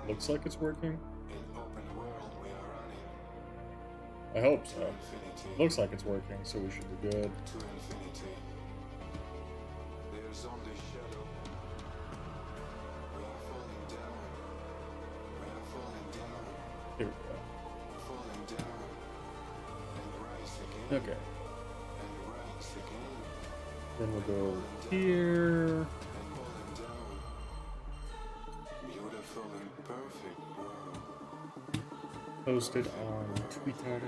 Looks like it's working. I hope so. Looks like it's working, so we should be good. Here we go. Okay. Then we'll go here. Posted on Twitter.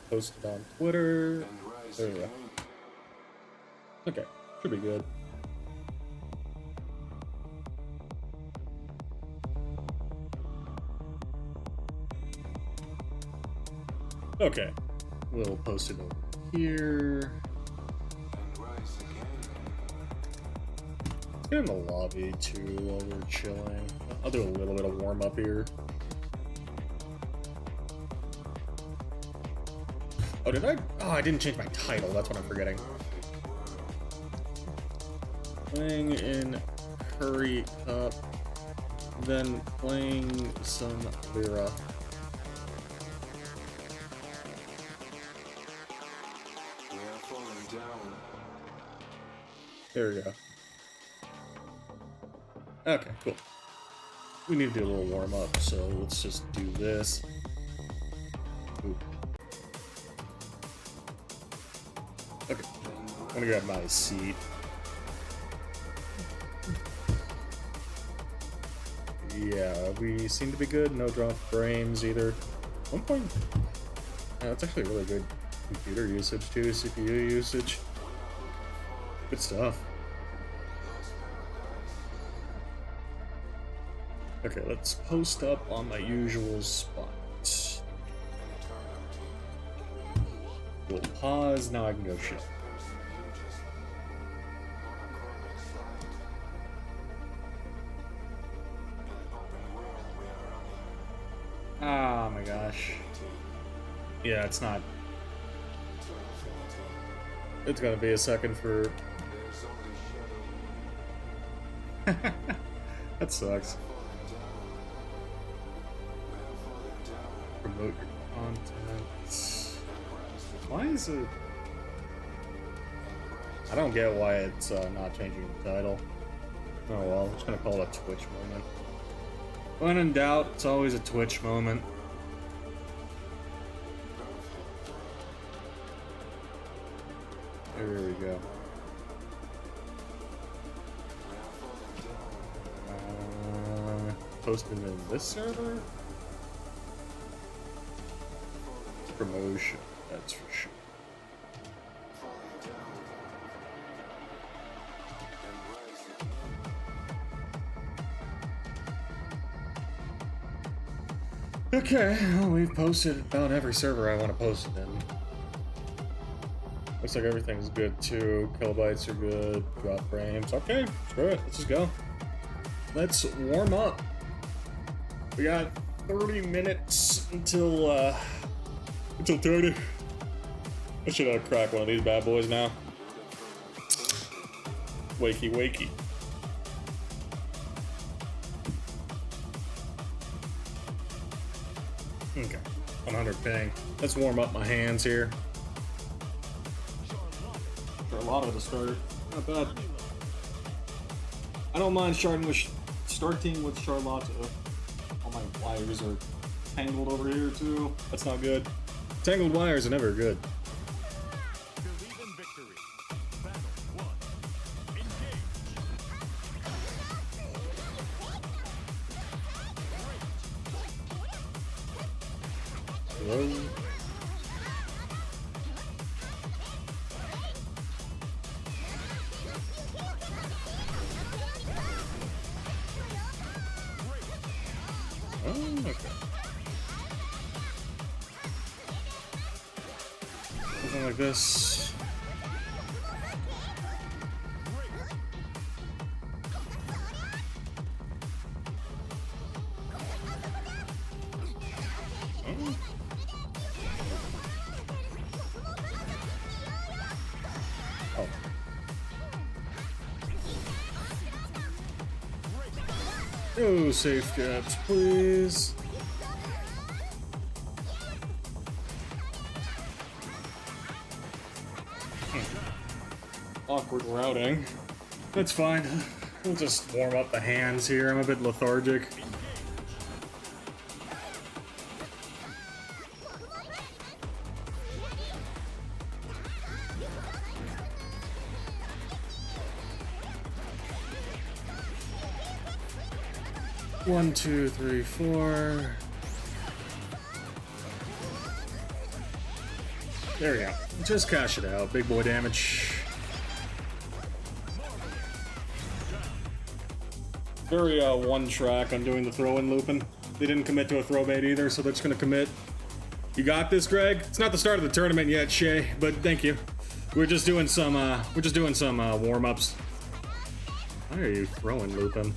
Posted on Twitter. There we go. Okay, should be good. Okay, we'll post it over here. Let's get in the lobby too while we're chilling. I'll do a little bit of warm up here. Oh, did I? Oh, I didn't change my title. That's what I'm forgetting. Playing in Curry Cup, then playing some Lyra. There we go. Okay, cool. We need to do a little warm up, so let's just do this. Ooh. Okay, I'm gonna grab my seat. Yeah, we seem to be good. No drop frames either. 1 point. Yeah, that's actually really good computer usage too, CPU usage. Good stuff. Okay, let's post up on my usual spot. We'll pause, now I can go shit. Oh my gosh. Yeah, it's not. It's gonna be a second for. That sucks. Promote your content. Why is it? I don't get why it's not changing the title. Oh well, I'm just gonna call it a Twitch moment. When in doubt, it's always a Twitch moment. There we go. Posted in this server? Promotion, that's for sure. Okay, well, we've posted about every server I want to post it in. Looks like everything's good too. Kilobytes are good. Drop frames. Okay, screw it. Let's just go. Let's warm up. We got 30 minutes until 30. I should crack one of these bad boys now. Wakey, wakey. Okay, 100 ping. Let's warm up my hands here. Charlotta to start. Not bad. I don't mind starting with Charlotta. All my wires are tangled over here too. That's not good. Tangled wires are never good. Hello? Oh, okay. Something like this. No safe jabs, please. Awkward routing. That's fine. We'll just warm up the hands here. I'm a bit lethargic. One, two, three, four. There we go. Just cash it out. Big boy damage. Very one track on doing the throw-in looping. They didn't commit to a throw bait either, so they're just gonna commit. You got this, Greg? It's not the start of the tournament yet, Shay, but thank you. We're just doing some warm-ups. Why are you throwing looping?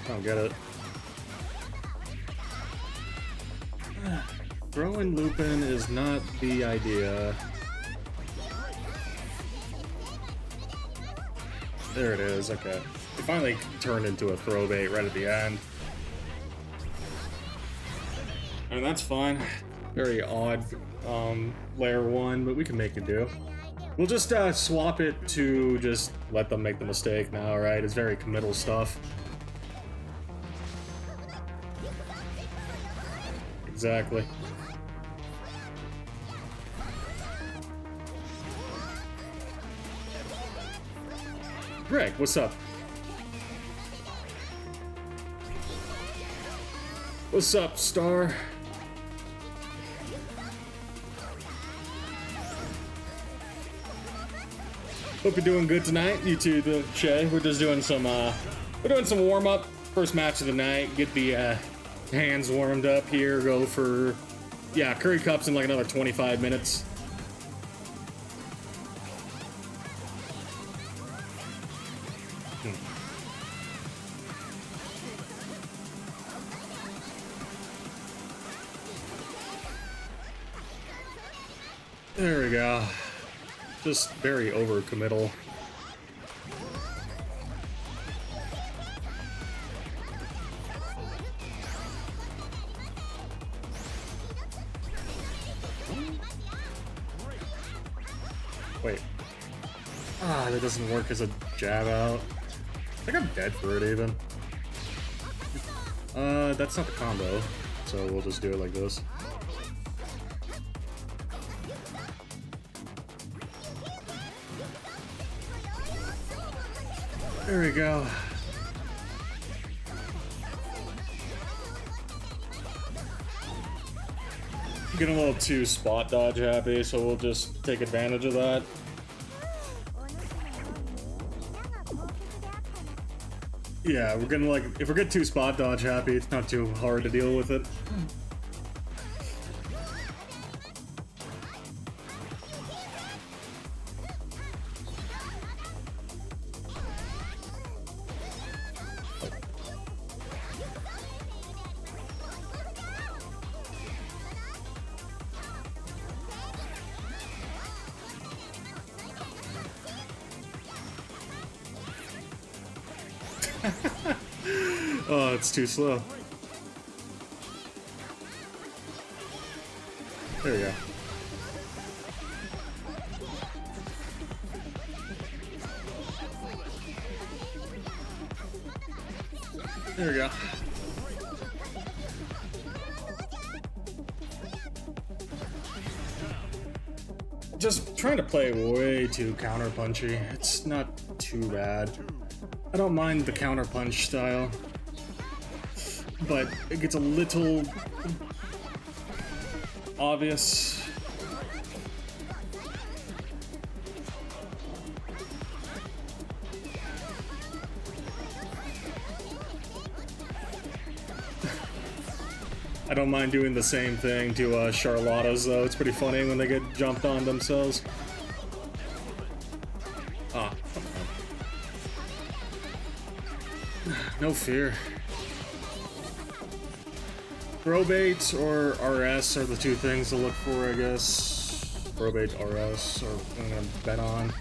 I don't get it. Throwing looping is not the idea. There it is, okay. It finally turned into a throw bait right at the end. And that's fine. Very odd layer 1, but we can make it do. We'll just swap it to just let them make the mistake now, right? It's very committal stuff. Exactly. Greg, what's up? What's up, Star? Hope you're doing good tonight. You too, Shay. We're just doing some warm up. First match of the night. Get the hands warmed up here. Go for Curry Cups in like another 25 minutes. There we go. Just very overcommittal. Wait. That doesn't work as a jab out. I think I'm dead for it even. That's not the combo, so we'll just do it like this. There we go. I'm getting a little too spot dodge happy, so we'll just take advantage of that. Yeah, we're gonna if we get too spot dodge happy, it's not too hard to deal with it. Oh, it's too slow. There we go. There we go. Just trying to play way too counter-punchy. It's not too bad. I don't mind the counter-punch style, but it gets a little obvious. I don't mind doing the same thing to Charlottas, though. It's pretty funny when they get jumped on themselves. Ah, no fear. Throw bait or RS are the two things to look for, I guess. Throw bait, RS, or I'm gonna bet on.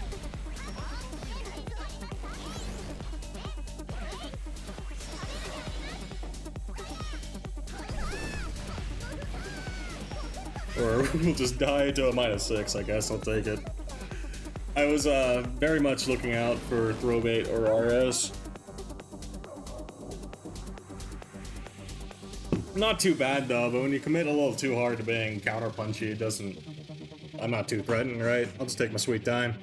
Or we'll just die to a -6, I guess. I'll take it. I was very much looking out for Throwbait or RS. Not too bad though, but when you commit a little too hard to being counter-punchy, it doesn't... I'm not too threatened, right? I'll just take my sweet time.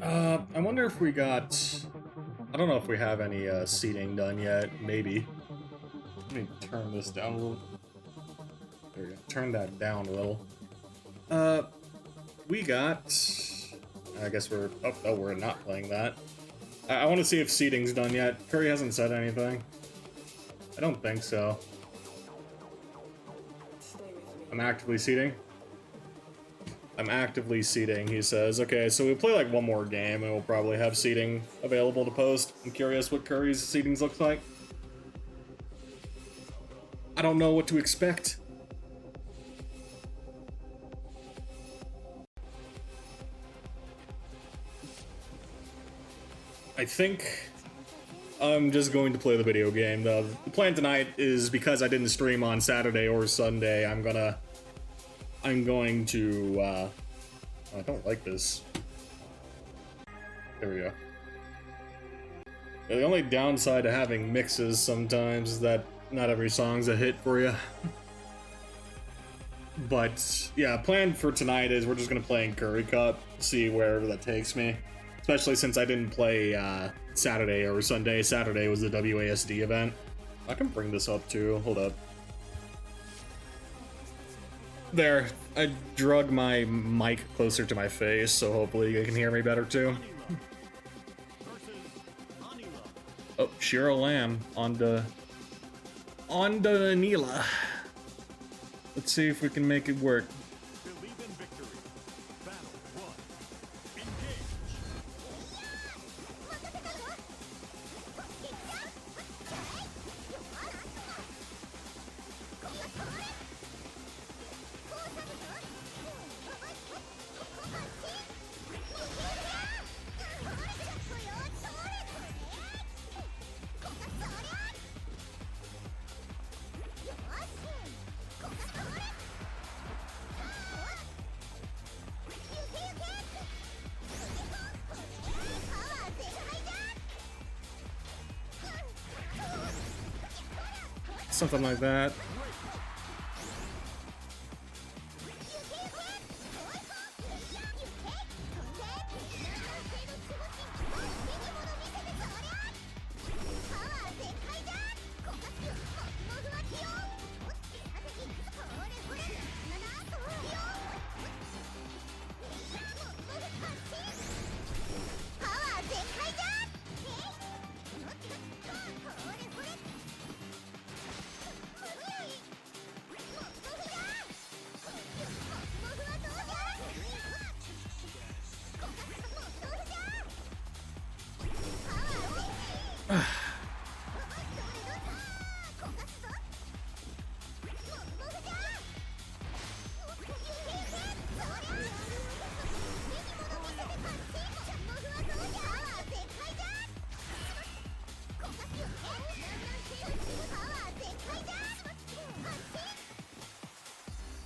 I wonder if we got... I don't know if we have any seating done yet. Maybe. Let me turn this down a little. There we go. Turn that down a little. We got... I guess we're... Oh, we're not playing that. I want to see if seating's done yet. Curry hasn't said anything. I don't think so. I'm actively seating. I'm actively seating, he says. Okay, so we'll play like one more game and we'll probably have seating available to post. I'm curious what Curry's seatings looks like. I don't know what to expect. I think I'm just going to play the video game. The plan tonight is, because I didn't stream on Saturday or Sunday, I'm going to, I don't like this. There we go. Yeah, the only downside to having mixes sometimes is that not every song's a hit for you. But, yeah, plan for tonight is we're just gonna play in Curry Cup, see wherever that takes me. Especially since I didn't play Saturday or Sunday. Saturday was the WASD event. I can bring this up too. Hold up. There. I drug my mic closer to my face, so hopefully you can hear me better too. Oh, Cheryl Lamb on the Anila. Let's see if we can make it work. Something like that.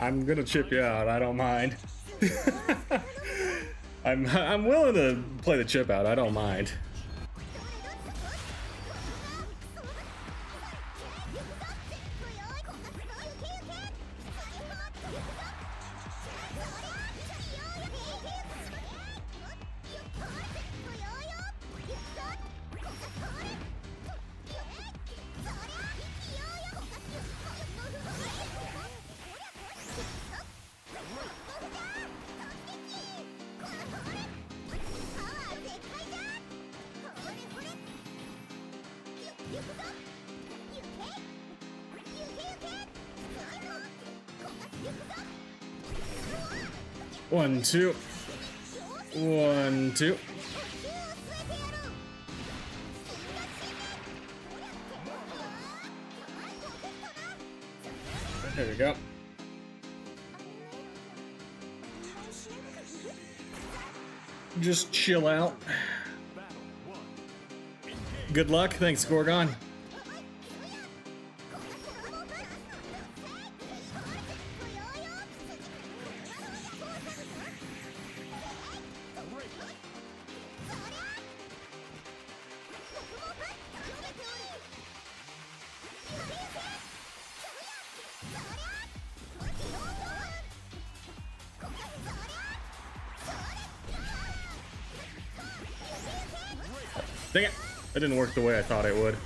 I'm gonna chip you out, I don't mind. I'm willing to play the chip out, I don't mind. One, two. 1, 2. There we go. Just chill out. Good luck. Thanks, Gorgon. Dang it. That didn't work the way I thought it would.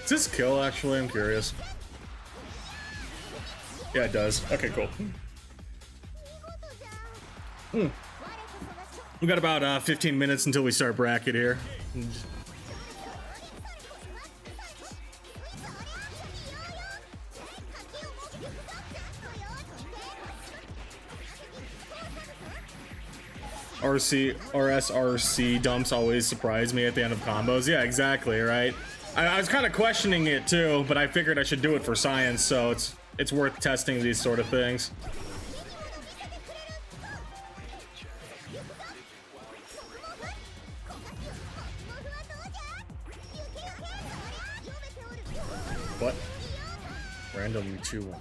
Does this kill, actually? I'm curious. Yeah, it does. Okay, cool. We got about 15 minutes until we start bracket here. RSRC dumps always surprise me at the end of combos. Yeah, exactly, right? I was kind of questioning it too, but I figured I should do it for science, so it's worth testing these sort of things. What? Random 2-1.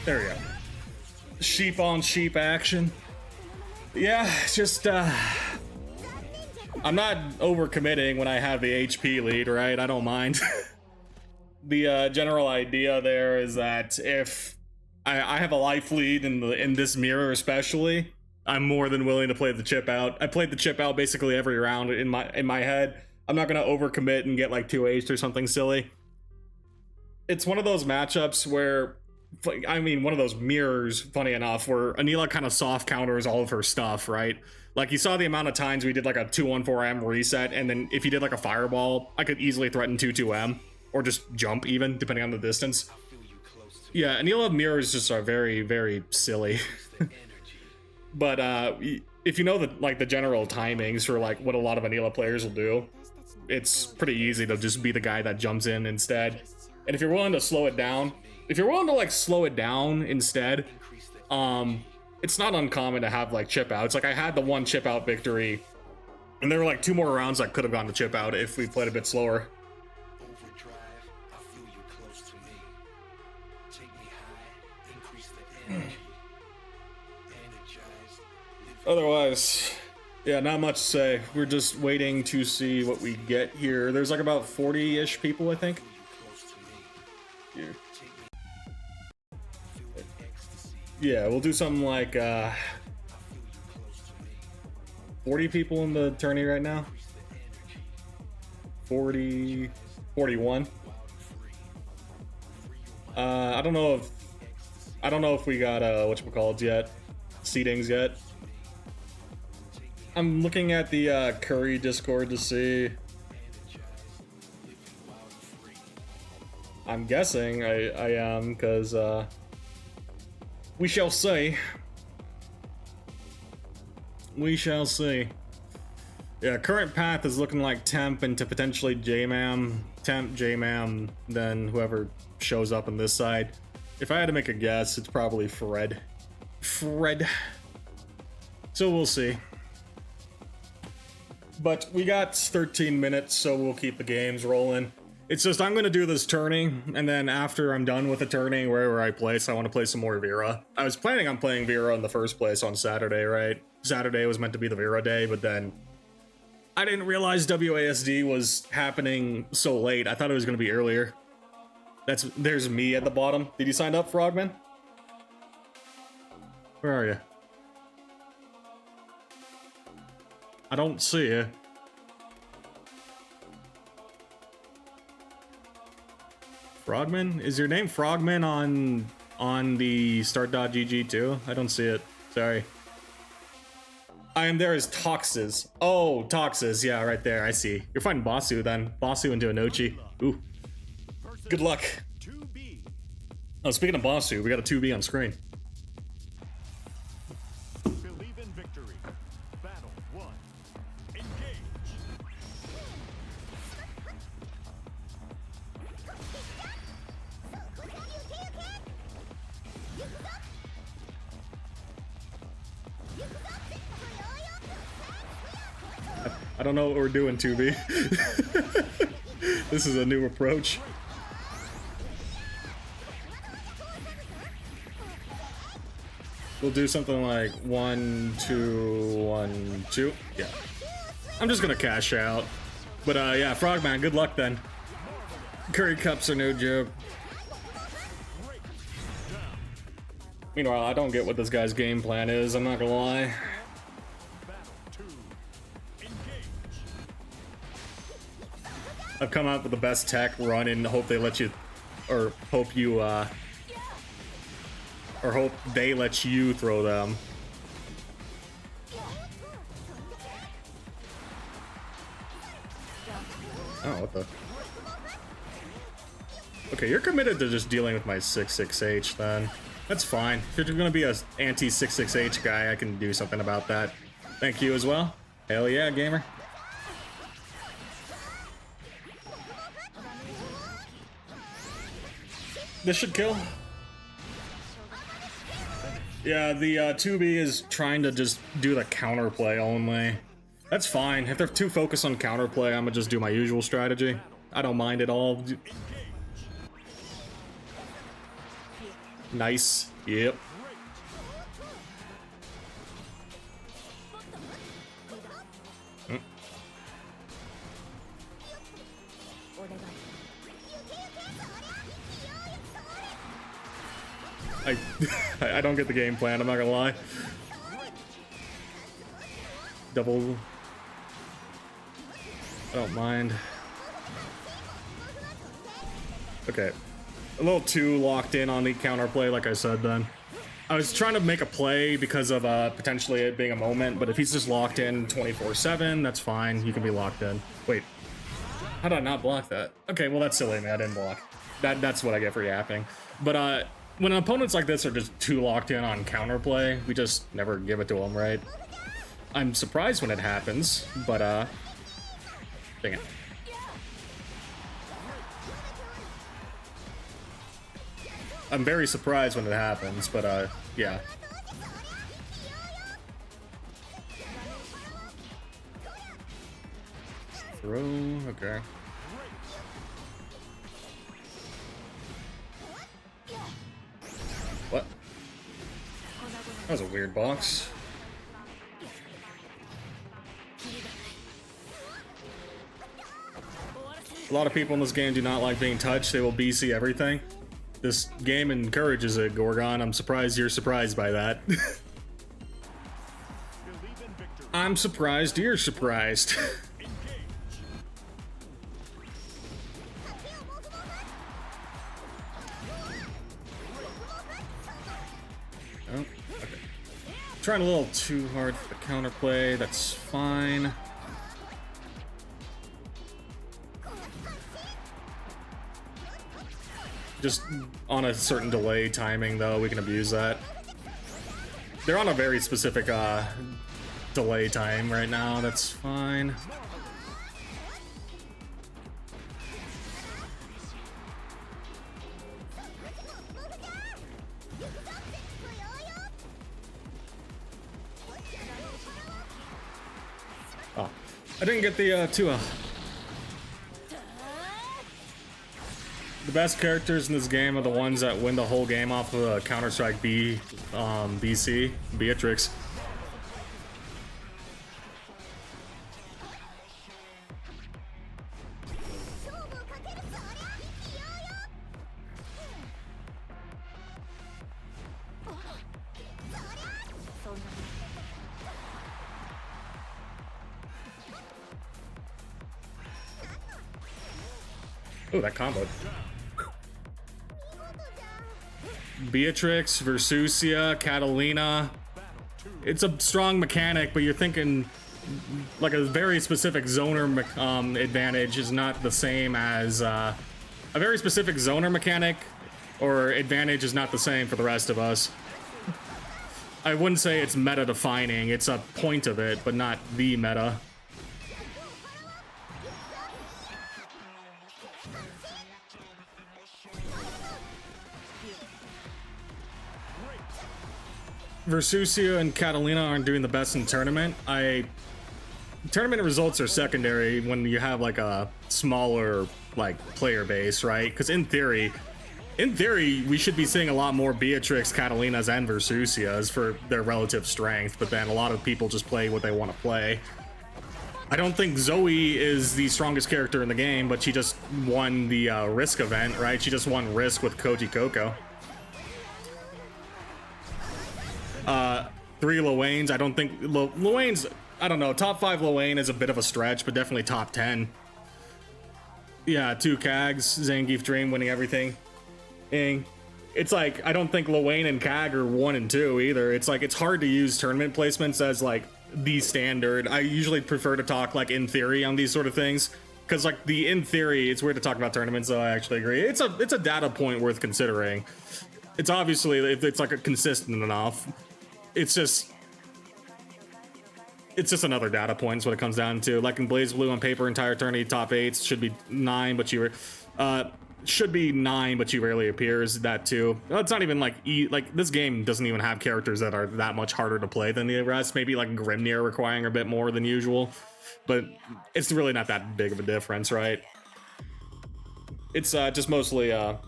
There we go. Sheep on sheep action. Yeah, just I'm not overcommitting when I have the HP lead, right? I don't mind. The general idea there is that if I have a life lead in this mirror especially, I'm more than willing to play the chip out. I played the chip out basically every round in my head. I'm not gonna overcommit and get like 2 H'd or something silly. It's one of those matchups where, I mean, one of those mirrors, funny enough, where Anila kind of soft counters all of her stuff, right? Like, you saw the amount of times we did like a 214M reset, and then if you did like a fireball, I could easily threaten 22M, or just jump even, depending on the distance. Yeah, Anila mirrors just are very, very silly. But if you know the general timings for like what a lot of Anila players will do, it's pretty easy to just be the guy that jumps in instead. And if you're willing to slow it down, if you're willing to like slow it down instead, it's not uncommon to have like chip outs. Like, I had the one chip out victory, and there were like 2 more rounds I could have gone to chip out if we played a bit slower. Otherwise, yeah, not much to say. We're just waiting to see what we get here. There's like about 40-ish people, I think. Here. Yeah, we'll do something like 40 people in the tourney right now. 40, 41. I don't know if we got whatchamacallit yet, seedings yet. I'm looking at the Curry Discord to see. I'm guessing I am, because we shall see. We shall see. Yeah, current path is looking like Temp and to potentially J-Mam. Temp, J-Mam, then whoever shows up on this side. If I had to make a guess, it's probably Fred. Fred. So we'll see. But we got 13 minutes, so we'll keep the games rolling. It's just, I'm going to do this turning, and then after I'm done with the turning, wherever I place, I want to play some more Vera. I was planning on playing Vera in the first place on Saturday, right? Saturday was meant to be the Vera day, but then I didn't realize WASD was happening so late. I thought it was going to be earlier. There's me at the bottom. Did you sign up, Frogman? Where are you? I don't see you. Frogman? Is your name Frogman on the start.gg too? I don't see it. Sorry. I am there as Toxes. Oh, Toxes. Yeah, right there. I see. You're fighting Basu then. Basu into Inochi. Ooh. Good luck. Oh, speaking of Basu, we got a 2B on screen. Believe in victory. Battle 1. Engage. I don't know what we're doing, 2B. This is a new approach. We'll do something like 1, 2, 1, 2. Yeah. I'm just gonna cash out. But yeah, Frogman, good luck then. Curry cups are no joke. Meanwhile, I don't get what this guy's game plan is, I'm not gonna lie. I've come out with the best tech, run and hope they let you, or hope you, or hope they let you throw them. Oh, what the? Okay, you're committed to just dealing with my 6-6H then. That's fine. If you're gonna be a anti-6-6H guy, I can do something about that. Thank you as well. Hell yeah, gamer. This should kill. Yeah, the 2B is trying to just do the counterplay only. That's fine. If they're too focused on counterplay, I'm gonna just do my usual strategy. I don't mind at all. Nice. Yep. I don't get the game plan, I'm not gonna lie. Double. I don't mind. Okay. A little too locked in on the counterplay, like I said then. I was trying to make a play because of potentially it being a moment, but if he's just locked in 24/7, that's fine. You can be locked in. Wait. How did I not block that? Okay, well that's silly, man. I didn't block. That's what I get for yapping. But when opponents like this are just too locked in on counterplay, we just never give it to them, right? I'm surprised when it happens, but dang it. I'm very surprised when it happens, but yeah. Throw, okay. What? That was a weird box. A lot of people in this game do not like being touched. They will BC everything. This game encourages it, Gorgon. I'm surprised you're surprised by that. I'm surprised you're surprised. Oh, okay. Trying a little too hard for the counterplay, that's fine. Just on a certain delay timing, though, we can abuse that. They're on a very specific delay time right now, that's fine. Oh, I didn't get the Tua. The best characters in this game are the ones that win the whole game off of a Counter-Strike BC, Beatrix. Oh, that combo. Beatrix, Versusia, Catalina. It's a strong mechanic, but you're thinking like a very specific zoner advantage is not the same as a very specific zoner mechanic or advantage is not the same for the rest of us. I wouldn't say it's meta defining, it's a point of it, but not the meta. Versusia and Catalina aren't doing the best in tournament. I tournament results are secondary when you have like a smaller like player base, right? Because in theory, we should be seeing a lot more Beatrix, Catalinas, and Versusias for their relative strength, but then a lot of people just play what they want to play. I don't think Zoe is the strongest character in the game, but she just won the Risk event, right? She just won Risk with Koji Coco. 3 Luanes, I don't think... Luane's, I don't know, top 5 Luane is a bit of a stretch, but definitely top 10. Yeah, 2 Kags, Zangief Dream winning everything. It's like, I don't think Luane and Kag are 1 and 2 either. It's like, it's hard to use tournament placements as like the standard. I usually prefer to talk like in theory on these sort of things, because like the in theory, it's weird to talk about tournaments, so I actually agree. It's a data point worth considering. It's obviously, if it's like a consistent enough, it's just another data point is what it comes down to. Like in Blaze Blue on paper, entire tourney top 8s should be 9, but you should be 9, but she rarely appears. That too. Well, it's not even like like this game doesn't even have characters that are that much harder to play than the rest. Maybe like Grimnir requiring a bit more than usual, but it's really not that big of a difference, right? It's just mostly I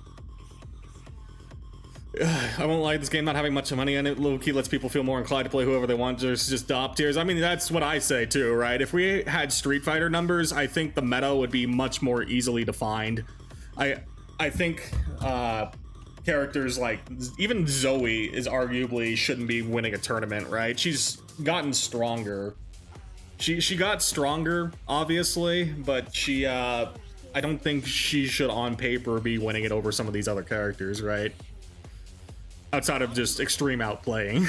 won't lie, this game not having much money in it low-key lets people feel more inclined to play whoever they want versus just top tiers. I mean, that's what I say too, right? If we had Street Fighter numbers, I think the meta would be much more easily defined. I think characters like even Zoe is arguably shouldn't be winning a tournament, right? She's gotten stronger. She got stronger, obviously, but she I don't think she should on paper be winning it over some of these other characters, right? Outside of just extreme outplaying.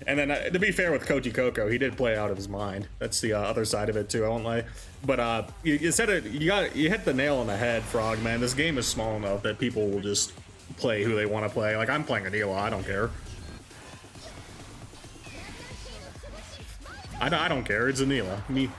And then to be fair with Koji Coco, he did play out of his mind. That's the other side of it too, I won't lie. But you said it, you hit the nail on the head, Frog, man. This game is small enough that people will just play who they want to play. Like, I'm playing Anila, I don't care. I don't care, it's Anila. Me.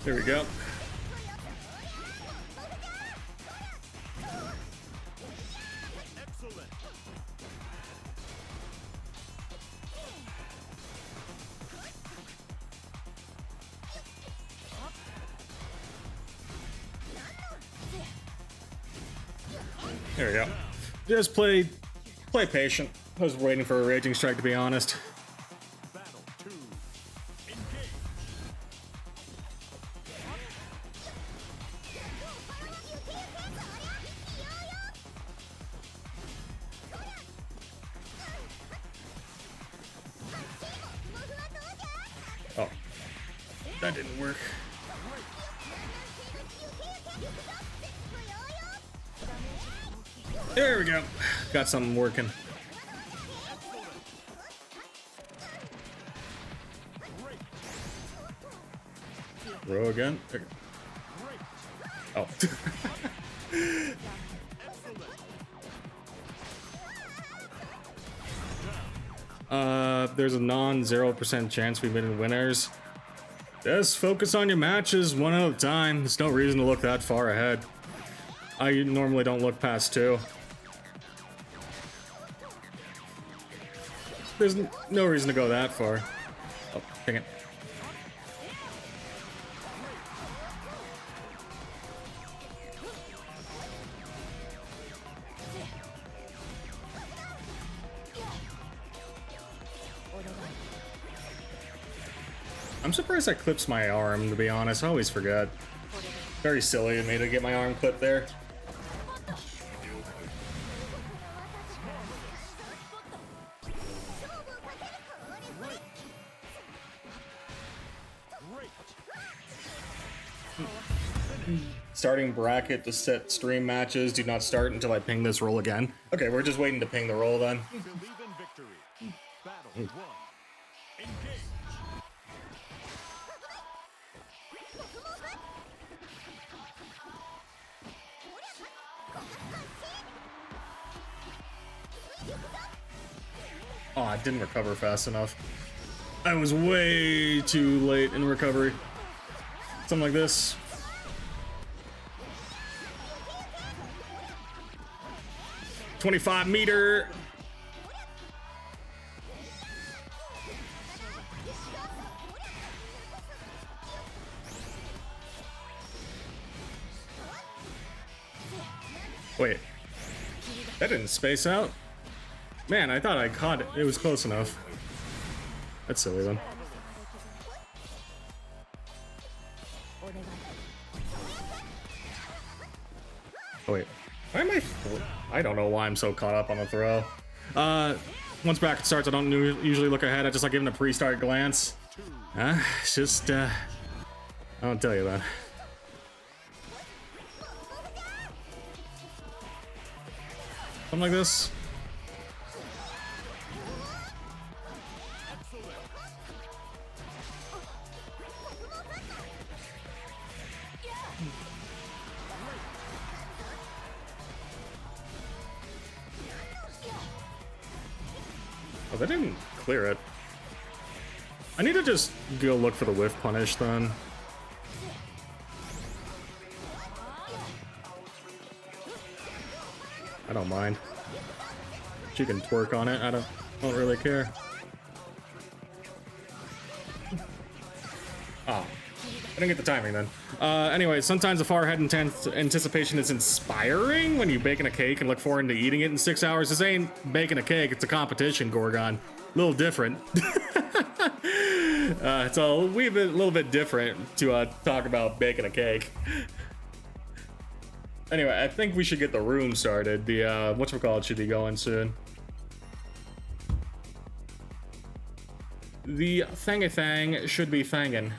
There we go. There we go. Just play patient. I was waiting for a raging strike, to be honest. Oh, that didn't work. There we go. Got something working. Row again. Oh. There's a non-0% chance we've been winners. Just focus on your matches one at a time. There's no reason to look that far ahead. I normally don't look past 2. There's no reason to go that far. Oh, dang it. I'm surprised I clipped my arm, to be honest. I always forget. Very silly of me to get my arm clipped there. starting bracket to set stream matches do not start until I ping this roll again. Okay, we're just waiting to ping the roll then. Believe in victory. Battle 1. Engage. Oh, I didn't recover fast enough. I was way too late in recovery. Something like this. $25-meter. Wait, that didn't space out? Man, I thought I caught it. It was close enough. That's silly then. Oh wait, why am I don't know why I'm so caught up on the throw. Once bracket starts, I don't usually look ahead. I just like giving a pre-start glance. It's just, I don't tell you that. Something like this. Oh, they didn't clear it. I need to just go look for the whiff punish then. I don't mind. She can twerk on it. I don't really care. Oh, I didn't get the timing then. Anyway, sometimes the far ahead anticipation is inspiring when you baking a cake and look forward to eating it in 6 hours. This ain't baking a cake, it's a competition, Gorgon. A little different. So we've been a little bit different to talk about baking a cake. Anyway, I think we should get the room started. The, whatchamacallit should be going soon. The thang should be thangin'.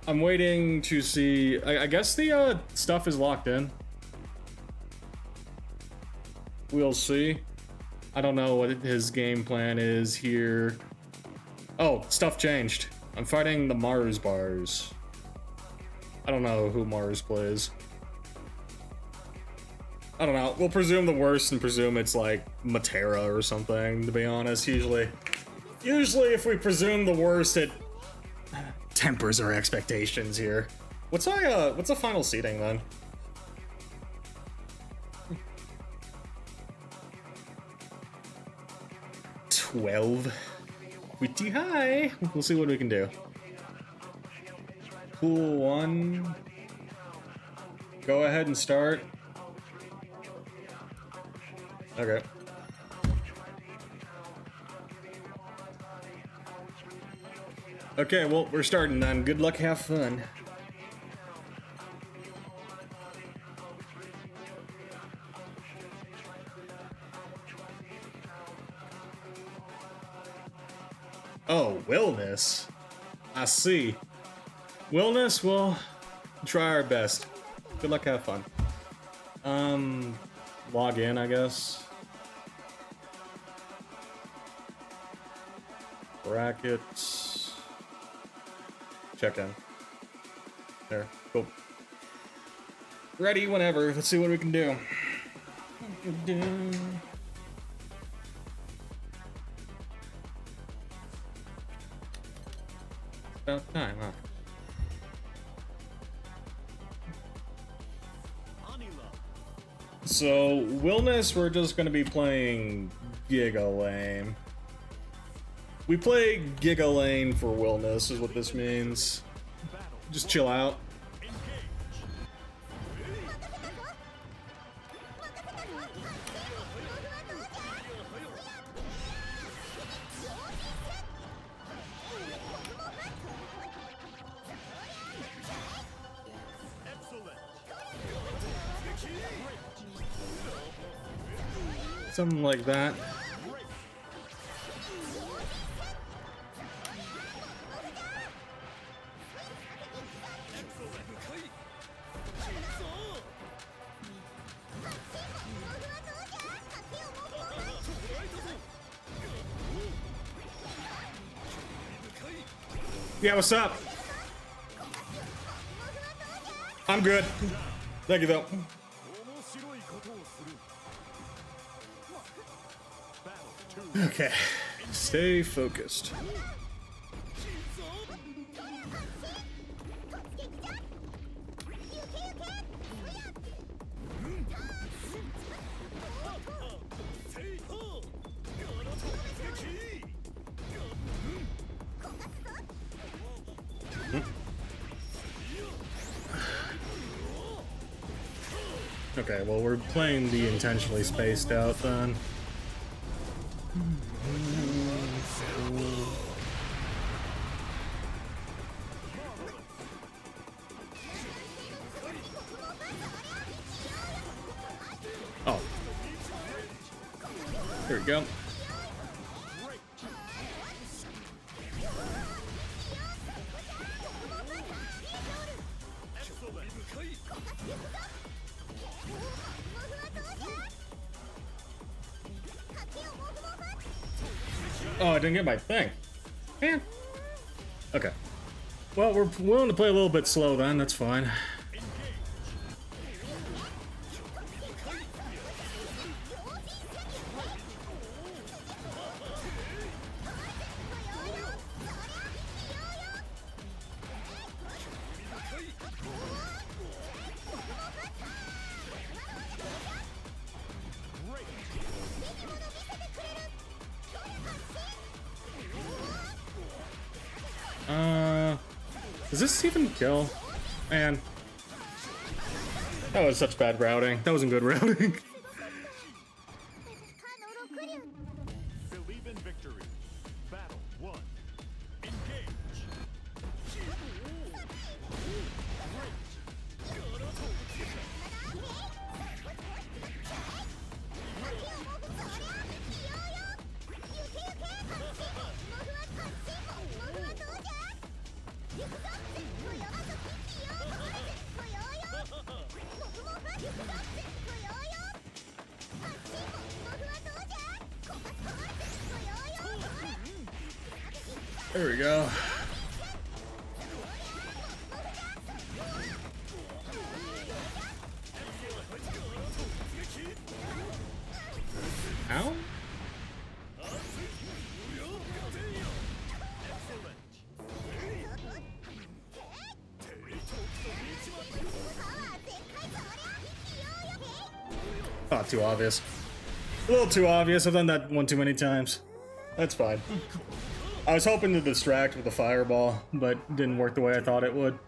I'm waiting to see. I guess the stuff is locked in. We'll see. I don't know what his game plan is here. Oh, stuff changed. I'm fighting the Mars bars. I don't know who Mars plays. I don't know. We'll presume the worst and presume it's like Matera or something, to be honest. Usually if we presume the worst, it tempers our expectations here. What's the final seating then? $12. Pretty high. We'll see what we can do. Pool 1. Go ahead and start. Okay. Okay, well, we're starting then. Good luck, have fun. Oh, wellness. I see. Wellness, we'll try our best. Good luck, have fun. Log in, I guess. Brackets. Check in. There, cool. Ready whenever. Let's see what we can do. About time, huh? So, Wellness, we're just gonna be playing Giga Lane. We play Giga Lane for Wellness, is what this means. Just chill out. Something like that. Yeah, what's up? I'm good. Thank you, though. Okay. Stay focused. Okay, well, we're playing the intentionally spaced out then. Oh. There we go. Oh, I didn't get my thing. Man. Okay. Well, we're willing to play a little bit slow then, that's fine. Does this even kill? Man. That was such bad routing. That wasn't good routing. Believe in victory. Battle 1. Engage. There we go. Ow? Oh, too obvious. A little too obvious. I've done that one too many times. That's fine. I was hoping to distract with the fireball, but didn't work the way I thought it would.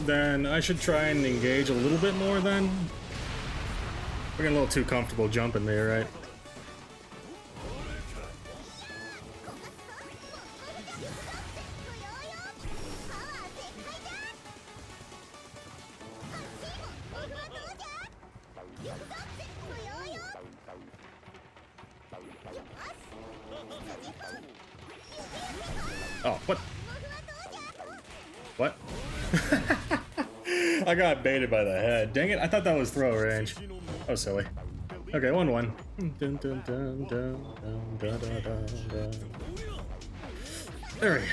Then I should try and engage a little bit more then. We're getting a little too comfortable jumping there, right? Oh, what? What? I got baited by the head. Dang it, I thought that was throw range. That was silly. Okay, 1-1. There we go.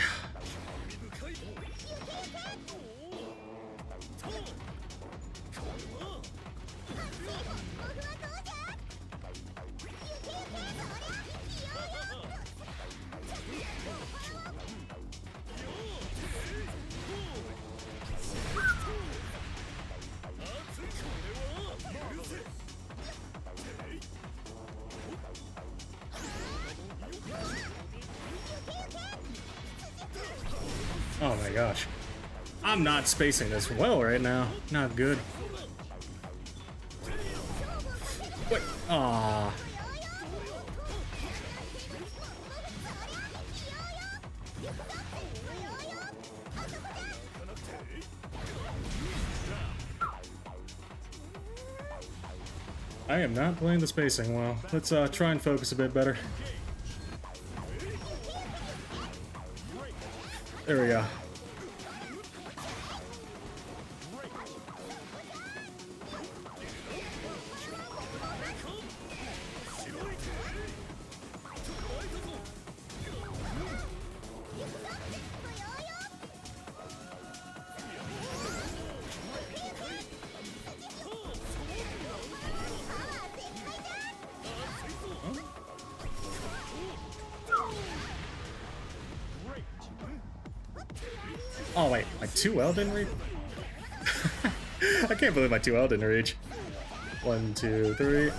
Oh my gosh. I'm not spacing this well right now. Not good. Wait. Aww. I am not playing the spacing well. Let's try and focus a bit better. There we go. Oh wait, my 2L didn't reach? I can't believe my 2L didn't reach. 1, 2, 3.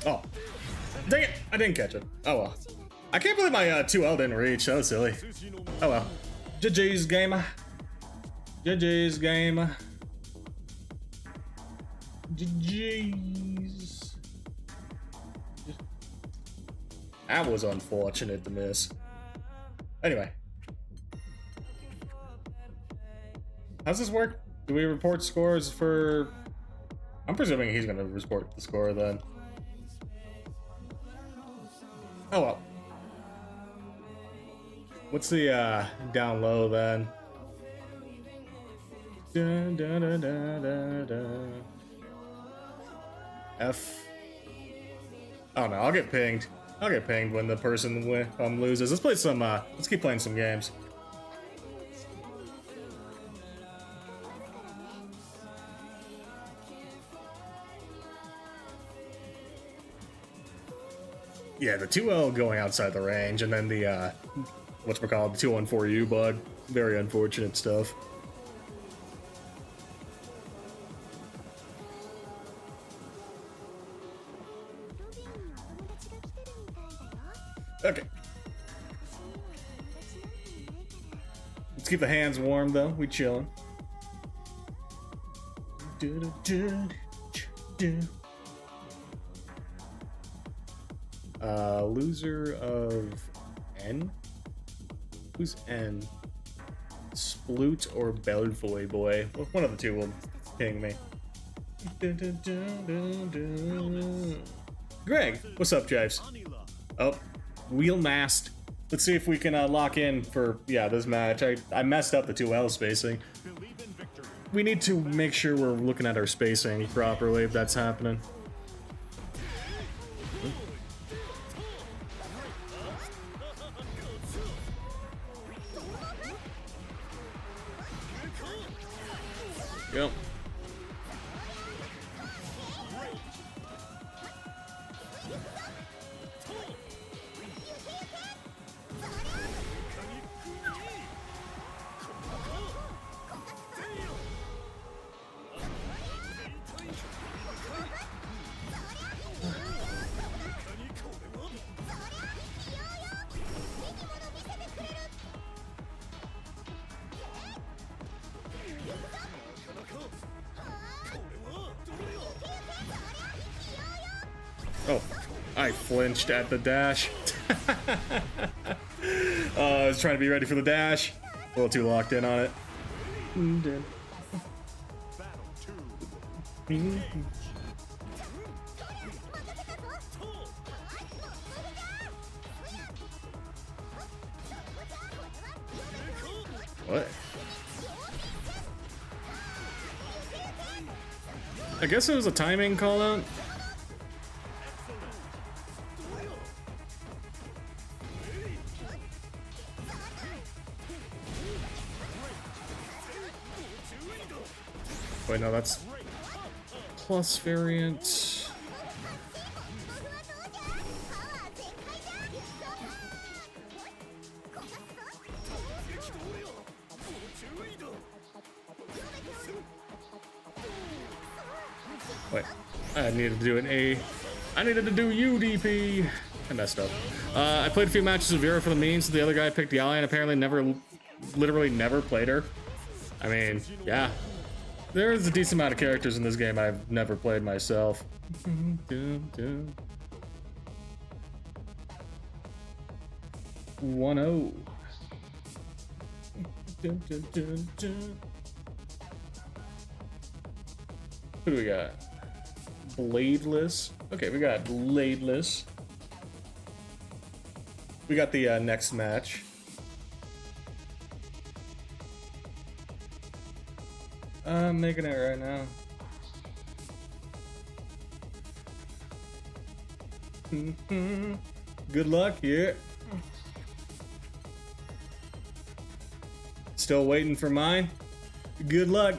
Oh, dang it! I didn't catch it. Oh well. I can't believe my 2L didn't reach. That was silly. Oh well. GG's game. GG's game. GG's. That was unfortunate to miss. Anyway. How's this work? Do we report scores for... I'm presuming he's gonna report the score then. Oh well. What's the down low then? Dun, dun, dun, dun, dun, dun. F. I don't know. I'll get pinged. I'll get pinged when the person loses. Let's play some. Let's keep playing some games. Yeah, the 2L going outside the range, and then the whatchamacallit, the 214U bug. Very unfortunate stuff. Okay. Let's keep the hands warm though. We chillin'. Loser of N? Who's N? Sploot or Belvoy Boy? Well, one of the two will ping me. Greg, what's up, Jives? Oh, wheel mast. Let's see if we can lock in for, yeah, this match. I messed up the 2L spacing. We need to make sure we're looking at our spacing properly if that's happening. Yep. Oh, I flinched at the dash. I was trying to be ready for the dash. A little too locked in on it. What? I guess it was a timing call out. Wait, no, that's plus variant. Wait, I needed to do an A. I needed to do UDP. I messed up. I played a few matches of Vera for the memes. The other guy picked Yali and apparently literally never played her. I mean, yeah. There's a decent amount of characters in this game I've never played myself. 1-0. Who do we got? Bladeless. Okay, we got Bladeless. We got the next match. I'm making it right now. Good luck, yeah. Still waiting for mine. Good luck.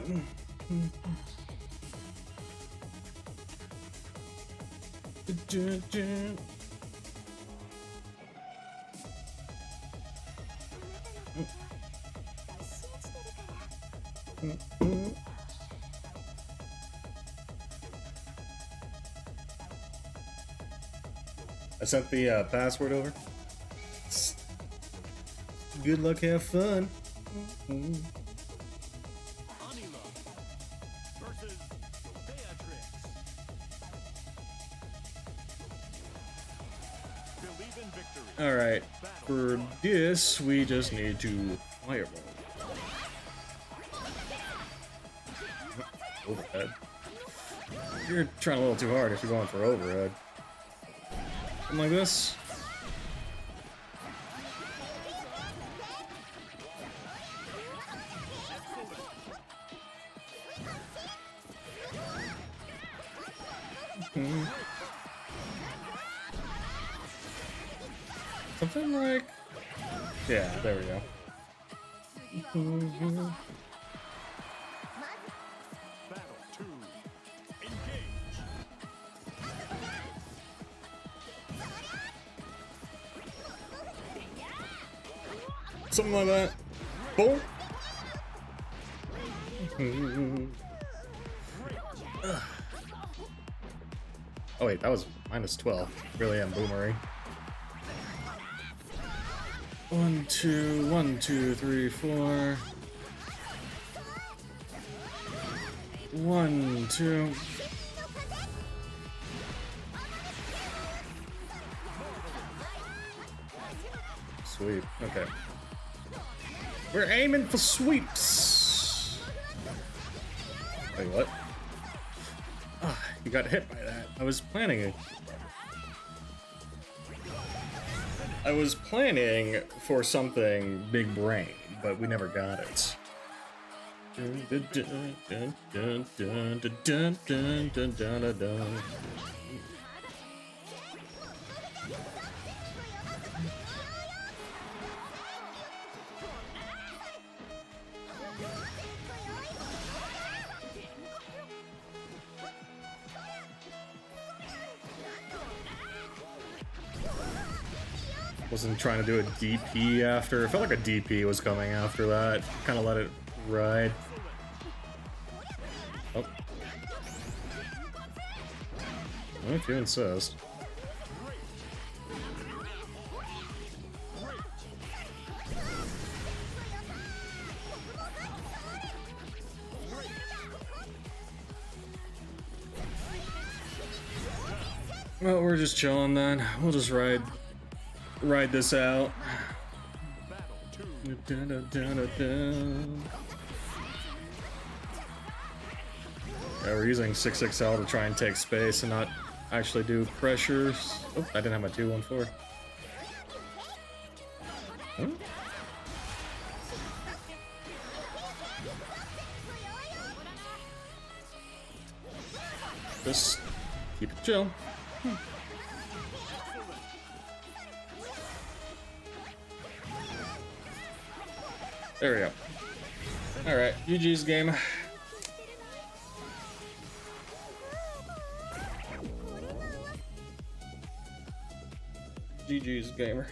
I sent the password over. Good luck, have fun. Anila versus Beatrix. Believe in victory. All right, for this we just need to fireball. Overhead. You're trying a little too hard if you're going for overhead. Something like this. Something like... Yeah, there we go. Battle 2. Engage. Something like that. Boom. Oh wait, that was -12. Really am boomerang. 1, 2, 1, 2, 3, 4. 1, 2. Sweep. Okay. We're aiming for sweeps. Wait, what? Ah, you got hit by that. I was planning it. I was planning for something big brain, but we never got it. Wasn't trying to do a DP after. It felt like a DP was coming after that. Kind of let it ride. Oh. Well, if you insist. Well, we're just chilling then. We'll just ride this out. Yeah, we're using 6XL to try and take space and not actually do pressures. Oh, I didn't have my 2-1-4. Huh? Just keep it chill. There we go. Alright, GG's game. GG's gamer.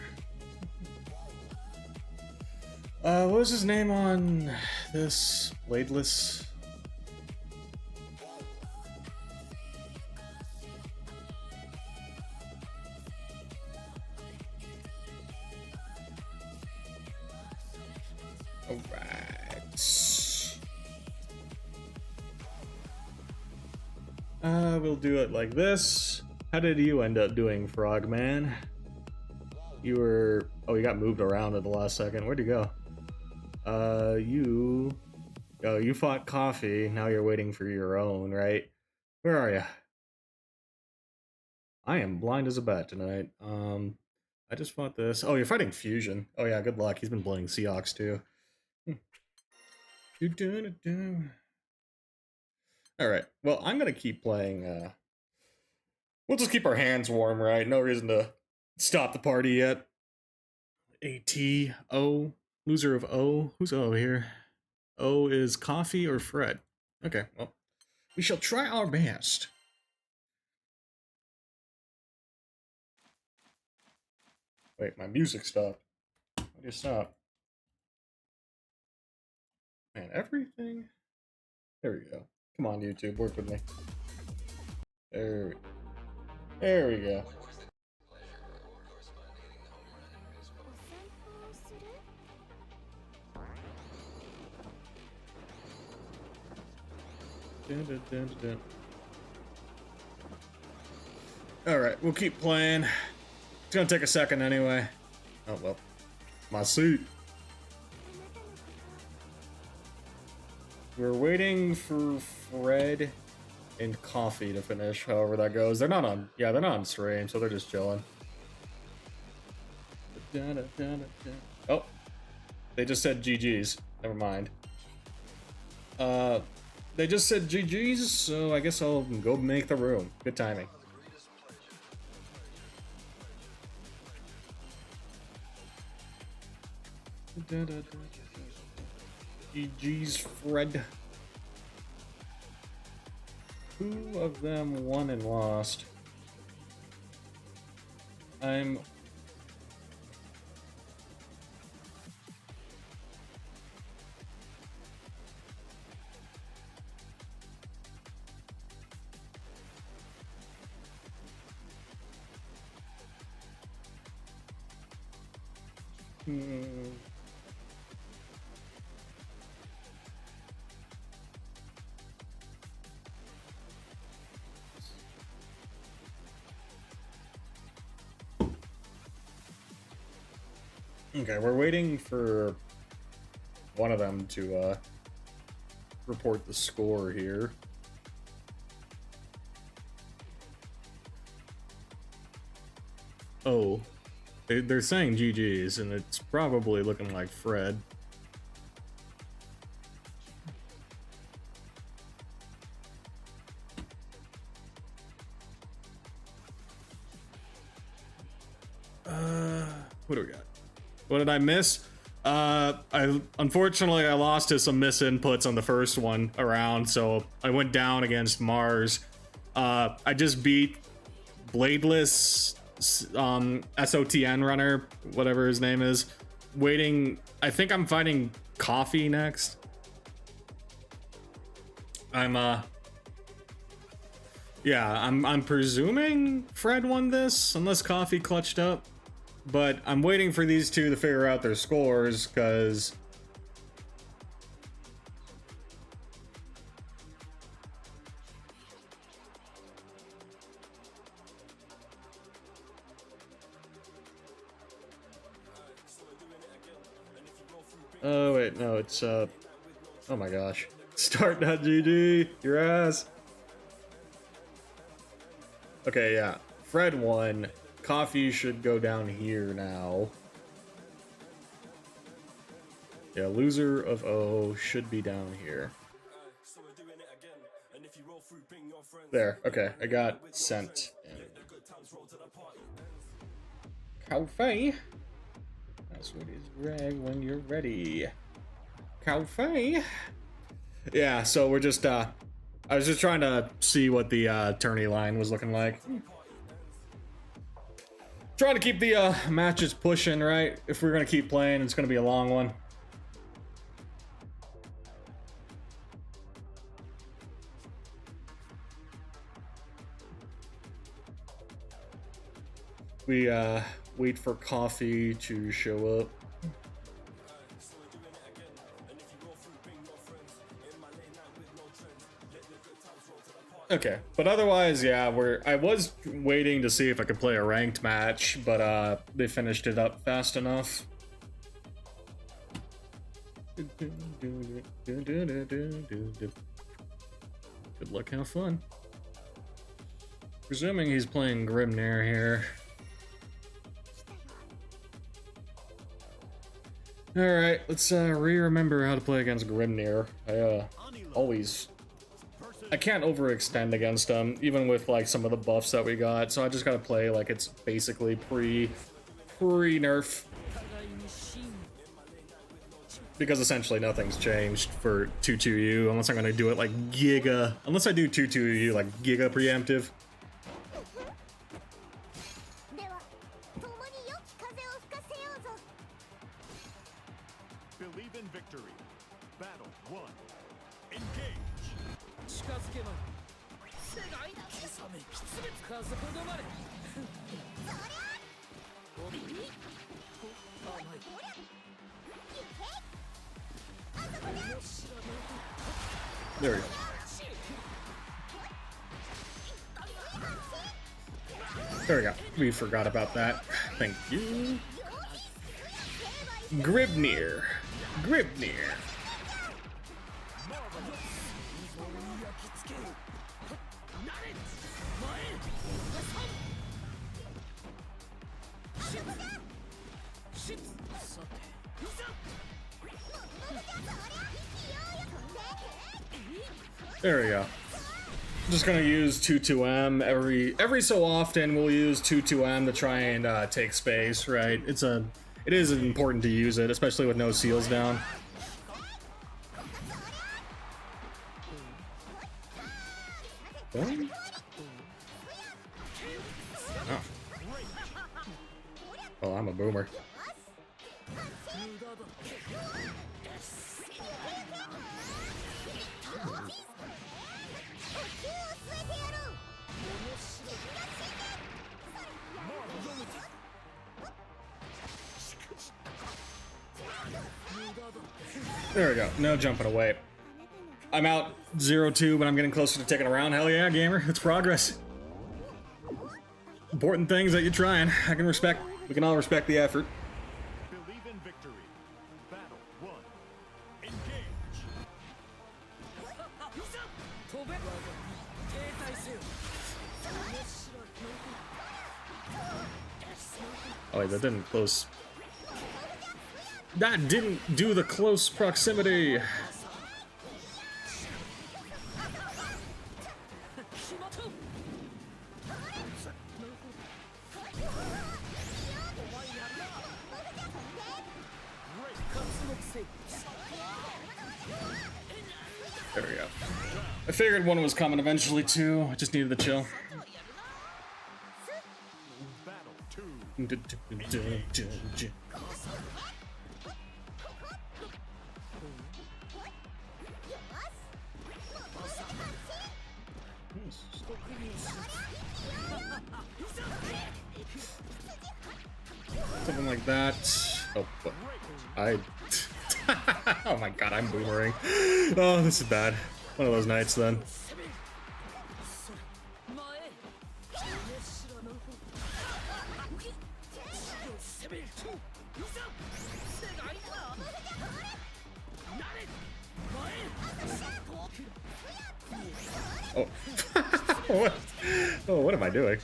What was his name on this? Bladeless? Alright. We'll do it like this. How did you end up doing, Frogman? You were... Oh, you got moved around at the last second. Where'd you go? You... Oh, you fought Coffee. Now you're waiting for your own, right? Where are you? I am blind as a bat tonight. I just fought this. Oh, you're fighting Fusion. Oh yeah, good luck. He's been playing Seahawks too. Alright, well, I'm gonna keep playing, we'll just keep our hands warm, right? No reason to stop the party yet. A-T-O. Loser of O. Who's O here? O is Coffee or Fred? Okay, well, we shall try our best. Wait, my music stopped. Why did you stop? Man, everything... There we go. Come on, YouTube, work with me. There we go. Alright, we'll keep playing. It's gonna take a second anyway. Oh well. My seat. We're waiting for Fred and Coffee to finish, however that goes. They're not on, yeah, they're not on stream, so they're just chilling. Oh, they just said GG's. Never mind. They just said GG's, so I guess I'll go make the room. Good timing. GG's, Fred. Who of them won and lost? I'm... Okay, we're waiting for one of them to report the score here. Oh, they're saying GG's, and it's probably looking like Fred. What do we got? What did I miss? Unfortunately I lost to some misinputs on the first one around, so I went down against Mars. I just beat Bladeless SOTN runner, whatever his name is. Waiting, I think I'm fighting Coffee next. I'm presuming Fred won this, unless Coffee clutched up. But I'm waiting for these two to figure out their scores, because... Oh, wait, no, it's, oh my gosh. Start.gg, your ass. Okay, yeah. Fred won. Coffee should go down here now. Yeah, loser of O should be down here. There, okay, I got sent in. Coffee. That's what is Greg when you're ready. Coffee. Yeah, so we're just, I was just trying to see what the tourney line was looking like. Trying to keep the matches pushing, right? If we're gonna keep playing, it's gonna be a long one. We wait for Coffee to show up. Okay, but otherwise, yeah, I was waiting to see if I could play a ranked match, but they finished it up fast enough. Good luck, have fun. Presuming he's playing Grimnir here. Alright, let's remember how to play against Grimnir. I can't overextend against him, even with like some of the buffs that we got, so I just gotta play like it's basically pre-nerf. Because essentially nothing's changed for 2-2U, unless I'm gonna do it like unless I do 2-2U like giga preemptive. Believe in victory. Battle 1. Engage. 近づけば世界だ刻め近づく止まれおみに甘い面白い There we go. There we go. We forgot about that. Thank you. Grimnir. Grimnir. There we go. I'm just gonna use 2-2M every so often. We'll use 2-2M to try and take space, right? It is important to use it, especially with no seals down. Oh. Well, I'm a boomer. There we go. No jumping away. I'm out 0-2, but I'm getting closer to taking a round. Hell yeah, gamer. It's progress. Important things that you're trying. I can respect. We can all respect the effort. Believe in victory. Battle 1. Engage. 飛べ停滞せよ面白い Oh wait, that didn't close. That didn't do the close proximity. There we go. I figured one was coming eventually too. I just needed the chill. Battle 2. Something like that. Oh, what? Oh my god, I'm boomerang. Oh, this is bad. One of those nights then. Oh. What? Oh, what am I doing?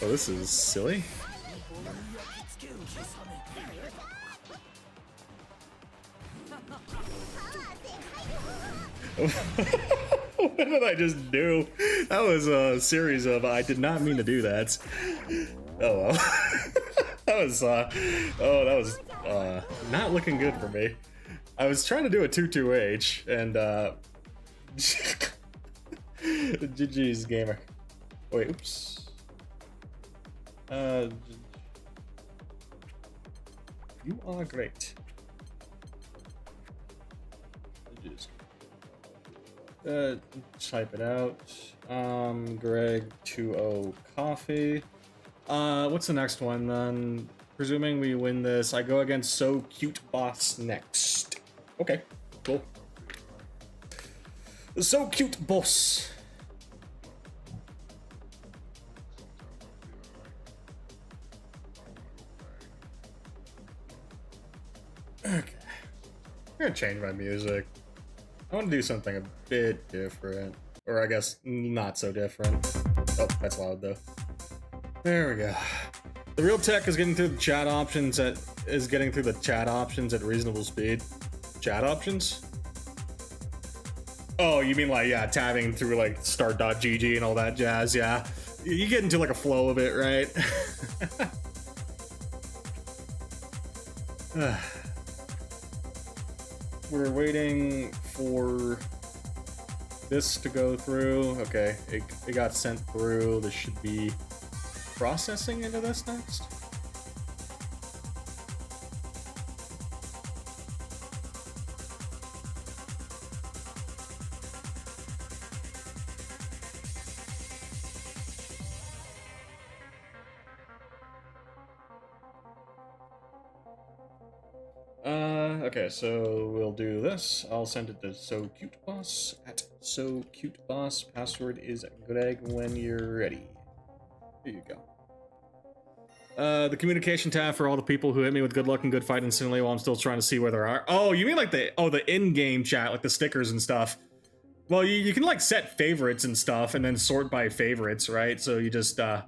Oh, this is silly. What did I just do? That was a series of I did not mean to do that. Oh well. That was not looking good for me. I was trying to do a 2-2H and GG's gamer. Wait, oops. You are great. Type it out. Greg 2-0 coffee. What's the next one then? Presuming we win this, I go against So Cute Boss next. Okay, cool. So Cute Boss. gonna change my music. I want to do something a bit different. Or I guess not so different. Oh, that's loud though. There we go. The real tech is getting through the chat options at reasonable speed. Chat options? Oh, you mean like, yeah, tabbing through like start.gg and all that jazz, yeah. You get into like a flow of it, right? We're waiting for this to go through. Okay, it got sent through. This should be processing into this next. Okay, so we'll do this. I'll send it to SoCuteBoss at SoCuteBoss. Password is Greg when you're ready. Here you go. The communication tab for all the people who hit me with good luck and good fight instantly while I'm still trying to see where they are. Oh, you mean like the in-game chat, like the stickers and stuff. Well, you can like set favorites and stuff and then sort by favorites, right? So you just have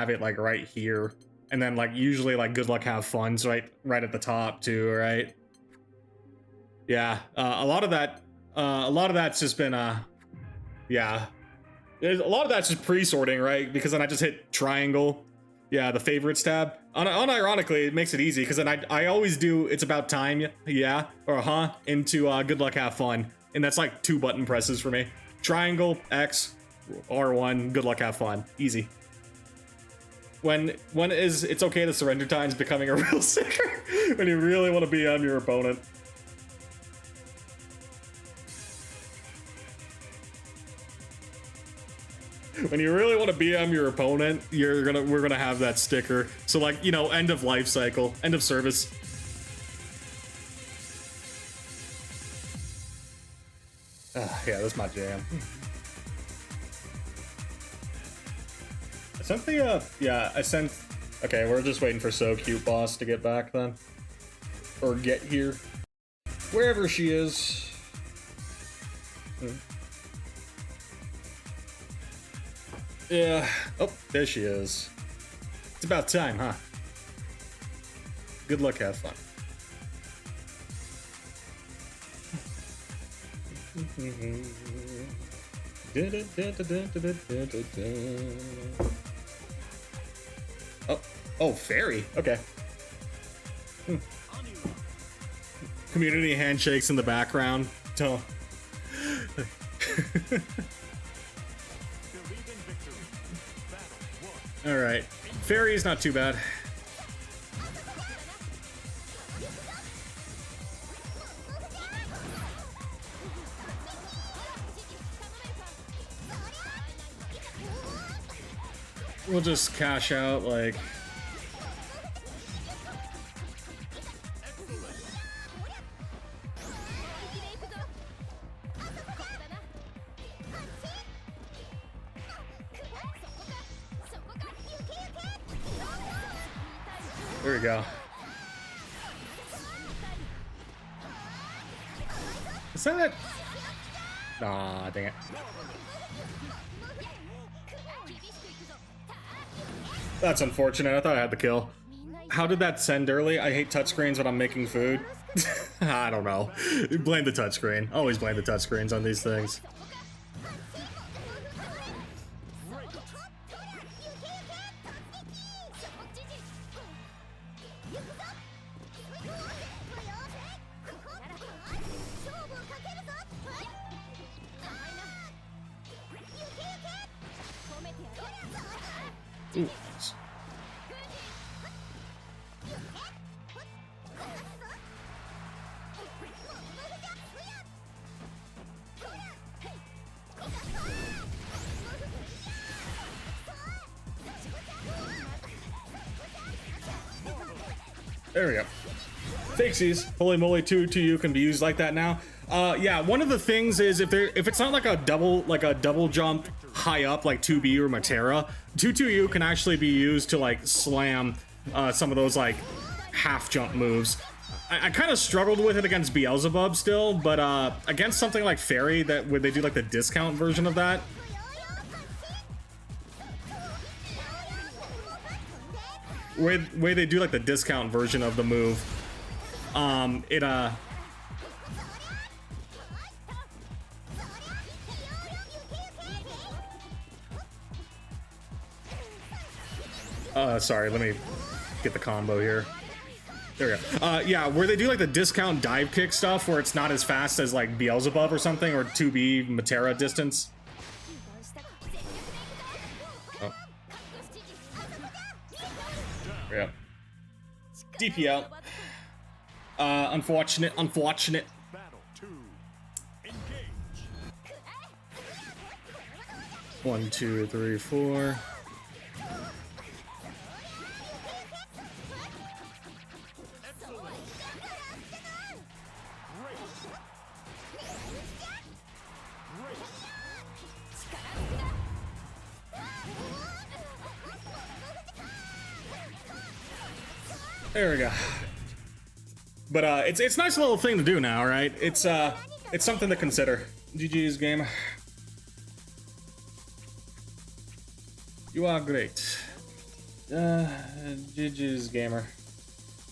it like right here. And then like usually like good luck, have fun's right at the top too, right? Yeah, a lot of that's just been yeah. A lot of that's just pre-sorting, right? Because then I just hit triangle. Yeah, the favorites tab. Unironically, it makes it easy because then I always do it's about time, yeah, or into good luck, have fun. And that's like 2 button presses for me. Triangle, X, R1, good luck, have fun. Easy. When is it's okay to surrender times becoming a real sticker? When you really want to BM your opponent. When you really want to BM your opponent, we're gonna have that sticker. So like, you know, end of life cycle, end of service. Yeah, that's my jam. I sent the okay, we're just waiting for SoCuteBoss to get back then. Or get here. Wherever she is. Yeah. Oh, there she is. It's about time, huh? Good luck, have fun. Oh, fairy. Okay. Community handshakes in the background. Oh. All right, fairy is not too bad. We'll just cash out like. There we go. Is that it? Nah, dang it. That's unfortunate. I thought I had the kill. How did that send early? I hate touchscreens when I'm making food. I don't know. Blame the touchscreen. Always blame the touchscreens on these things. Ooh, nice. There we go. Fakesies. Holy moly, 2-2U can be used like that now. Yeah, one of the things is if it's not like a double jump high up like 2B or Matera, 2-2U can actually be used to like slam some of those like half jump moves. I kind of struggled with it against Beelzebub still, but against something like Fairy, that where they do like the discount version of that. Way they do like the discount version of the move. Sorry, let me get the combo here. There we go. Yeah, where they do like the discount dive kick stuff where it's not as fast as like Beelzebub or something, or 2B Matera distance. Oh. Yeah. DP out. Unfortunate. Battle 2. Engage. 1, 2, 3, 4. There we go. But it's a nice little thing to do now, right? It's something to consider. GG's game. You are great. GG's gamer.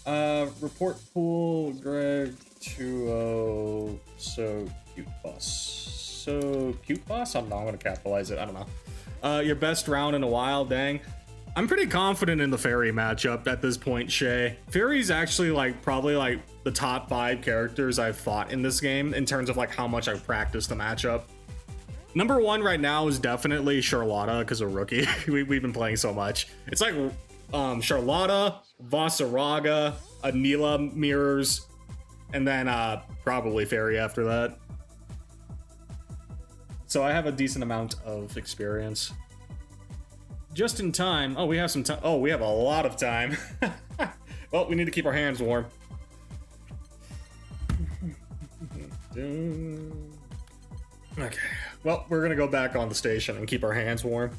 Report pool Greg 2-0. So cute boss. So cute boss? I'm gonna capitalize it. I don't know. Your best round in a while, dang. I'm pretty confident in the Fairy matchup at this point, Shay. Fairy's actually like probably like the top 5 characters I've fought in this game in terms of like how much I've practiced the matchup. Number 1 right now is definitely Charlotta because of Rookie. We've been playing so much. It's like Charlotta, Vasaraga, Anila mirrors, and then probably Fairy after that. So I have a decent amount of experience. Just in time. Oh, we have some time. Oh, we have a lot of time. Well, we need to keep our hands warm. Okay. Well, we're gonna go back on the station and keep our hands warm.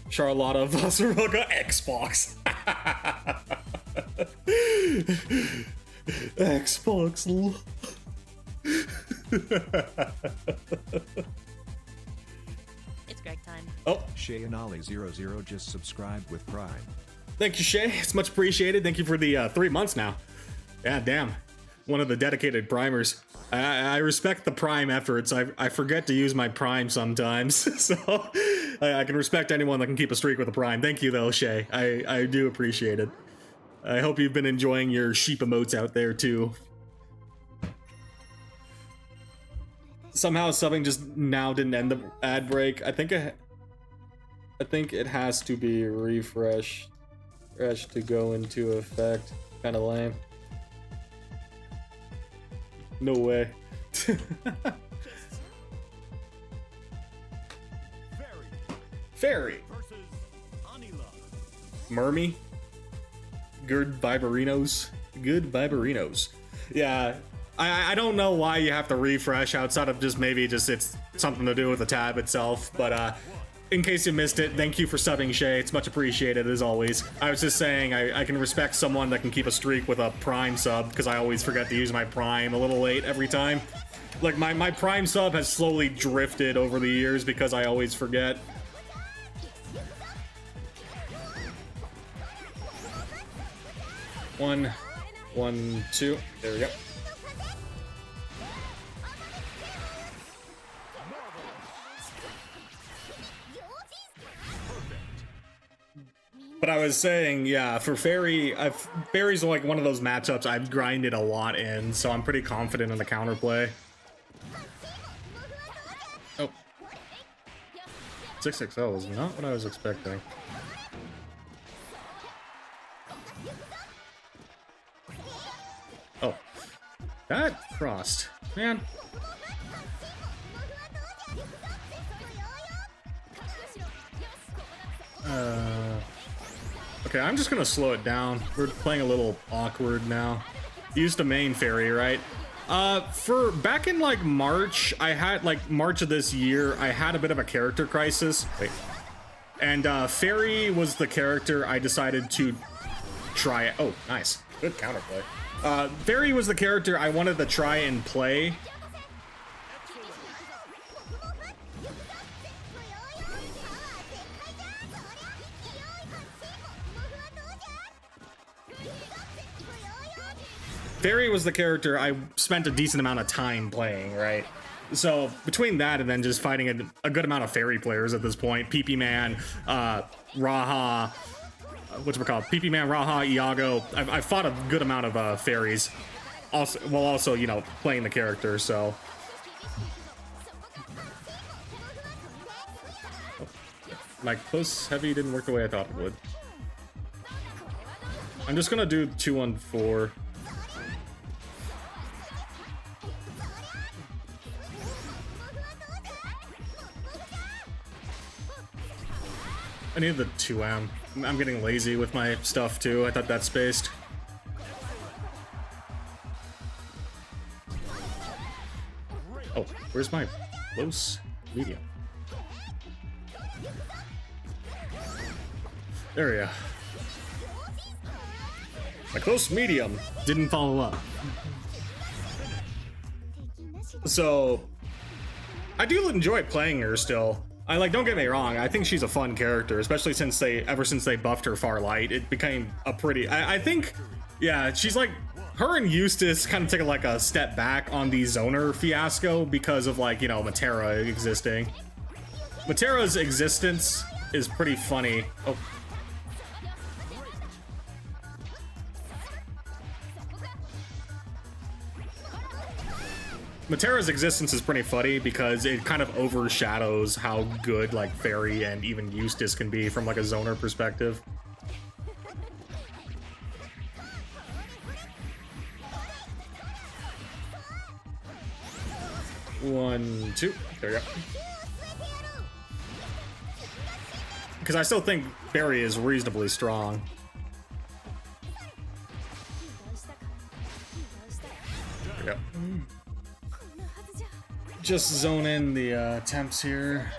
Charlotta Vasaraga Xbox. Xbox. It's Greg time. Oh, Shay and Ollie 00 just subscribed with Prime. thank you, Shay. It's much appreciated. Thank you for the 3 months now. Yeah, damn. One of the dedicated primers. I respect the Prime efforts. I forget to use my Prime sometimes, so I can respect anyone that can keep a streak with a Prime. Thank you, though, Shay. I do appreciate it. I hope you've been enjoying your sheep emotes out there, too. Somehow subbing just now didn't end the ad break. I think it has to be refreshed to go into effect. Kind of lame. No way. Fairy Versus Anila. Mermy. Good Viberinos. Yeah. I don't know why you have to refresh outside of just maybe just it's something to do with the tab itself, but in case you missed it, thank you for subbing, Shay. It's much appreciated as always. I was just saying I can respect someone that can keep a streak with a Prime sub because I always forget to use my Prime a little late every time. Like my Prime sub has slowly drifted over the years because I always forget. One, 2. There we go. But I was saying, yeah, for Fairy, Fairy's like one of those matchups I've grinded a lot in, so I'm pretty confident in the counterplay. Oh. 6XL is not what I was expecting. Oh. That crossed. Man. Okay, I'm just gonna slow it down. We're playing a little awkward now. Used to main Fairy, right? For back in like March, I had like March of this year, I had a bit of a character crisis. Wait. And Fairy was the character I decided to try it. Oh, nice. Good counterplay. Fairy was the character I wanted to try and play. Fairy was the character I spent a decent amount of time playing, right? So between that and then just fighting a good amount of Fairy players at this point, PP Man, Raha, whatchamacallit, PP Man, Raha, Iago, I've fought a good amount of Fairies, also, while also, you know, playing the character, so. My close heavy didn't work the way I thought it would. I'm just gonna do 2-1-4. I need the 2M. I'm getting lazy with my stuff too. I thought that spaced. Oh, where's my close medium? There we go. My close medium didn't follow up. So, I do enjoy playing her still. Don't get me wrong, I think she's a fun character, especially ever since they buffed her Far Light. It became a pretty, I think, yeah, she's like, her and Eustace kind of take like a step back on the Zoner fiasco because of like, you know, Matera existing. Matera's existence is pretty funny. Oh. Matera's existence is pretty funny because it kind of overshadows how good like Fairy and even Eustace can be from like a Zoner perspective. One, two, there we go. Because I still think Fairy is reasonably strong. There we go. Just zone in the attempts here.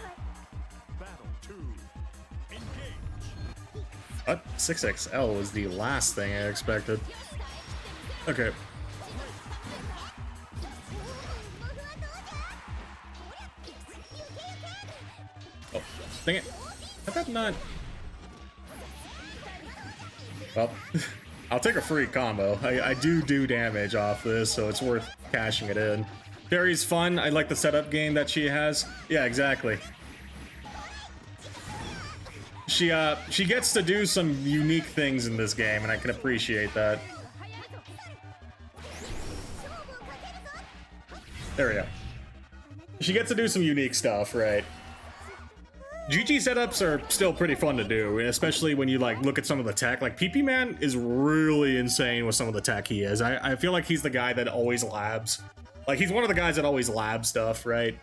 What? 6XL was the last thing I expected. Okay. Oh, dang it. How that not... Well, I'll take a free combo. I do damage off this, so it's worth cashing it in. Fairy's fun. I like the setup game that she has. Yeah, exactly. She gets to do some unique things in this game, and I can appreciate that. There we go. She gets to do some unique stuff, right? GG setups are still pretty fun to do, especially when you like look at some of the tech. Like PP Man is really insane with some of the tech he is. I feel like he's the guy that always labs. Like, he's one of the guys that always lab stuff, right?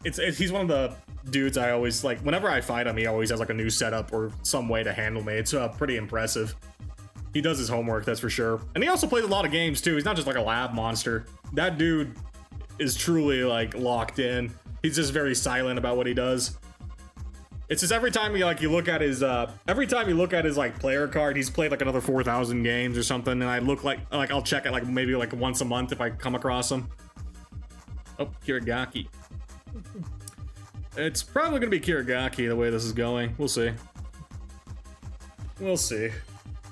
He's one of the dudes I always, like, whenever I fight him, he always has, like, a new setup or some way to handle me. It's pretty impressive. He does his homework, that's for sure. And he also plays a lot of games, too. He's not just, like, a lab monster. That dude is truly, like, locked in. He's just very silent about what he does. It's just every time you look at his, like, player card, he's played, like, another 4,000 games or something, and I look like, I'll check it, like, maybe, like, once a month if I come across him. Oh, Kirigaki. It's probably gonna be Kirigaki the way this is going. We'll see. We'll see.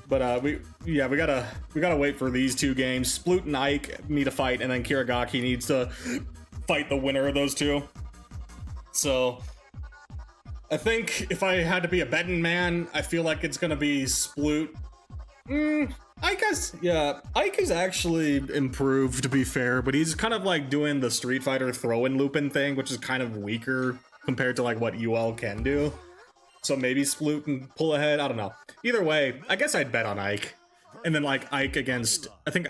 But, we gotta wait for these two games. Sploot and Ike need to fight, and then Kirigaki needs to fight the winner of those two. So... I think if I had to be a betting man, I feel like it's gonna be Sploot. Ike is actually improved, to be fair, but he's kind of like doing the Street Fighter throw-in looping thing, which is kind of weaker compared to like what UL can do. So maybe Sploot can pull ahead, I don't know. Either way, I guess I'd bet on Ike. And then like I think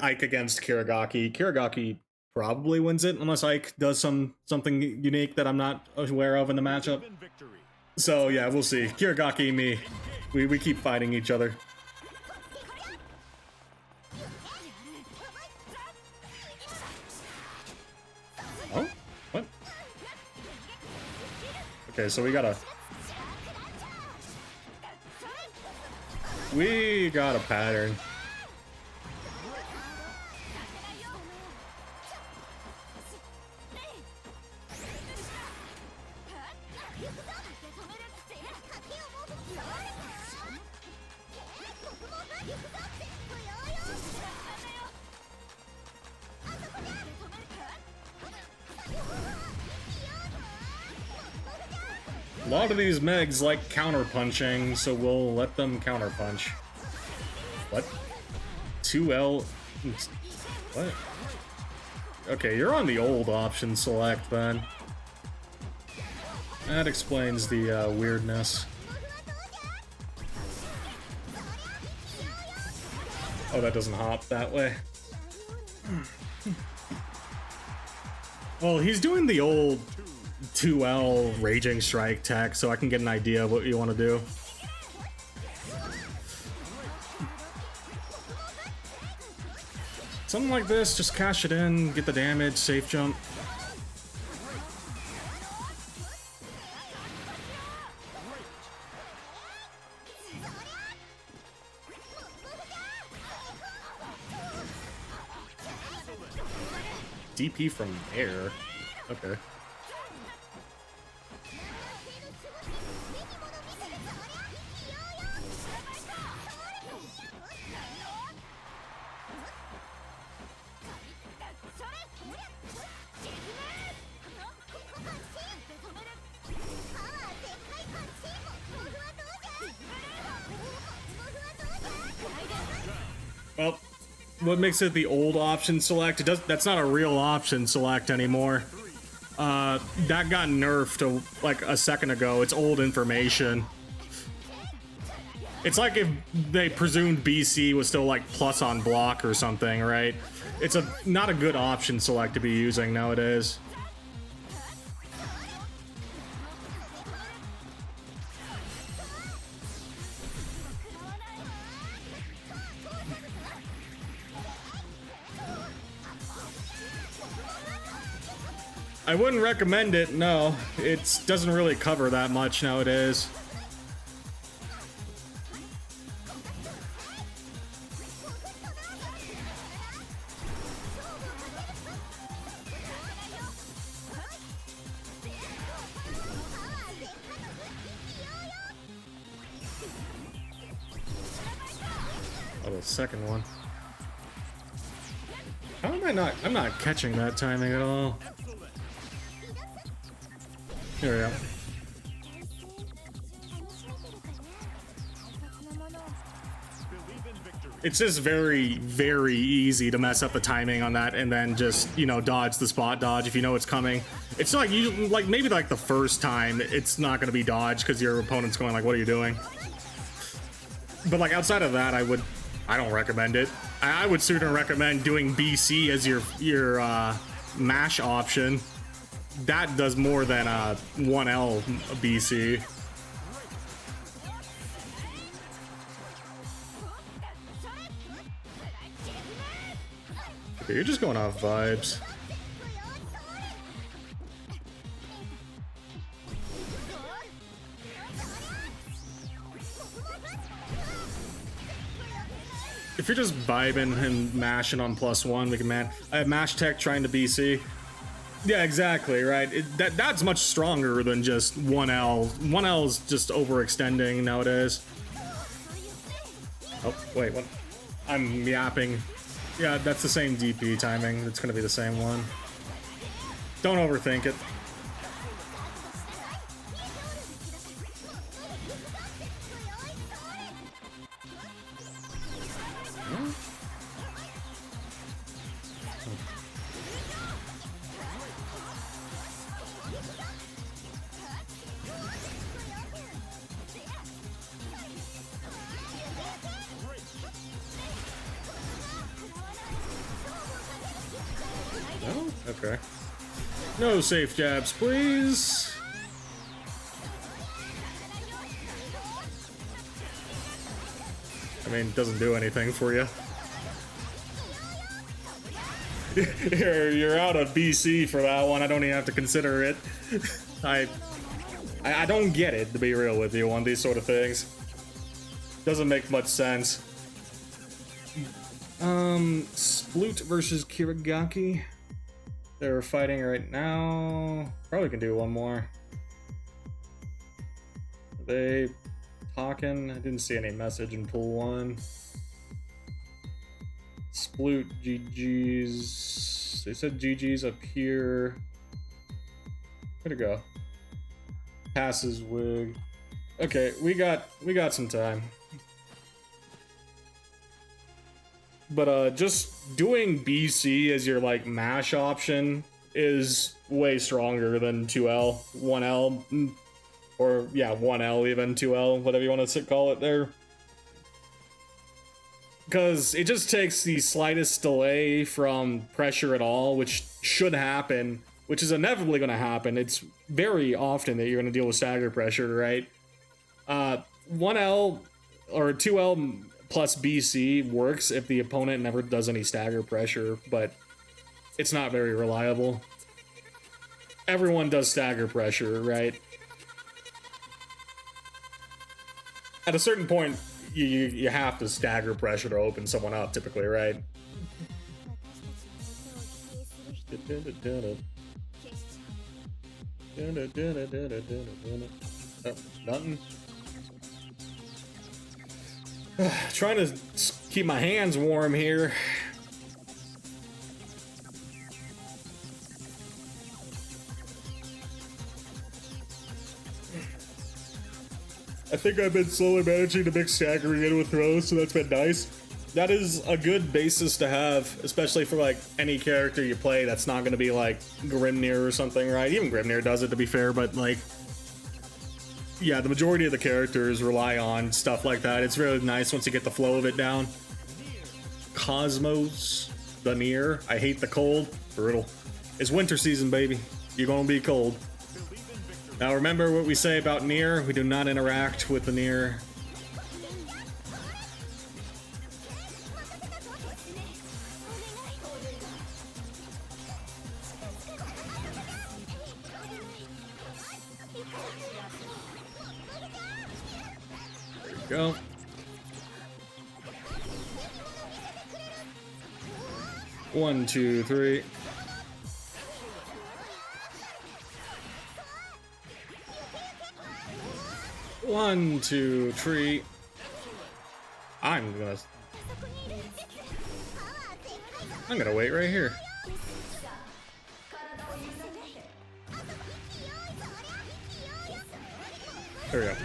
Ike against Kirigaki. Kirigaki probably wins it, unless Ike does something unique that I'm not aware of in the matchup. So yeah, we'll see. Kirigaki and me, we keep fighting each other. Oh? What? Okay, so we gotta... We got a pattern. A lot of these Megs like counterpunching, so we'll let them counterpunch. What? 2L? What? Okay, you're on the old option select then. That explains the weirdness. Oh, that doesn't hop that way. Well, he's doing the old 2L Raging Strike tech, so I can get an idea of what you want to do. Something like this, just cash it in, get the damage, safe jump. DP from air. Okay. Well, what makes it the old option select? That's not a real option select anymore. That got nerfed like a second ago. It's old information. It's like if they presumed BC was still like plus on block or something, right? It's not a good option select to be using nowadays. I wouldn't recommend it, no. It doesn't really cover that much nowadays. Oh, the second one. How am I not? I'm not catching that timing at all. Here we go. It's just very, very easy to mess up the timing on that and then just, you know, dodge the spot dodge if you know it's coming. It's like you like maybe like the first time it's not going to be dodged because your opponent's going like, what are you doing? But like outside of that, I don't recommend it. I would sooner recommend doing BC as your mash option. That does more than 1L BC. Okay, you're just going off vibes. If you're just vibing and mashing on +1, we can man. I have mash tech trying to BC. Yeah, exactly, right. That's much stronger than just 1L. 1L is just overextending nowadays. Oh, wait, what? I'm yapping. Yeah, that's the same DP timing. It's gonna be the same one. Don't overthink it. Okay. No safe jabs, please. I mean, it doesn't do anything for you. You're out of BC for that one. I don't even have to consider it. I don't get it, to be real with you, on these sort of things. Doesn't make much sense. Sploot versus Kirigaki. They're fighting right now. Probably can do one more. Are they talking? I didn't see any message in pool 1. Sploot GG's. They said GG's up here. Where'd it go? Passes wig. Okay, we got some time. But just doing BC as your like mash option is way stronger than 2L, 1L, or yeah, 1L even, 2L, whatever you want to call it there. Because it just takes the slightest delay from pressure at all, which should happen, which is inevitably going to happen. It's very often that you're going to deal with stagger pressure, right? 1L or 2L plus BC works if the opponent never does any stagger pressure, but it's not very reliable. Everyone does stagger pressure, right? At a certain point, you have to stagger pressure to open someone up, typically, right? Oh, nothing. Trying to keep my hands warm here. I think I've been slowly managing to mix staggering in with throws, so that's been nice. That is a good basis to have, especially for like any character you play that's not going to be like Grimnir or something, right? Even Grimnir does it, to be fair, but like, yeah, the majority of the characters rely on stuff like that. It's really nice once you get the flow of it down. Cosmos, the Nier. I hate the cold. Brutal. It's winter season, baby. You're gonna be cold. Now remember what we say about Nier. We do not interact with the Nier. Go. One, two, three. One, two, three. I'm gonna wait right here. There we go.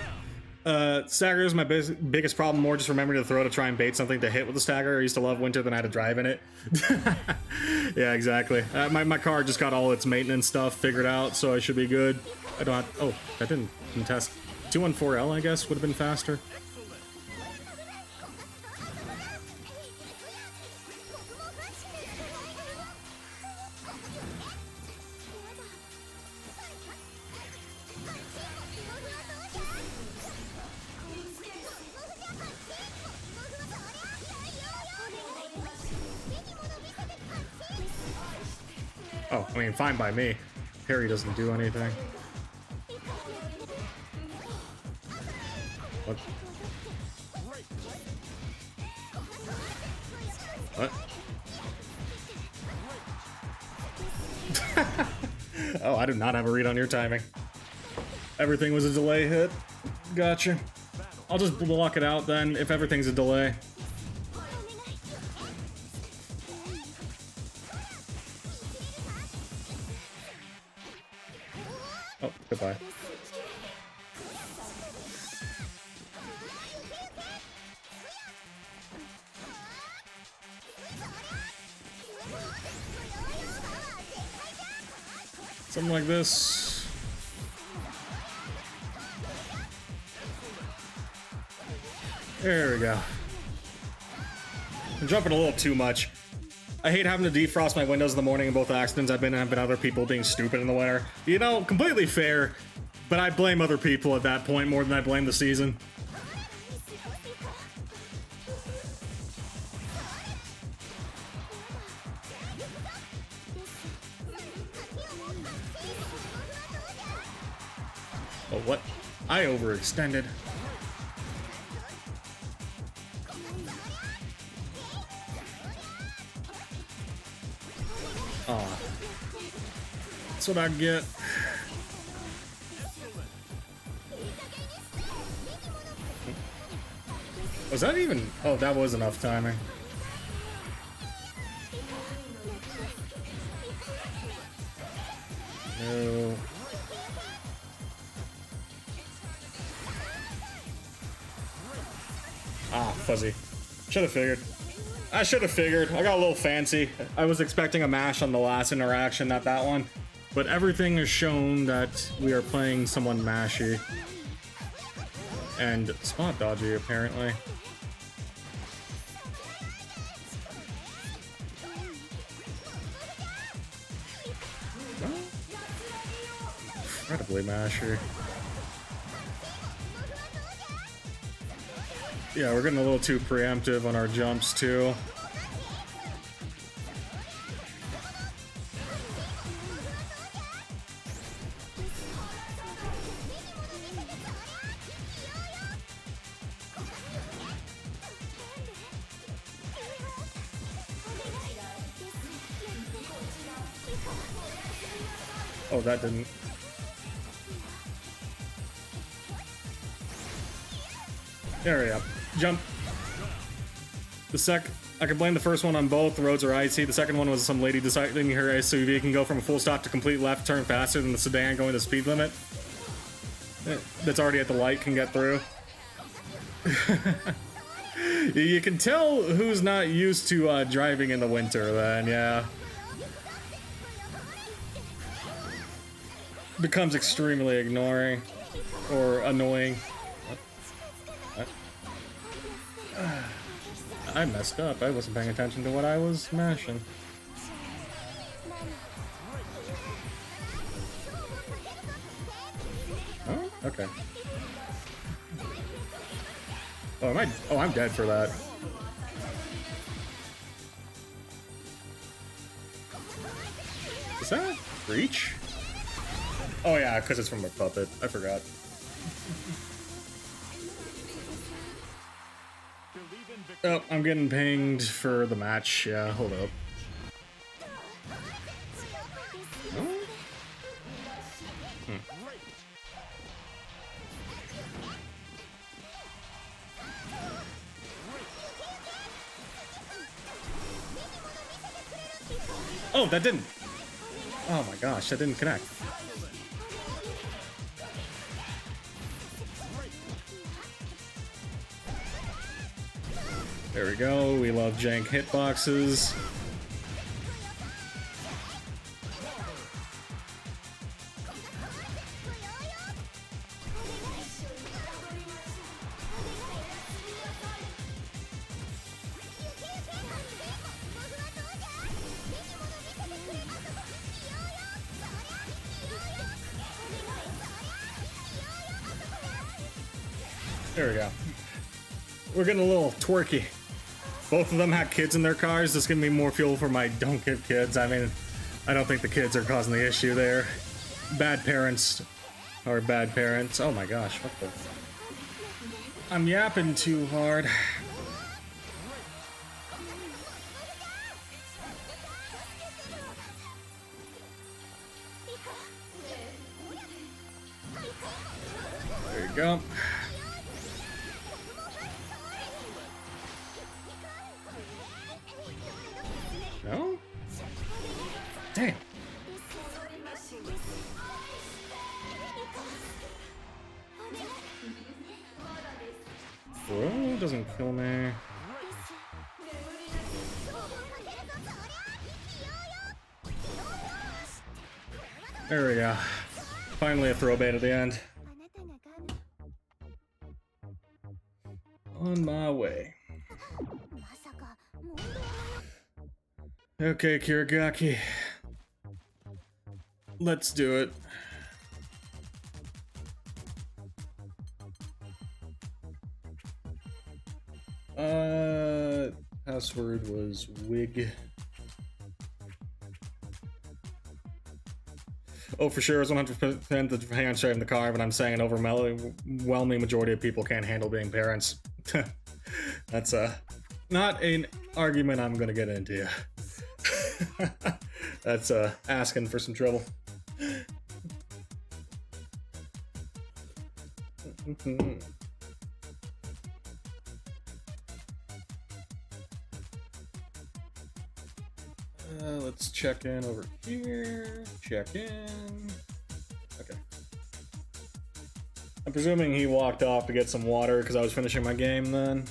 Stagger is my biggest problem. More just remembering to throw to try and bait something to hit with the stagger. I used to love winter, then I had to drive in it. Yeah, exactly. My car just got all its maintenance stuff figured out, so I should be good. I don't have, oh, that didn't contest. 214L, I guess, would have been faster. Oh, I mean, fine by me. Harry doesn't do anything. What? What? Oh, I do not have a read on your timing. Everything was a delay hit. Gotcha. I'll just block it out then, if everything's a delay. Oh, goodbye. Something like this. There we go. I'm jumping a little too much. I hate having to defrost my windows in the morning in both accidents. I've been other people being stupid in the winter. You know, completely fair, but I blame other people at that point more than I blame the season. Oh, what? I overextended. That's what I get. Was that even... Oh, that was enough timing. No. Ah, fuzzy. Should have figured. I should have figured. I got a little fancy. I was expecting a mash on the last interaction, not that one. But everything has shown that we are playing someone mashy. And spot dodgy, apparently. Incredibly mashy. Yeah, we're getting a little too preemptive on our jumps, too. Oh, that didn't. There we go. Jump. I can blame the first one on both. The roads are icy. The second one was some lady deciding her SUV can go from a full stop to complete left turn faster than the sedan going the speed limit. That's already at the light can get through. You can tell who's not used to driving in the winter then, yeah. Becomes extremely ignoring or annoying. What? I messed up. I wasn't paying attention to what I was smashing. Oh, okay. Oh, am I? Oh, I'm dead for that. Is that reach? Oh yeah, because it's from a puppet. I forgot. Oh, I'm getting pinged for the match. Yeah, hold up. Oh? Oh, that didn't. Oh my gosh, that didn't connect. There we go. We love jank hitboxes. There we go. We're getting a little twerky. Both of them had kids in their cars. This is gonna be more fuel for my don't give kids. I mean, I don't think the kids are causing the issue there. Bad parents are bad parents. Oh my gosh, what the... I'm yapping too hard. There you go. No? Damn. Whoa, doesn't kill me. There we go. Finally a throw bait at the end. On my way. Okay, Kirigaki. Let's do it. Password was wig. Oh, for sure, it's 100% the parents driving the car, but I'm saying an overwhelming majority of people can't handle being parents. That's not an argument I'm gonna get into. That's asking for some trouble. Let's check in over here. Check in. Okay. I'm presuming he walked off to get some water because I was finishing my game then.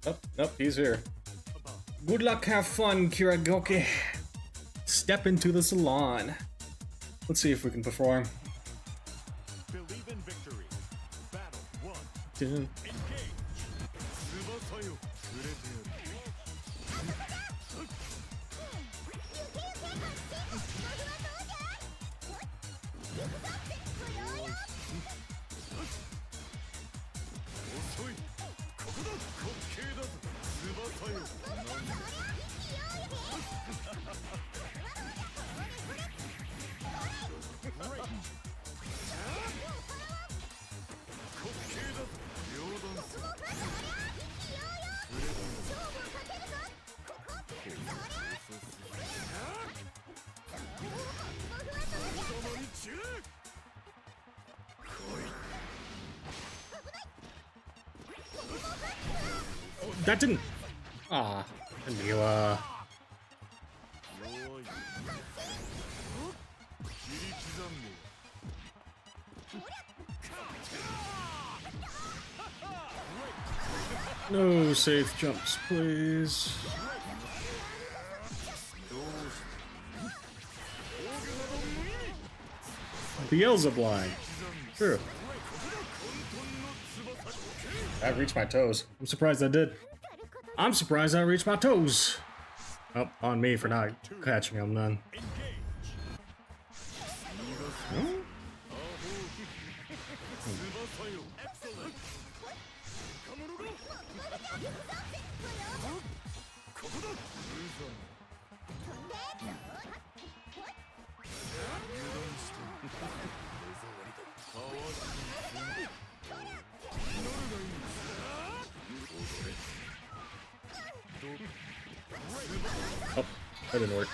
Oh, nope, he's here. Good luck, have fun, Kiragoke. Step into the salon. Let's see if we can perform. Believe in victory. Battle 1. Dun. Engage. Tsubasayo. Osoi. Kokoda. Kokkei da zo. Tsubasayo. Kokkei da zo. Ryodan su. That didn't. Ah, Anila. No safe jumps, please. Beelzebub line. True. I reached my toes. I'm surprised I did. I'm surprised I reached my toes. Oh, on me for not catching him then. Hmm? Oh, that didn't work.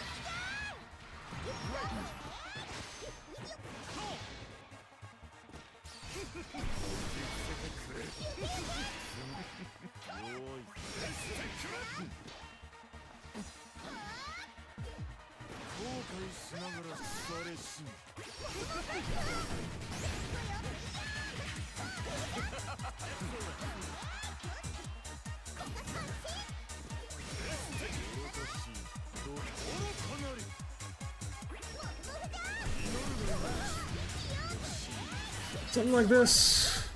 Something like this.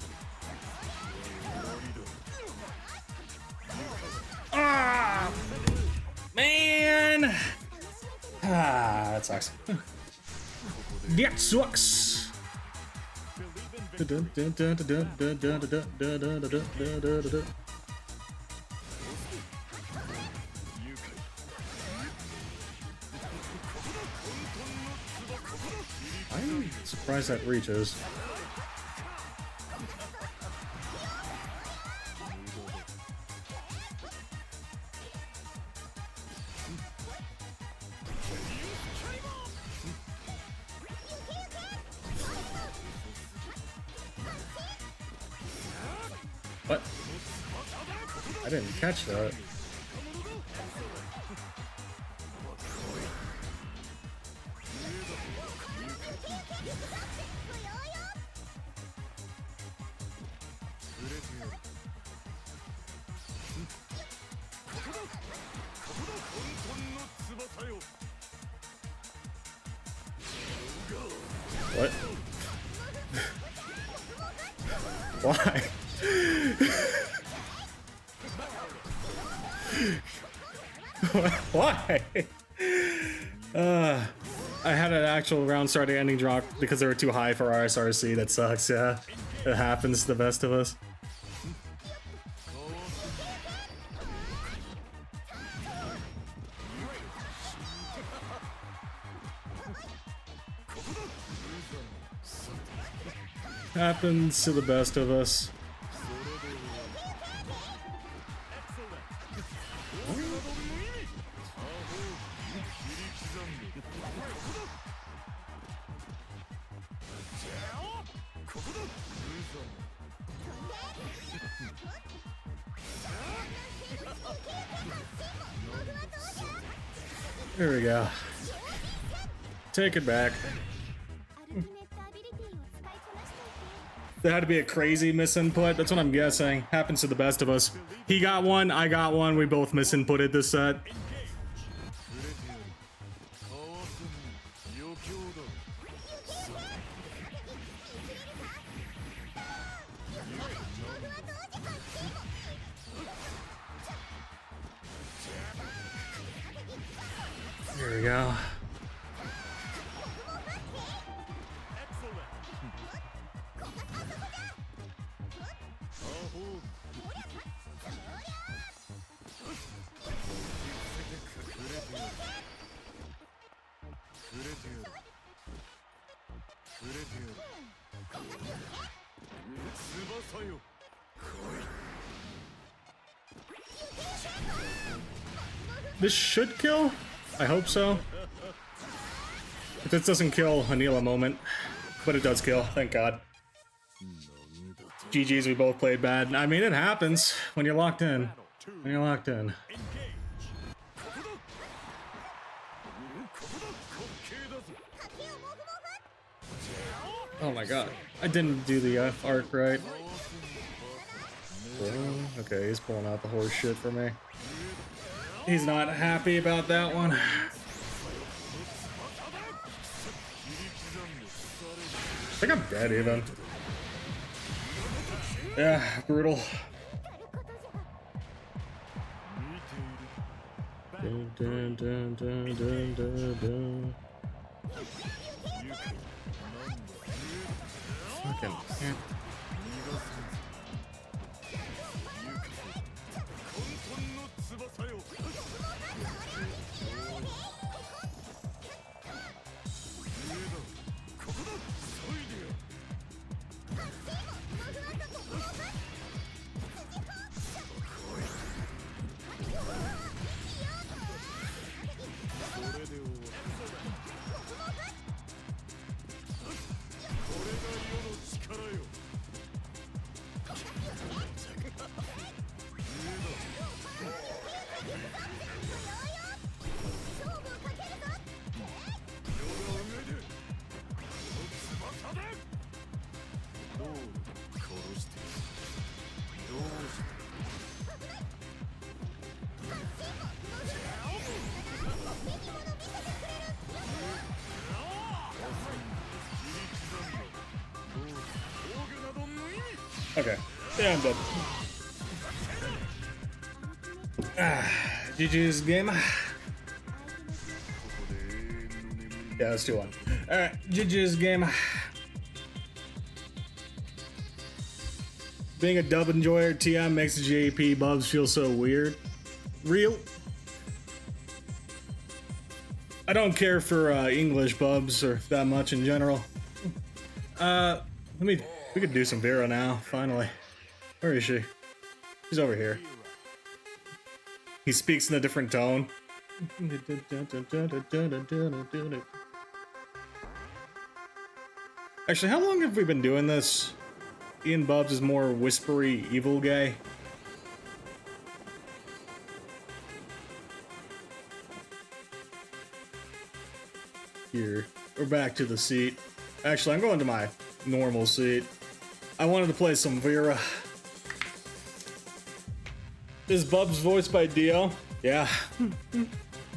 Ah, man. Ah, that sucks. That sucks. I'm surprised that reaches. What? I didn't catch that. What? Why? Why? I had an actual round starting ending drop because they were too high for RSRC. That sucks, yeah. It happens to the best of us. Happens to the best of us. There we go. Take it back. There had to be a crazy misinput. That's what I'm guessing. Happens to the best of us. He got one, I got one. We both misinputted this set. There we go. This should kill? I hope so. If this doesn't kill, Anila moment. But it does kill, thank God. GG's, we both played bad. I mean, it happens when you're locked in. When you're locked in. Oh my God. I didn't do the F arc right. Okay, he's pulling out the horse shit for me. He's not happy about that one. I think I'm dead even. Yeah, brutal. Dun, dun, dun, dun, dun, dun, dun. Fucking. Yeah. Okay. Yeah, I'm dead. GG's game. Yeah, let's do one. Alright, GG's game. Being a dub enjoyer, TM makes the JP bubs feel so weird. Real. I don't care for English bubs or that much in general. We could do some Vera now, finally. Where is she? She's over here. He speaks in a different tone. Actually, how long have we been doing this? Ian Bubs is more whispery, evil guy. Here, we're back to the seat. Actually, I'm going to my normal seat. I wanted to play some Vera. Is Bubs voiced by Dio? Yeah.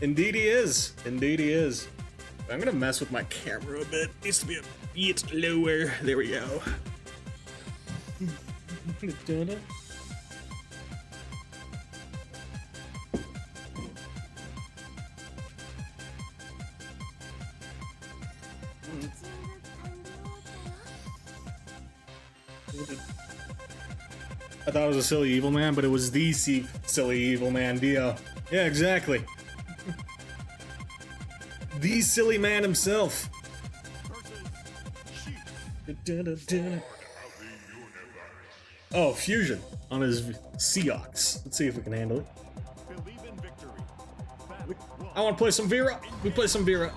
Indeed he is. Indeed he is. I'm gonna mess with my camera a bit. Needs to be a bit lower. There we go. I thought it was a silly evil man, but it was the silly evil man, Dio. Yeah, exactly. The silly man himself. Oh, fusion on his Seahawks. Let's see if we can handle it. I want to play some Vera. We play some Vera.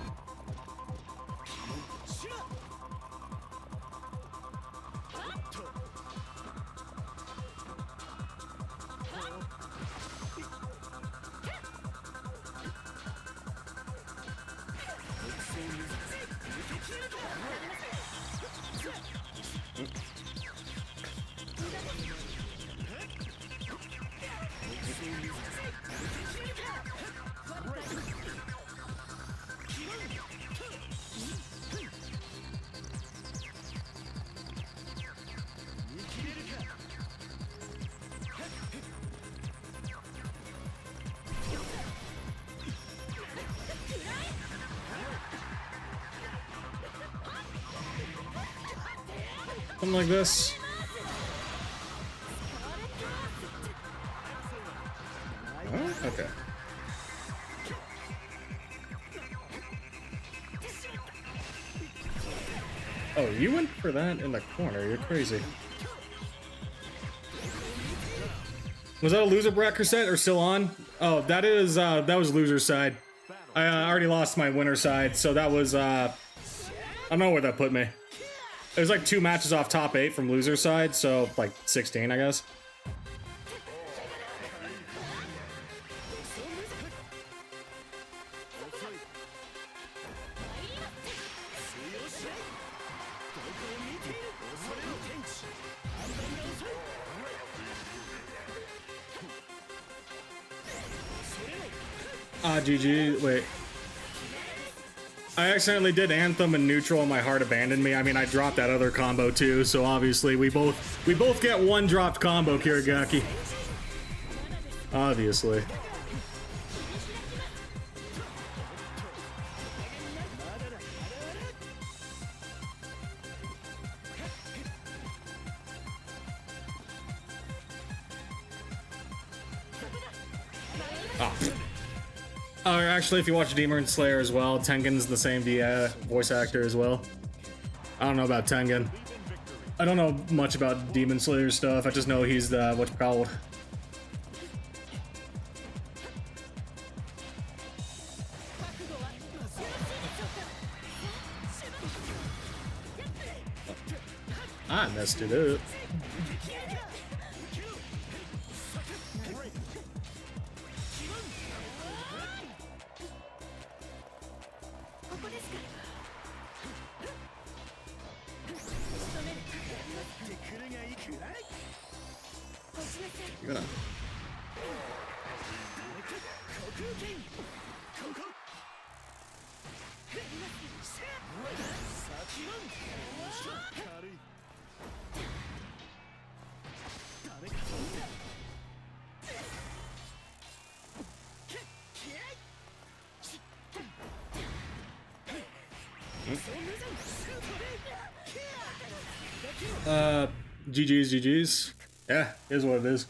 something like this. Oh, okay. Oh, you went for that in the corner. You're crazy. Was that a loser bracket set or still on? Oh, that is that was loser side. I already lost my winner side, so that was I don't know where that put me. It was like 2 matches off top 8 from loser side, so like 16, I guess. GG. Wait. I accidentally did Anthem and neutral and my heart abandoned me. I mean, I dropped that other combo too, so obviously we both get 1 dropped combo, Kirigaki. Obviously. Actually, if you watch Demon Slayer as well, Tengen's the same voice actor as well. I don't know about Tengen. I don't know much about Demon Slayer stuff. I just know he's the what's it called. I messed it up. GG's. Yeah, is what it is.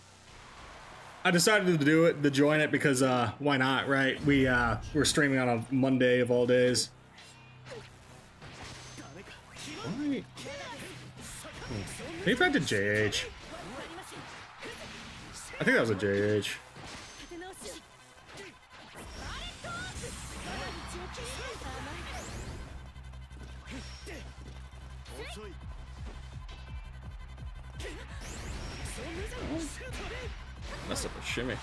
I decided to do it, to join it because why not, right? We're streaming on a Monday of all days. Why? Maybe I did JH. I think that was a JH. Messed up a shimmy.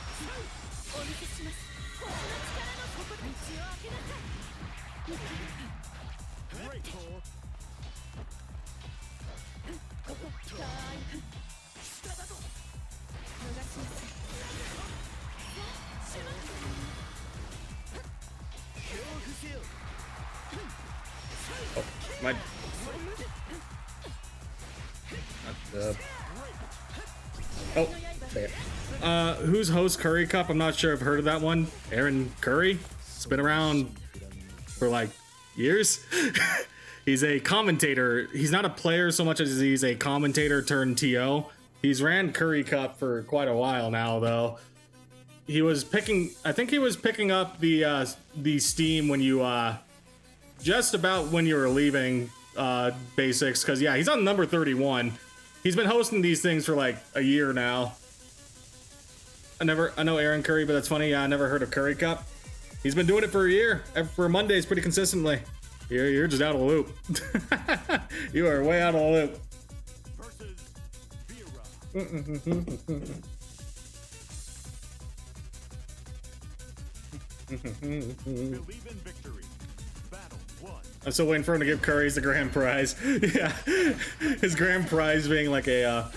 Oh, my. Oh, there. Who's host Curry Cup? I'm not sure I've heard of that one. Aaron Curry? It's been around for like years. He's a commentator. He's not a player so much as he's a commentator turned TO. He's ran Curry Cup for quite a while now, though. He was picking, I think he was picking up the steam when you, just about when you were leaving Basics, because yeah, he's on number 31. He's been hosting these things for like a year now. I know Aaron Curry, but that's funny. Yeah, I never heard of Curry Cup. He's been doing it for a year, for Mondays pretty consistently. You're just out of the loop. You are way out of the loop. Believe in victory. Battle 1. I'm still waiting for him to give Curry's the grand prize. Yeah, his grand prize being like a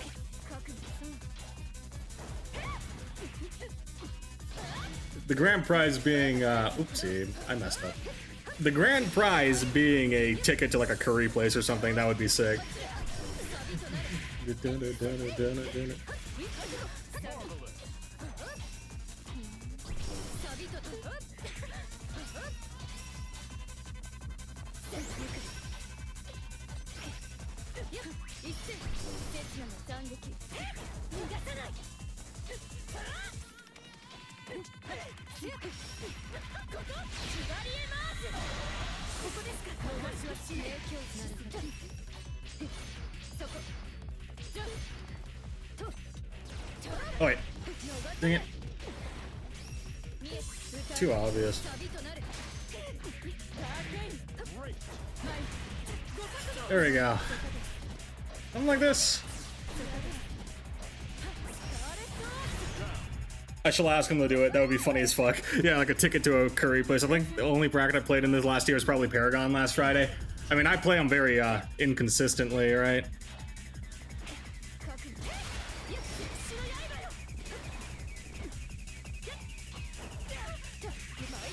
the grand prize being oopsie, I messed up. The grand prize being a ticket to like a curry place or something. That would be sick. Oh wait. Dang it. Too obvious. There we go. Something like this. I shall ask him to do it. That would be funny as fuck. Yeah, like a ticket to a curry place. I think the only bracket I played in this last year was probably Paragon last Friday. I mean, I play them very inconsistently, right?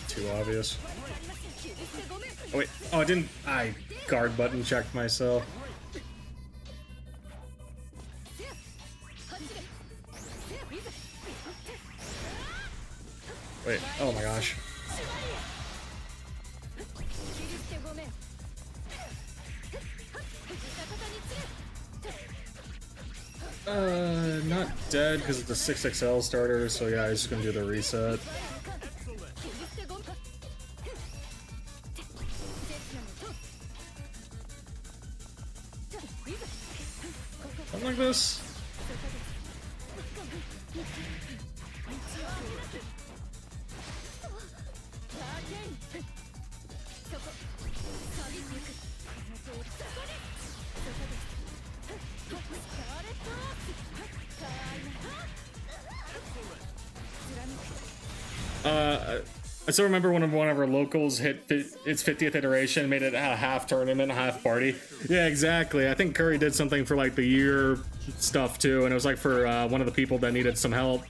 Too obvious. Oh wait. Oh, I didn't. I guard button checked myself. Wait. Oh my gosh. Not dead because it's a 6XL starter, so yeah, he's just gonna do the reset. Something like this. I still remember one of our locals hit its 50th iteration, made it a half tournament, half party. Yeah, exactly. I think Curry did something for like the year stuff too, and it was like for one of the people that needed some help.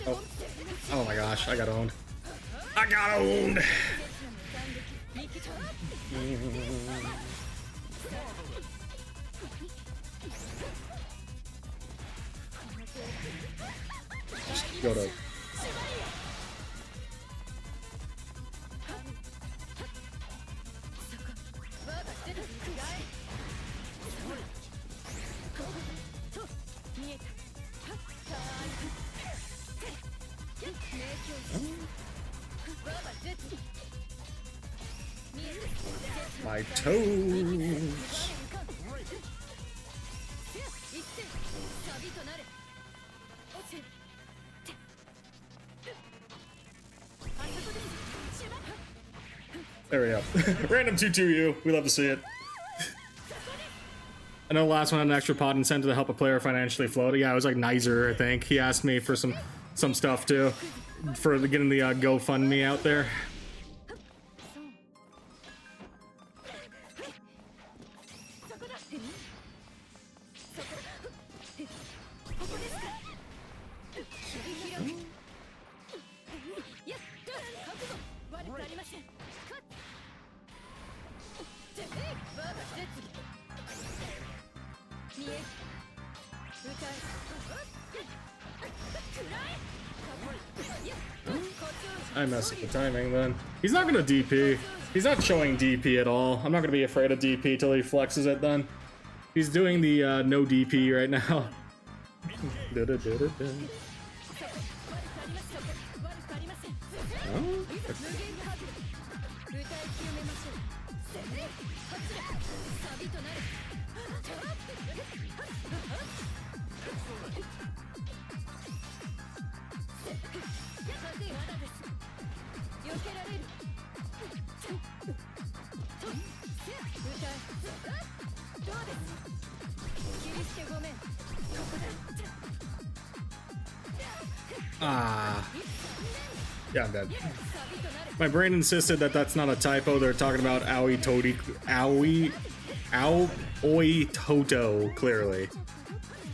Oh, oh my gosh, I got owned. I got owned! Just go to... My toes. There we go. Random 2-2-U. We love to see it. I know the last one had an extra pod incentive to help a player financially float. Yeah, it was like Nizer, I think. He asked me for some stuff too, for getting the GoFundMe out there. I messed up the timing then. He's not gonna DP. He's not showing DP at all. I'm not gonna be afraid of DP till he flexes it then. He's doing the no DP right now. Oh? Ah. Yeah, I'm dead. My brain insisted that that's not a typo. They're talking about Aoi Toto, clearly.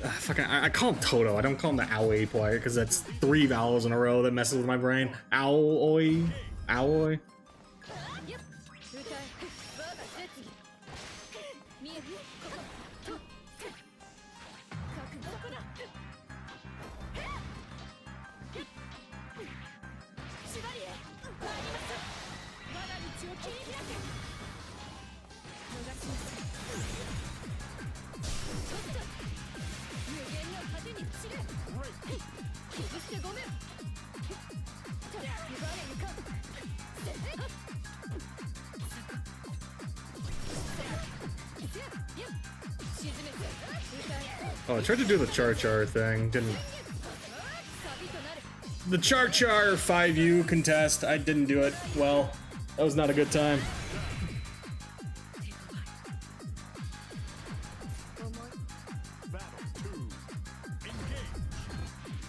Fucking, I call him Toto. I don't call him the Aoi player because that's 3 vowels in a row that messes with my brain. Aoi. Oh, I tried to do the Char thing. Didn't. The Char 5U contest. I didn't do it well. That was not a good time.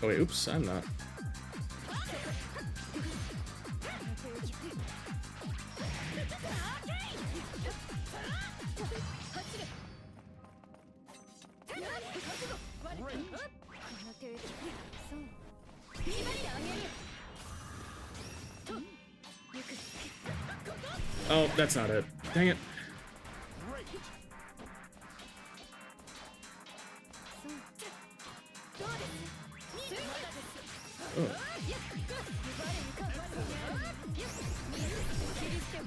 Oh wait, oops, I'm not. Oh, that's not it. Dang it. Oh.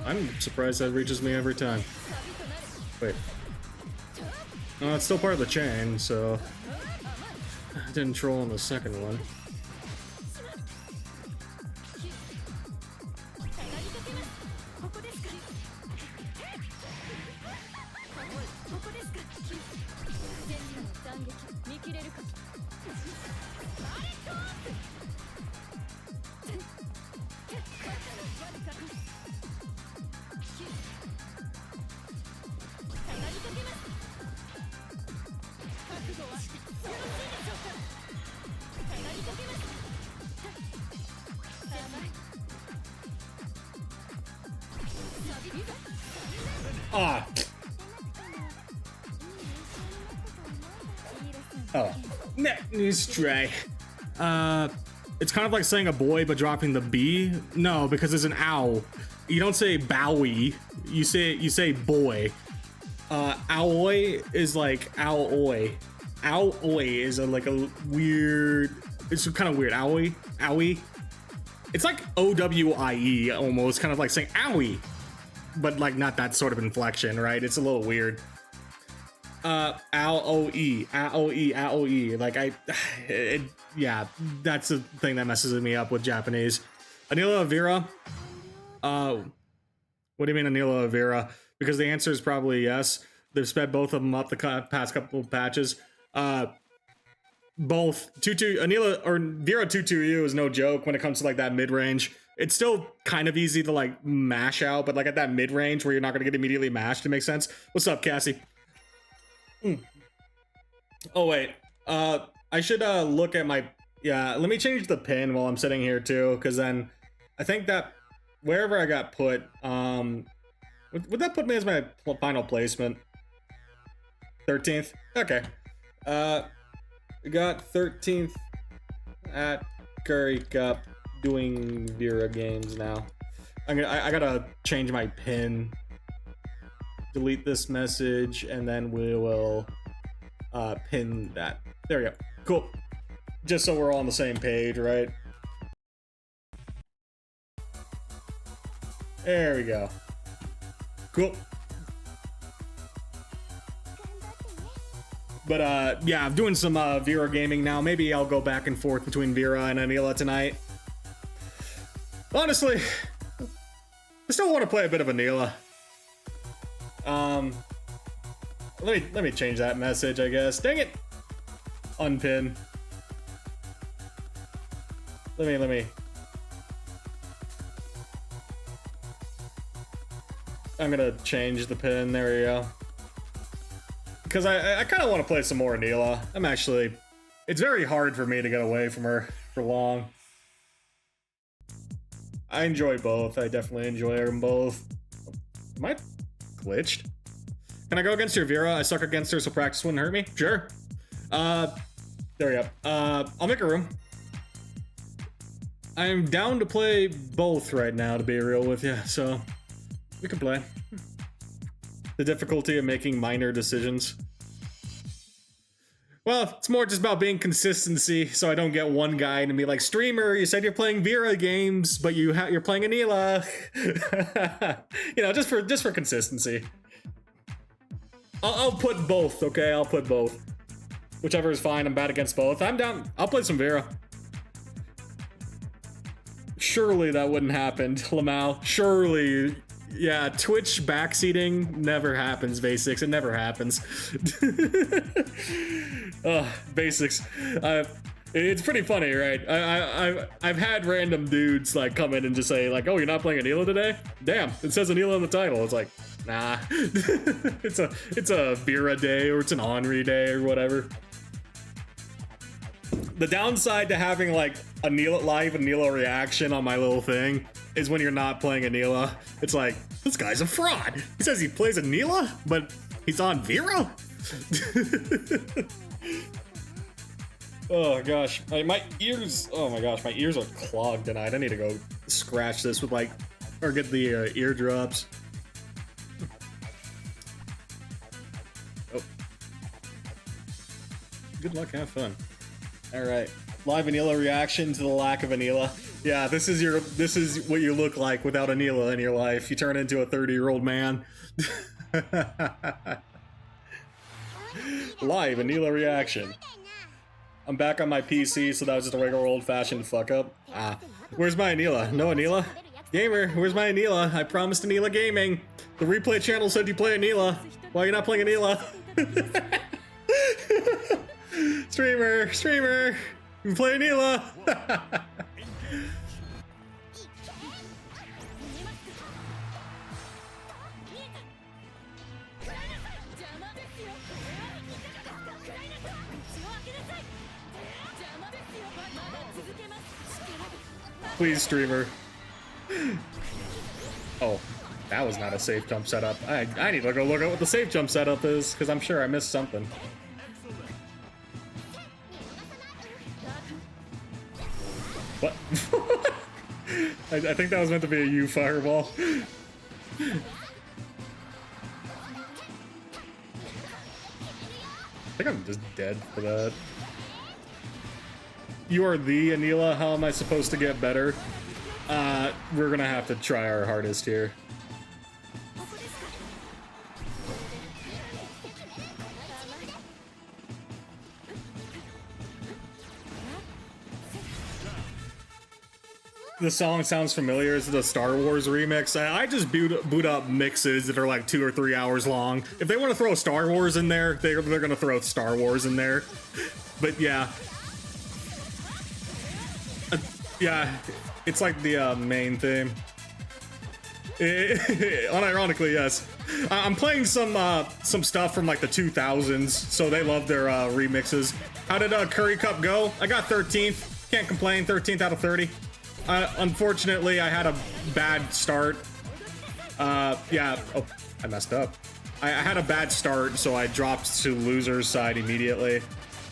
I'm surprised that reaches me every time. Wait. Oh, it's still part of the chain, so I didn't troll on the second one. Ah. Oh. Let's try. It's kind of like saying a boy but dropping the B. No, because it's an ow. You don't say bowie. You say boy. Aoi is like ow-oi. Ow-oi is like a weird. It's kind of weird. Owie. Owie. It's like O-W-I-E almost, kind of like saying owie. But like not that sort of inflection, right? It's a little weird. Aoi, aoi, aoi. Like yeah, that's the thing that messes me up with Japanese. Anila Avira. What do you mean Anila Avira? Because the answer is probably yes. They've sped both of them up the past couple of patches. Both Anila or Vera 22U is no joke when it comes to like that mid range. It's still kind of easy to like mash out, but like at that mid range where you're not gonna get immediately mashed, it makes sense. What's up, Cassie? Oh wait, I should look at my let me change the pin while I'm sitting here too, because then I think that wherever I got put, would that put me as my final placement? 13th. Okay. We got 13th at Curry Cup doing Vera games now. I gotta change my pin. Delete this message and then we will pin that. There we go. Cool. Just so we're all on the same page, right? There we go. Cool. But yeah, I'm doing some Vera gaming now. Maybe I'll go back and forth between Vera and Anila tonight. Honestly, I still want to play a bit of Anila. Let me change that message, I guess. Dang it. Unpin. Let me. I'm gonna change the pin. There we go. Because I kind of want to play some more Anila. It's very hard for me to get away from her for long. I enjoy both. I definitely enjoy them both. Am I glitched? Can I go against your Vera? I suck against her, so practice wouldn't hurt me. Sure. There we go. I'll make a room. I'm down to play both right now, to be real with you, so we can play. The difficulty of making minor decisions. Well, it's more just about being consistency, so I don't get one guy to be like, streamer, you said you're playing Vera games, but you're playing Anila. You know, just for consistency. I'll put both, okay? I'll put both. Whichever is fine. I'm bad against both. I'm down. I'll play some Vera. Surely that wouldn't happen, Lamau. Surely Yeah, Twitch backseating never happens, Basics. It never happens. Basics. It's pretty funny, right? I've had random dudes like come in and just say like, "Oh, you're not playing Anila today? Damn, it says Anila in the title." It's like, nah, it's a Vera day or it's an Henri day or whatever. The downside to having like Anila live Anila reaction on my little thing is when you're not playing Anila. It's like, this guy's a fraud. He says he plays Anila, but he's on Vera. Oh gosh, my ears. Oh my gosh, my ears are clogged tonight. I need to go scratch this with like, or get the eardrops. Oh, good luck, have fun. All right, live Anila reaction to the lack of Anila. Yeah, this is what you look like without Anila in your life. You turn into a 30-year-old man. Live Anila reaction. I'm back on my PC, so that was just a regular old-fashioned fuck up. Where's my Anila? No Anila? Gamer, where's my Anila? I promised Anila Gaming. The replay channel said you play Anila. Why are you not playing Anila? Streamer, you play Anila. Please, streamer. Oh, that was not a safe jump setup. I need to go look at what the safe jump setup is, because I'm sure I missed something. What? I think that was meant to be a U fireball. I think I'm just dead for that. You are the Anila. How am I supposed to get better? We're gonna have to try our hardest here. The song sounds familiar. It's the Star Wars remix. I just boot up mixes that are like 2 or 3 hours long. If they want to throw Star Wars in there, they're gonna throw Star Wars in there. But yeah. Yeah, it's like the main theme. Unironically, yes. I'm playing some stuff from like the 2000s, so they love their remixes. How did Curry Cup go? I got 13th. Can't complain. 13th out of 30. Unfortunately, I had a bad start. Yeah. Oh, I messed up. I had a bad start, so I dropped to loser's side immediately.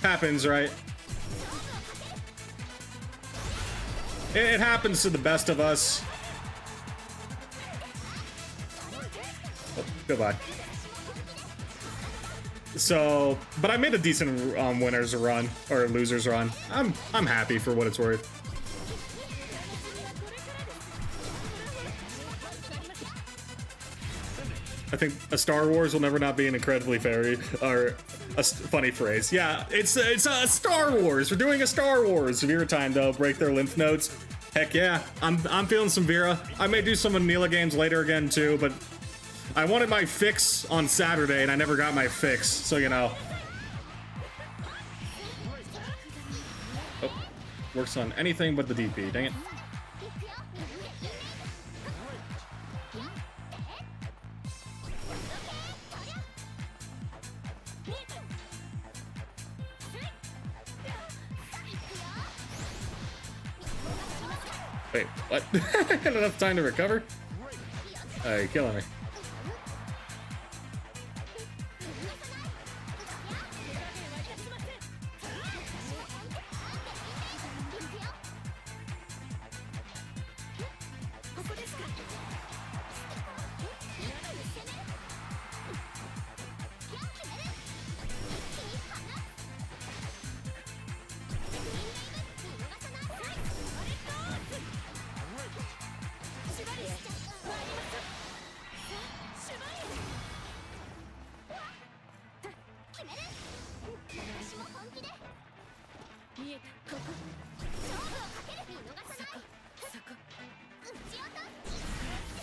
Happens, right? It happens to the best of us. Oh, goodbye. So, but I made a decent winners run or losers run. I'm happy for what it's worth. I think a Star Wars will never not be an incredibly fairy or a funny phrase. Yeah, it's a Star Wars. We're doing a Star Wars. Vera time though. Break their lymph nodes. Heck yeah, I'm feeling some Vera. I may do some Anila games later again too, but I wanted my fix on Saturday and I never got my fix, so you know. Oh, works on anything but the DP. Dang it. Wait, what? I had enough time to recover? Oh, you're killing me.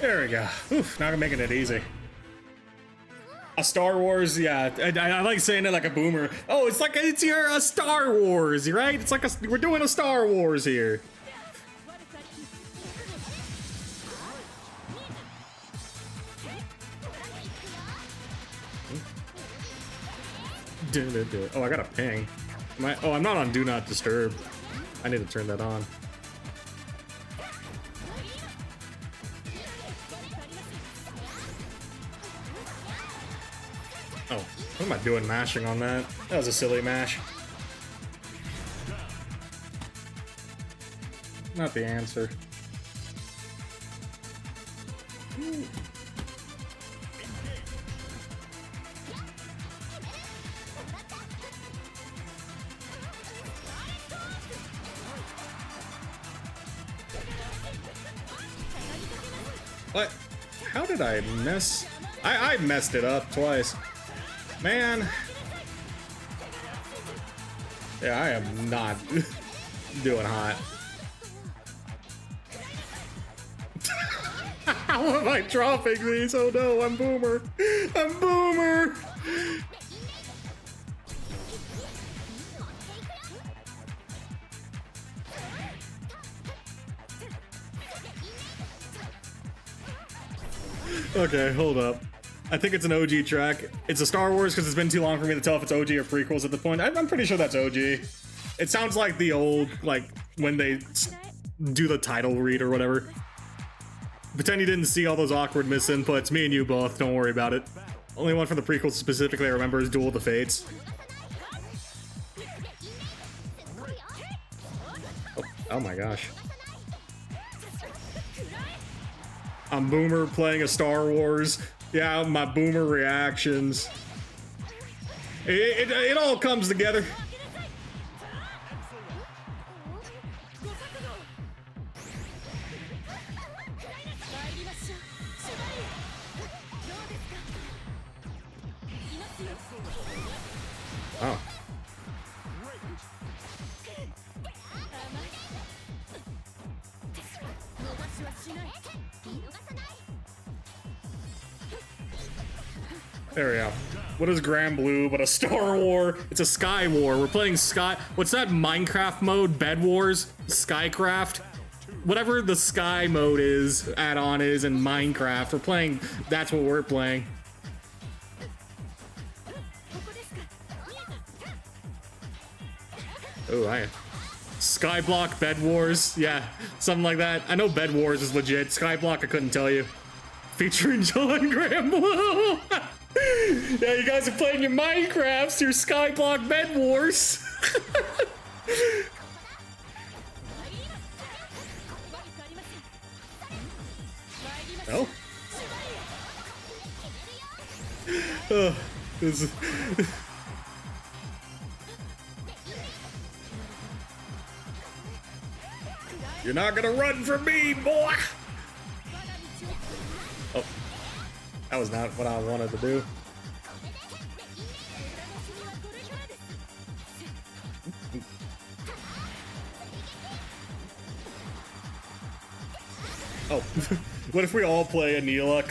There we go. Oof, now I'm making it easy. A Star Wars, yeah. I like saying it like a boomer. Oh, it's like it's your a Star Wars, right? It's like we're doing a Star Wars here. Oh, I got a ping. Oh, I'm not on Do Not Disturb. I need to turn that on. Oh, what am I doing mashing on that? That was a silly mash. Not the answer. What? How did I miss? I messed it up twice. Man. Yeah, I am not doing hot. How am I dropping these? Oh no, I'm Boomer. I'm Boomer. Okay, hold up. I think it's an OG track. It's a Star Wars because it's been too long for me to tell if it's OG or prequels at the point. I'm pretty sure that's OG. It sounds like the old, like, when they do the title read or whatever. Pretend you didn't see all those awkward misinputs. Me and you both, don't worry about it. Only one from the prequels specifically I remember is Duel of the Fates. Oh my gosh. I'm Boomer playing a Star Wars. Yeah, my Boomer reactions. It all comes together. Oh. There we go. What is Grand Blue but a Star War? It's a Sky War. We're playing Sky. What's that Minecraft mode? Bed Wars? Skycraft? Whatever the Sky mode is, add-on is in Minecraft. We're playing. That's what we're playing. Oh, Skyblock Bed Wars. Yeah, something like that. I know Bed Wars is legit. Skyblock, I couldn't tell you. Featuring John Grand Blue. Yeah, you guys are playing your Minecrafts, your Skyblock Bed Wars. Oh. This is You're not gonna run from me, boy! Oh. That was not what I wanted to do. Oh. What if we all play Anila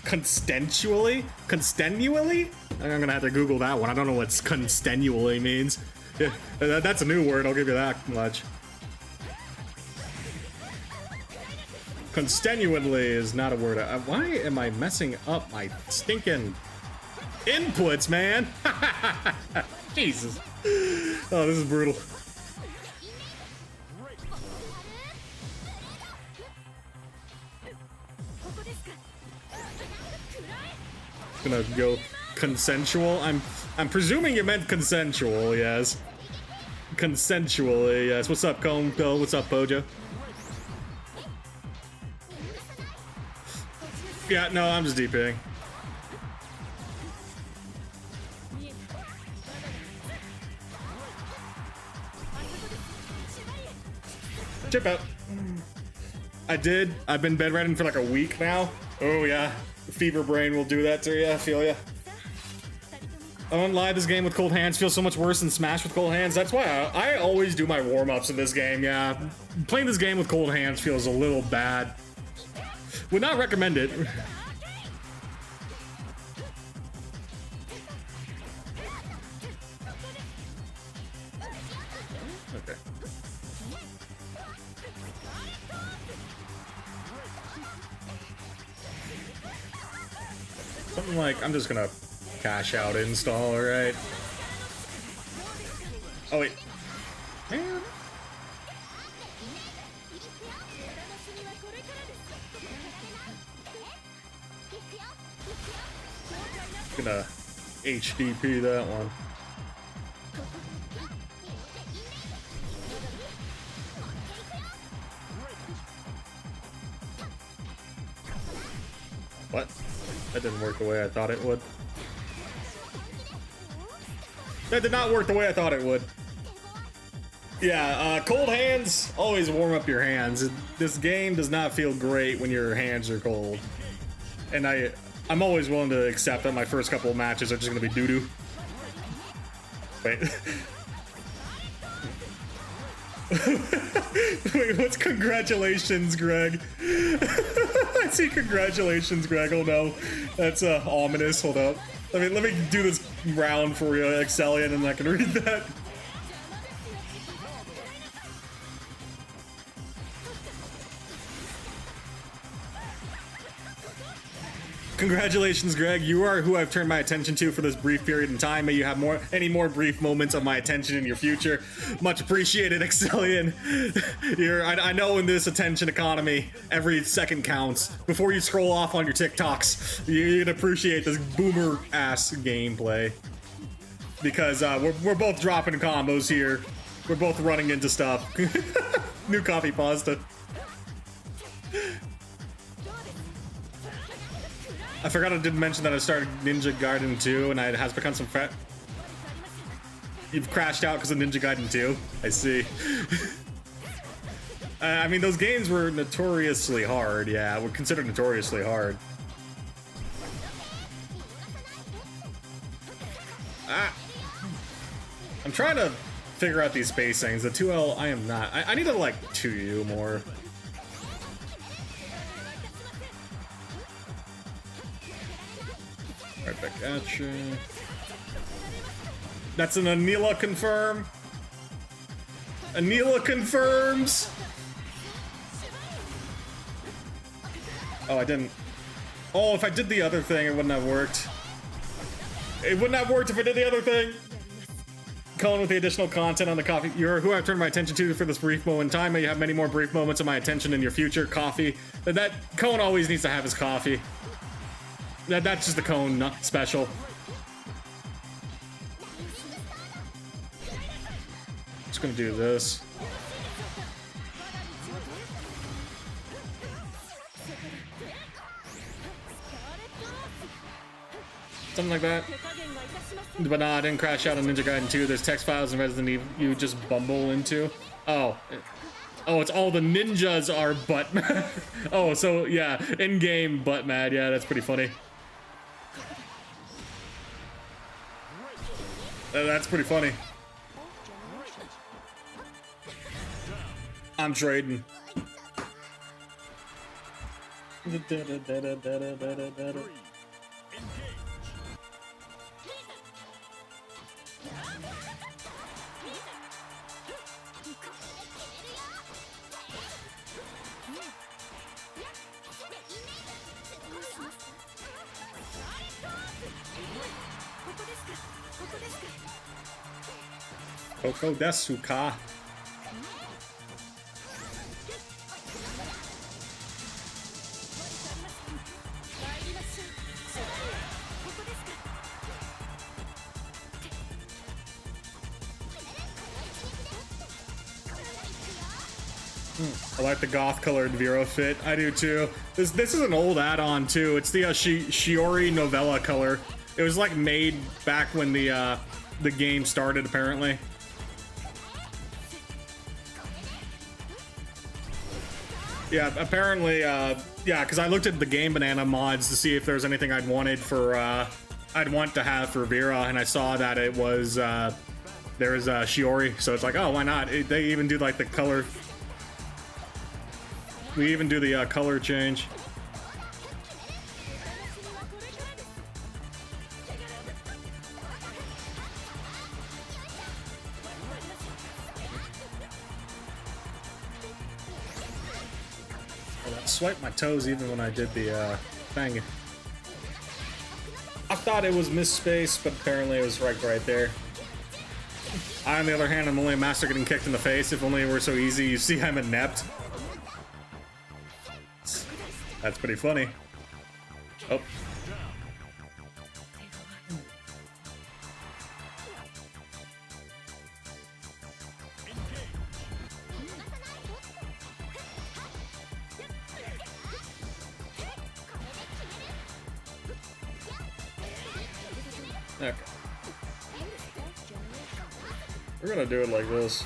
consensually? Constenually? I'm gonna have to Google that one. I don't know what constenually means. Yeah, that's a new word, I'll give you that much. Constenually is not a word. Why am I messing up my stinking inputs, man? Jesus. Oh, this is brutal. Gonna go consensual. I'm presuming you meant consensual, yes. Consensually, yes. What's up, Cone? What's up, Pojo? Yeah, no, I'm just DPing. Chip out. I did. I've been bedridden for like a week now. Oh yeah, fever brain will do that to you. I feel ya. I won't lie, this game with cold hands feels so much worse than Smash with cold hands. That's why I always do my warm-ups in this game, yeah. Playing this game with cold hands feels a little bad. Would not recommend it. Okay. Something like, I'm just gonna cash out install, alright? Oh wait. Man. Gonna HDP that one. What? That didn't work the way I thought it would. That did not work the way I thought it would. Yeah, cold hands, always warm up your hands. This game does not feel great when your hands are cold. And I'm always willing to accept that my first couple of matches are just gonna be doo-doo. Wait. Wait, what's congratulations, Greg? I see congratulations, Greg. Oh no. That's ominous. Hold up. Let me do this round for you, Excellion, and I can read that. Congratulations, Greg. You are who I've turned my attention to for this brief period in time. May you have any more brief moments of my attention in your future. Much appreciated, Excellion. I know in this attention economy, every second counts. Before you scroll off on your TikToks, you'd appreciate this boomer-ass gameplay. Because we're both dropping combos here. We're both running into stuff. New coffee pasta. I forgot I didn't mention that I started Ninja Gaiden 2 and it has become some fat. You've crashed out because of Ninja Gaiden 2? I see. I mean, those games were notoriously hard, yeah, were considered notoriously hard. Ah! I'm trying to figure out these spacings. The 2L, I am not. I need to, like, 2U more. Right back at you. That's an Anila confirm. Anila confirms. Oh, I didn't. Oh, if I did the other thing, it wouldn't have worked. It wouldn't have worked if I did the other thing. Colin with the additional content on the coffee. You're who I've turned my attention to for this brief moment in time. May you have many more brief moments of my attention in your future. Coffee. That Cohen always needs to have his coffee. That's just the cone special. Just gonna do this. Something like that. But nah, I didn't crash out on Ninja Gaiden 2. There's text files in Resident Evil you just bumble into. Oh. Oh, it's all the ninjas are butt mad. Oh, so yeah, in-game butt mad. Yeah, that's pretty funny. That's pretty funny. I'm trading. Koko desu ka? I like the goth-colored Vero fit. I do too. This is an old add-on too. It's the Shiori novella color. It was like made back when the game started, apparently. Yeah, apparently, yeah, because I looked at the Game Banana mods to see if there was anything I'd wanted for, I'd want to have for Vera, and I saw that it was, there was Shiori, so it's like, oh, why not? They even do, like, the color. We even do the color change. I swiped my toes even when I did the thing. I thought it was misspaced, but apparently it was right there. I, on the other hand, I'm only a master getting kicked in the face. If only it were so easy. You see, I'm inept. That's pretty funny. Oh. Okay. We're gonna do it like this.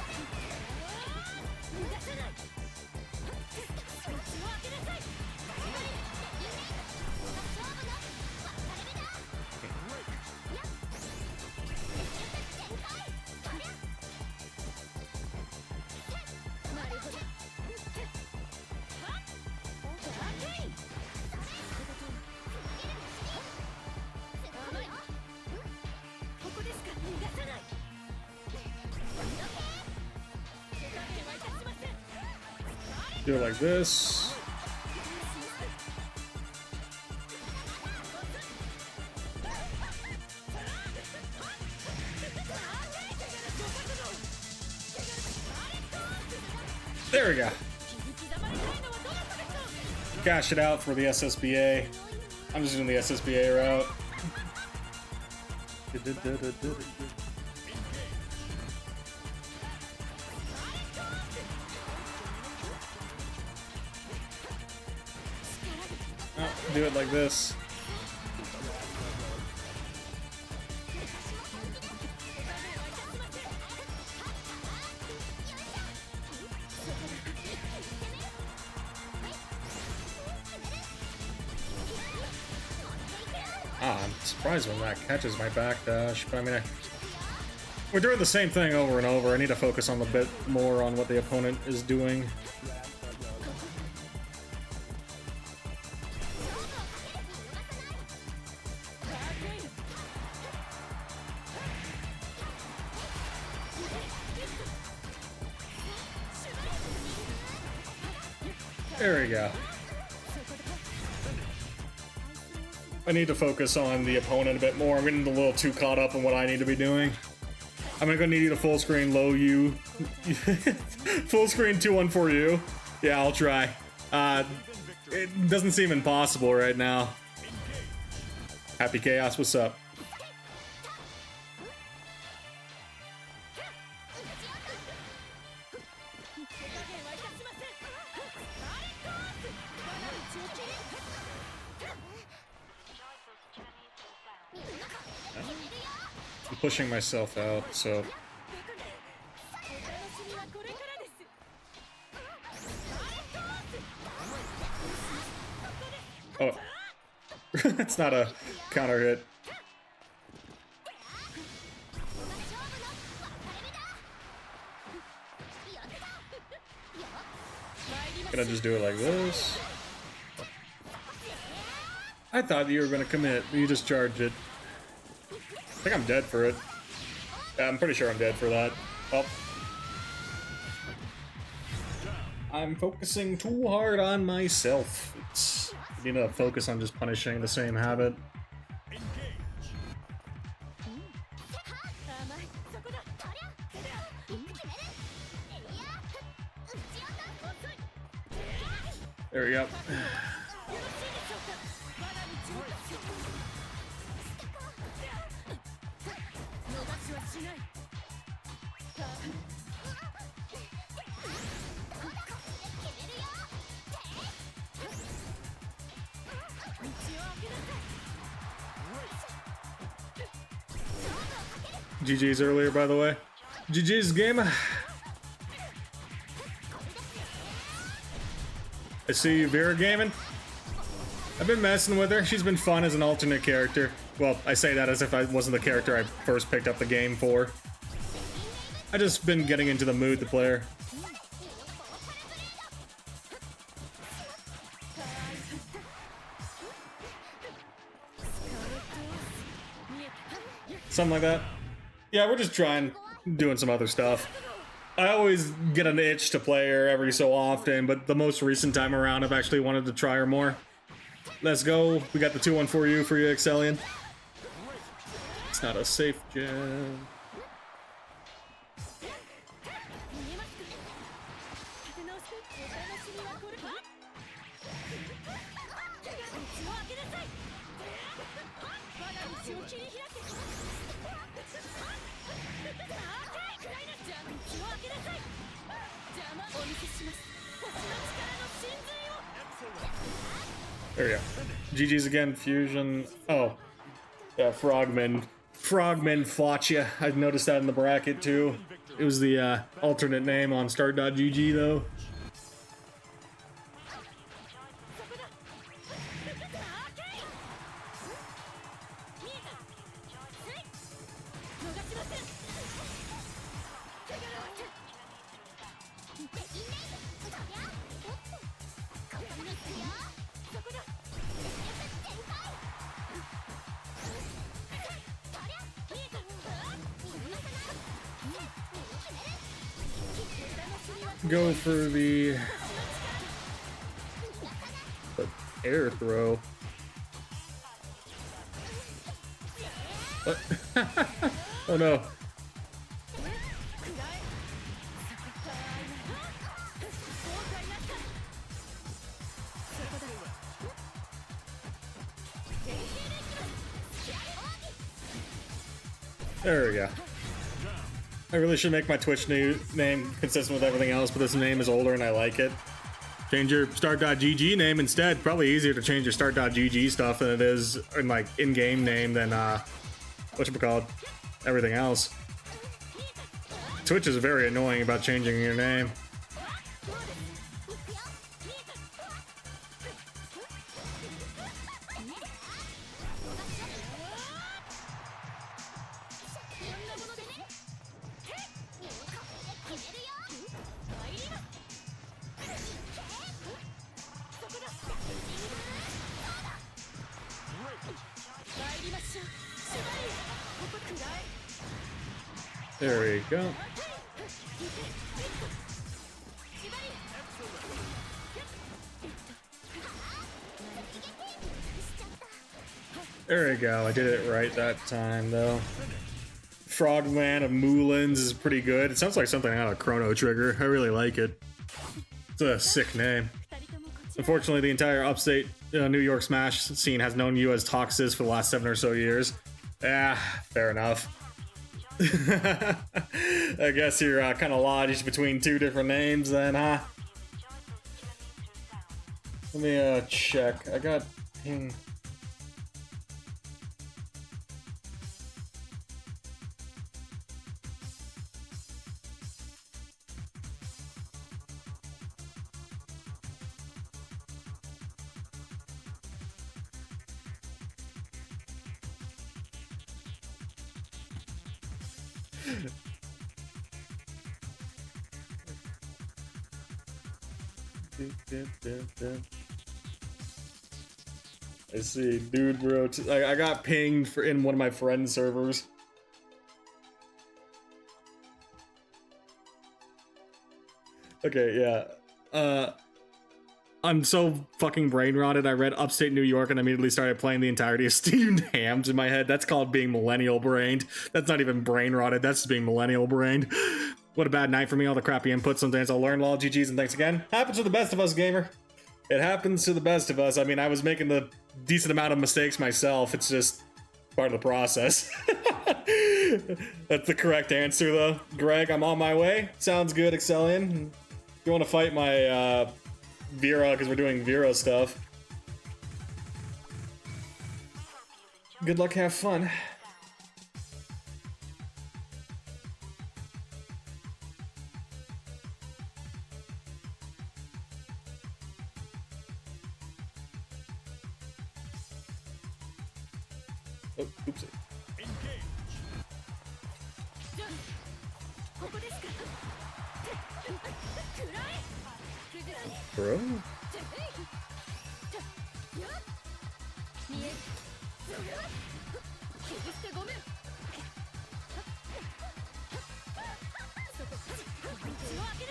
Do it like this. There we go. Cash it out for the SSBA. I'm just doing the SSBA route. Oh, do it like this. I'm surprised when that catches my backdash, but I mean, we're doing the same thing over and over. I need to focus on a bit more on what the opponent is doing. There we go. I need to focus on the opponent a bit more. I'm getting a little too caught up in what I need to be doing. I'm gonna need to full screen low U. Full screen 2-1 for you. Yeah, I'll try. It doesn't seem impossible right now. Happy Chaos, what's up? I'm pushing myself out, so... Oh. It's not a counter hit. Gonna just do it like this. I thought you were gonna commit, but you just charged it. I think I'm dead for it. Yeah, I'm pretty sure I'm dead for that. Oh. I'm focusing too hard on myself. I need to focus on just punishing the same habit. There we go. GG's earlier, by the way. GG's game. I see you, Vera Gaming. I've been messing with her. She's been fun as an alternate character. Well, I say that as if I wasn't the character I first picked up the game for. I just been getting into the mood to play her. Something like that. Yeah, we're just doing some other stuff. I always get an itch to play her every so often, but the most recent time around, I've actually wanted to try her more. Let's go. We got the 2-1 for you, Excellion. It's not a safe jam. There we go. GG's again, Fusion. Oh. Yeah, Frogman. Frogman fought ya. I noticed that in the bracket too. It was the alternate name on start.gg though. Go for the air throw. What? Oh no. There we go. I really should make my Twitch name consistent with everything else, but this name is older and I like it. Change your start.gg name instead. Probably easier to change your start.gg stuff than it is in like in-game name than whatchamacallit, everything else. Twitch is very annoying about changing your name. There we go. There we go. I did it right that time, though. Frogman of Moulins is pretty good. It sounds like something out of Chrono Trigger. I really like it. It's a sick name. Unfortunately, the entire upstate New York Smash scene has known you as Toxis for the last 7 or so years. Fair enough. I guess you're kind of lodged between 2 different names then, huh? Let me check. I got ping. I see, dude, bro. I got pinged in one of my friend servers. Okay, yeah. I'm so fucking brain rotted. I read upstate New York and immediately started playing the entirety of Steamed Hams in my head. That's called being millennial brained. That's not even brain rotted. That's just being millennial brained. What a bad night for me. All the crappy inputs. Sometimes I'll learn. Lol, GG's, and thanks again. Happens to the best of us, gamer. It happens to the best of us. I mean, I was making the decent amount of mistakes myself. It's just part of the process. That's the correct answer, though. Greg, I'm on my way. Sounds good, Excellion. If you want to fight my Vera, because we're doing Vera stuff. Good luck, have fun. Oh, oopsie. Bro?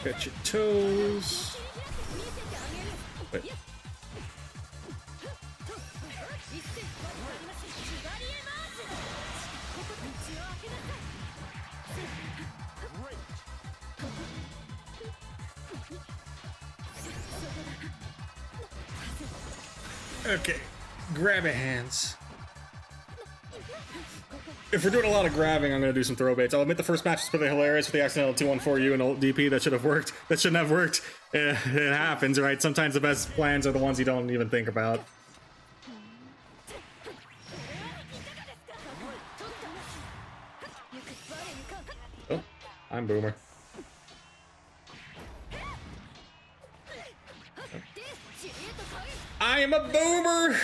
Get your toes. Wait. Okay, grab it hands. If we're doing a lot of grabbing, I'm gonna do some throw baits. I'll admit the first match was pretty hilarious with the accidental 214U and ult DP. That should have worked. That shouldn't have worked. It happens, right? Sometimes the best plans are the ones you don't even think about. Oh, I'm Boomer. I am a boomer!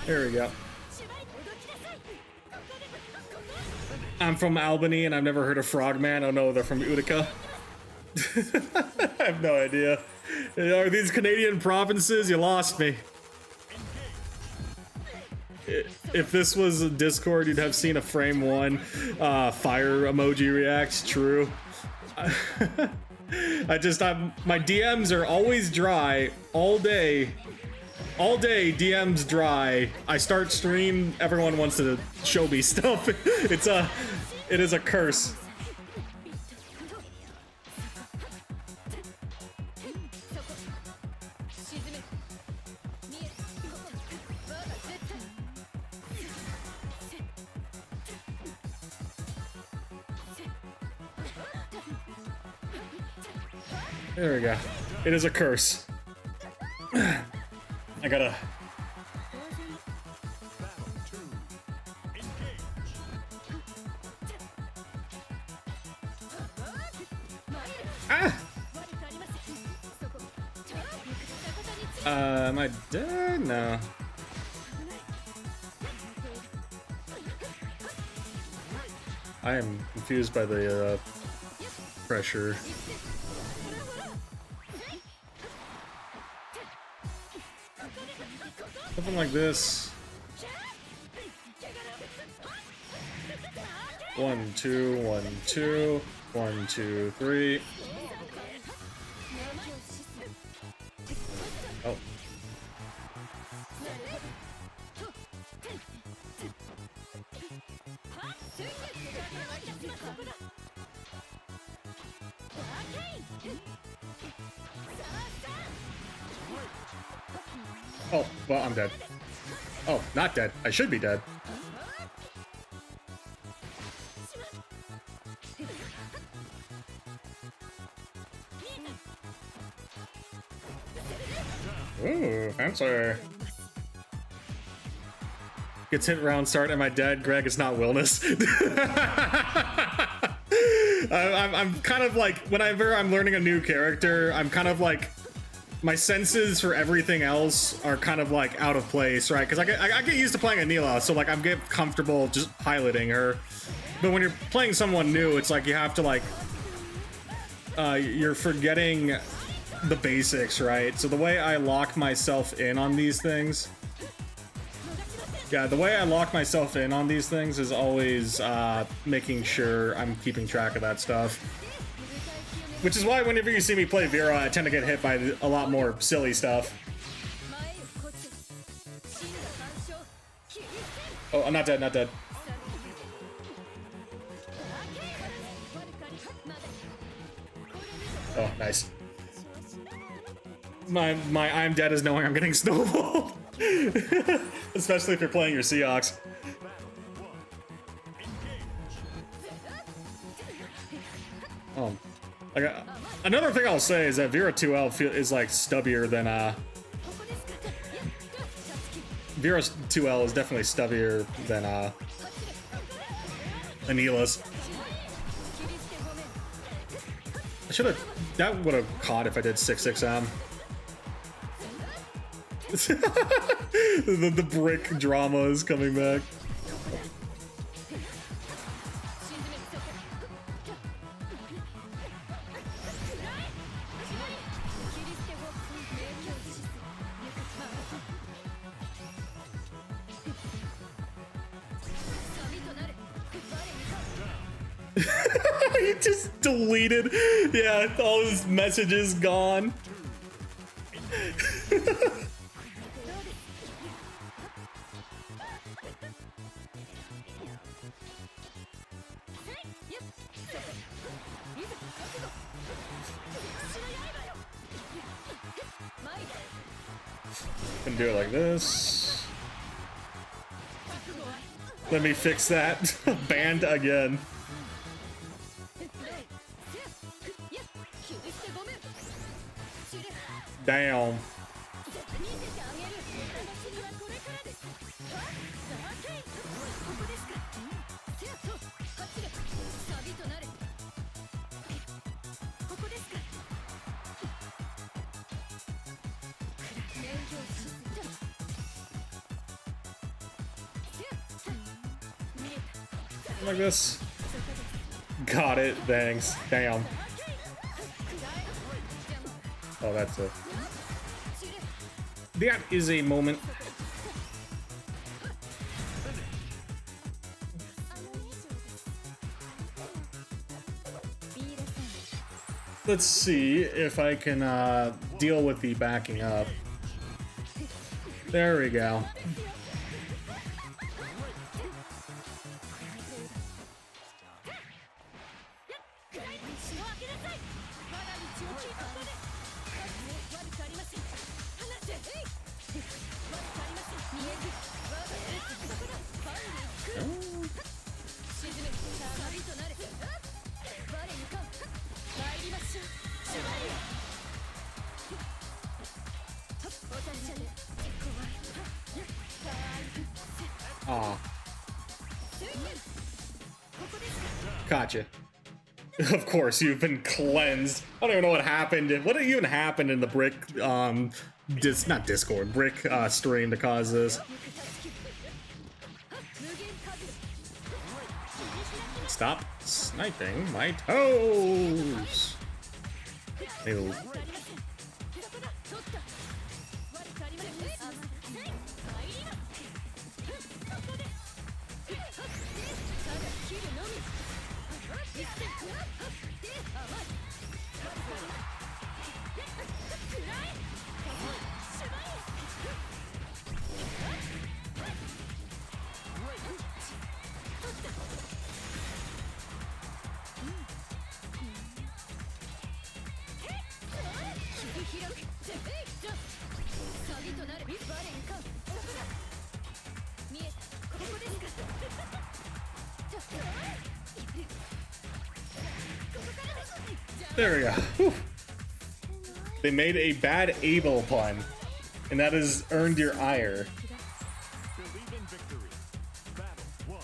There we go. I'm from Albany and I've never heard of Frogman. Oh no, they're from Utica. I have no idea. Are these Canadian provinces? You lost me. If this was a Discord, you'd have seen a frame one fire emoji react. True. My DMs are always dry all day. All day, DMs dry. I start stream, everyone wants to show me stuff. It is a curse. There we go. It is a curse. I gotta... Ah! Am I dead? No. I am confused by the, pressure. Something like this. 1, 2, 1, 2, 1, 2, 3. Oh. Oh, well, I'm dead. Oh, not dead. I should be dead. Ooh, fancy. Gets hit round start. Am I dead? Greg, it's not Wilness. I'm kind of like, whenever I'm learning a new character, I'm kind of like, my senses for everything else are kind of like out of place, right? Because I get used to playing Anila, so like I'm get comfortable just piloting her. But when you're playing someone new, it's like you have to like, you're forgetting the basics, right? So the way I lock myself in on these things, yeah, the way I lock myself in on these things is always making sure I'm keeping track of that stuff. Which is why whenever you see me play Vera, I tend to get hit by a lot more silly stuff. Oh, I'm not dead, not dead. Oh, nice. My I'm dead is knowing I'm getting snowballed. Especially if you're playing your Seahawks. Oh. Like, another thing I'll say is that Vera 2L is like stubbier than Vera 2L is definitely stubbier than Anila's. I should have. That would have caught if I did 6XM. the brick drama is coming back. He just deleted. Yeah, all his messages gone. Can do it like this. Let me fix that. Banned again. Damn. Like this. Got it, thanks. Damn. Oh, that's it. That is a moment. Let's see if I can deal with the backing up. There we go. Aw. Gotcha. Of course, you've been cleansed. I don't even know what happened. What even happened in the brick, not Discord, brick stream to cause this? Stop sniping my toes. Ew. There we go. Whew. They made a bad able pun, and that has earned your ire. Believe in victory. Battle 1.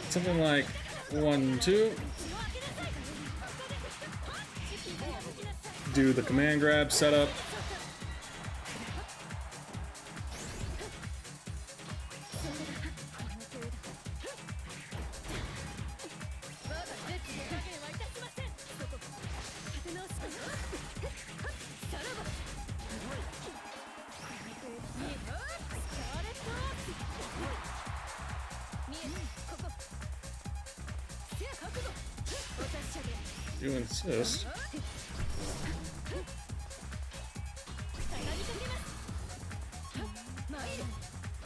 Something like 1, 2. Do the command grab setup. You insist.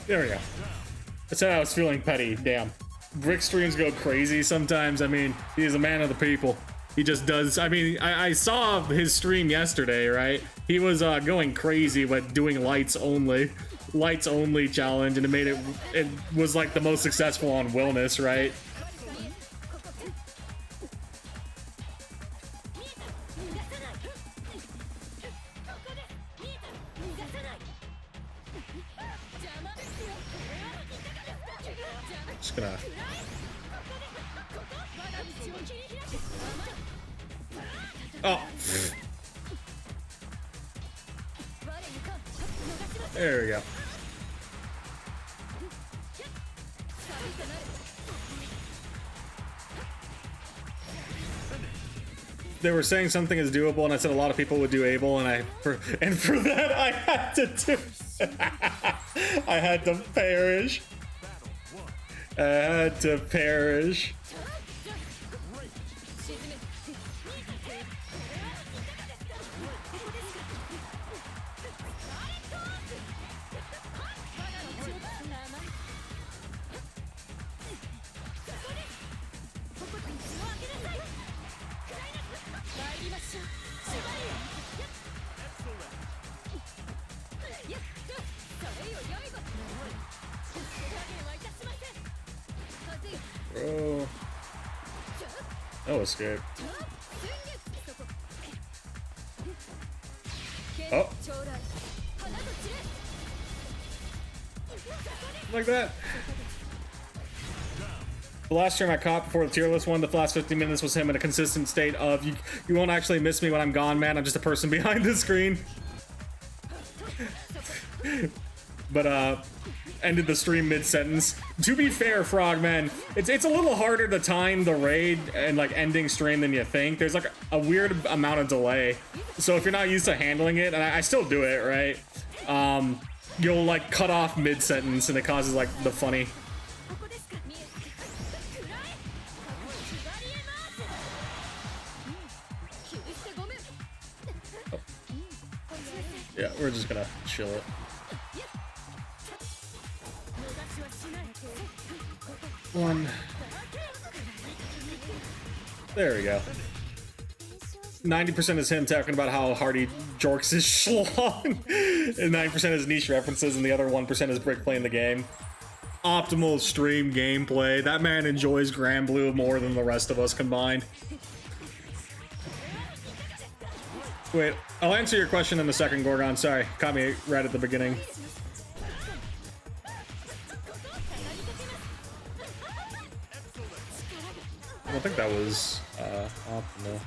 There we go. That's how I was feeling petty. Damn. Brick streams go crazy sometimes. I mean, he's a man of the people. He just does. I mean, I saw his stream yesterday, right? He was going crazy with doing lights only challenge, and it was like the most successful on Wellness, right? Just gonna. Oh. There we go. They were saying something is doable, and I said a lot of people would do able, and for that I had to do. I had to perish. I had to perish. Bro. No escape. Oh. Like that. The last stream I caught before the tier list one, the last 50 minutes was him in a consistent state of, you won't actually miss me when I'm gone, man. I'm just a person behind the screen. But, ended the stream mid-sentence. To be fair, Frogman, it's a little harder to time the raid and, like, ending stream than you think. There's, like, a weird amount of delay. So if you're not used to handling it, and I still do it, right? You'll, like, cut off mid-sentence, and it causes, like, the funny... Yeah, we're just gonna chill it. One. There we go. 90% is him talking about how hard he jorks his schlong, and 9% is niche references, and the other 1% is Brick playing the game. Optimal stream gameplay. That man enjoys Grand Blue more than the rest of us combined. Wait, I'll answer your question in a second, Gorgon. Sorry, caught me right at the beginning. I don't think that was optimal.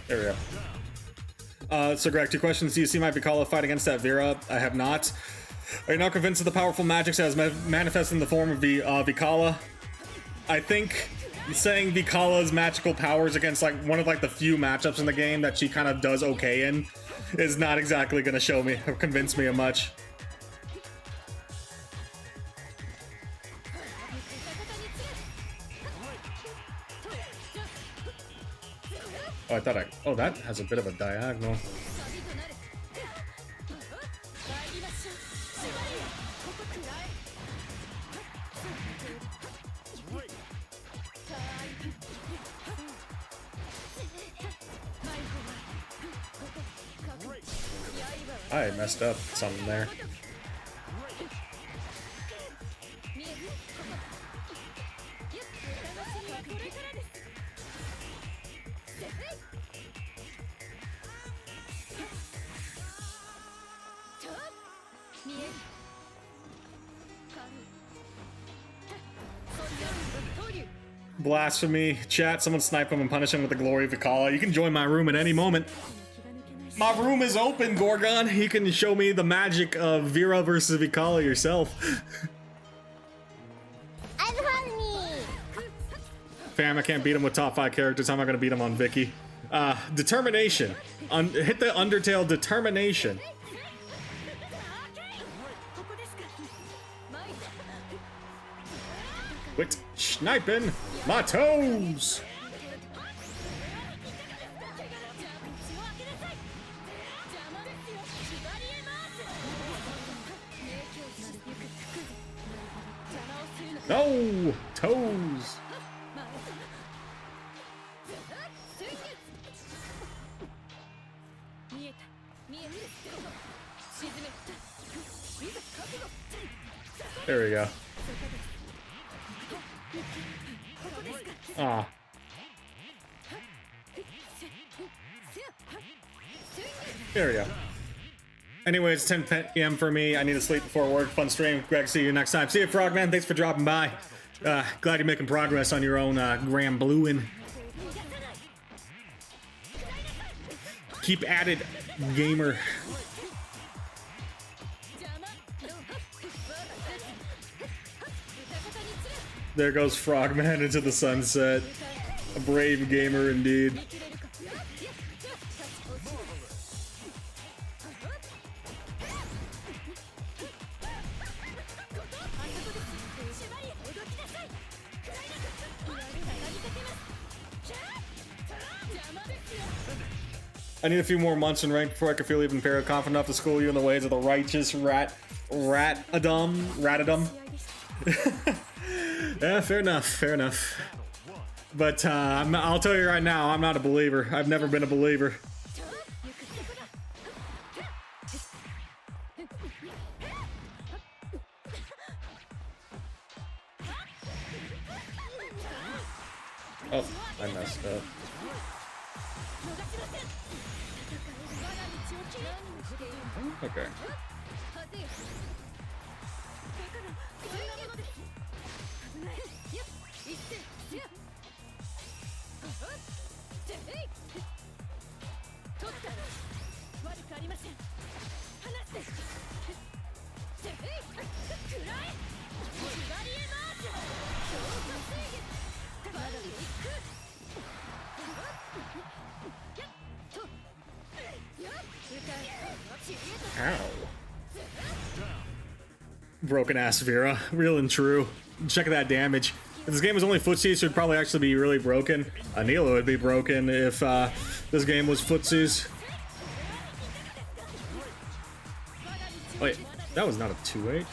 There we go. So Greg, two questions. Do you see my Vikala fight against that Vera? I have not. Are you now convinced of the powerful magic that has manifested in the form of the Vikala? I think saying Vikala's magical powers against like one of like the few matchups in the game that she kind of does okay in is not exactly going to show me or convince me of much. Oh, I thought oh, that has a bit of a diagonal. I messed up something there. Blasphemy. Chat, someone snipe him and punish him with the glory of Vikala. You can join my room at any moment. My room is open, Gorgon. You can show me the magic of Vera versus Vikala yourself. I'm hungry. Fam, I can't beat him with top 5 characters. How am I gonna beat him on Vicky? Determination. Hit the Undertale determination. Quit sniping my toes. No! Toes! There we go. Ah. There we go. Anyway, it's 10 p.m. for me. I need to sleep before work. Fun stream. Greg, see you next time. See you, Frogman. Thanks for dropping by. Glad you're making progress on your own Grand Blueing. Keep at it, gamer. There goes Frogman into the sunset. A brave gamer indeed. I need a few more months in rank before I can feel even fair confident enough to school you in the ways of the righteous ratadum. Yeah, fair enough. But I'll tell you right now, I'm not a believer. I've never been a believer. Oh, I messed up. Okay. Ow. Broken ass Vera, real and true. Check that damage. If this game was only footsies, it would probably actually be really broken. Anila would be broken if this game was footsies. Wait, that was not a 2H?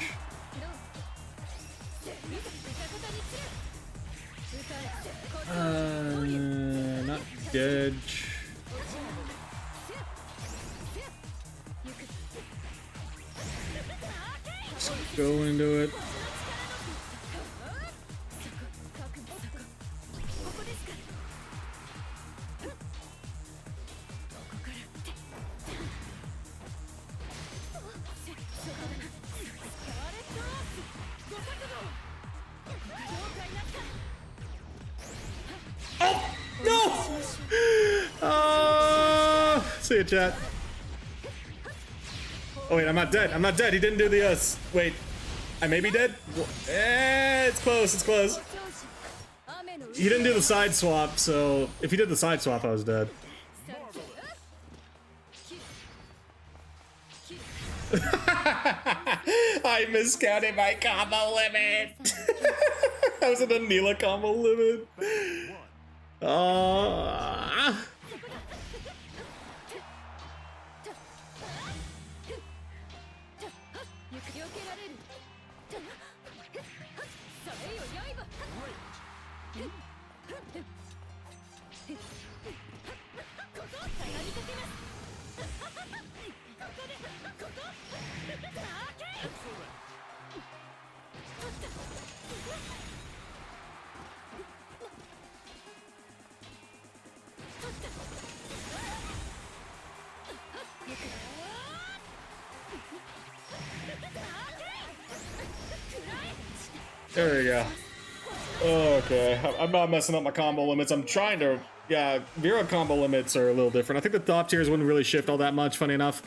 Not dead. Just go into it. See ya, chat. Oh wait, I'm not dead. I'm not dead. He didn't do the wait, I may be dead. It's close. It's close. He didn't do the side swap, so if he did the side swap, I was dead. I miscounted my combo limit. That was an Anila combo limit. There we go. Okay, I'm not messing up my combo limits. I'm trying to, yeah, Vera combo limits are a little different. I think the top tiers wouldn't really shift all that much, funny enough.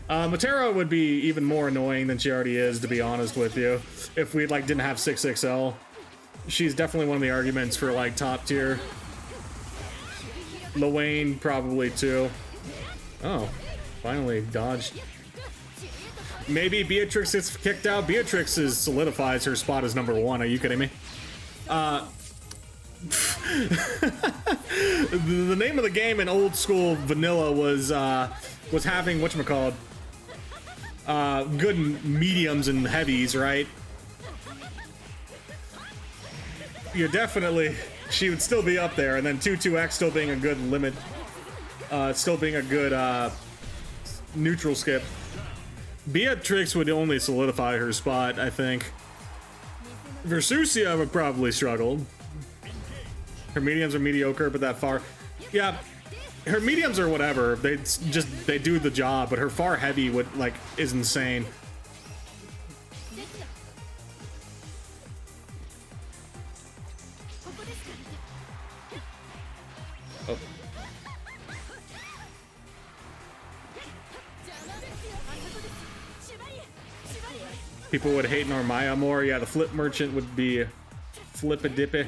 Matera would be even more annoying than she already is, to be honest with you. If we, like, didn't have 6XL. She's definitely one of the arguments for, like, top tier. Luane probably, too. Oh, finally dodged. Maybe Beatrix gets kicked out. Beatrix solidifies her spot as #1. Are you kidding me? The name of the game in old school vanilla was having whatchamacallit, good mediums and heavies, right? You're definitely, she would still be up there, and then 2-2X still being a good limit, still being a good neutral skip. Beatrix would only solidify her spot, I think. Versusia would probably struggle. Her mediums are mediocre, but that far. Yeah, her mediums or whatever, they do the job, but her far heavy would like is insane. Oh. People would hate Narmaya more. Yeah, the flip merchant would be flip-a-dippy.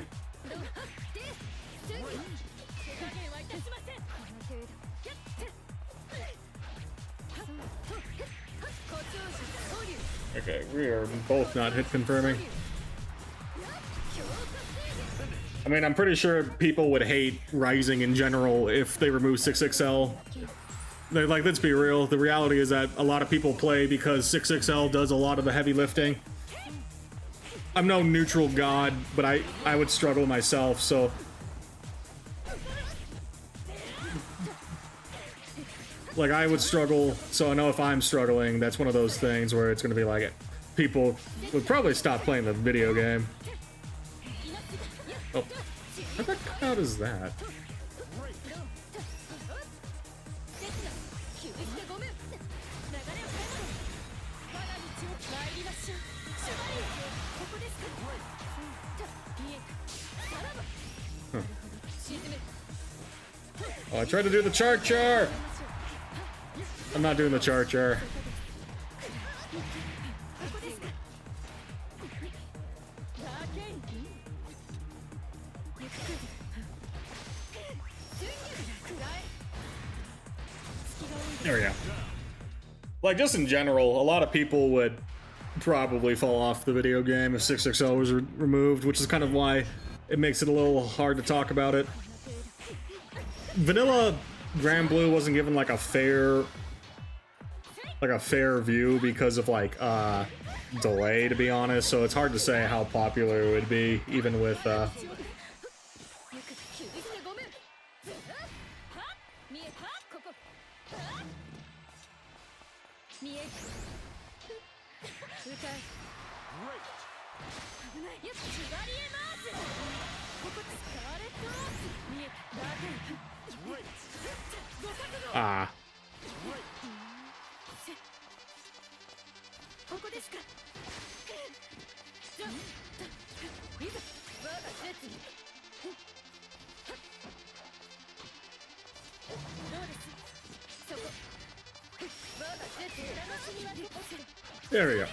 Okay, we are both not hit confirming. I mean, I'm pretty sure people would hate Rising in general if they remove 6XL. They're like, let's be real. The reality is that a lot of people play because 6XL does a lot of the heavy lifting. I'm no neutral god, but I would struggle myself, so... Like, I would struggle, so I know if I'm struggling, that's one of those things where it's gonna be like, people would probably stop playing the video game. Oh, how the crowd is that? Huh. Oh, I tried to do the charger! I'm not doing the charger. There we go. Like, just in general, a lot of people would probably fall off the video game if 6XL was removed, which is kind of why it makes it a little hard to talk about it. Vanilla Grand Blue wasn't given like a fair view because of like delay, to be honest, so it's hard to say how popular it would be even with there we go.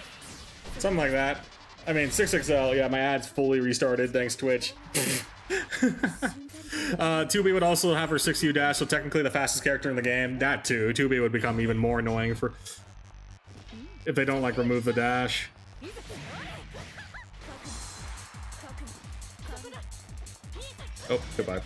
Something like that. I mean, 6XL, yeah, my ad's fully restarted, thanks Twitch. 2B would also have her 6U dash, so technically the fastest character in the game. That too. 2B would become even more annoying for if they don't like remove the dash. Oh, goodbye.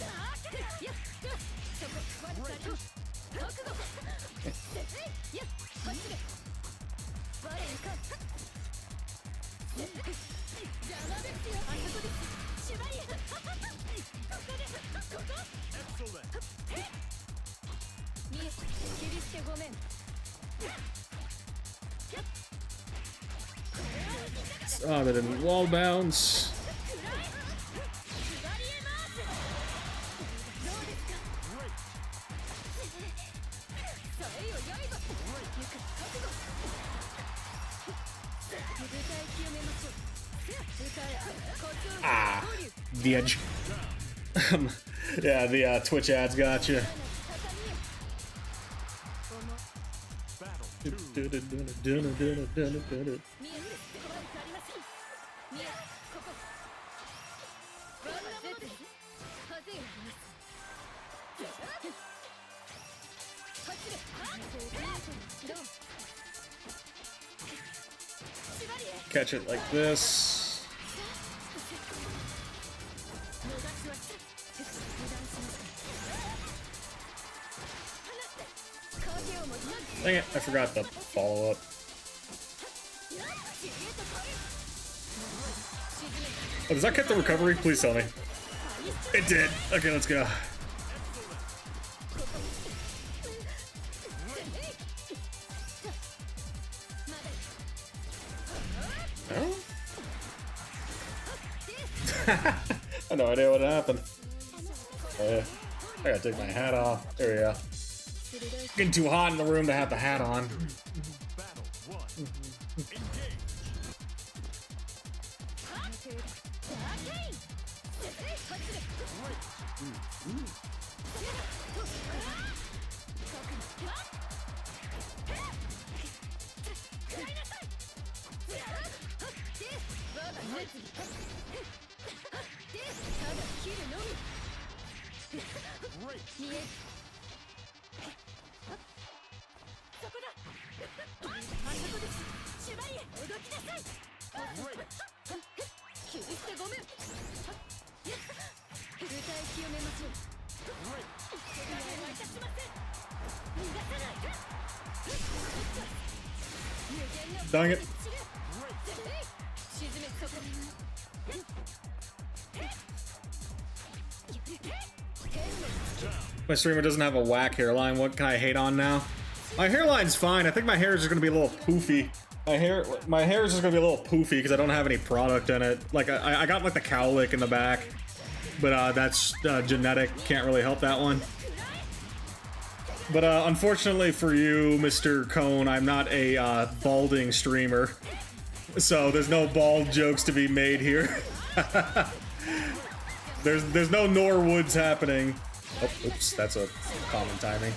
Oh, they didn't wall bounce. Ah, the edge. Yeah, the Twitch ads got you. Catch it like this. Dang it, I forgot the follow-up. Oh, does that cut the recovery? Please tell me. It did. Okay, let's go. Oh? I have no idea what happened. Oh, yeah. I gotta take my hat off. There we go. Getting too hot in the room to have the hat on. Battle 1. Engage. Dang it. My streamer doesn't have a whack hairline. What can I hate on now? My hairline's fine. I think my hair is just gonna be a little poofy. My hair is just gonna be a little poofy because I don't have any product in it. Like I got like the cowlick in the back, but that's genetic. Can't really help that one. But unfortunately for you, Mr. Cone, I'm not a balding streamer, so there's no bald jokes to be made here. there's no Norwoods happening. Oh, oops, that's a common timing.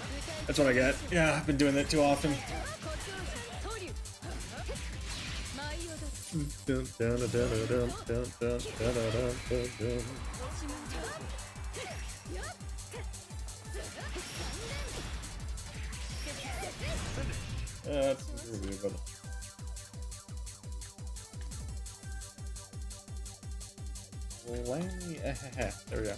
That's what I get. Yeah, I've been doing that too often. That's really good. There we go.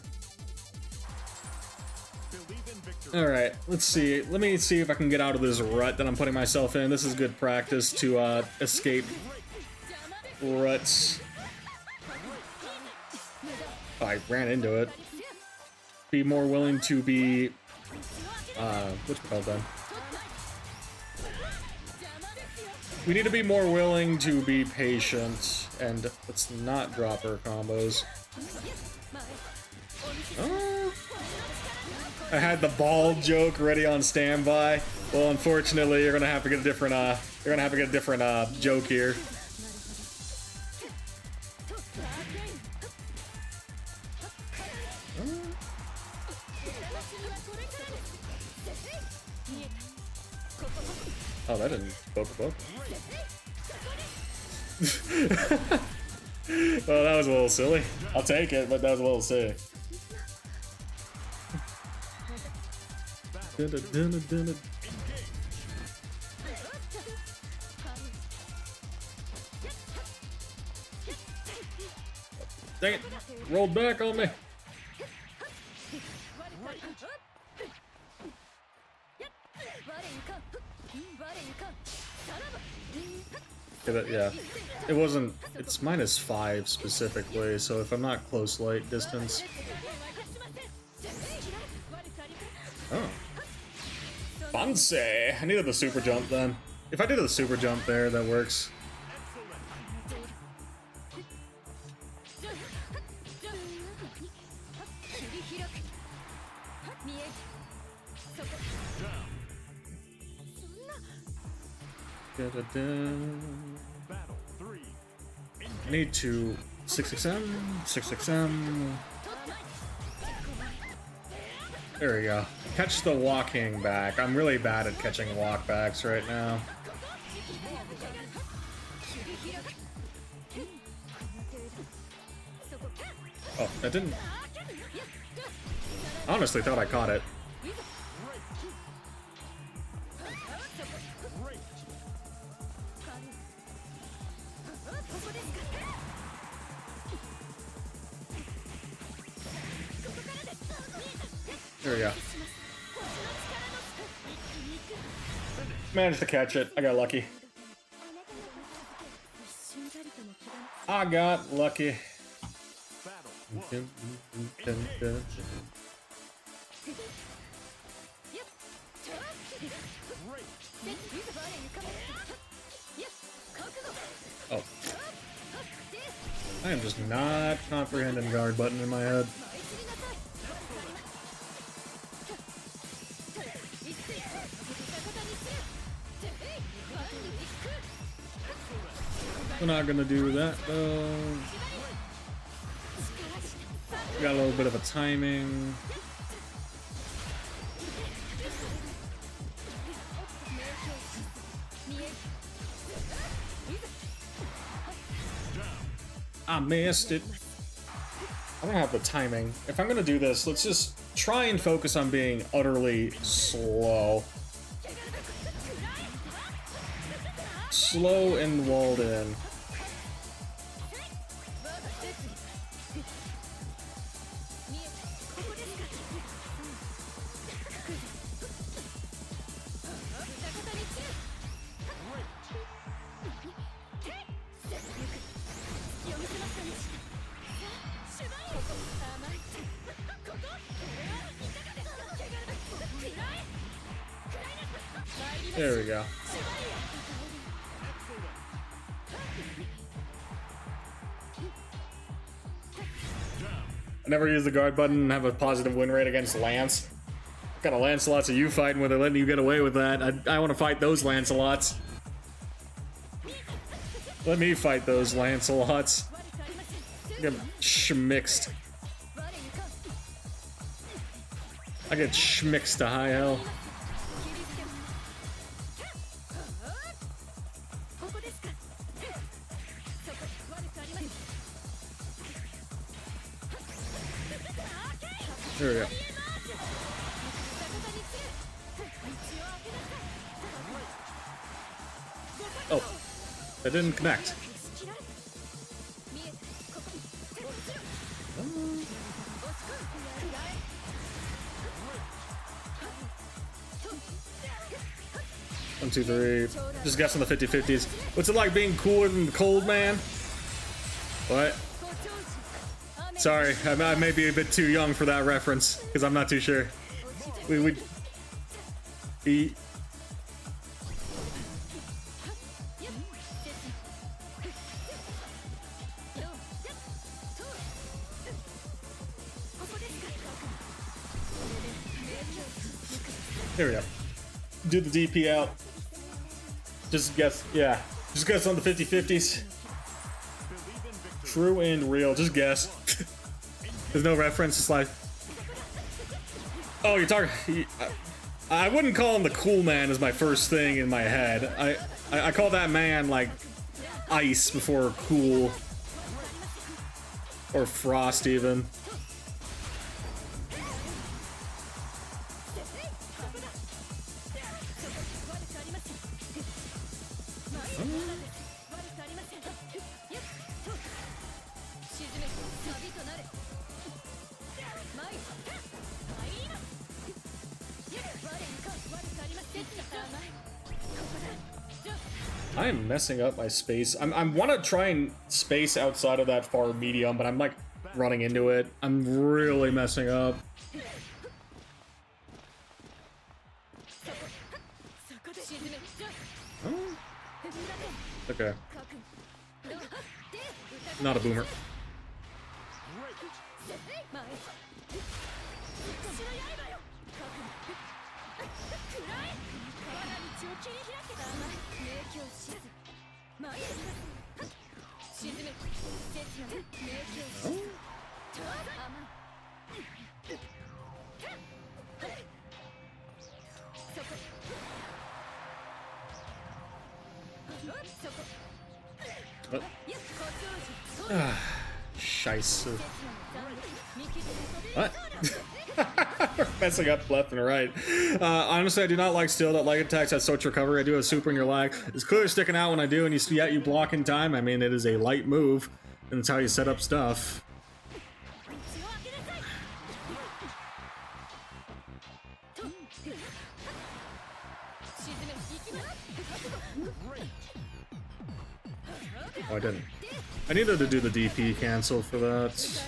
Alright, let's see. Let me see if I can get out of this rut that I'm putting myself in. This is good practice to escape ruts. Oh, I ran into it. Be more willing to be... what's it called then? We need to be more willing to be patient, and let's not drop our combos. Oh. I had the ball joke ready on standby. Well, unfortunately, you're gonna have to get a different joke here. Oh, that didn't poke a poke. Well, that was a little silly. I'll take it, but that was a little silly. Dang it! Rolled back on me. Yeah, it wasn't. It's -5 specifically, so if I'm not close light distance. Oh. Fancy! I needed the super jump then. If I did the super jump there, that works. I need to 6XM. There we go. Catch the walking back. I'm really bad at catching walkbacks right now. Oh, that didn't... I honestly thought I caught it. There we go. Managed to catch it. I got lucky. I got lucky. Oh. I am just not comprehending guard button in my head. We're not gonna do that though. Got a little bit of a timing. I missed it. I don't have the timing. If I'm gonna do this, let's just try and focus on being utterly slow. Slow and walled in. There we go. I never use the guard button and have a positive win rate against Lance. What kind of Lancelots are you fighting where they're letting you get away with that? I want to fight those Lancelots. Let me fight those Lancelots. Get schmixed. I get schmixed to high hell. There we go. Oh, that didn't connect. One, two, three. Just guessing the 50-50s. What's it like being cooler than the cold man? What? Sorry, I may be a bit too young for that reference, because I'm not too sure. We would be... There we go. Do the DP out. Just guess, yeah. Just guess on the 50-50s. True and real, just guess. There's no reference, it's like... Oh, you're talking... I wouldn't call him the cool man as my first thing in my head. I call that man, like, ice before cool. Or frost, even. I am messing up my space. I want to try and space outside of that far medium, but I'm like running into it. I'm really messing up. Oh. Okay. Not a boomer. What? Scheisse. What? Messing up left and right. Honestly, I do not like steel. That leg attacks has such recovery. I do have super in your lag. It's clearly sticking out when I do, and you block in time. I mean, it is a light move, and it's how you set up stuff. Oh, I didn't. I needed to do the DP cancel for that.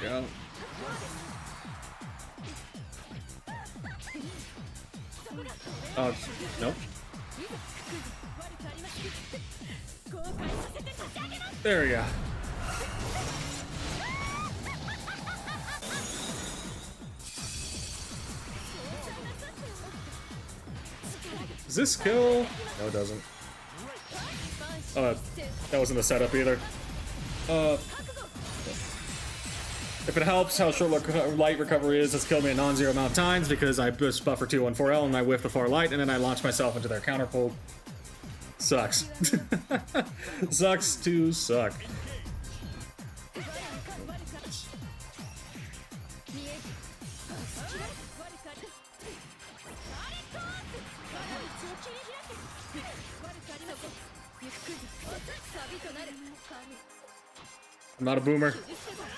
Go. Oh, nope. There we go. Does this kill? No, it doesn't. That wasn't the setup either. If it helps how short light recovery is, it's killed me a non-zero amount of times because I just buffer 214L and I whiff the far light and then I launch myself into their counterpull. Sucks. Sucks to suck. I'm not a boomer.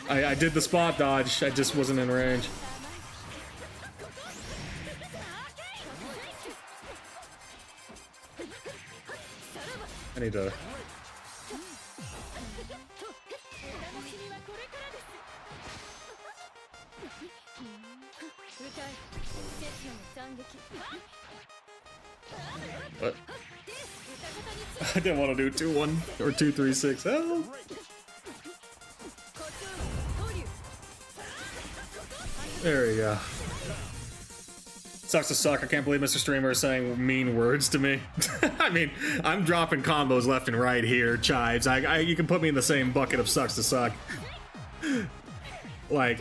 I did the spot dodge, I just wasn't in range. I need to... What? I didn't want to do 2-1 or 2-3-6. Oh. There we go. Sucks to suck. I can't believe Mr. Streamer is saying mean words to me. I mean, I'm dropping combos left and right here, Chives. You can put me in the same bucket of sucks to suck. Like,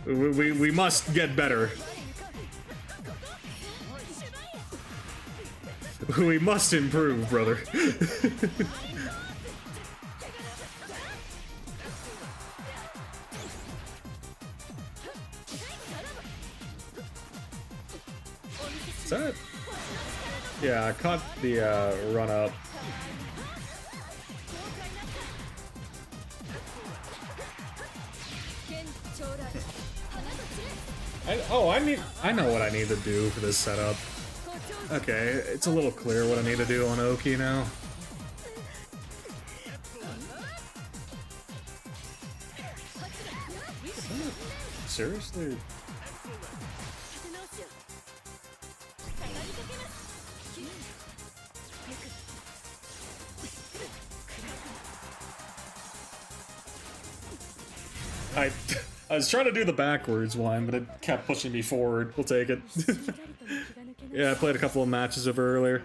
we must get better. We must improve, brother. Is that? Yeah, I caught the run up. I know what I need to do for this setup. Okay, it's a little clear what I need to do on Oki now. Seriously? I was trying to do the backwards one, but it kept pushing me forward. We'll take it. Yeah, I played a couple of matches of her earlier.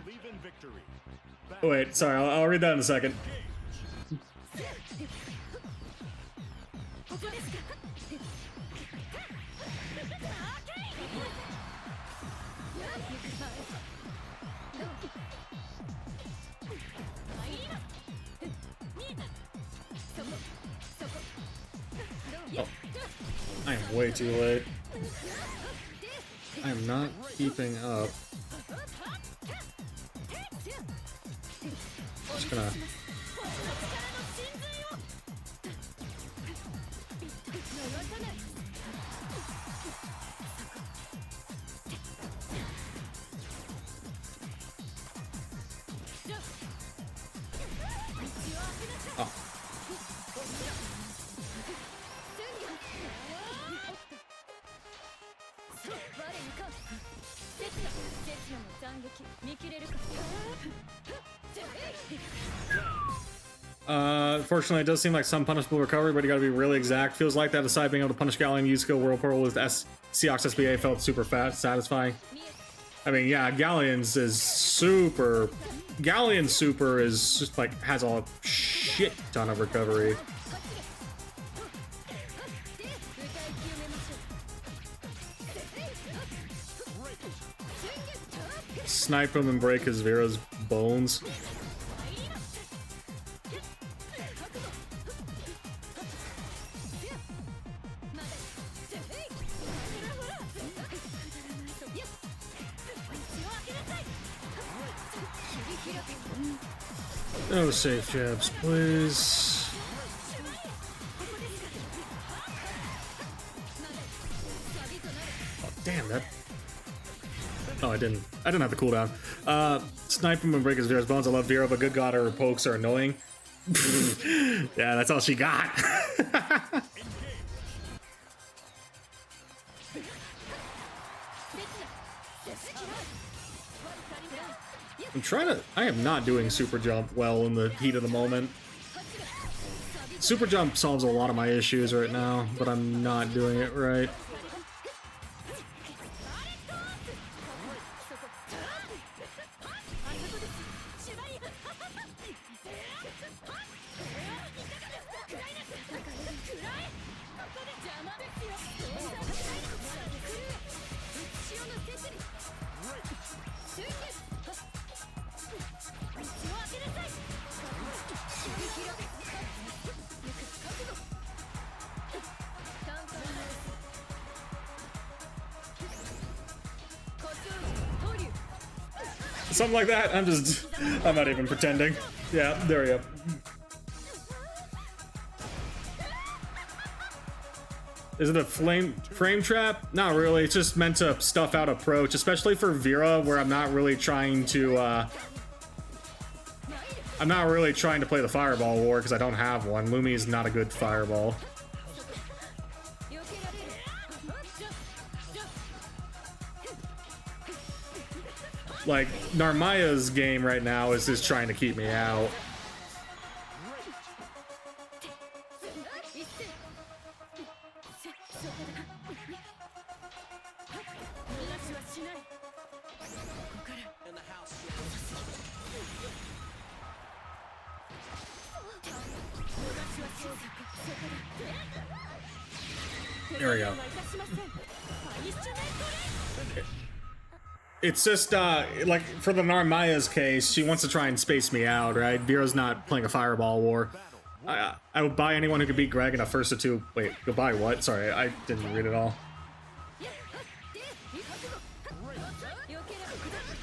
Oh, wait, sorry, I'll read that in a second. Oh, I am way too late. I am not keeping up. Just gonna... Oh. Fortunately, it does seem like some punishable recovery, but you gotta be really exact. Feels like that aside being able to punish Galleon, use skill Whirlpool with Seox SBA felt super fast, satisfying. I mean, yeah, Galleon's is super... Galleon super is just like, has a shit ton of recovery. Snipe him and break his Vera's bones. No safe jabs, please. Oh, damn that. Oh, I didn't have the cooldown. Snipe him and break his Vera's bones. I love Vera, but good god, her pokes are annoying. Yeah, that's all she got. I am not doing super jump well in the heat of the moment. Super jump solves a lot of my issues right now, but I'm not doing it right. Something like that. I'm not even pretending. Yeah, there we go. Is it a frame trap? Not really. It's just meant to stuff out approach, especially for Vera, where I'm not really trying to play the fireball war because I don't have one. Lumi is not a good fireball. Like, Narmaya's game right now is just trying to keep me out. There we go. It's just, like, for the Narmaya's case, she wants to try and space me out, right? Vera's not playing a fireball war. I would buy anyone who could beat Greg in a first or two. Wait, goodbye what? Sorry, I didn't read it all.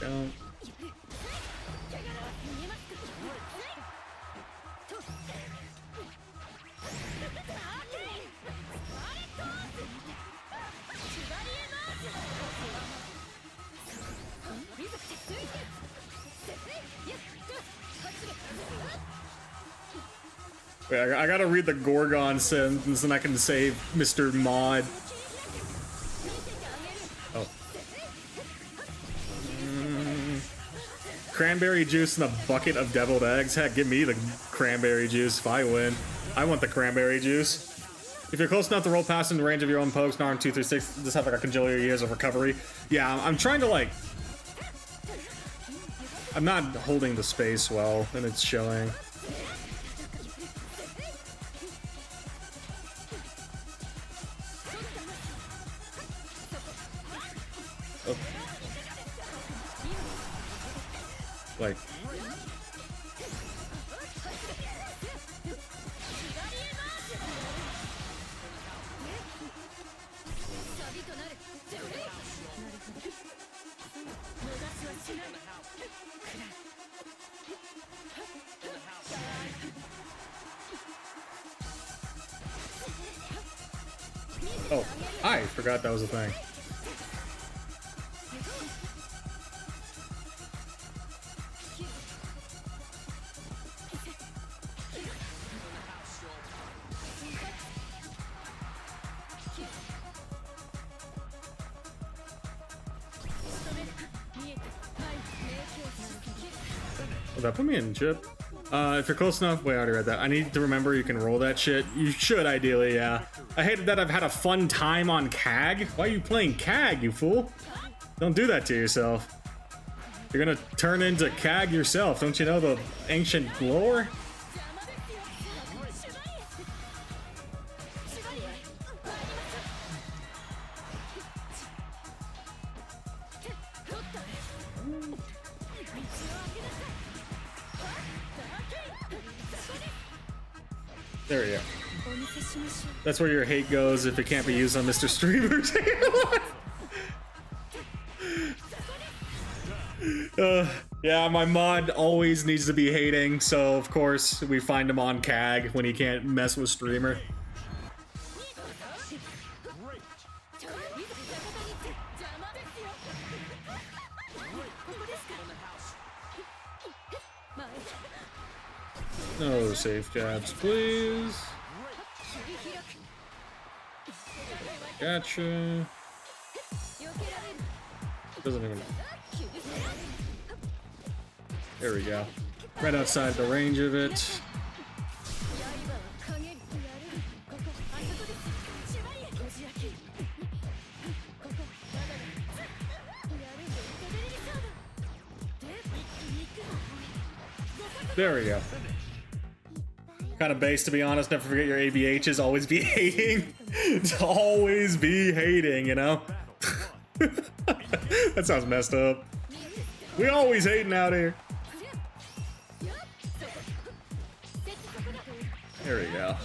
Don't. Wait, I gotta read the Gorgon sentence and I can save Mr. Mod. Oh. Cranberry juice and a bucket of deviled eggs? Heck, give me the cranberry juice if I win. I want the cranberry juice. If you're close enough to roll past in the range of your own pokes, Narm 236, just have like a cajillion years of recovery. Yeah, I'm trying to like... I'm not holding the space well, and it's showing. Oh. Like... Oh, I forgot that was a thing. Will that put me in chip? If you're close enough, wait, I already read that. I need to remember you can roll that shit. You should, ideally, yeah. I hated that I've had a fun time on CAG. Why are you playing CAG, you fool? Don't do that to yourself. You're gonna turn into CAG yourself. Don't you know the ancient lore? There you go. That's where your hate goes if it can't be used on Mr. Streamers. Yeah, my mod always needs to be hating, so of course we find him on CAG when he can't mess with streamer. No safe jabs, please. Gotcha. Doesn't even. There we go. Right outside the range of it. There we go. Kind of base, to be honest. Never forget your ABHs. Always be hating. Always be hating, you know? That sounds messed up. We always hating out here. There we go.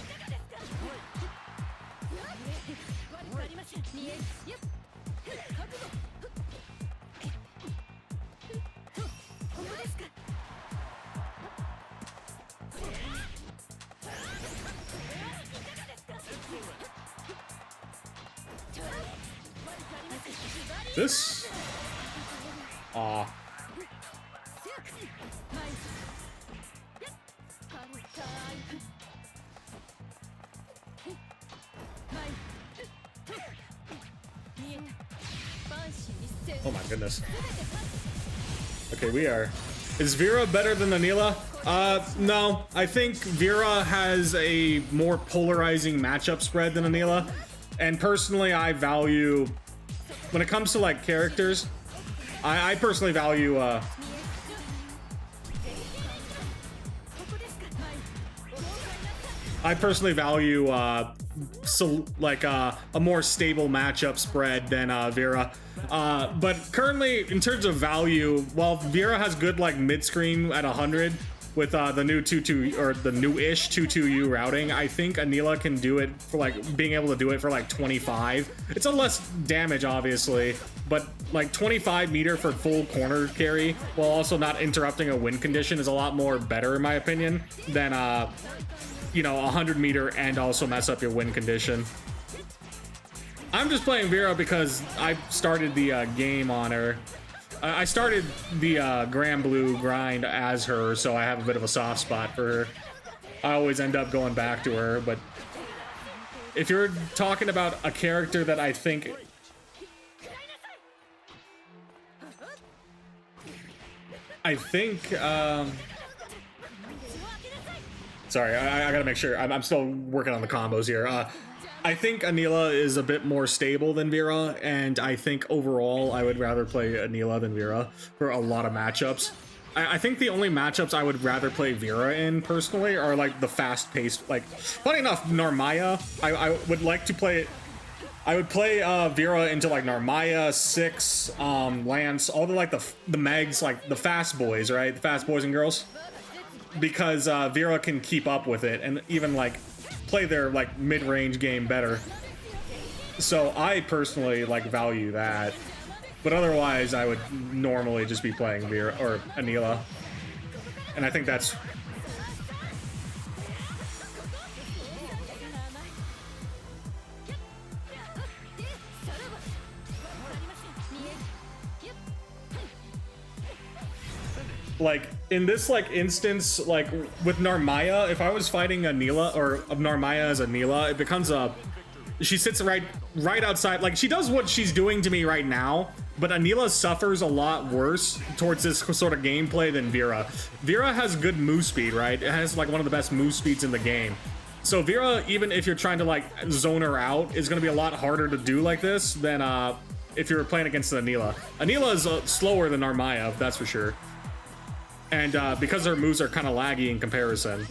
This? Aw. Oh my goodness. Okay, we are. Is Vera better than Anila? No. I think Vera has a more polarizing matchup spread than Anila. And personally, I value, when it comes to like characters, I personally value so like a more stable matchup spread than Vera. But currently, in terms of value, while Vera has good like mid-screen at 100 with the new 2-2 or the new-ish 2-2U routing, I think Anila can do it for like being able to do it for like 25. It's a less damage, obviously, but like 25 meter for full corner carry while also not interrupting a win condition is a lot more better in my opinion than you know, 100 meter and also mess up your win condition. I'm just playing Vera because I started the game on her. I started the Grand Blue grind as her, so I have a bit of a soft spot for her. I always end up going back to her, but if you're talking about a character that I think... Sorry, I gotta make sure. I'm still working on the combos here. I think Anila is a bit more stable than Vera, and I think overall I would rather play Anila than Vera for a lot of matchups. I think the only matchups I would rather play Vera in, personally, are like the fast-paced, like, funny enough, Narmaya, I would like to play it. I would play Vera into like Narmaya, Six, Lance, all the like the Megs, like the fast boys, right? The fast boys and girls. Because Vera can keep up with it and even like play their like mid-range game better. So I personally like value that, but otherwise I would normally just be playing Vera or Anila, and I think that's like in this like instance, like with Narmaya, if I was fighting Anila or Narmaya as Anila, it becomes a she sits right outside, like she does what she's doing to me right now, but Anila suffers a lot worse towards this sort of gameplay than Vera. Vera has good move speed, right? It has like one of the best move speeds in the game. So Vera, even if you're trying to like zone her out, is going to be a lot harder to do like this than if you're playing against Anila. Anila is slower than Narmaya, that's for sure. And because her moves are kind of laggy in comparison.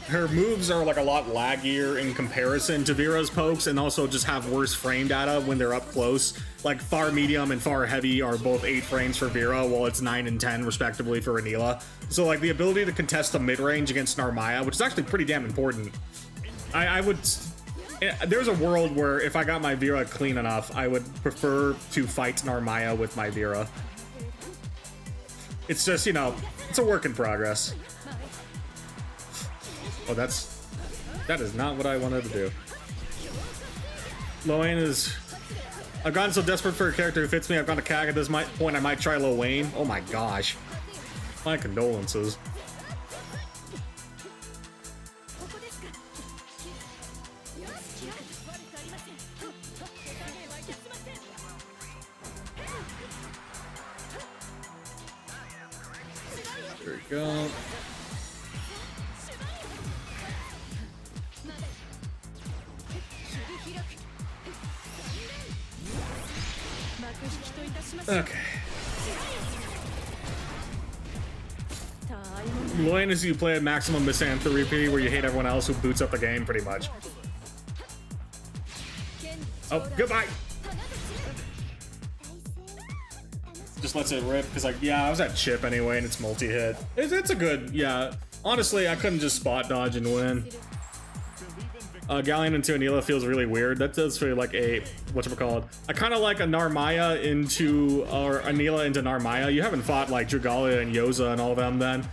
Her moves are like a lot laggier in comparison to Vera's pokes, and also just have worse frame data when they're up close. Like far medium and far heavy are both 8 frames for Vera, while it's 9 and 10 respectively for Anila. So like the ability to contest the mid-range against Narmaya, which is actually pretty damn important. I would... There's a world where if I got my Vera clean enough, I would prefer to fight Narmaya with my Vera. It's just, you know, it's a work in progress. Oh, that is not what I wanted to do. Lil Wayne is... I've gotten so desperate for a character who fits me, I've gone to CAG. At this point, I might try Lil Wayne. Oh my gosh. My condolences. There we go. Okay. Loin is you play a maximum misanthropy where you hate everyone else who boots up the game, pretty much. Oh, goodbye! Just lets it rip, because, like, yeah, I was at chip anyway, and it's multi-hit. It's a good, yeah. Honestly, I couldn't just spot dodge and win. Galleon into Anila feels really weird. That does feel like a, whatchamacallit. I kind of like a Narmaya into, or Anila into Narmaya. You haven't fought, like, Dragalia and Yoza and all of them then.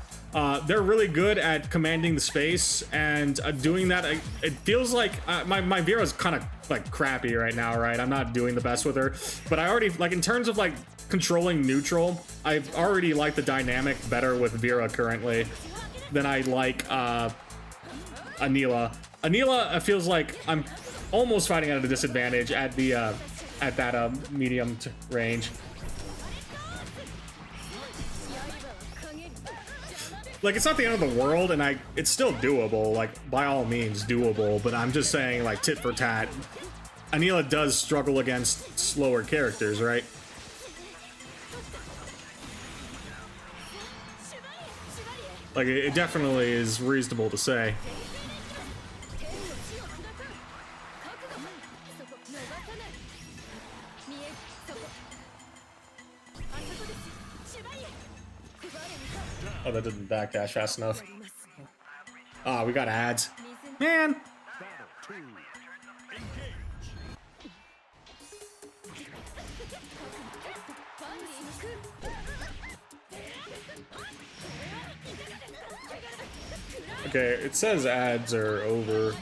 They're really good at commanding the space, and doing that, it feels like, my Vera's kind of, like, crappy right now, right? I'm not doing the best with her. But I already, like, in terms of, like, controlling neutral, I've already liked the dynamic better with Vera currently than I like, Anila. Anila feels like I'm almost fighting at a disadvantage at the at that medium range. Like, it's not the end of the world, and it's still doable. Like, by all means, doable. But I'm just saying, like, tit for tat. Anila does struggle against slower characters, right? Like, it definitely is reasonable to say. Oh, that didn't backdash fast enough. Ah, we got ads. Man! Okay, it says ads are over.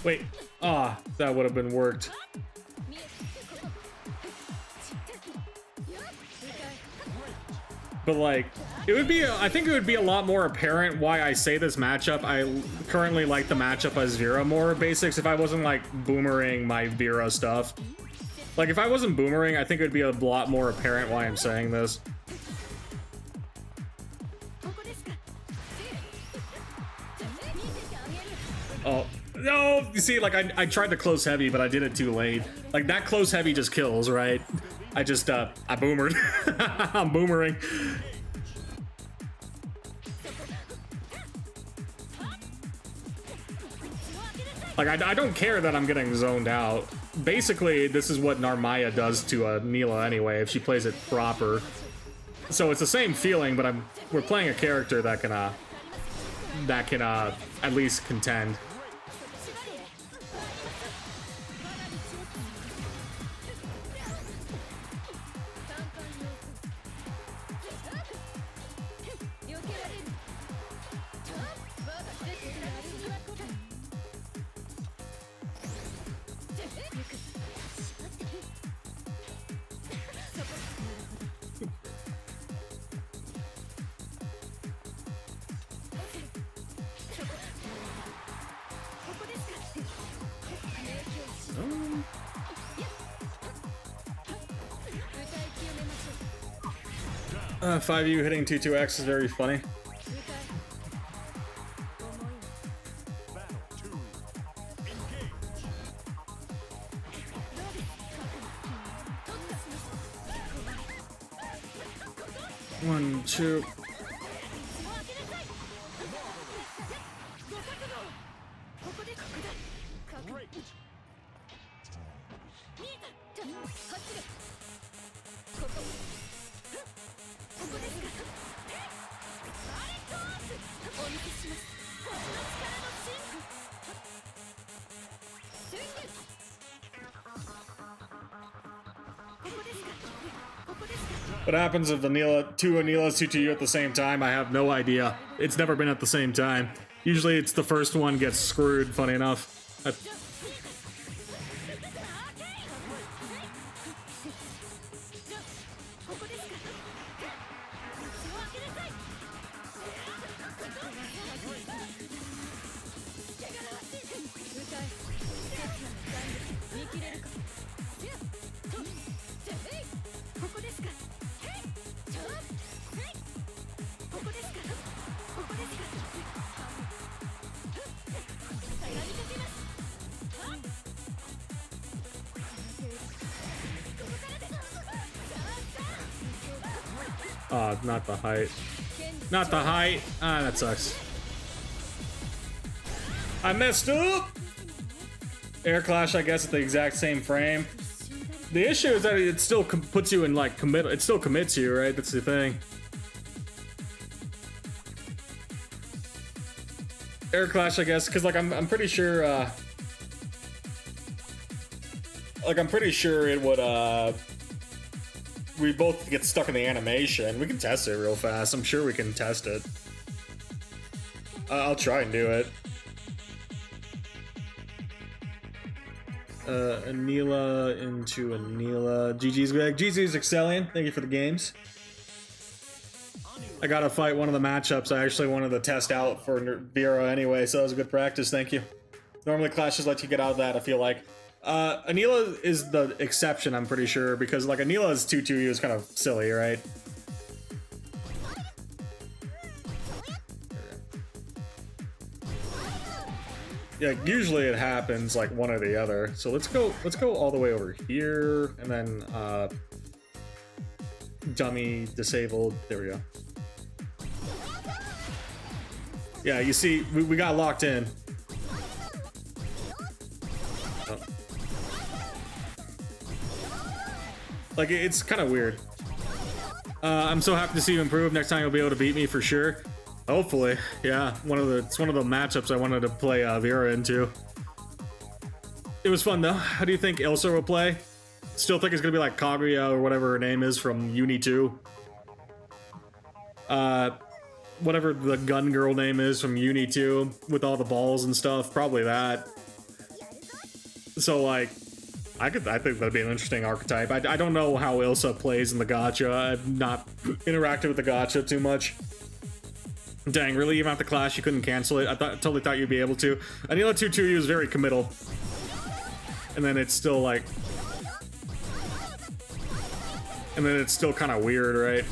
Wait, that would have been worked. But like, it would be, I think it would be a lot more apparent why I say this matchup. I currently like the matchup as Vera more basics if I wasn't like boomering my Vera stuff. Like, if I wasn't boomering, I think it would be a lot more apparent why I'm saying this. Oh, no! You see, like, I tried to close heavy, but I did it too late. Like, that close heavy just kills, right? I just, I boomered. I'm boomering. Like, I don't care that I'm getting zoned out. Basically, this is what Narmaya does to Anila anyway, if she plays it proper. So it's the same feeling, but we're playing a character that can at least contend. Five of you hitting 2-2X is very funny. One, two. What happens if two Anilas 2-2 at the same time? I have no idea. It's never been at the same time. Usually it's the first one gets screwed, funny enough. Not the height. Not the height. Ah, that sucks. I messed up! Air Clash, I guess, at the exact same frame. The issue is that it still puts you in, like, commit. It still commits you, right? That's the thing. Air Clash, I guess, because, like, I'm pretty sure, like, I'm pretty sure it would, we both get stuck in the animation. We can test it real fast. I'm sure we can test it. I'll try and do it. Anila into Anila. GG's Greg. GG's Excellion. Thank you for the games. I gotta fight one of the matchups I actually wanted to test out for Vera anyway, so that was a good practice. Thank you. Normally clashes let you get out of that, I feel like. Anila is the exception, I'm pretty sure, because like Anila's 2-2 is kind of silly, right? Yeah, usually it happens like one or the other. So let's go all the way over here and then dummy disabled. There we go. Yeah, you see we got locked in. Oh. Like, it's kind of weird. I'm so happy to see you improve. Next time you'll be able to beat me for sure. Hopefully, yeah. It's one of the matchups I wanted to play Vera into. It was fun though. How do you think Ilsa will play? Still think it's gonna be like Kaguya or whatever her name is from Uni 2. Whatever the gun girl name is from Uni 2 with all the balls and stuff. Probably that. So like, I think that'd be an interesting archetype. I don't know how Ilsa plays in the gacha. I've not interacted with the gacha too much. Dang, really? Even after Clash, you couldn't cancel it? I totally thought you'd be able to. Anila 2-2 is very committal. And then it's still like... And then it's still kind of weird, right?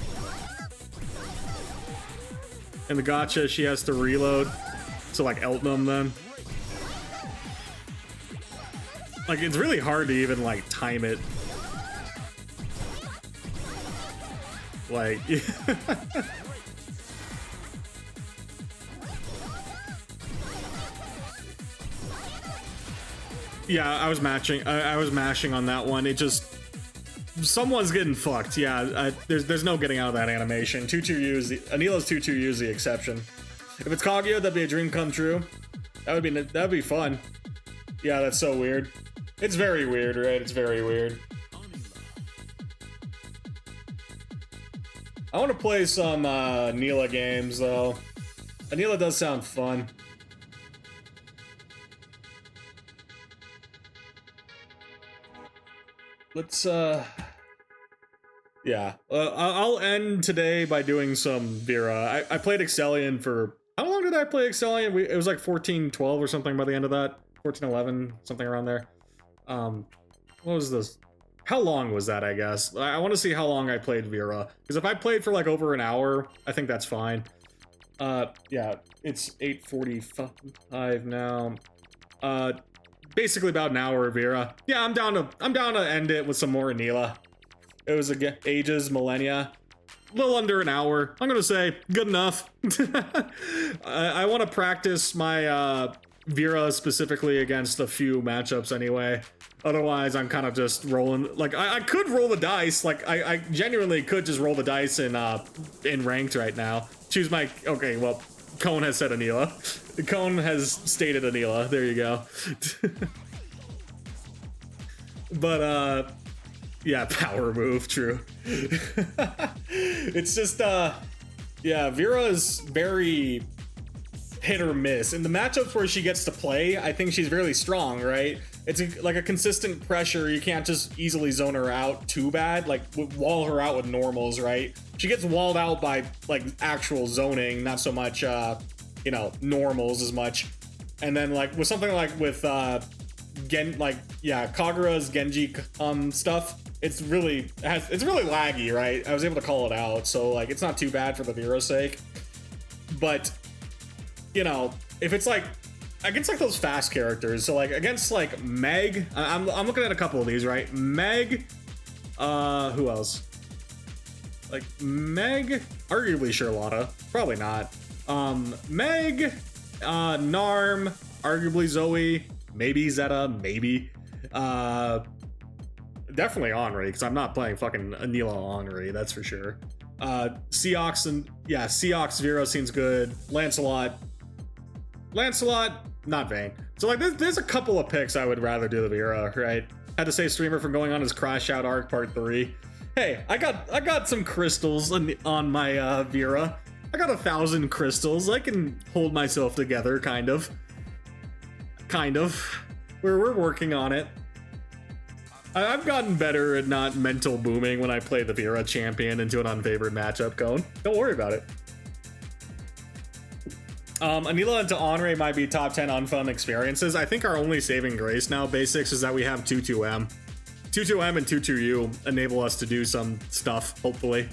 In the gacha, she has to reload. So like Eltnum then. Like, it's really hard to even like time it. Like... Yeah, I was matching. I was mashing on that one. It just, someone's getting fucked. Yeah, there's no getting out of that animation. 2-2 Anila's 2-2 is the exception. If it's Kaguya, that'd be a dream come true. That'd be fun. Yeah, that's so weird. It's very weird, right? It's very weird. I want to play some Anila games though. Anila does sound fun. Let's, yeah. I'll end today by doing some Vera. I played Excellion for... How long did I play Excellion? It was like 14-12 or something by the end of that. 14-11, something around there. What was this? How long was that, I guess? I want to see how long I played Vera. Because if I played for like over an hour, I think that's fine. Yeah, it's 8:45 now. Basically about an hour of Vera. Yeah, I'm down to end it with some more Anila. It was ages, millennia. A little under an hour. I'm gonna say good enough. I want to practice my Vera specifically against a few matchups anyway. Otherwise, I'm kind of just rolling. Like I could roll the dice. Like I genuinely could just roll the dice in ranked right now. Choose my. Okay, well, Cone has said Anila. Cone has stated Anila. There you go. But yeah, power move, true. It's just yeah, Vera is very hit or miss. In the matchups where she gets to play, I think she's really strong, right? It's like a consistent pressure. You can't just easily zone her out too bad, like wall her out with normals, right? She gets walled out by like actual zoning, not so much you know, normals as much. And then like with something like with Kagura's Genji stuff. It's really laggy, right? I was able to call it out, so like it's not too bad for the Vera's sake. But you know, if it's like against like those fast characters, so like against like Meg, I'm looking at a couple of these, right? Meg, who else? Like Meg, arguably Charlotta, probably not. Meg, Narm, arguably Zoe, maybe Zeta, maybe. Definitely Henri, because I'm not playing fucking Anila Henri, that's for sure. Seox and Seox Vera seems good. Lancelot, not Vayne. So like there's a couple of picks I would rather do the Vera, right? Had to save streamer from going on his Crash Out arc part 3. Hey, I got some crystals on my Vera. I got 1,000 crystals. I can hold myself together, kind of. We're working on it. I've gotten better at not mental booming when I play the Vera champion into an unfavored matchup, Cone. Don't worry about it. Anila into Henri might be top 10 unfun experiences. I think our only saving grace now, basics, is that we have 2-2M. 2-2M and 2-2U enable us to do some stuff, hopefully.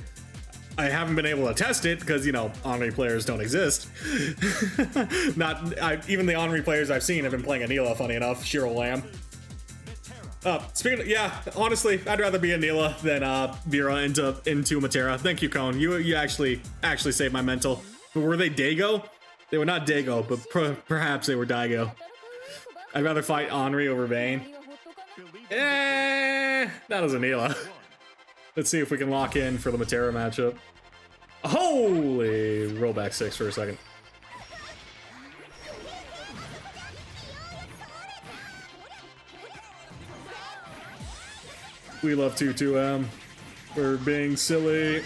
I haven't been able to test it because, you know, Henri players don't exist. Even the Henri players I've seen have been playing Anila, funny enough. Shiro Lamb. Speaking of, yeah, honestly, I'd rather be Anila than Vera into Matera. Thank you, Cone. You actually saved my mental. But were they Dago? They were not Dago, but perhaps they were Daigo. I'd rather fight Henri over Vayne. That was Anila. Let's see if we can lock in for the Matera matchup. Holy! Roll back 6 for a second. We love 2-2M. We're being silly.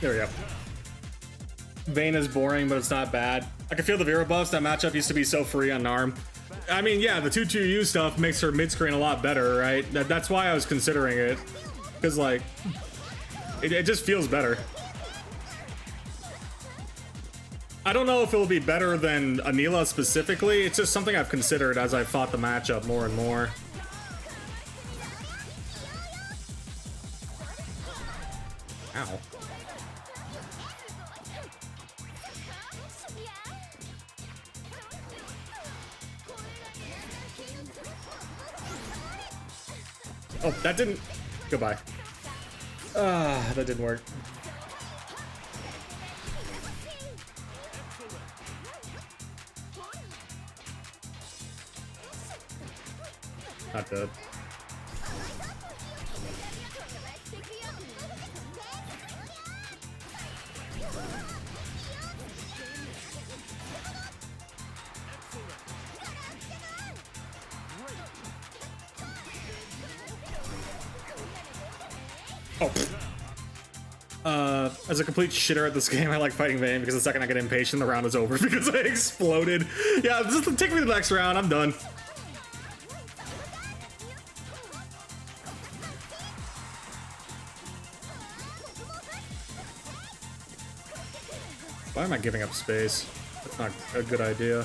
There we go. Vayne is boring, but it's not bad. I can feel the Vera buffs. That matchup used to be so free on Narm. I mean, yeah, the 2-2U stuff makes her mid-screen a lot better, right? That's why I was considering it. Because, like, it just feels better. I don't know if it'll be better than Anila specifically. It's just something I've considered as I've fought the matchup more and more. Ow. Oh, that didn't... Goodbye. That didn't work. Not good. As a complete shitter at this game, I like fighting Vayne because the second I get impatient, the round is over because I exploded. Yeah, just take me to the next round. I'm done. Why am I giving up space? That's not a good idea.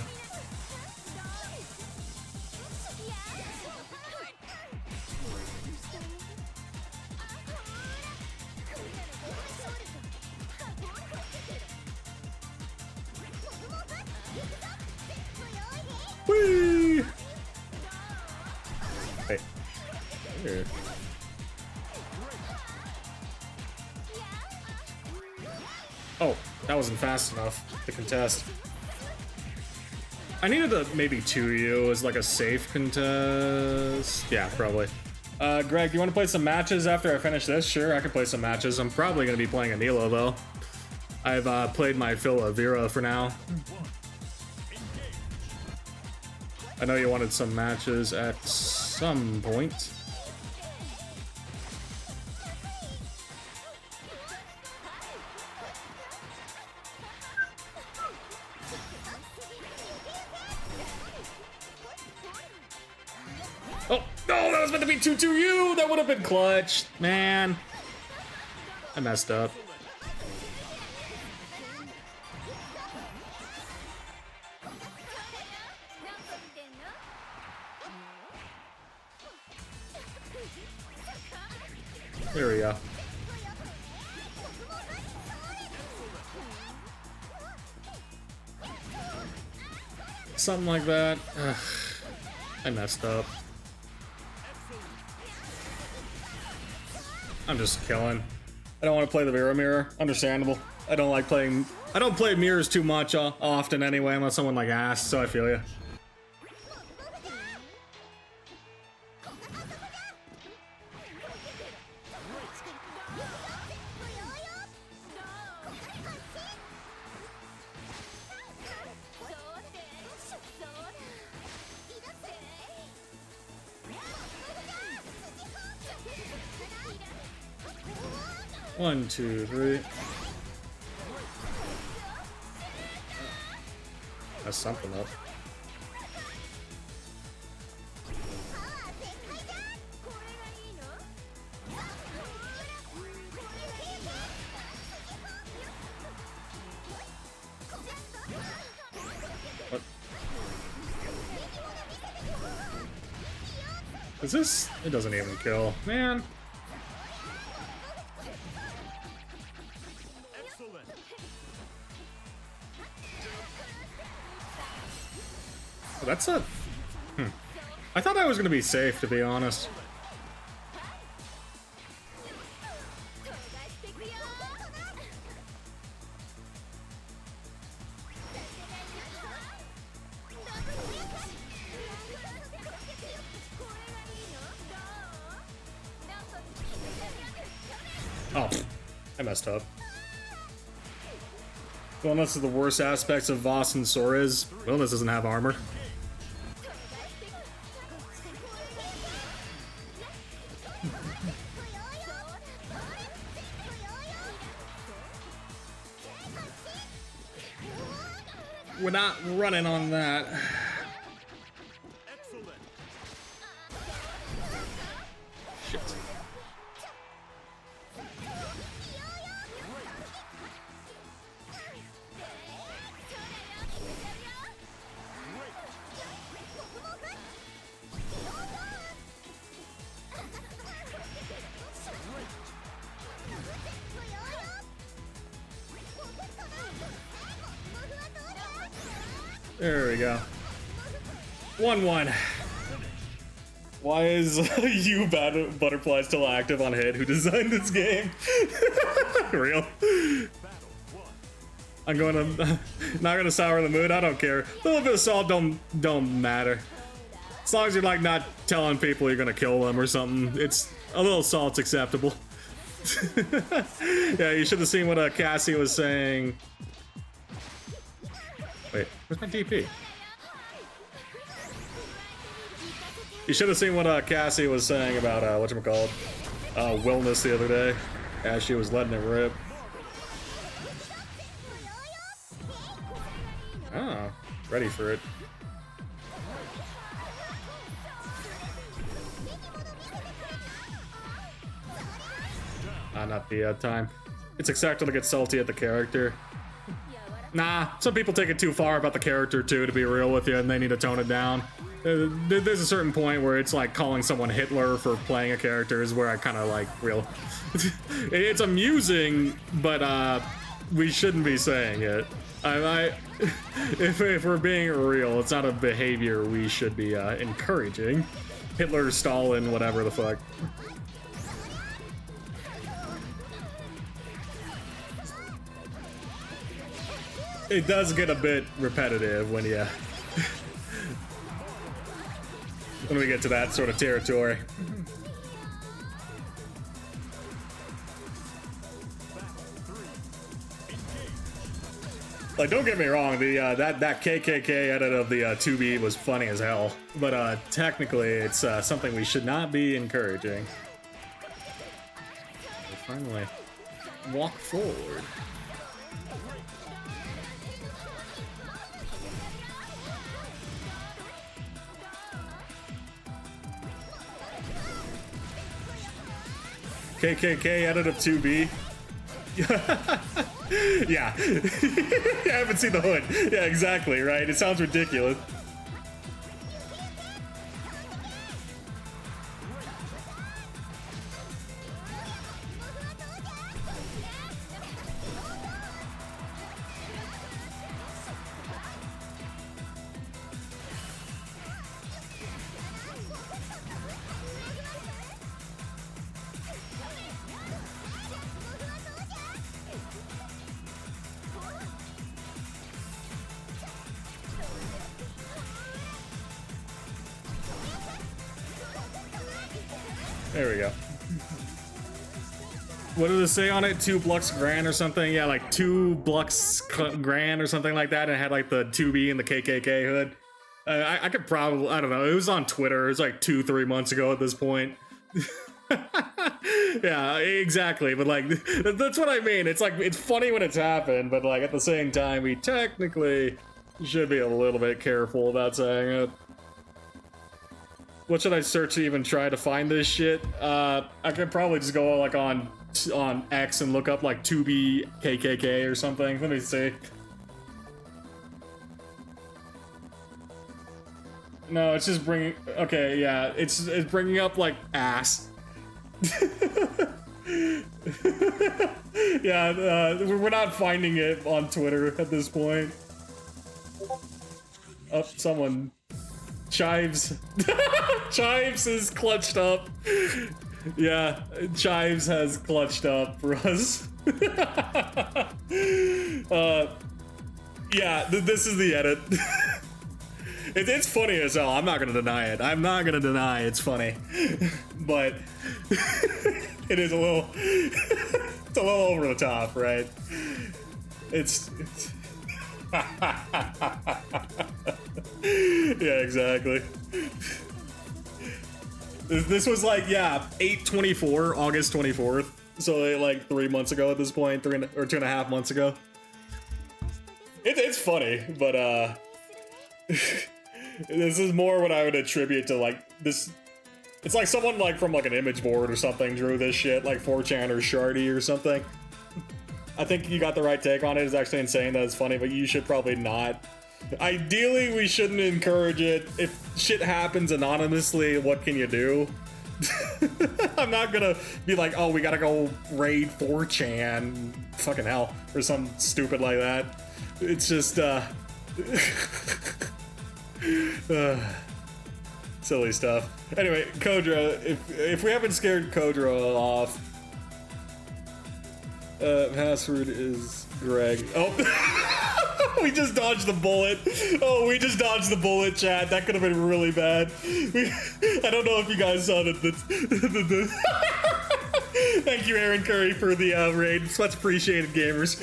Whee! Hey. Here. Oh, that wasn't fast enough to contest. I needed a maybe 2U as like a safe contest. Yeah, probably. Greg, do you want to play some matches after I finish this? Sure, I can play some matches. I'm probably going to be playing Anila though. I've played my fill of Vera for now. I know you wanted some matches, X. some point. Oh, no, that was meant to be 2-2-U. That would have been clutch. Man, I messed up. There we go. Something like that. Ugh, I messed up. I'm just killing. I don't want to play the mirror. Understandable. I don't play mirrors too much often anyway, unless someone like asks, so I feel you. One, two, three. That's something up. What? Is this? It doesn't even kill. Man. Oh, that's a... I thought I was gonna be safe, to be honest. Oh, I messed up. Well, this is the worst aspects of Voss and Sora's. Well, this doesn't have armor. We're not running on that. Shit. There we go. 1-1. Why is you Butterfly still active on hit? Who designed this game? Real? I'm going to not gonna sour the mood. I don't care. A little bit of salt don't matter. As long as you're like not telling people you're gonna kill them or something. It's a little salt's acceptable. Yeah, you should have seen what Cassie was saying. Wait, where's my DP? You should have seen what Cassie was saying about whatchamacallit, Wellness the other day, as she was letting it rip. Oh, ready for it. Not the time. It's acceptable to get salty at the character. Nah, some people take it too far about the character too, to be real with you, and they need to tone it down. There's a certain point where it's like calling someone Hitler for playing a character is where I kind of like real. It's amusing, but we shouldn't be saying it. If we're being real, it's not a behavior we should be encouraging. Hitler, Stalin, whatever the fuck. It does get a bit repetitive when you when we get to that sort of territory. Like, don't get me wrong, the that KKK edit of the 2B was funny as hell, but technically it's something we should not be encouraging. We finally walk forward. KKK edit of 2B. Yeah. I haven't seen the hood. Yeah, exactly, right? It sounds ridiculous. There we go. What does it say on it? 2 Blux Grand or something? Yeah, like 2 Blux Grand or something like that. And it had like the 2B and the KKK hood. I could probably, I don't know. It was on Twitter. It was like 2-3 months ago at this point. Yeah, exactly. But like, that's what I mean. It's like, it's funny when it's happened, but like at the same time, we technically should be a little bit careful about saying it. What should I search to even try to find this shit? I could probably just go like on X and look up like 2B KKK or something. Let me see. No, it's just bringing. Okay, yeah, it's bringing up like ass. Yeah, we're not finding it on Twitter at this point. Oh, someone. Chives. Chives is clutched up. Yeah, Chives has clutched up for us. Yeah, this is the edit. It's funny as hell. I'm not gonna deny it. I'm not gonna deny it's funny. But it is a little it's a little over the top, right? It's yeah, exactly. This was like, yeah, 8/24, August 24th. So like 3 months ago at this point, 2.5 months ago. It's funny, but this is more what I would attribute to like this. It's like someone like from like an image board or something drew this shit, like 4chan or Shardy or something. I think you got the right take on it. It's actually insane that it's funny, but you should probably not. Ideally, we shouldn't encourage it. If shit happens anonymously, what can you do? I'm not gonna be like, oh, we gotta go raid 4chan. Fucking hell. Or something stupid like that. It's just, silly stuff. Anyway, Kodra, if we haven't scared Kodra off, password is Greg. Oh, we just dodged the bullet. Oh, we just dodged the bullet, chat. That could have been really bad. I don't know if you guys saw that. Thank you, Aaron Curry, for the raid. It's much appreciated, gamers.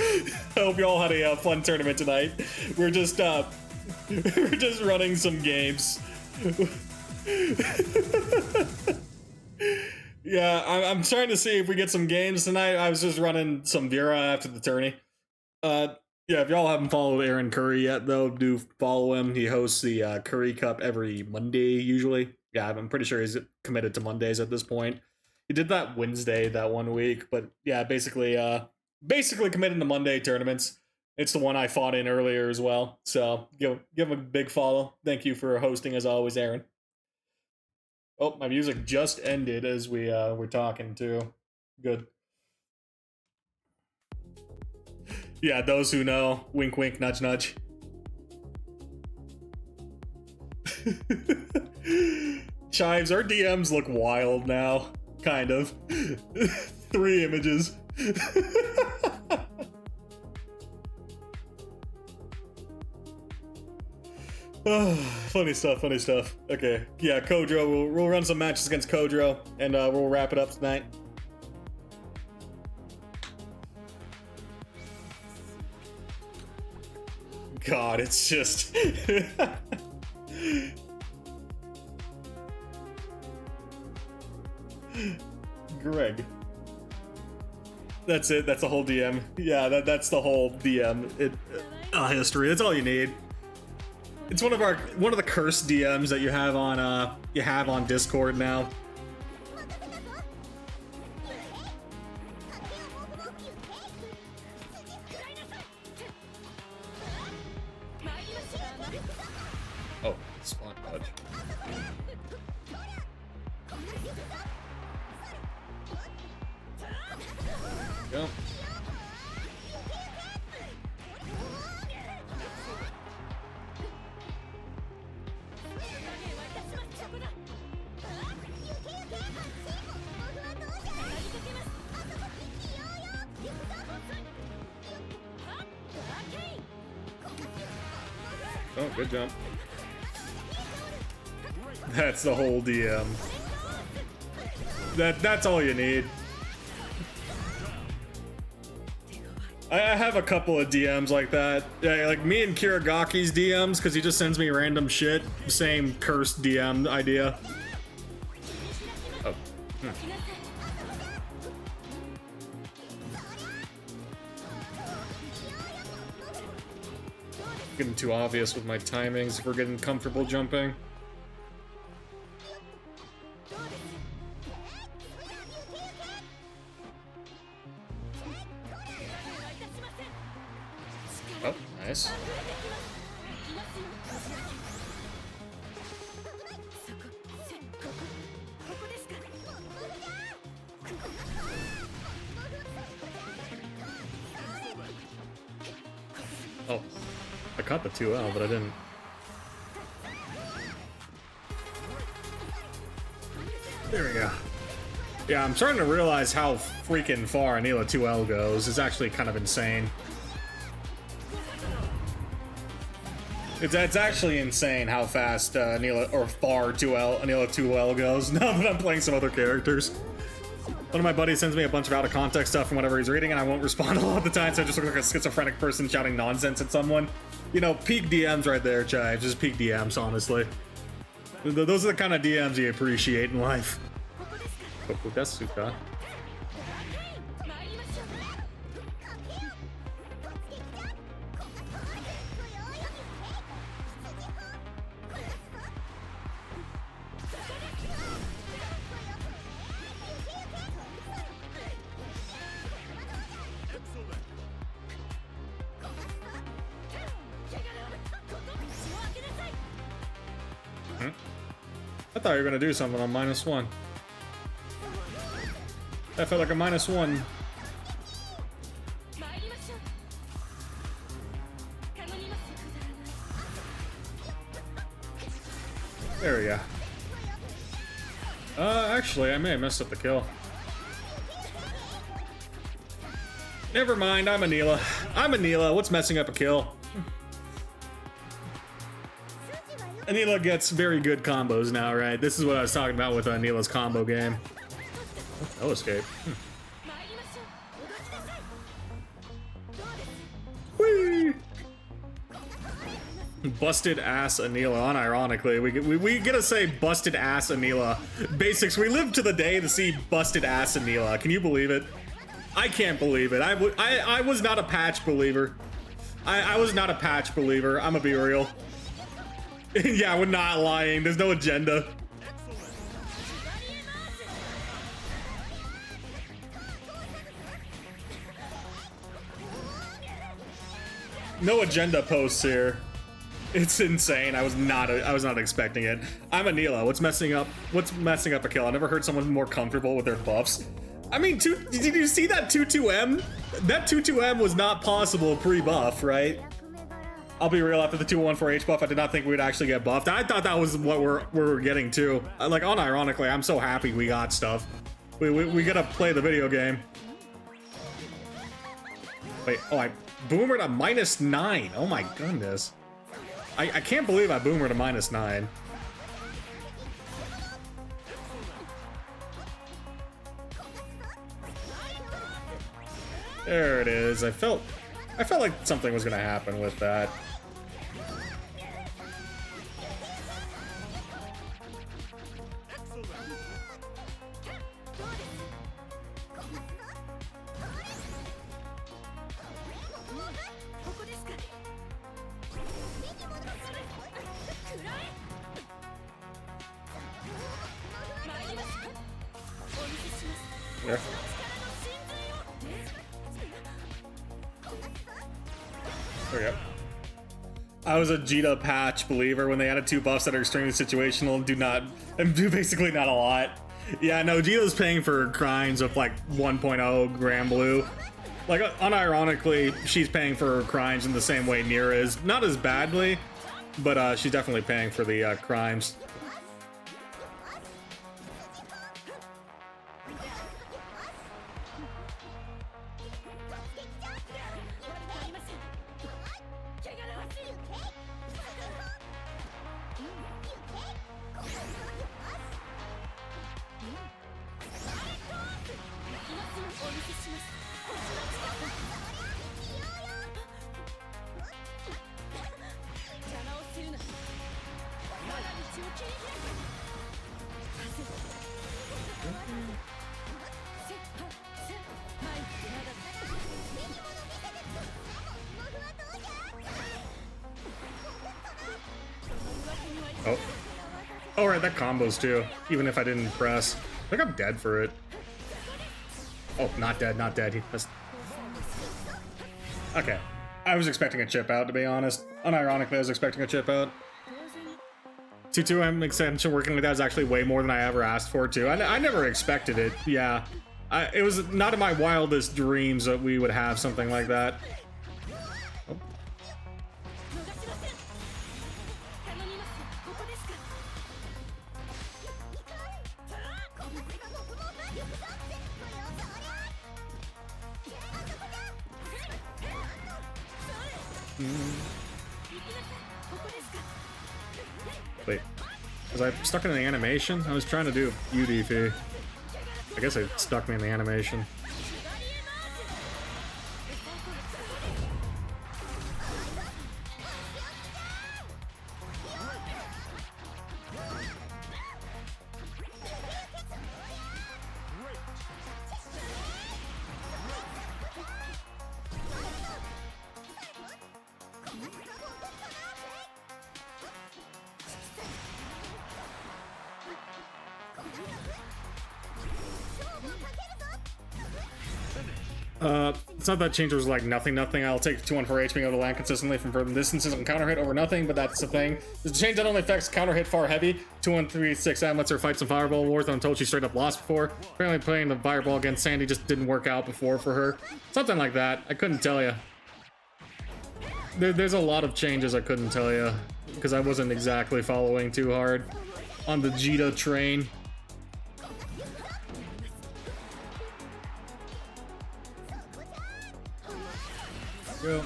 I hope you all had a fun tournament tonight. We're just running some games. Yeah, I'm trying to see if we get some games tonight. I was just running some Vera after the tourney. Yeah, if y'all haven't followed Aaron Curry yet, though, do follow him. He hosts the Curry Cup every Monday, usually. Yeah, I'm pretty sure he's committed to Mondays at this point. He did that Wednesday that one week, but yeah, basically committed to Monday tournaments. It's the one I fought in earlier as well. So give him a big follow. Thank you for hosting as always, Aaron. Oh, my music just ended as we were talking too. Good. Yeah, those who know. Wink, wink, nudge, nudge. Chives, our DMs look wild now. Kind of. 3 images. Oh, funny stuff, funny stuff. Okay, yeah, Kodro, we'll run some matches against Kodro, and we'll wrap it up tonight. God, it's just... Greg. That's it. That's the whole DM. Yeah, that's the whole DM history. That's all you need. It's one of the cursed DMs that you have on Discord now. Oh, spawn dodge. Go. Oh, good jump. That's the whole DM. That's all you need. I have a couple of DMs like that. Yeah, like me and Kiragaki's DMs, because he just sends me random shit. Same cursed DM idea. Oh. Getting too obvious with my timings if we're getting comfortable jumping. Oh, nice. Oh, I caught the 2L, but I didn't. There we go. Yeah, I'm starting to realize how freaking far Anila 2L goes. It's actually kind of insane. It's actually insane how fast Anila, or far Anila 2L goes now that I'm playing some other characters. One of my buddies sends me a bunch of out-of-context stuff from whatever he's reading, and I won't respond a lot of the time, so I just look like a schizophrenic person shouting nonsense at someone. You know, peak DMs right there, Chive. Just peak DMs, honestly. Those are the kind of DMs you appreciate in life. Kokudasuka. I thought you were gonna do something on -1. That felt like a -1. There we go. Actually, I may have messed up the kill. Never mind, I'm Anila. I'm Anila. What's messing up a kill? Anila gets very good combos now, right? This is what I was talking about with Anila's combo game. No escape. Whee! Busted ass Anila, unironically. We gotta say busted ass Anila. Basics, we live to the day to see busted ass Anila. Can you believe it? I can't believe it. I was not a patch believer. I was not a patch believer. I'm gonna be real. Yeah, we're not lying. There's no agenda. No agenda posts here. It's insane. I was not expecting it. I'm Anila. What's messing up a kill? I never heard someone more comfortable with their buffs. I mean, did you see that 2-2M? That 2-2M was not possible pre-buff, right? I'll be real, after the 2-1-4H buff, I did not think we'd actually get buffed. I thought that was what we're getting too. Like, unironically, I'm so happy we got stuff. We gotta play the video game. Wait, oh, I boomered a -9. Oh my goodness. I can't believe I boomered a -9. There it is. I felt like something was gonna happen with that. There. There we go. I was a Jita patch believer when they added 2 buffs that are extremely situational and do basically not a lot. Yeah, no, Jita's paying for crimes of like 1.0 Grand Blue. Like, unironically, she's paying for her crimes in the same way Nier is. Not as badly, but she's definitely paying for the crimes. Oh. Oh, right, that combos too, even if I didn't press. I think I'm dead for it. Oh, not dead, not dead. He missed. Okay. I was expecting a chip out, to be honest. Unironically, I was expecting a chip out. 2-2M extension working like that is actually way more than I ever asked for, too. I never expected it, yeah. It was not in my wildest dreams that we would have something like that. Oh. Wait, was I stuck in the animation? I was trying to do UDP. I guess it stuck me in the animation. It's not that change was like nothing. I'll take 2-1 for H being able to land consistently from further distances and counter hit over nothing, but that's the thing. The change that only affects counter hit far heavy. 2-1-3-6M lets her fight some fireball wars that I'm told she straight up lost before. Apparently playing the fireball against Sandy just didn't work out before for her. Something like that. I couldn't tell you. There's a lot of changes I couldn't tell you because I wasn't exactly following too hard on the Jita train. Go.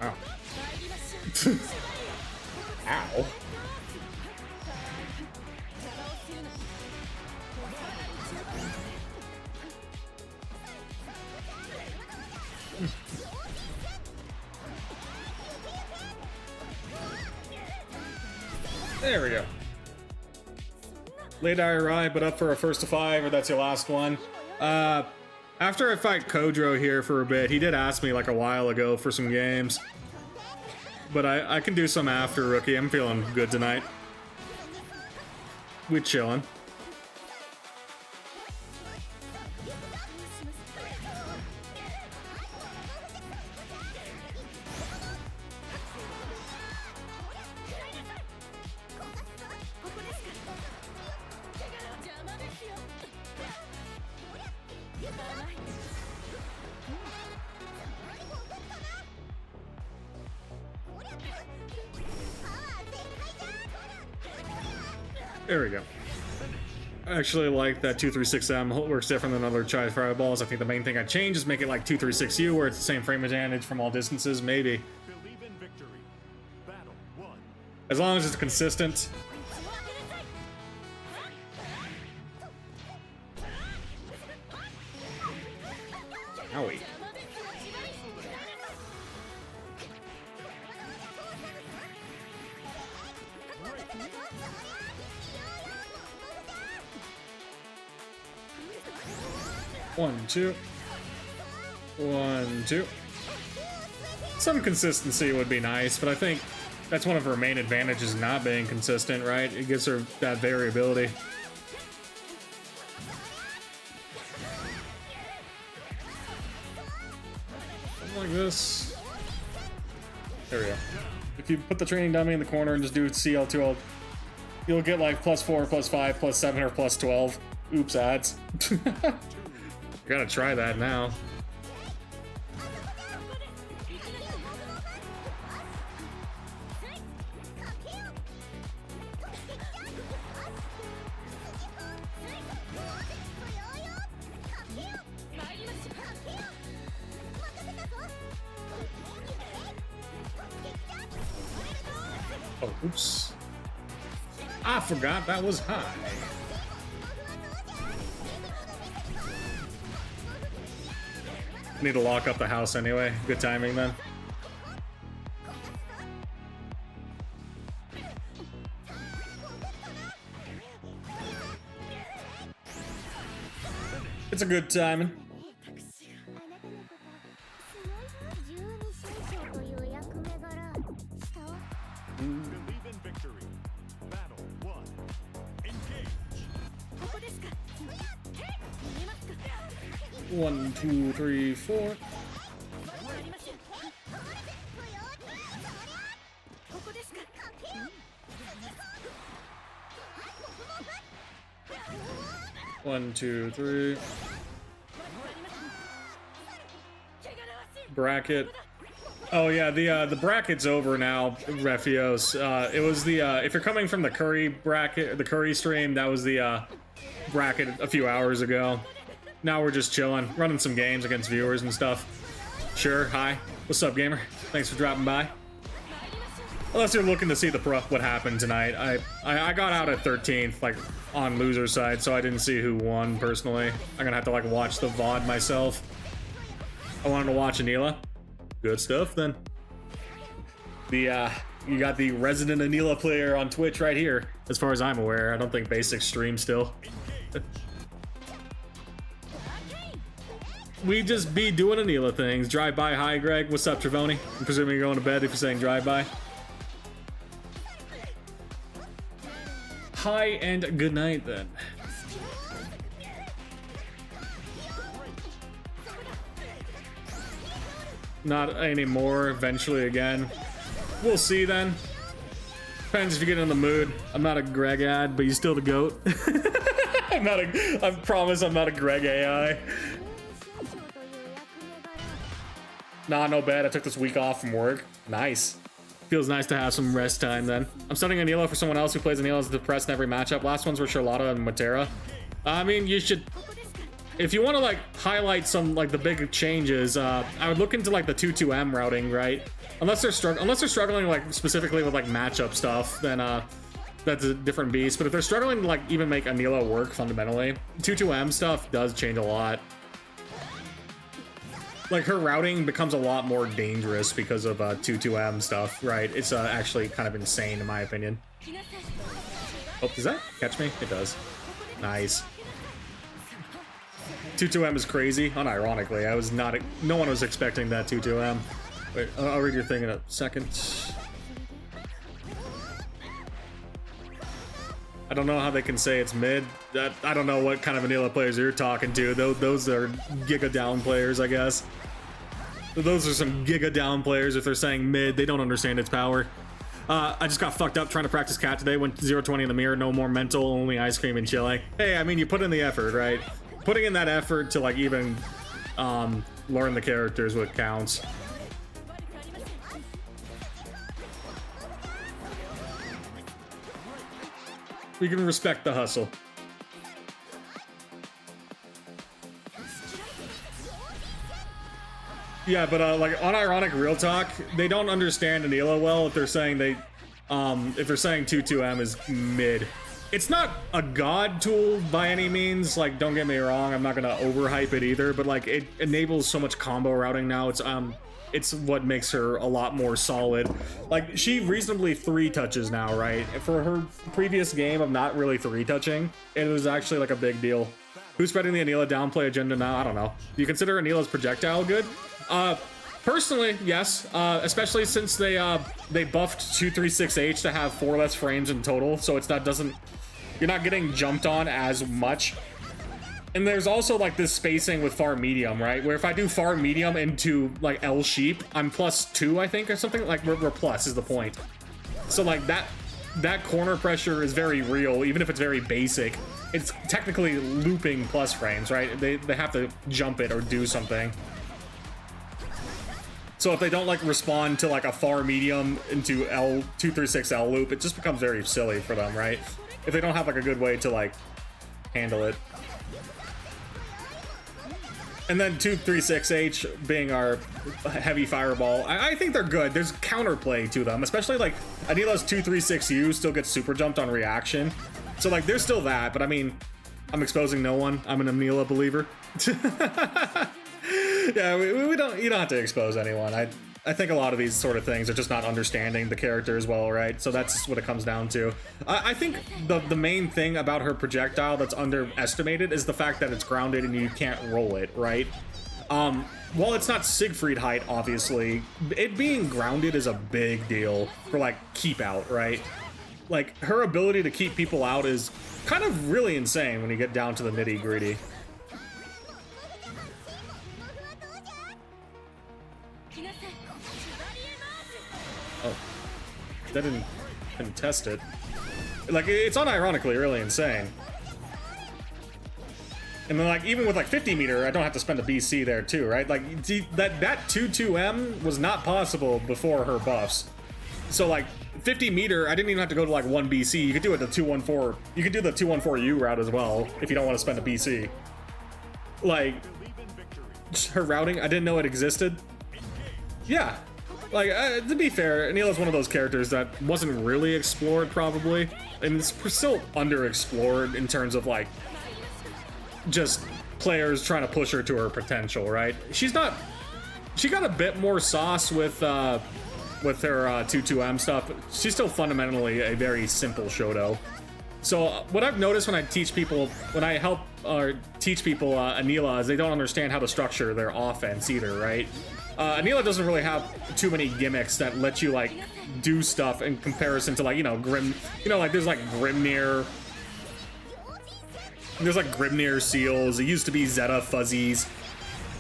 Ow. Ow. There we go. Late IRI, but up for a first to 5, or that's your last one. After I fight Kodro here for a bit, he did ask me like a while ago for some games. But I can do some after, Rookie. I'm feeling good tonight. We chillin'. There we go. I actually like that 236M works different than other Chai Fireballs. I think the main thing I'd change is make it like 236U, where it's the same frame advantage from all distances, maybe. Believe in victory. Battle 1. As long as it's consistent. Owie. One, two. 1, 2. Some consistency would be nice, but I think That's one of her main advantages, not being consistent, right? It gives her that variability. Something like this. There we go. If you put the training dummy in the corner and just do CL2, you'll get like +4, +5, +7, or +12. Oops, ads. Gotta try that now. Oh, oops. I forgot that was high. Need to lock up the house anyway. Good timing then. It's a good timing. Believe in victory. Battle 1. Engage. 1, 2, 3, 4. One, two, three. Bracket. Oh yeah, the bracket's over now, Refios. It was the if you're coming from the Curry bracket, the Curry stream, that was the bracket a few hours ago. Now we're just chilling, running some games against viewers and stuff. Sure, hi. What's up, gamer? Thanks for dropping by. Unless you're looking to see what happened tonight. I got out at 13th, like, on loser side, so I didn't see who won, personally. I'm gonna have to, like, watch the VOD myself. I wanted to watch Anila. Good stuff, then. You got the resident Anila player on Twitch right here, as far as I'm aware. I don't think Basic streams still. We just be doing Anila things. Drive-by, hi Greg. What's up, Trevoni? I'm presuming you're going to bed if you're saying drive-by. Hi and good night, then. Not anymore, eventually again. We'll see then. Depends if you get in the mood. I'm not a Greg ad, but you're still the GOAT. I promise I'm not a Greg AI. Nah, no bad. I took this week off from work. Nice. Feels nice to have some rest time then. I'm starting Anila for someone else who plays Anila as depressed in every matchup. Last ones were Charlotta and Matera. I mean, you should... If you want to, like, highlight some, like, the big changes, I would look into, like, the 2-2M routing, right? Unless they're struggling, like, specifically with, like, matchup stuff, then, that's a different beast. But if they're struggling to, like, even make Anila work fundamentally, 2-2M stuff does change a lot. Like, her routing becomes a lot more dangerous because of 2-2M stuff, right? It's actually kind of insane, in my opinion. Oh, does that catch me? It does. Nice. 2-2M is crazy, unironically. I was not... No one was expecting that 2-2M. Wait, I'll read your thing in a second. I don't know how they can say it's mid. I don't know what kind of Anila players you're talking to. Those are Giga down players, I guess. Those are some Giga down players. If they're saying mid, they don't understand its power. I just got fucked up trying to practice cat today. Went 0-20 in the mirror. No more mental, only ice cream and chilling. Hey, I mean, you put in the effort, right? Putting in that effort to, like, even learn the characters what counts. We can respect the hustle. Yeah, but like, unironic real talk, they don't understand Anila well if they're saying 2-2M is mid. It's not a god tool by any means, like, don't get me wrong, I'm not gonna overhype it either, but like, it enables so much combo routing now. It's what makes her a lot more solid. Like, she reasonably 3-touches now, right? For her previous game of not really 3-touching, it was actually like a big deal. Who's spreading the Anila downplay agenda now? I don't know. Do you consider Anila's projectile good? Personally, yes, especially since they buffed 236H to have 4 less frames in total, so you're not getting jumped on as much. And there's also like this spacing with far medium, right? Where if I do far medium into like L sheep, I'm +2, I think, or something. Like we're plus is the point. So like that corner pressure is very real, even if it's very basic. It's technically looping plus frames, right? They have to jump it or do something. So if they don't like respond to like a far medium into L236L loop, it just becomes very silly for them, right? If they don't have like a good way to like handle it. And then 236H being our heavy fireball, I think they're good. There's counterplay to them, especially like Anila's 236U still gets super jumped on reaction. So like there's still that, but I mean, I'm exposing no one. I'm an Anila believer. Yeah, you don't have to expose anyone. I think a lot of these sort of things are just not understanding the character as well, right? So that's what it comes down to. I think the main thing about her projectile that's underestimated is the fact that it's grounded and you can't roll it, right? While it's not Siegfried height, obviously, it being grounded is a big deal for like keep out, right? Like her ability to keep people out is kind of really insane when you get down to the nitty gritty. Oh, that didn't test it. Like, it's unironically really insane. And then, like, even with, like, 50 meter, I don't have to spend a BC there, too, right? Like, that 2-2M was not possible before her buffs. So, like, 50 meter, I didn't even have to go to, like, 1 BC. You could do it the 214. You could do the 214U route as well, if you don't want to spend a BC. Like, her routing, I didn't know it existed. Yeah. Like, to be fair, Anila's one of those characters that wasn't really explored, probably. And it's still underexplored in terms of, like, just players trying to push her to her potential, right? She got a bit more sauce with her 2-2M stuff. She's still fundamentally a very simple Shoto. So what I've noticed when I teach people, when I help or teach people Anila, is they don't understand how to structure their offense either, right? Anila doesn't really have too many gimmicks that let you like do stuff in comparison to like, like there's like Grimnir. There's like Grimnir seals. It used to be Zeta fuzzies.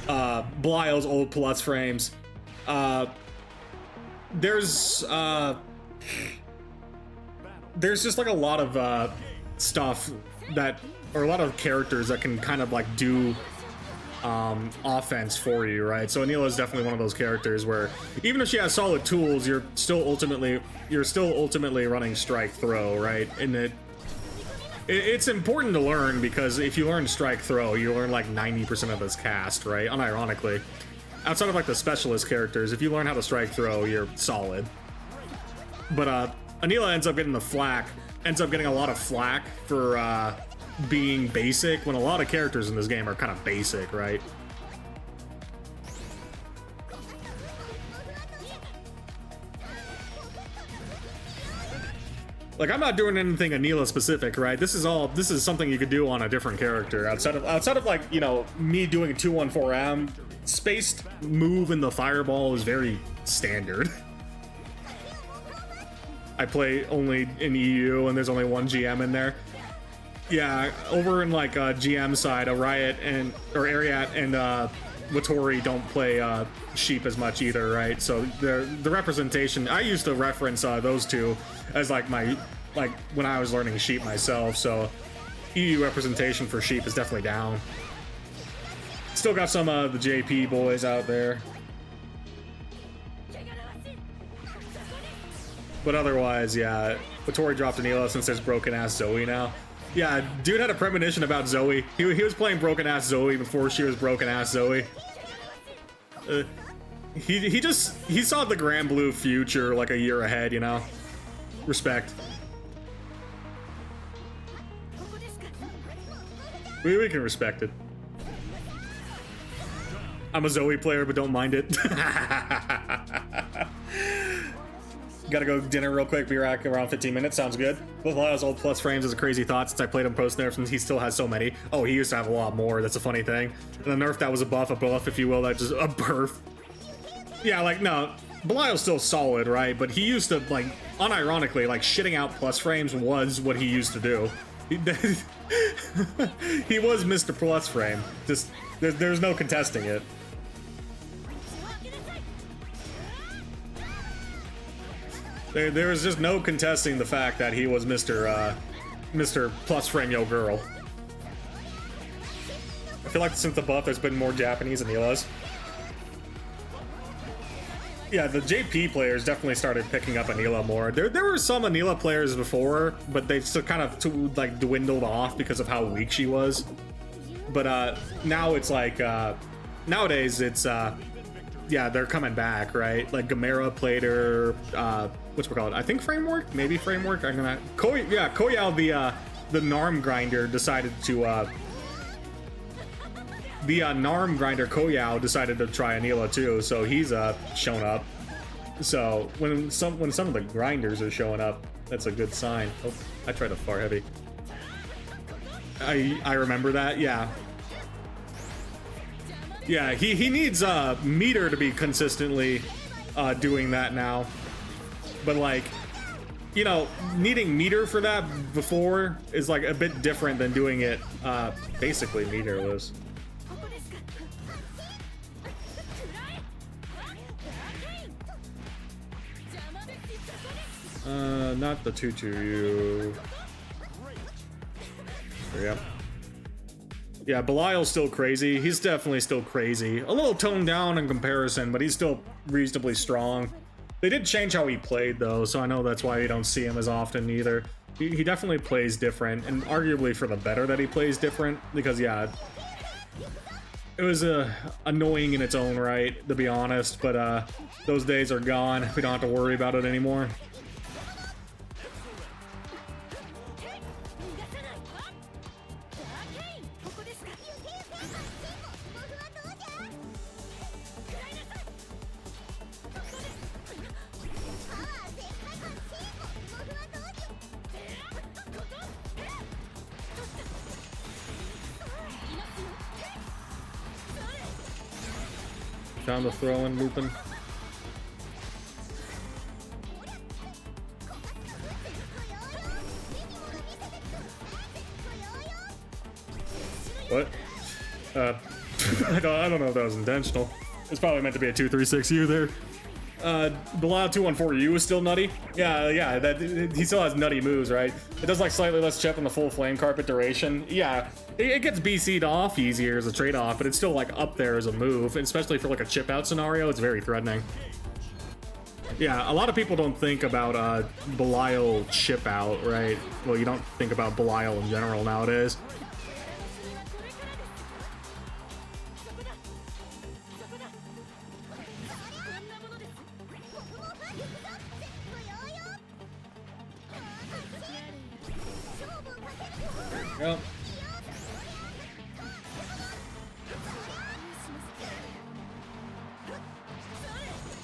Blyle's old plus frames. There's just like a lot of stuff that, or a lot of characters that can kind of like do offense for you, right? So Anila is definitely one of those characters where even if she has solid tools, you're still ultimately running strike throw, right? And it's important to learn, because if you learn strike throw, you learn like 90% of this cast, right? Unironically, outside of like the specialist characters, if you learn how to strike throw, you're solid. But Anila ends up getting a lot of flack for being basic, when a lot of characters in this game are kind of basic, right? Like, I'm not doing anything Anila specific, right? This is something you could do on a different character. Outside of like, me doing a 214M, spaced move in the fireball is very standard. I play only in EU and there's only one GM in there. Yeah, over in like GM side, Ariat and Wattori don't play Sheep as much either, right? So the representation, I used to reference those two as like when I was learning Sheep myself. So EU representation for Sheep is definitely down. Still got some of the JP boys out there. But otherwise, yeah, Wattori dropped Anila since there's broken ass Zoe now. Yeah, dude had a premonition about Zoe. He was playing broken ass Zoe before she was broken ass Zoe. He saw the Grand Blue future like a year ahead, Respect. We can respect it. I'm a Zoe player, but don't mind it. Gotta go dinner real quick, be back around 15 minutes, sounds good. With a lot of his old plus frames is a crazy thought since I played him post nerf, since he still has so many. Oh, he used to have a lot more, that's a funny thing. And the nerf that was a buff, if you will, that just a burf. Yeah, like, no, Belial's still solid, right? But he used to, like, unironically, like, shitting out plus frames was what he used to do. He was Mr. Plus Frame. Just, there's no contesting it. There was just no contesting the fact that he was Mr. Plus Frame Yo Girl. I feel like since the buff, there's been more Japanese Anilas. Yeah, the JP players definitely started picking up Anila more. There were some Anila players before, but they still kind of like dwindled off because of how weak she was. But now it's like nowadays it's yeah, they're coming back, right? Like Gamera played her. What's it called? I think Framework, maybe Framework. I'm gonna Koyao the Narm grinder decided to. The Narm grinder Koyao decided to try Anila too, so he's shown up. So when some of the grinders are showing up, that's a good sign. Oh, I tried to far heavy. I remember that. Yeah. Yeah, he needs meter to be consistently doing that now. But like, you know, needing meter for that before is like a bit different than doing it basically meterless. Not the tutu. There we go. Yeah, Belial's still crazy. He's definitely still crazy. A little toned down in comparison, but he's still reasonably strong. They did change how he played, though, so I know that's why you don't see him as often either. He definitely plays different, and arguably for the better that he plays different, because, yeah, it was annoying in its own right, to be honest, but those days are gone. We don't have to worry about it anymore. Found the throw-in, Lupin. What? I don't know if that was intentional. It's probably meant to be a 236U there. Belial 214U is still nutty. Yeah, he still has nutty moves, right? It does like slightly less chip on the full flame carpet duration. Yeah, it gets BC'd off easier as a trade-off, but it's still like up there as a move, and especially for like a chip out scenario, it's very threatening. Yeah, a lot of people don't think about Belial chip out, right? Well, you don't think about Belial in general nowadays. Yep.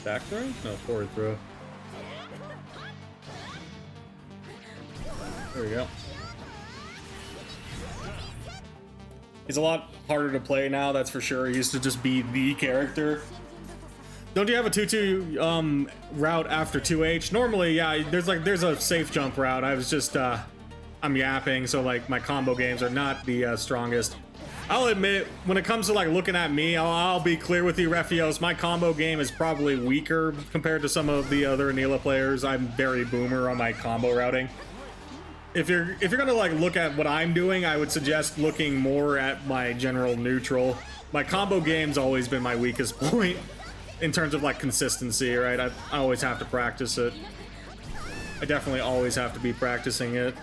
Back throw? No, forward throw. There we go. He's a lot harder to play now, that's for sure. He used to just be the character. Don't you have a 2-2 route after 2H? Normally, yeah, there's a safe jump route. I was just I'm yapping, so like my combo games are not the strongest. I'll admit, when it comes to like looking at me, I'll be clear with you, Refios. My combo game is probably weaker compared to some of the other Anila players. I'm very boomer on my combo routing. If you're gonna like look at what I'm doing, I would suggest looking more at my general neutral. My combo game's always been my weakest point in terms of like consistency, right? I always have to practice it. I definitely always have to be practicing it.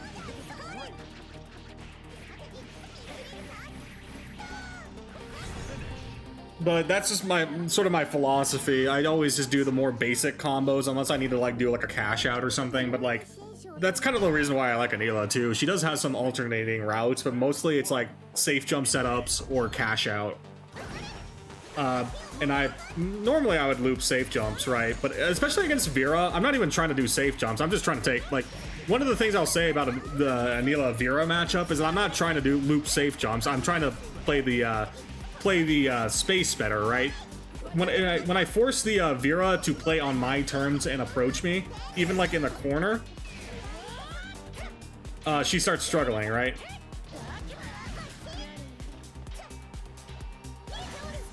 But that's just my my philosophy. I always just do the more basic combos unless I need to like do like a cash out or something. But like that's kind of the reason why I like Anila too. She does have some alternating routes, but mostly it's like safe jump setups or cash out. And normally I would loop safe jumps, right? But especially against Vera, I'm not even trying to do safe jumps. I'm just trying to take like one of the things I'll say about the Anila Vera matchup is that I'm not trying to do loop safe jumps. I'm trying to play the space better, right? when I force the Vera to play on my terms and approach me, even like in the corner, she starts struggling, right?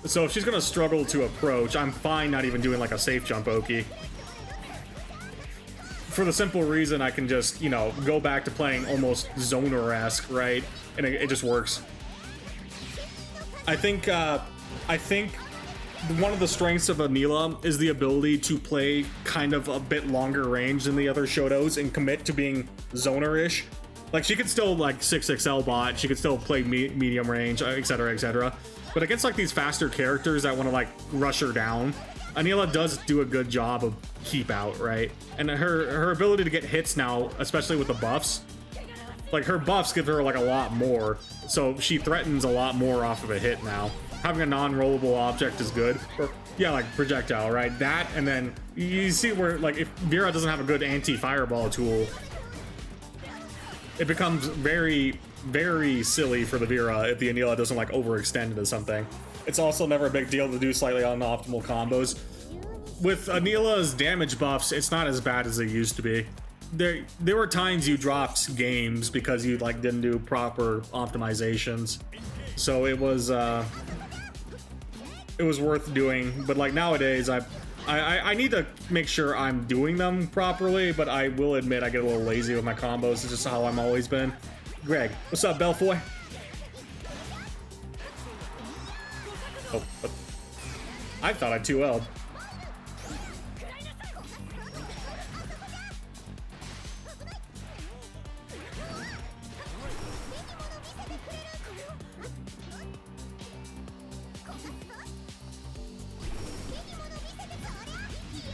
So if she's gonna struggle to approach, I'm fine not even doing like a safe jump Oki. For the simple reason I can just, you know, go back to playing almost zoner-esque, right? And it just works. I think one of the strengths of Anila is the ability to play kind of a bit longer range than the other Shotos and commit to being zoner-ish. Like, she could still, like, 6XL bot, she could still play medium range, etc., etc. But against, like, these faster characters that want to, like, rush her down, Anila does do a good job of keep out, right? And her ability to get hits now, especially with the buffs, like, her buffs give her, like, a lot more. So she threatens a lot more off of a hit now. Having a non-rollable object is good. Or, yeah, like projectile, right? That, and then you see where, like, if Vera doesn't have a good anti-fireball tool, it becomes very, very silly for the Vera if the Anila doesn't, like, overextend into something. It's also never a big deal to do slightly unoptimal combos. With Anila's damage buffs, it's not as bad as they used to be. There were times you dropped games because you, like, didn't do proper optimizations. So it was worth doing, but, like, nowadays I need to make sure I'm doing them properly, but I will admit I get a little lazy with my combos. It's just how I'm always been. Greg, what's up, Belfoy? Oh, I thought I 2L'd.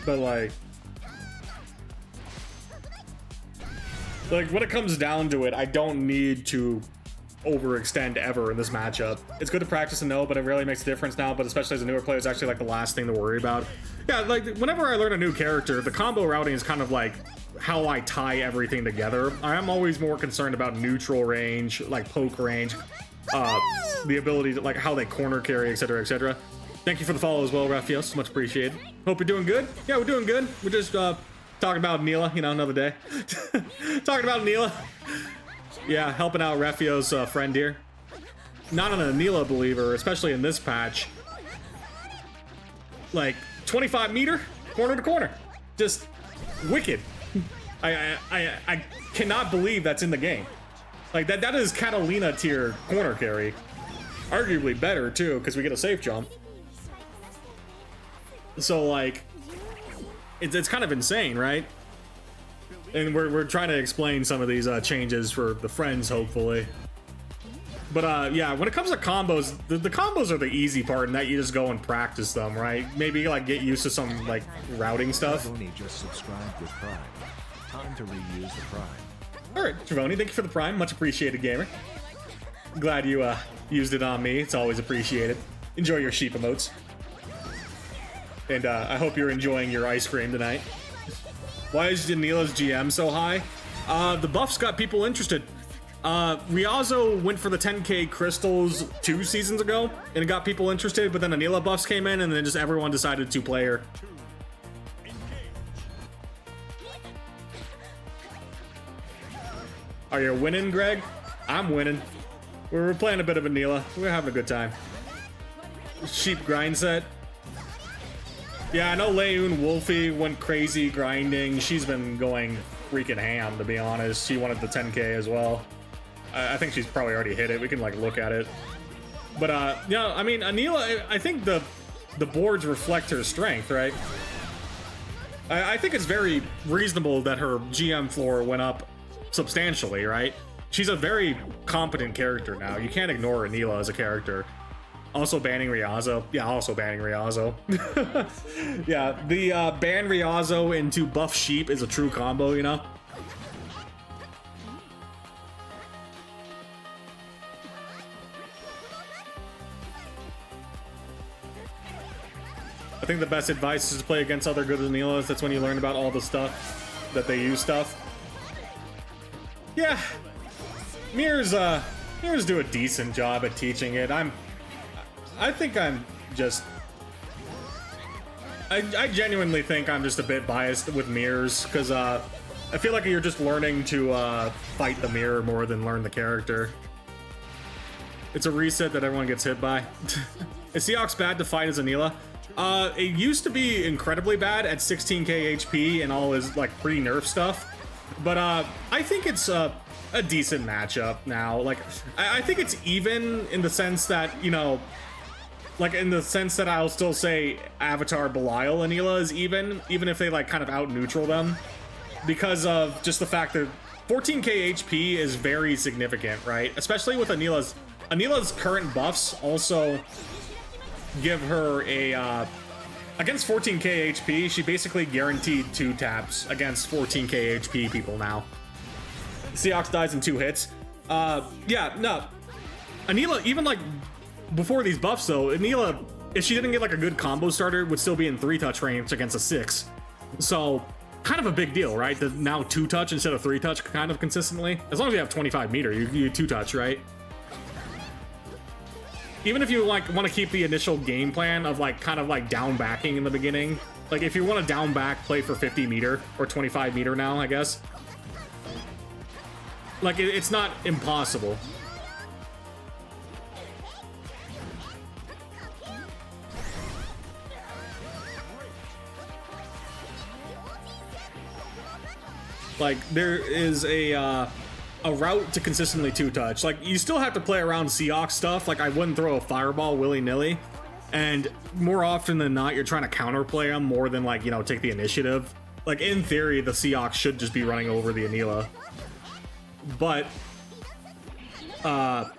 But like when it comes down to it, I don't need to overextend ever in this matchup. It's good to practice and know, but it really makes a difference now, but especially as a newer player, it's actually like the last thing to worry about. Yeah, like whenever I learn a new character, the combo routing is kind of like how I tie everything together. I am always more concerned about neutral range, like poke range, the ability to, like, how they corner carry, etc., etc. Thank you for the follow as well, Raphael. Much appreciated. Hope you're doing good. Yeah, we're doing good. We're just talking about Anila, you know, another day. Talking about Anila. Yeah, helping out Raphael's friend here. Not an Anila believer, especially in this patch. Like, 25 meter, corner to corner. Just wicked. I cannot believe that's in the game. Like, that is Catalina tier corner carry. Arguably better, too, because we get a safe jump. So, like, it's kind of insane, right? And we're trying to explain some of these changes for the friends, hopefully. But yeah, when it comes to combos, the combos are the easy part, and that you just go and practice them, right? Maybe, like, get used to some, like, routing stuff. Tony just subscribed with Prime. Time to reuse the Prime. All right, Travoni, thank you for the Prime. Much appreciated, gamer. Glad you used it on me. It's always appreciated. Enjoy your sheep emotes. And I hope you're enjoying your ice cream tonight. Why is Anila's GM so high? The buffs got people interested. Riazo went for the 10k crystals 2 seasons ago, and it got people interested, but then Anila buffs came in, and then just everyone decided to play her. Are you winning, Greg? I'm winning. We're playing a bit of Anila. We're having a good time. Sheep grind set. Yeah, I know Leun Wolfie went crazy grinding. She's been going freaking ham, to be honest. She wanted the 10k as well. I think she's probably already hit it. We can, like, look at it. But yeah, I mean, Anila, I think the boards reflect her strength, right? I think it's very reasonable that her GM floor went up substantially, right? She's a very competent character now. You can't ignore Anila as a character. Also banning Riazo. Yeah, also banning Riazo. Yeah, the ban Riazo into buff sheep is a true combo, you know? I think the best advice is to play against other good Anilas. That's when you learn about all the stuff, that they use stuff. Yeah, Mirrors do a decent job at teaching it. I think I'm just I genuinely think I'm just a bit biased with mirrors, because I feel like you're just learning to fight the mirror more than learn the character. It's a reset that everyone gets hit by. Is Seahawks bad to fight as Anila? It used to be incredibly bad at 16k HP and all his like pre-nerf stuff, but I think it's a decent matchup now. Like, I think it's even in the sense that, you know, like in the sense that I'll still say Avatar Belial Anila is even if they like kind of out neutral them, because of just the fact that 14k HP is very significant, right? Especially with Anila's current buffs also give her a against 14k HP, she basically guaranteed 2 taps against 14k HP people now. Seahawks dies in 2 hits. Yeah, no. Anila, even like before these buffs though, Anila, if she didn't get like a good combo starter, would still be in 3-touch range against a 6. So kind of a big deal, right? The now 2-touch instead of 3-touch kind of consistently. As long as you have 25 meter, you 2-touch, right? Even if you like want to keep the initial game plan of like kind of like down backing in the beginning, like if you want to down back, play for 50 meter or 25 meter now, I guess. Like it's not impossible. Like there is a route to consistently 2-touch. Like you still have to play around Seahawk stuff. Like I wouldn't throw a fireball willy-nilly, and more often than not you're trying to counterplay them more than like, you know, take the initiative. Like in theory the Seahawks should just be running over the Anila, but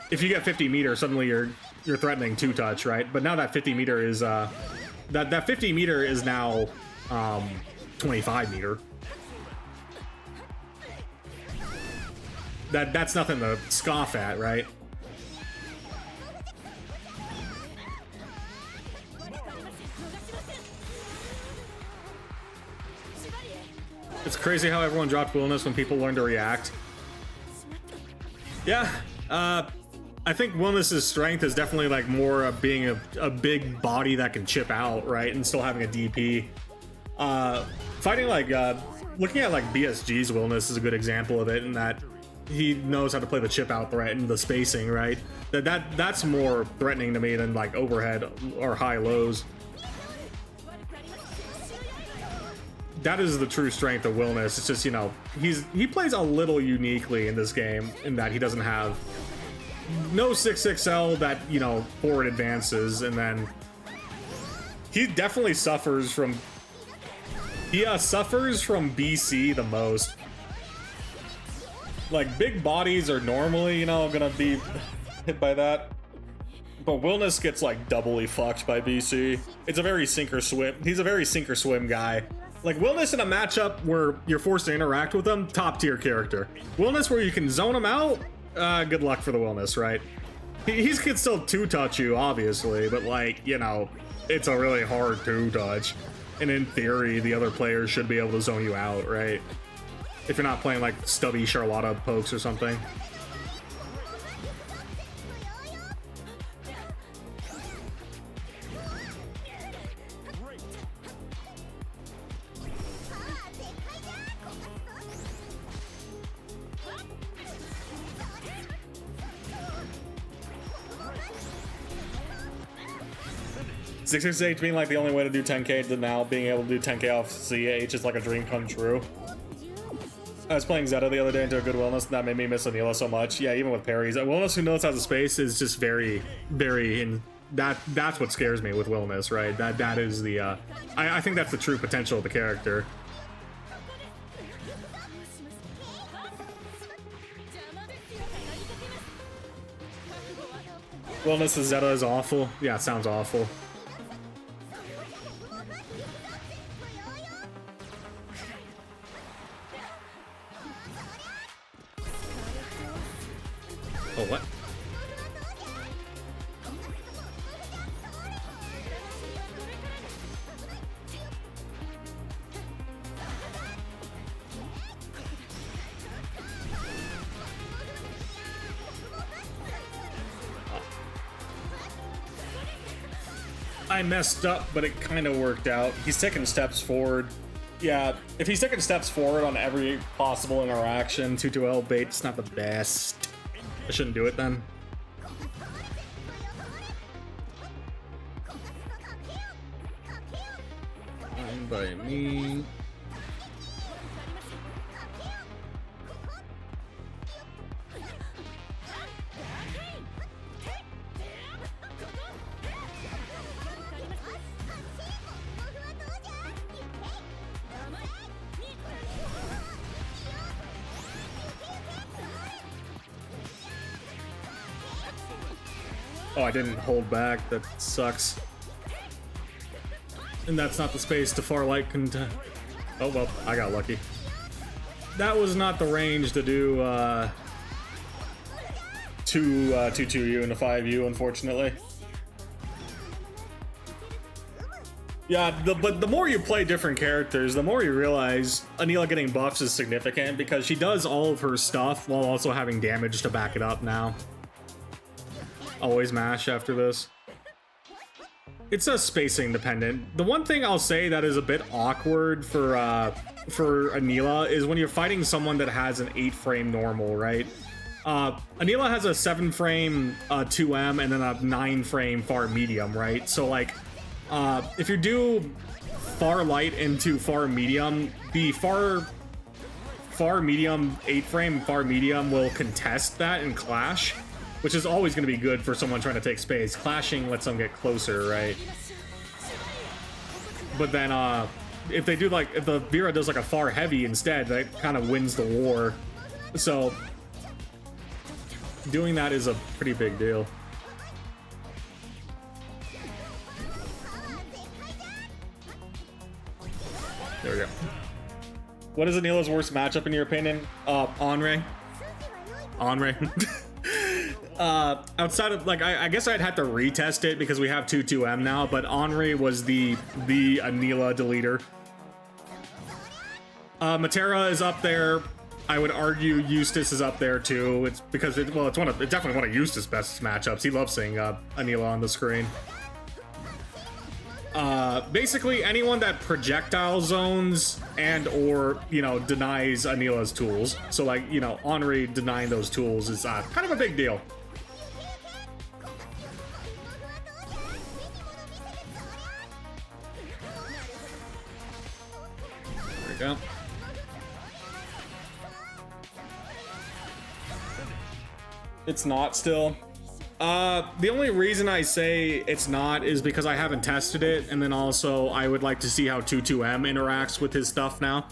if you get 50 meter suddenly you're threatening 2-touch, right? But now that 50 meter is that 50 meter is now 25 meter. That's nothing to scoff at, right? It's crazy how everyone dropped Willness when people learn to react. Yeah, I think Willness's strength is definitely like more of being a big body that can chip out, right? And still having a DP. Fighting like, looking at like BSG's Willness is a good example of it, in that he knows how to play the chip out threat and the spacing, right? That's more threatening to me than like overhead or high lows. That is the true strength of Willness. It's just, you know, he plays a little uniquely in this game in that he doesn't have no 6XL that, you know, forward advances, and then he definitely suffers from BC the most. Like, big bodies are normally, you know, gonna be hit by that. But Willness gets, like, doubly fucked by BC. It's a very sink or swim. He's a very sink or swim guy. Like, Willness in a matchup where you're forced to interact with him, top tier character. Willness where you can zone him out, good luck for the Willness, right? He can still 2-touch you, obviously, but, like, you know, it's a really hard 2-touch. And in theory, the other players should be able to zone you out, right? If you're not playing like stubby Charlotta pokes or something. H being like the only way to do 10k to now being able to do 10k off CH is like a dream come true. I was playing Zeta the other day into a good Willness, and that made me miss Anila so much. Yeah, even with parries. A Willness who knows how to space is just very, very that's what scares me with Willness, right? That is the I think that's the true potential of the character. Willness of Zeta is awful. Yeah, it sounds awful. Oh, what? I messed up, but it kind of worked out. He's taking steps forward. Yeah, if he's taking steps forward on every possible interaction, 2-2L bait's not the best. I shouldn't do it then. Fine by me. Oh, I didn't hold back. That sucks. And that's not the space to far light contest. Oh, well, I got lucky. That was not the range to do 2-2U and a 5U, unfortunately. Yeah, but the more you play different characters, the more you realize Anila getting buffs is significant because she does all of her stuff while also having damage to back it up now. Always mash after this. It's a spacing dependent. The one thing I'll say that is a bit awkward for Anila is when you're fighting someone that has an 8-frame normal, right? Anila has a 7-frame 2M and then a 9-frame far medium, right? So like, if you do far light into far medium, the far medium 8-frame far medium will contest that and clash, which is always going to be good for someone trying to take space. Clashing lets them get closer, right? But then, if they do like, if the Vera does like a far heavy instead, that kind of wins the war. So, doing that is a pretty big deal. There we go. What is Anila's worst matchup in your opinion? Henri. Outside of, like, I guess I'd have to retest it because we have 2-2M now, but Henri was the Anila deleter. Matera is up there. I would argue Eustace is up there too. It's because it's definitely one of Eustace's best matchups. He loves seeing Anila on the screen. Basically anyone that projectile zones and or, you know, denies Anila's tools. So like, you know, Henri denying those tools is kind of a big deal. There we go. It's not still. The only reason I say it's not is because I haven't tested it, and then also I would like to see how 2-2M interacts with his stuff now.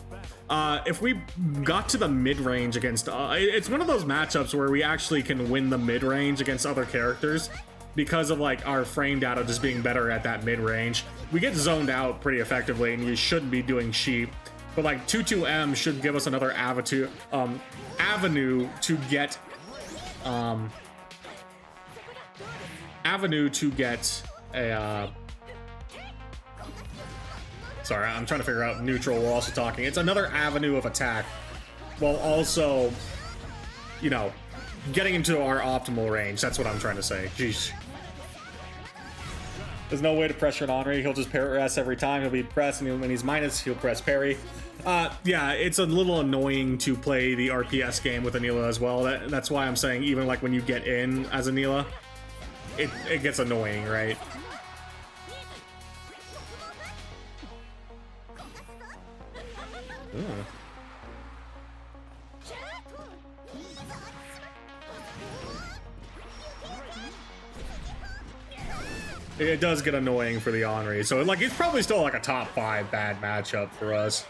If we got to the mid-range against... it's one of those matchups where we actually can win the mid-range against other characters because of, like, our frame data just being better at that mid-range. We get zoned out pretty effectively, and you shouldn't be doing sheep. But, like, 2-2M should give us another avenue to get... a sorry, I'm trying to figure out neutral while also talking. It's another avenue of attack while also, you know, getting into our optimal range. That's what I'm trying to say. Jeez. There's no way to pressure an Henri. He'll just press every time. He'll be pressed, and when he's minus, he'll press parry. Yeah, it's a little annoying to play the RPS game with Anila as well. That's why I'm saying even like when you get in as Anila, it gets annoying, right? Ooh. It does get annoying for the Henri, so like it's probably still like a top 5 bad matchup for us.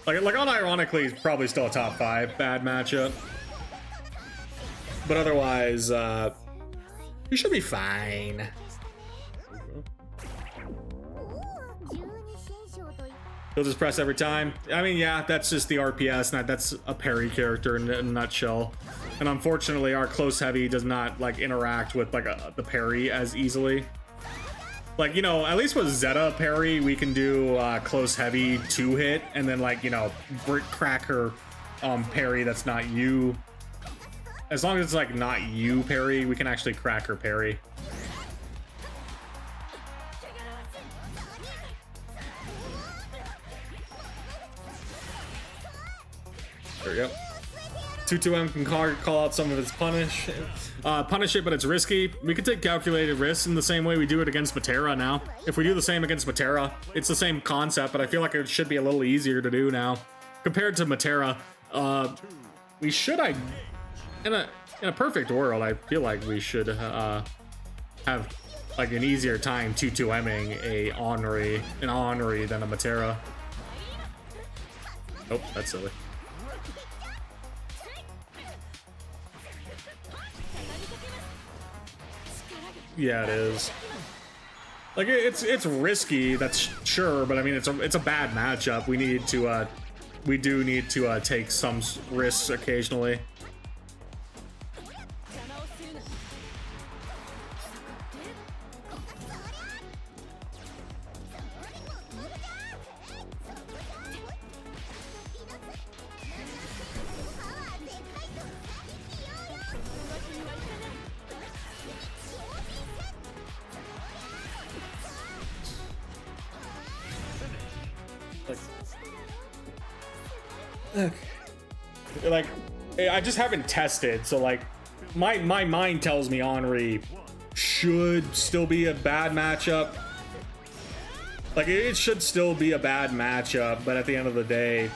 Like unironically, it's probably still a top 5 bad matchup. But otherwise, we should be fine. He'll just press every time. I mean, yeah, that's just the RPS. That's a parry character in a nutshell. And unfortunately, our close heavy does not like interact with like the parry as easily. Like, you know, at least with Zeta parry, we can do close heavy 2-hit, and then like, you know, crack her parry that's not you. As long as it's like not you parry, we can actually crack her parry. There we go. 2-2M can call out some of its punish it, but it's risky. We could take calculated risks in the same way we do it against Matera now. If we do the same against Matera, it's the same concept, but I feel like it should be a little easier to do now. Compared to Matera, we should, in a perfect world, I feel like we should have like an easier time 2-2Ming an Henri than a Matera. Oh, that's silly. Yeah, it is. Like it's risky, that's sure, but I mean it's a bad matchup. We do need to take some risks occasionally. Like, I just haven't tested, so like my mind tells me Henri should still be a bad matchup. Like it should still be a bad matchup, but at the end of the day,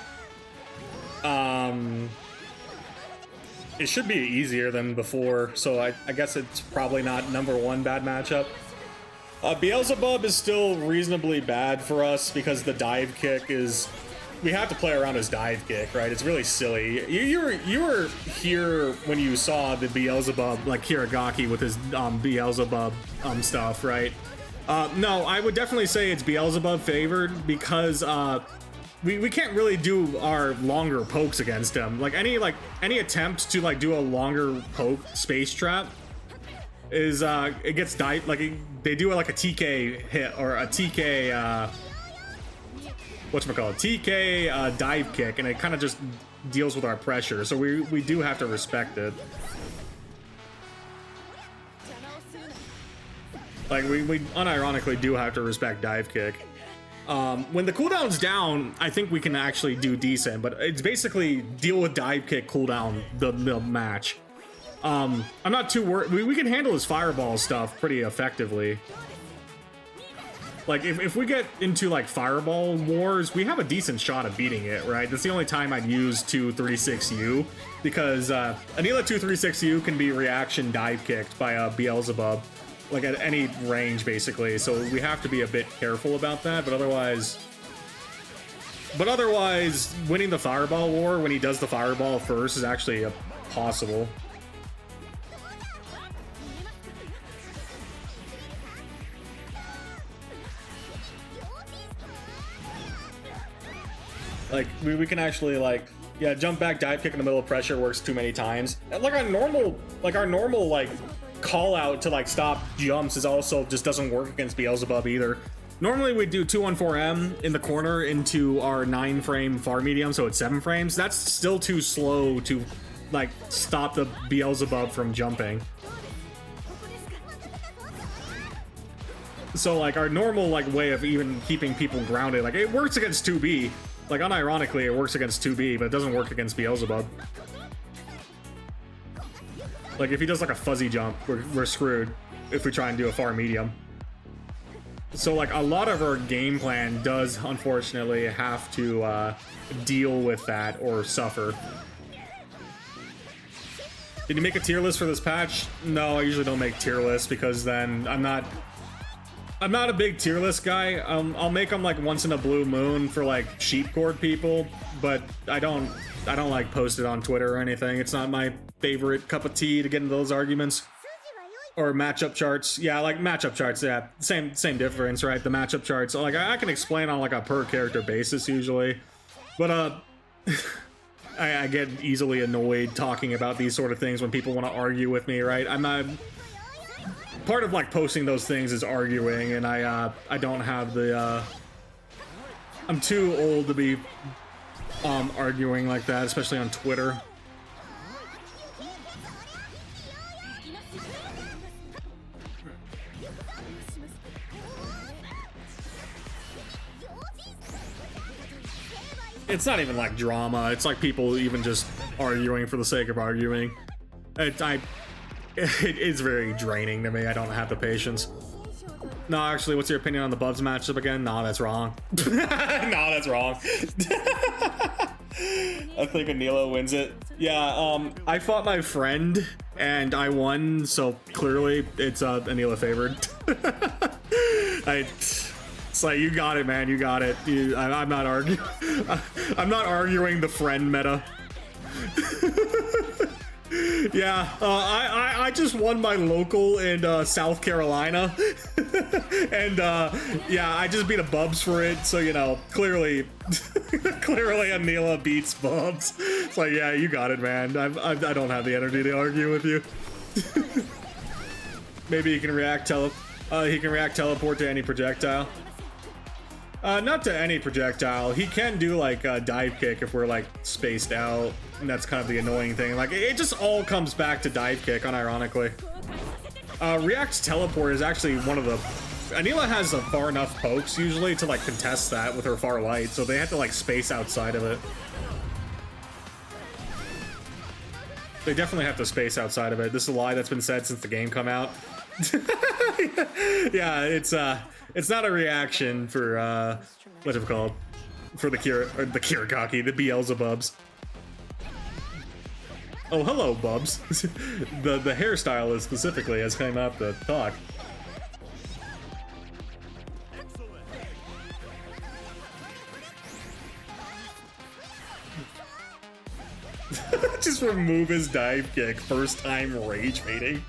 it should be easier than before. So I guess it's probably not #1 bad matchup. Beelzebub is still reasonably bad for us because the dive kick is. We have to play around his dive kick, right? It's really silly. You were here when you saw the Beelzebub, like Kirigaki with his Beelzebub stuff, right? No, I would definitely say it's Beelzebub favored because we can't really do our longer pokes against him. Like any attempt to like do a longer poke space trap is it gets dive, like they do like a TK hit or a TK whatchamacallit, TK dive kick, and it kind of just deals with our pressure, so we do have to respect it. Like we unironically do have to respect dive kick. When the cooldown's down, I think we can actually do decent, but it's basically deal with dive kick cooldown the match. I'm not too worried. We can handle his fireball stuff pretty effectively. Like, if we get into, like, fireball wars, we have a decent shot at beating it, right? That's the only time I'd use 236U, because Anila 236U can be reaction dive kicked by a Beelzebub, like, at any range, basically, so we have to be a bit careful about that, but otherwise, winning the fireball war when he does the fireball first is actually possible. Like, we can actually, like, yeah, jump back, dive kick in the middle of pressure works too many times. Like, our normal, like, call out to, like, stop jumps is also just doesn't work against Beelzebub either. Normally, we do 214M in the corner into our 9-frame far medium, so it's 7 frames. That's still too slow to, like, stop the Beelzebub from jumping. So, like, our normal, like, way of even keeping people grounded, like, it works against 2B. Like, unironically, it works against 2B, but it doesn't work against Beelzebub. Like, if he does, like, a fuzzy jump, we're screwed if we try and do a far medium. So, like, a lot of our game plan does, unfortunately, have to deal with that or suffer. Did you make a tier list for this patch? No, I usually don't make tier lists because then I'm not a big tier list guy. I'll make them like once in a blue moon for like sheep cord people, but I don't like post it on Twitter or anything. It's not my favorite cup of tea to get into those arguments. Or matchup charts. Yeah, like matchup charts, yeah. Same difference, right? The matchup charts. Like I can explain on like a per character basis usually. But I get easily annoyed talking about these sort of things when people want to argue with me, right? I'm not part of like posting those things is arguing, and I don't have the I'm too old to be arguing like that, especially on Twitter. it's not even like drama. It's like people even just arguing for the sake of arguing. It's very draining to me. I don't have the patience. No, actually, what's your opinion on the Bubs matchup again? Nah, that's wrong. Nah, that's wrong. I think Anila wins it. Yeah, I fought my friend and I won, so clearly it's Anila favored. It's like, you got it, man. You got it. I'm not arguing. I'm not arguing the friend meta. Yeah, I just won my local in South Carolina, and yeah, I just beat a Bubs for it. So you know, clearly, clearly Anila beats Bubs. It's like, yeah, you got it, man. I don't have the energy to argue with you. Maybe he can react teleport to any projectile. Not to any projectile. He can do like a dive kick if we're like spaced out, and that's kind of the annoying thing. Like, it just all comes back to dive kick, unironically. React teleport is actually one of the... Anila has far enough pokes usually to like contest that with her far light, so they have to like space outside of it. They definitely have to space outside of it. This is a lie that's been said since the game come out. Yeah, it's not a reaction for what's it called? For the Kirigaki, the Beelzebubs. Oh, hello, Bubs. the hairstylist specifically has come out to talk. Just remove his dive kick. First time rage baiting.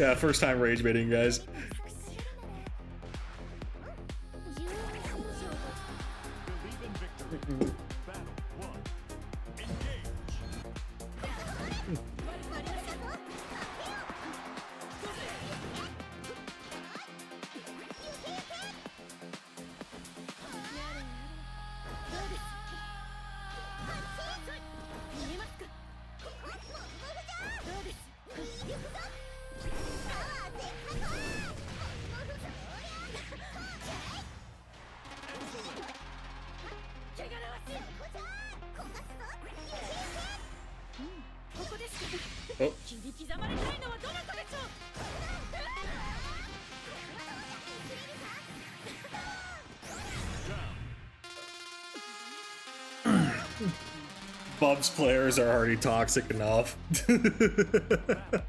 Yeah, first time rage baiting, guys. Oh. Bubs players are already toxic enough. The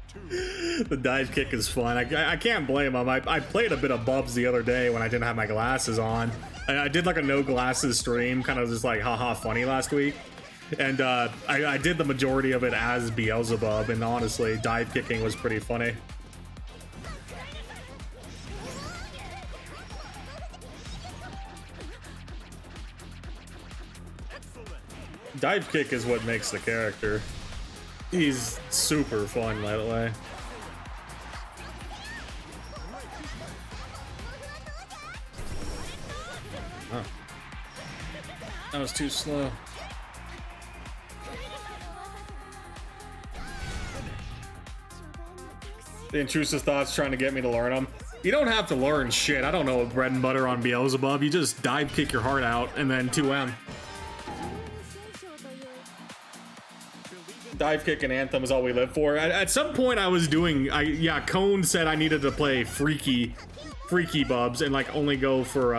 dive kick is fun. I can't blame them. I played a bit of Bubs the other day when I didn't have my glasses on. I did like a no glasses stream, kind of just like haha funny last week. And I did the majority of it as Beelzebub, and honestly, dive kicking was pretty funny. Dive kick is what makes the character. He's super fun that way. Oh. That was too slow. The intrusive thoughts trying to get me to learn them. You don't have to learn shit. I don't know bread and butter on Beelzebub. You just dive kick your heart out and then 2M. Dive kick and Anthem is all we live for. At some point I was doing, yeah, Cone said I needed to play freaky Bubs and like only go for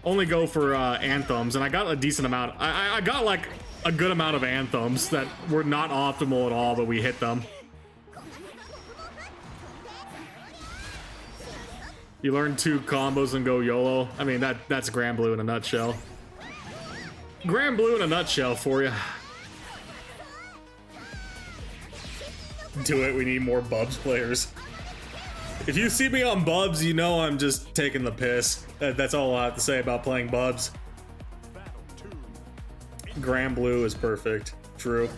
Anthems, and I got a decent amount. I got like a good amount of Anthems that were not optimal at all, but we hit them. You learn 2 combos and go YOLO. I mean, that's Grand Blue in a nutshell. Grand Blue in a nutshell for you. Do it, we need more Bubs players. If you see me on Bubs, you know I'm just taking the piss. That's all I have to say about playing Bubs. Grand Blue is perfect. True.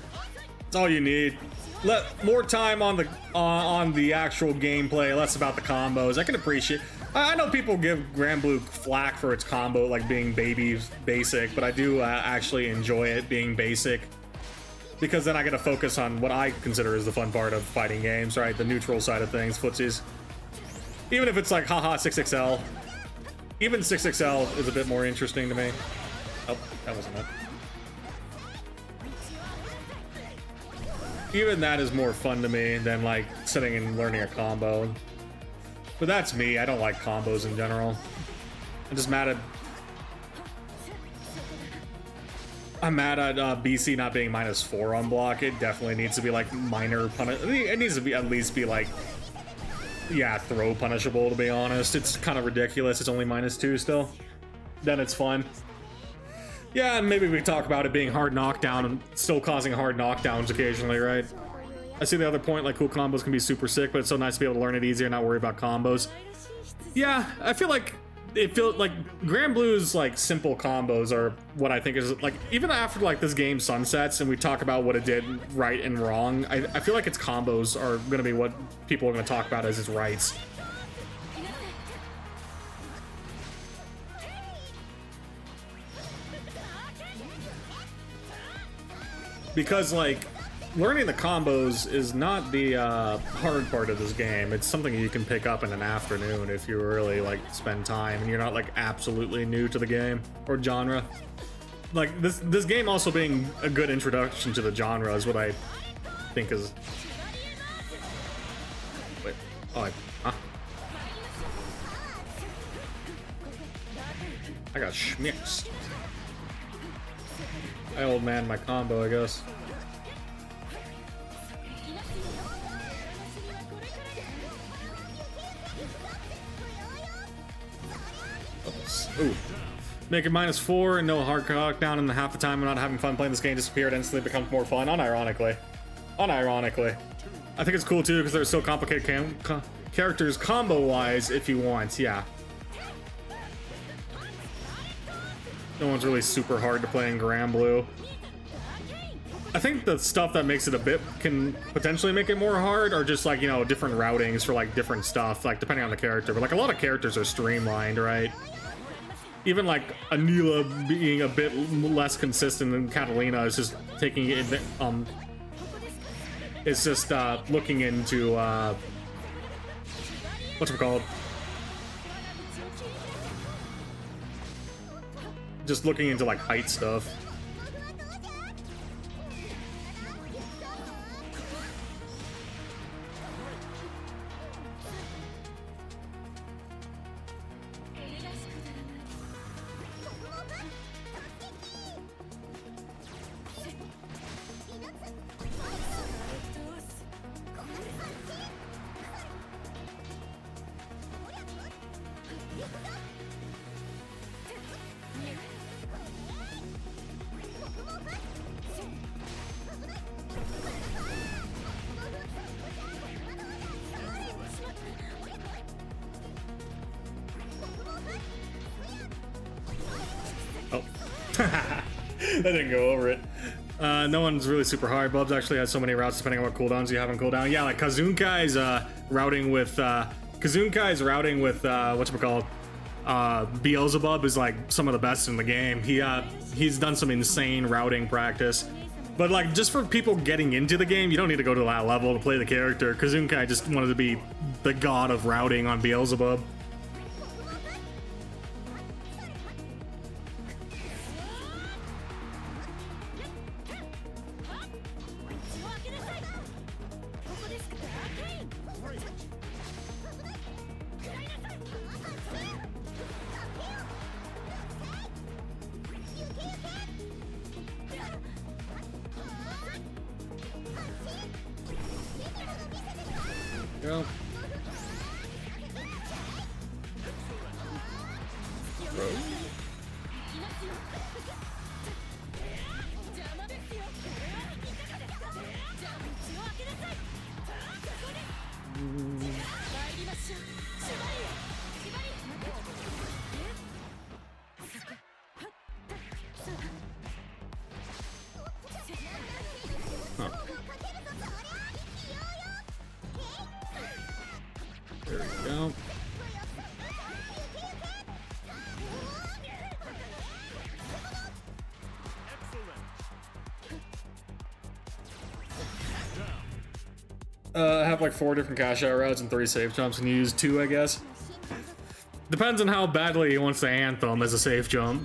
That's all you need. Let more time on the actual gameplay, less about the combos. I can appreciate. I know people give Grand Blue flack for its combo like being basic, but I do actually enjoy it being basic, because then I get to focus on what I consider is the fun part of fighting games, right? The neutral side of things, footsies. Even if it's like haha 6XL, Even 6XL is a bit more interesting to me. Oh, that wasn't it. Even that is more fun to me than like sitting and learning a combo. But that's me. I don't like combos in general. I'm mad at BC not being -4 on block. It definitely needs to be like minor punish. It needs to be at least be like, yeah, throw punishable, to be honest. It's kind of ridiculous. It's only -2 still. Then it's fun. Yeah, and maybe we talk about it being hard knockdown and still causing hard knockdowns occasionally, right? I see the other point, like cool combos can be super sick, but it's so nice to be able to learn it easier and not worry about combos. Yeah, I feel like it feels like Grand Blue's like simple combos are what I think is like, even after like this game sunsets and we talk about what it did right and wrong, I feel like its combos are gonna be what people are gonna talk about as its rights. Because like learning the combos is not the hard part of this game. It's something you can pick up in an afternoon if you really like spend time and you're not like absolutely new to the game or genre. Like this game also being a good introduction to the genre is what I think is. Wait, oh, huh? I got schmixed. I old man my combo, I guess. Ooh. Make it -4 and no hard knockdown, and half the time I'm not having fun playing this game disappeared instantly becomes more fun, unironically. Unironically. I think it's cool too because they're so complicated characters combo-wise if you want, yeah. No one's really super hard to play in Grand Blue. I think the stuff that makes it a bit can potentially make it more hard are just like, you know, different routings for like different stuff, like depending on the character. But like a lot of characters are streamlined, right? Even like Anila being a bit less consistent than Catalina is just taking it, it's just looking into what's it called? Just looking into like height stuff. Oh. That didn't go over it. No one's really super hard. Bubs actually has so many routes depending on what cooldowns you have on cooldown. Yeah, like Kazunkai's routing with whatchamacallit? Beelzebub is like some of the best in the game. He's done some insane routing practice. But like just for people getting into the game, you don't need to go to that level to play the character. Kazunkai just wanted to be the god of routing on Beelzebub. Go. Bro. Huh. There we go. I have like 4 different cash out routes and 3 safe jumps and you use 2, I guess. Depends on how badly he wants to anthem as a safe jump.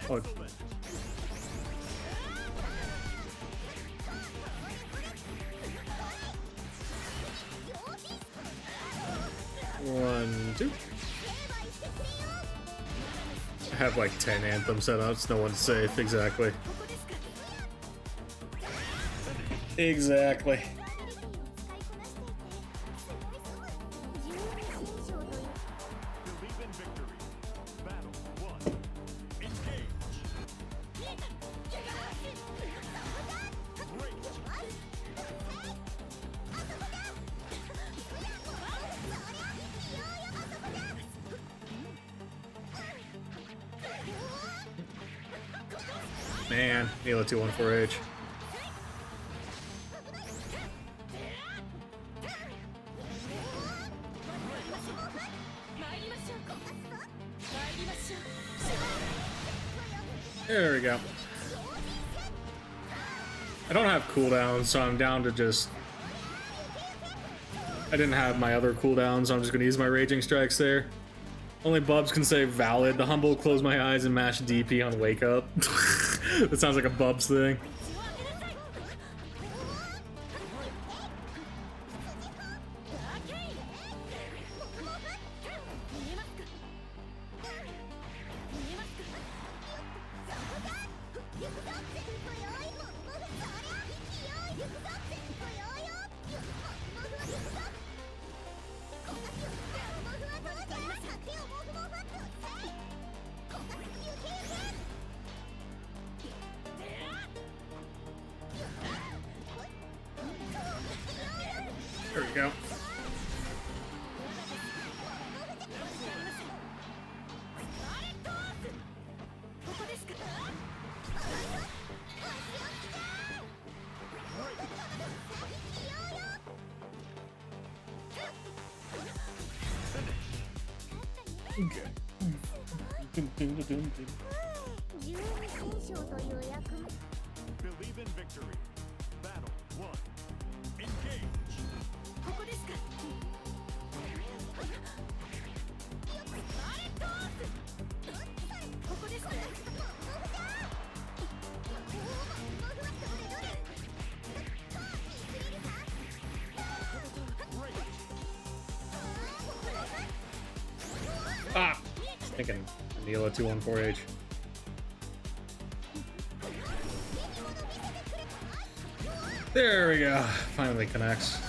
Oh. One, two. I have like 10 anthem setups, no one's safe, exactly. Exactly. Believe in victory. Battle 1. Engage. Man, Anila 214H. There we go. I don't have cooldowns, so I'm down to just... I didn't have my other cooldowns, so I'm just gonna use my Raging Strikes there. Only Bubs can say valid. The humble close my eyes and mash DP on wake up. That sounds like a Bubs thing. There we go. Okay. Believe in victory. Battle 1. Engage. Ah! Thinking Anila 214H. There we go. Finally connects.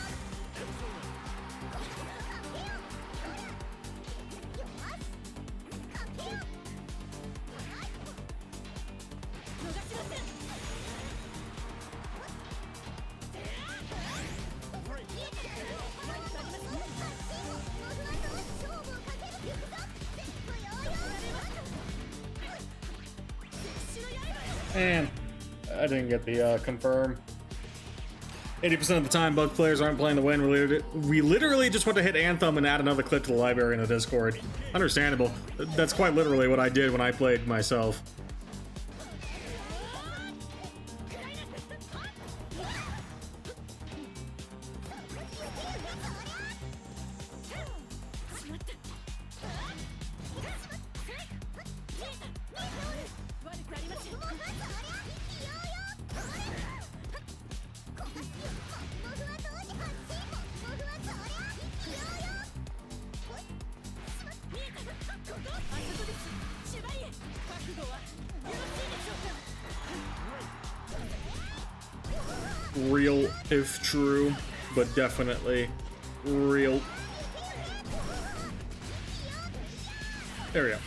And I didn't get the confirm. 80% of the time, Bug players aren't playing to win. We literally just want to hit Anthem and add another clip to the library in the Discord. Understandable. That's quite literally what I did when I played myself. Real, if true, but definitely real. There we go.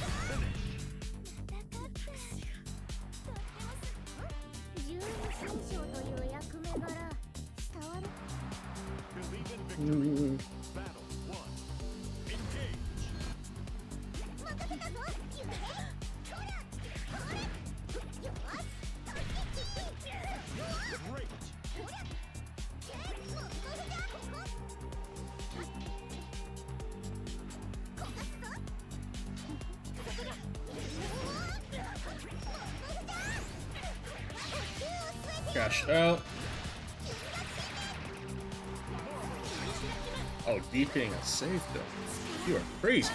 Believe in victory. Battle 1. Engage. Great. Cash it out. Oh, DPing a safe though. You are crazy.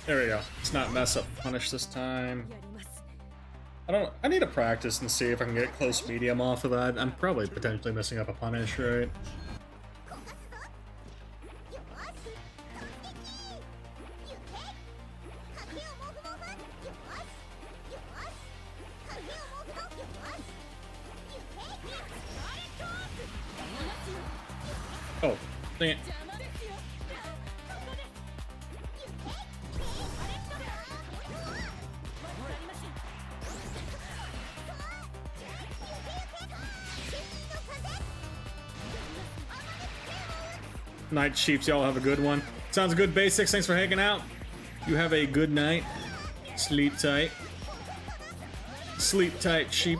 There we go. Let's not mess up punish this time. I need to practice and see if I can get close medium off of that. I'm probably potentially messing up a punish, right? Oh, dang it. Night, Chiefs. Y'all have a good one. Sounds good, Basics. Thanks for hanging out. You have a good night. Sleep tight. Sleep tight, sheep.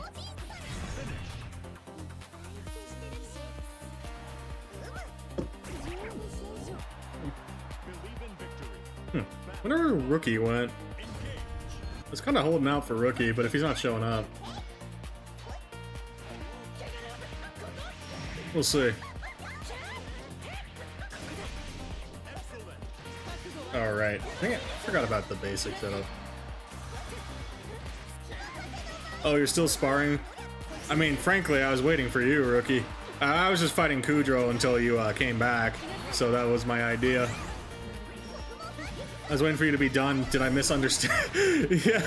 Whenever Rookie went, I was kind of holding out for Rookie, but if he's not showing up, we'll see. Alright. Dang it, I forgot about the basic setup. Oh, you're still sparring? I mean, frankly, I was waiting for you, Rookie. I was just fighting Kudrow until you came back, so that was my idea. I was waiting for you to be done. Did I misunderstand? Yeah,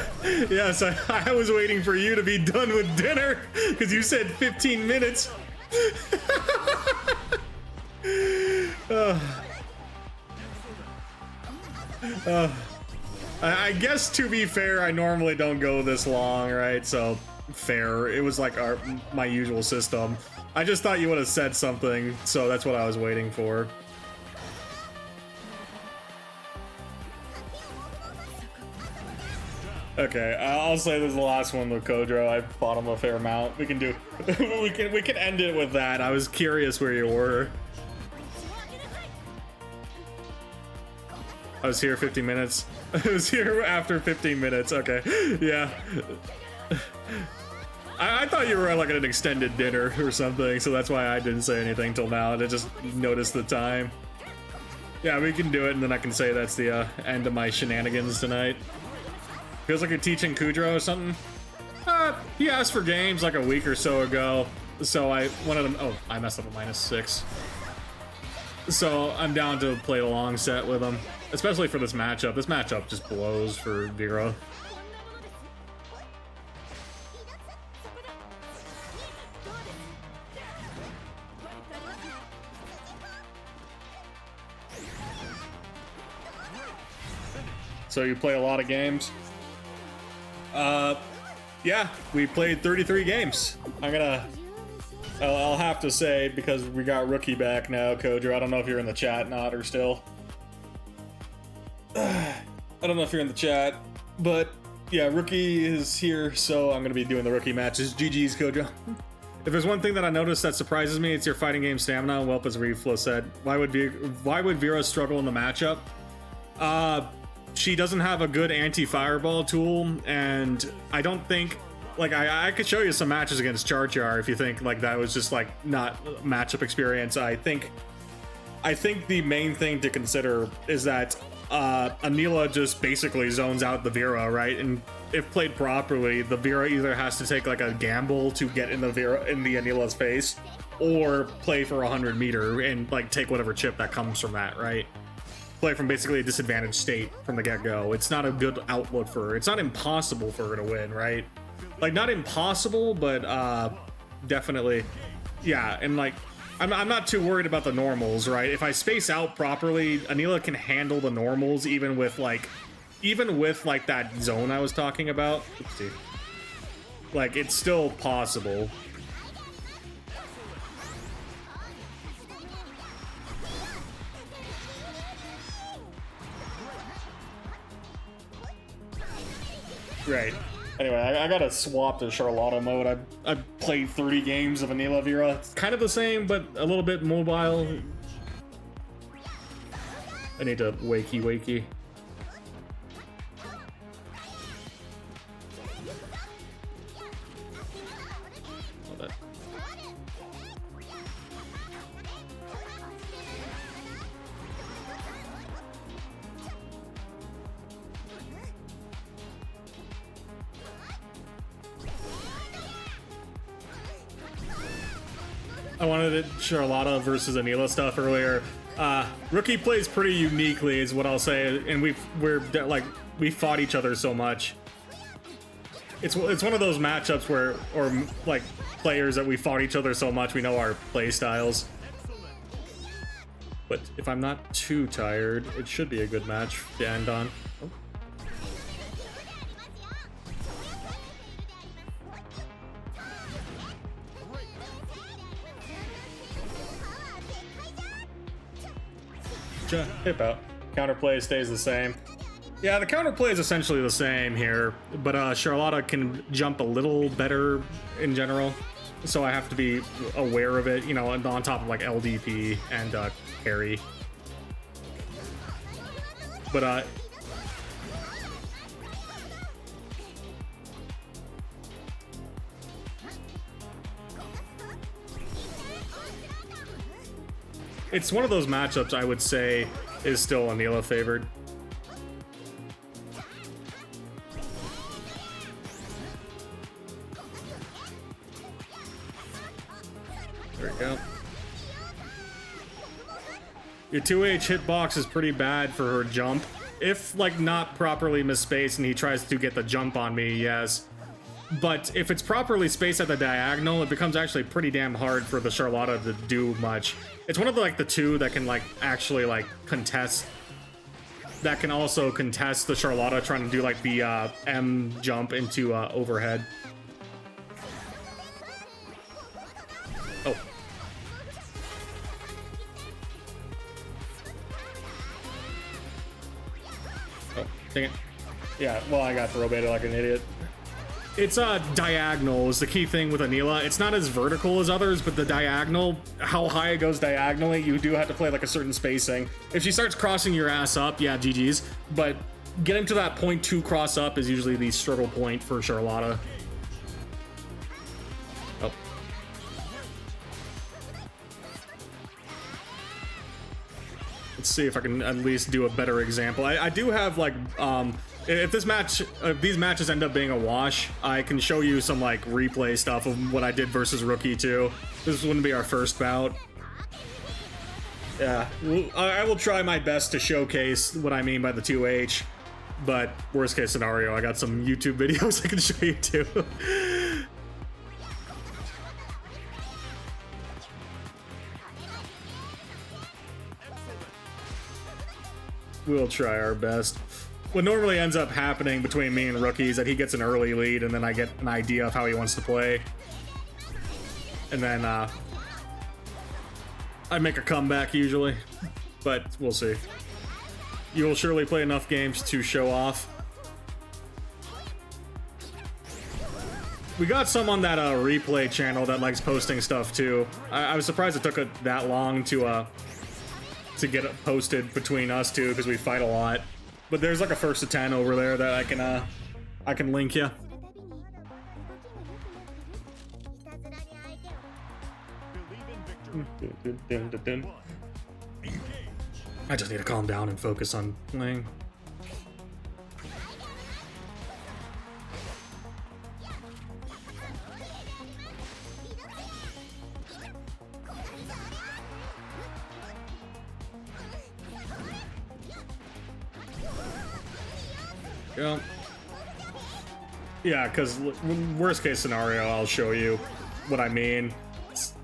yes, I was waiting for you to be done with dinner, because you said 15 minutes. I guess, to be fair, I normally don't go this long, right? So, fair. It was like my usual system. I just thought you would have said something, so that's what I was waiting for. Okay, I'll say this is the last one with Kodro. I fought him a fair amount. We can do, we can end it with that. I was curious where you were. I was here 50 minutes. I was here after 15 minutes. Okay, yeah. I thought you were at like an extended dinner or something, so that's why I didn't say anything till now. I just noticed the time. Yeah, we can do it, and then I can say that's the end of my shenanigans tonight. Feels like you're teaching Kudrow or something. He asked for games like a week or so ago, so I wanted him. Oh, I messed up a -6. So I'm down to play a long set with him, especially for this matchup. This matchup just blows for Vero. So you play a lot of games? Yeah, we played 33 games. I'll have to say, because we got Rookie back now, Kodro. I don't know if you're in the chat, not, or still. I don't know if you're in the chat, but yeah, Rookie is here, so I'm gonna be doing the Rookie matches. GG's, Kodro. If there's one thing that I noticed that surprises me, it's your fighting game stamina. Welp, as Reflo said, why would Vera struggle in the matchup? She doesn't have a good anti-fireball tool, and I don't think, like, I could show you some matches against Char Char if you think like that was just like not matchup experience. I think the main thing to consider is that Anila just basically zones out the Vera, right? And if played properly, the Vera either has to take like a gamble to get in the Anila's face, or play for 100 meter and like take whatever chip that comes from that, right? Play from basically a disadvantaged state from the get-go. It's not a good outlook for her. It's not impossible for her to win, right? Like, not impossible, but definitely, yeah. And like, I'm not too worried about the normals, right? If I space out properly, Anila can handle the normals, even with like that zone I was talking about. Oopsie. Like, it's still possible. Right. Anyway, I gotta swap to Charlotta mode. I played 30 games of Anila Vera. It's kind of the same, but a little bit mobile. I need to wakey. Oh, that. I wanted it Charlotta versus Anila stuff earlier. Rookie plays pretty uniquely, is what I'll say, and we fought each other so much. It's one of those matchups where, or like players that we fought each other so much we know our play styles. But if I'm not too tired, it should be a good match to end on. Oh. Hip out. Counterplay stays the same. Yeah, the counterplay is essentially the same here, but Charlotta can jump a little better in general, so I have to be aware of it, you know, on top of like LDP and parry. But it's one of those matchups I would say is still Anila favored. There we go. Your 2H hitbox is pretty bad for her jump. If, like, not properly misspaced and he tries to get the jump on me, yes. But if it's properly spaced at the diagonal, it becomes actually pretty damn hard for the Charlotta to do much. It's one of the two that can, like, actually, like, contest. That can also contest the Charlotta trying to do, like, the M jump into overhead. Oh. Oh, dang it. Yeah, well, I got throw baited like an idiot. It's diagonal is the key thing with Anila. It's not as vertical as others, but the diagonal, how high it goes diagonally, you do have to play like a certain spacing. If she starts crossing your ass up, yeah, GG's. But getting to that point 2 cross up is usually the struggle point for Charlotta. Oh. Let's see if I can at least do a better example. I do have like, if these matches end up being a wash, I can show you some like replay stuff of what I did versus Rookie too. This wouldn't be our first bout. Yeah, I will try my best to showcase what I mean by the 2H, but worst case scenario, I got some YouTube videos I can show you too. We'll try our best. What normally ends up happening between me and Rookie is that he gets an early lead and then I get an idea of how he wants to play. And then I make a comeback usually, but we'll see. You will surely play enough games to show off. We got some on that replay channel that likes posting stuff too. I was surprised it took it that long to get it posted between us two because we fight a lot. But there's like a 1st to 10 over there that I can link you. I just need to calm down and focus on playing. Yeah, because worst case scenario, I'll show you what I mean.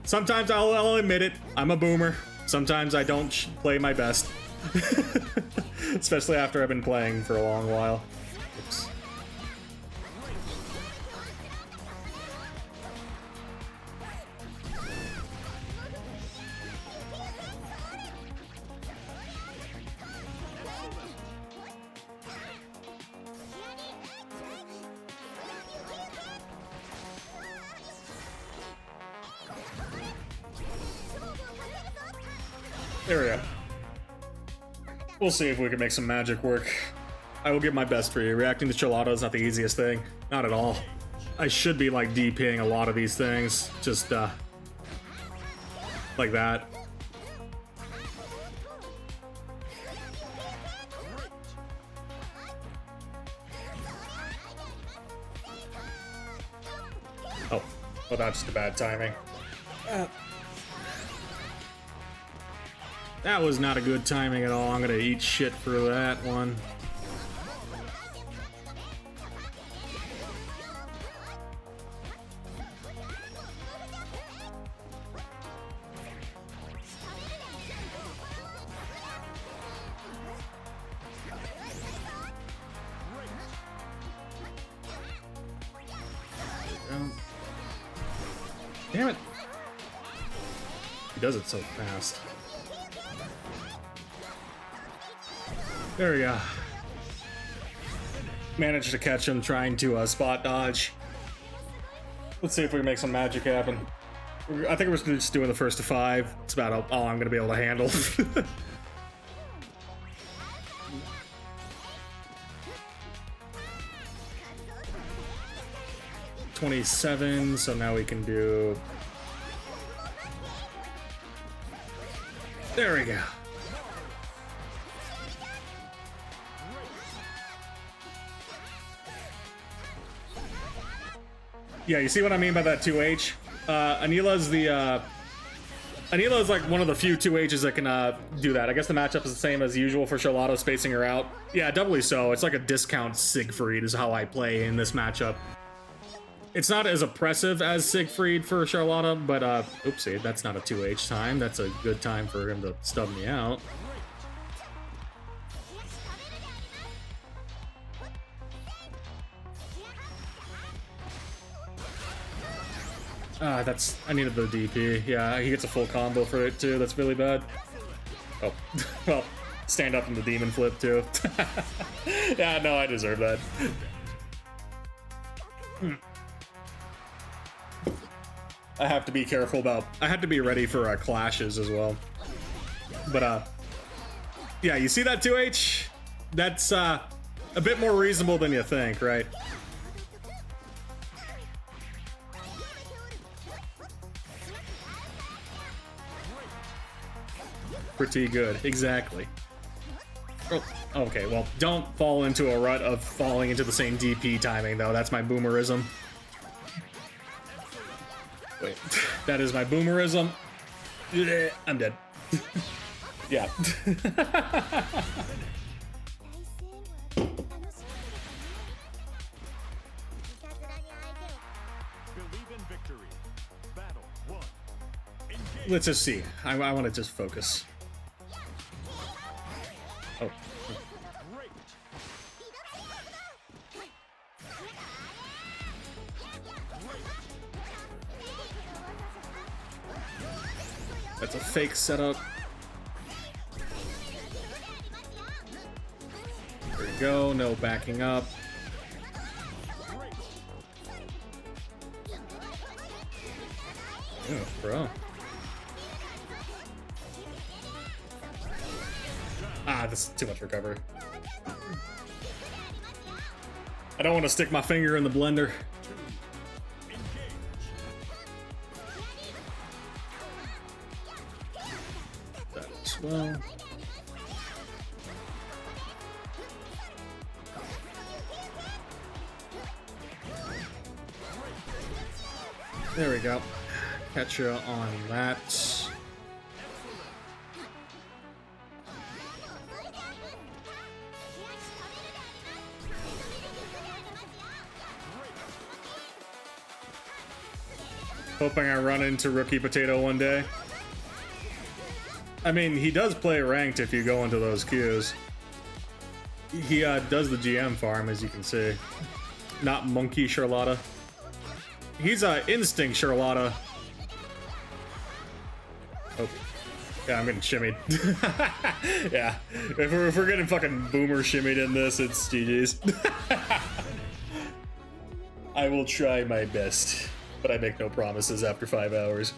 Sometimes I'll admit it, I'm a boomer. Sometimes I don't play my best. Especially after I've been playing for a long while. Oops. There we go. We'll see if we can make some magic work. I will give my best for you. Reacting to Charlotta is not the easiest thing. Not at all. I should be like DPing a lot of these things. Just like that. Oh, well, that's the bad timing. That was not a good timing at all. I'm gonna eat shit for that one. Damn it. He does it so fast. There we go. Managed to catch him trying to spot dodge. Let's see if we can make some magic happen. I think we're just doing the first to 5. It's about all I'm going to be able to handle. 27, so now we can do... There we go. Yeah, you see what I mean by that 2H? Anila's like one of the few 2H's that can do that. I guess the matchup is the same as usual for Charlotta, spacing her out. Yeah, doubly so. It's like a discount Siegfried is how I play in this matchup. It's not as oppressive as Siegfried for Charlotta, but oopsie, that's not a 2H time. That's a good time for him to stub me out. I needed the DP. Yeah, he gets a full combo for it too. That's really bad. Oh, well, stand up in the demon flip too. Yeah, no, I deserve that. I have to be careful about... I have to be ready for clashes as well. But, yeah, you see that 2H? That's, a bit more reasonable than you think, right? Pretty good, exactly. Oh, okay, well, don't fall into a rut of falling into the same DP timing, though. That's my boomerism. Wait, that is my boomerism. I'm dead. Yeah. Let's just see. I want to just focus. Oh. That's a fake setup. There we go, no backing up. Oh, bro. Ah, this is too much recovery. I don't want to stick my finger in the blender. That as well. There we go. Catch you on that. Hoping I run into Rookie Potato one day. I mean, he does play ranked if you go into those queues. He does the GM farm, as you can see. Not Monkey Charlotta. He's Instinct Charlotta. Oh. Yeah, I'm getting shimmied. Yeah, if we're getting fucking boomer shimmied in this, it's GG's. I will try my best, but I make no promises after 5 hours.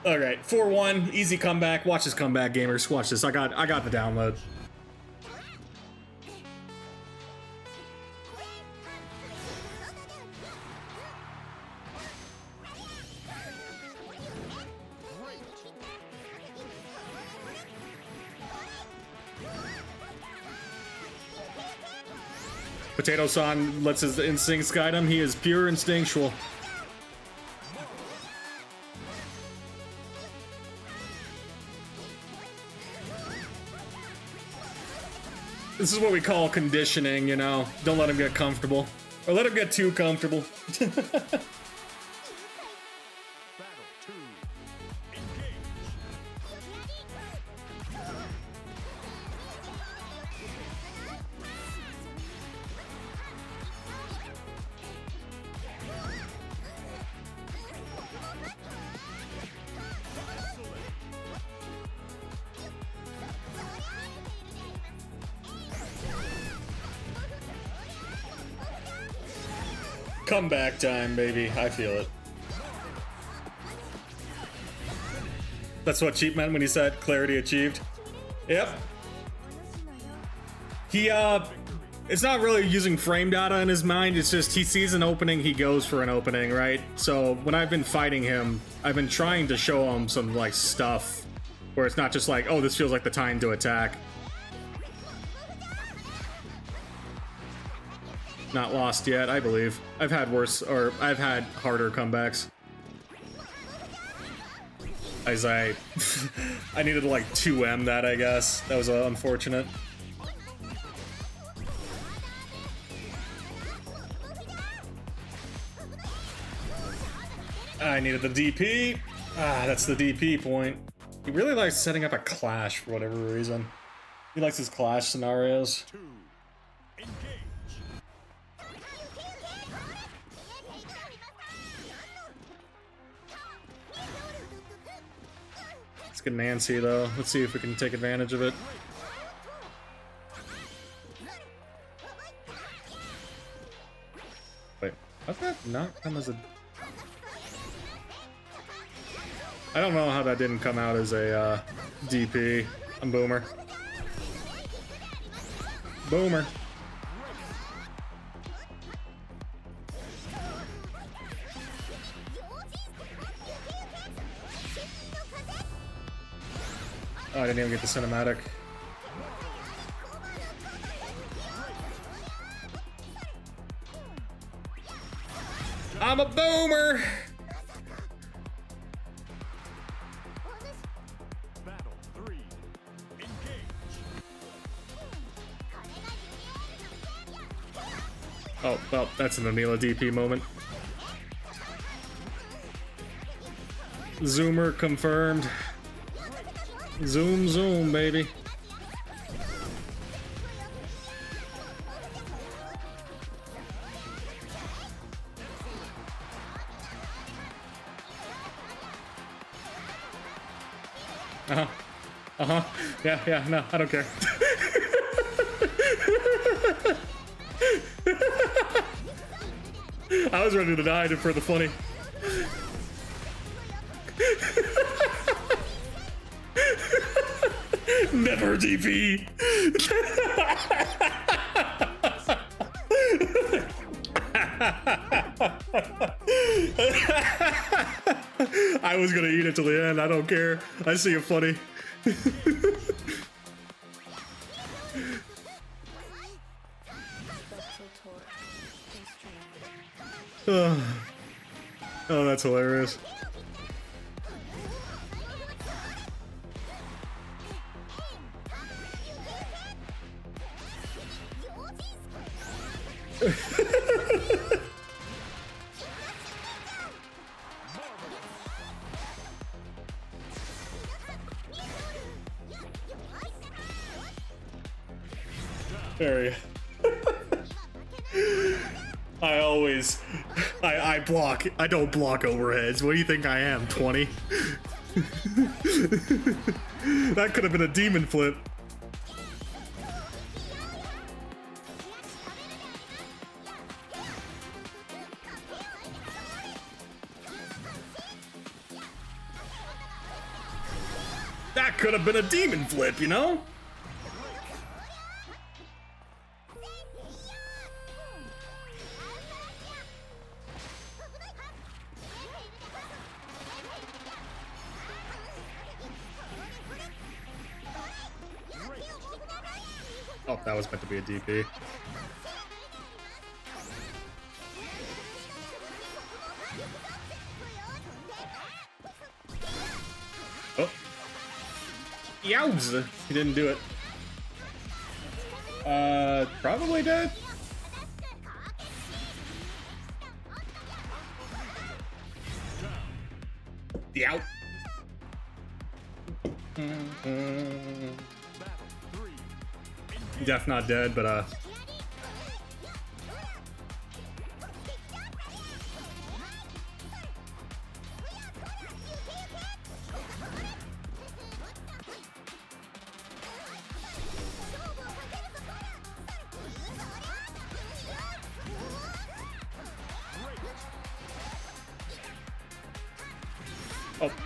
All right, 4-1, easy comeback. Watch this comeback, gamers. Watch this. I got the download. Potato-san lets his instincts guide him. He is pure instinctual. This is what we call conditioning, you know? Don't let him get comfortable. Or let him get too comfortable. Battle 2. Engage. Comeback time, baby. I feel it. That's what Cheap meant when he said clarity achieved. Yep. He, it's not really using frame data in his mind, it's just he sees an opening, he goes for an opening, right? So when I've been fighting him, I've been trying to show him some, like, stuff where it's not just like, oh, this feels like the time to attack. Not lost yet, I believe. I've had worse, or I've had harder comebacks. As I needed to like 2M that, I guess. That was unfortunate. I needed the DP. Ah, that's the DP point. He really likes setting up a clash for whatever reason. He likes his clash scenarios. 2. Engage. Let's get Nancy though. Let's see if we can take advantage of it. Wait, how'd that not come as a... I don't know how that didn't come out as a DP. I'm Boomer. Boomer. Oh, I didn't even get the cinematic. I'm a boomer! Battle 3. Engage. Oh, well, that's an Anila DP moment. Zoomer confirmed. Zoom, zoom, baby. Uh-huh. Uh-huh. Yeah, yeah, no, I don't care. I was ready to die for the funny. Never DP. I was gonna eat it till the end. I don't care. I see it funny. Oh, that's hilarious. Very. I block. I don't block overheads. What do you think I am, 20? That could have been a demon flip. That could have been a demon flip, you know? Oh, that was meant to be a DP. Oh. Yowza. He didn't do it. Probably dead. Yow. Def not dead, but oh,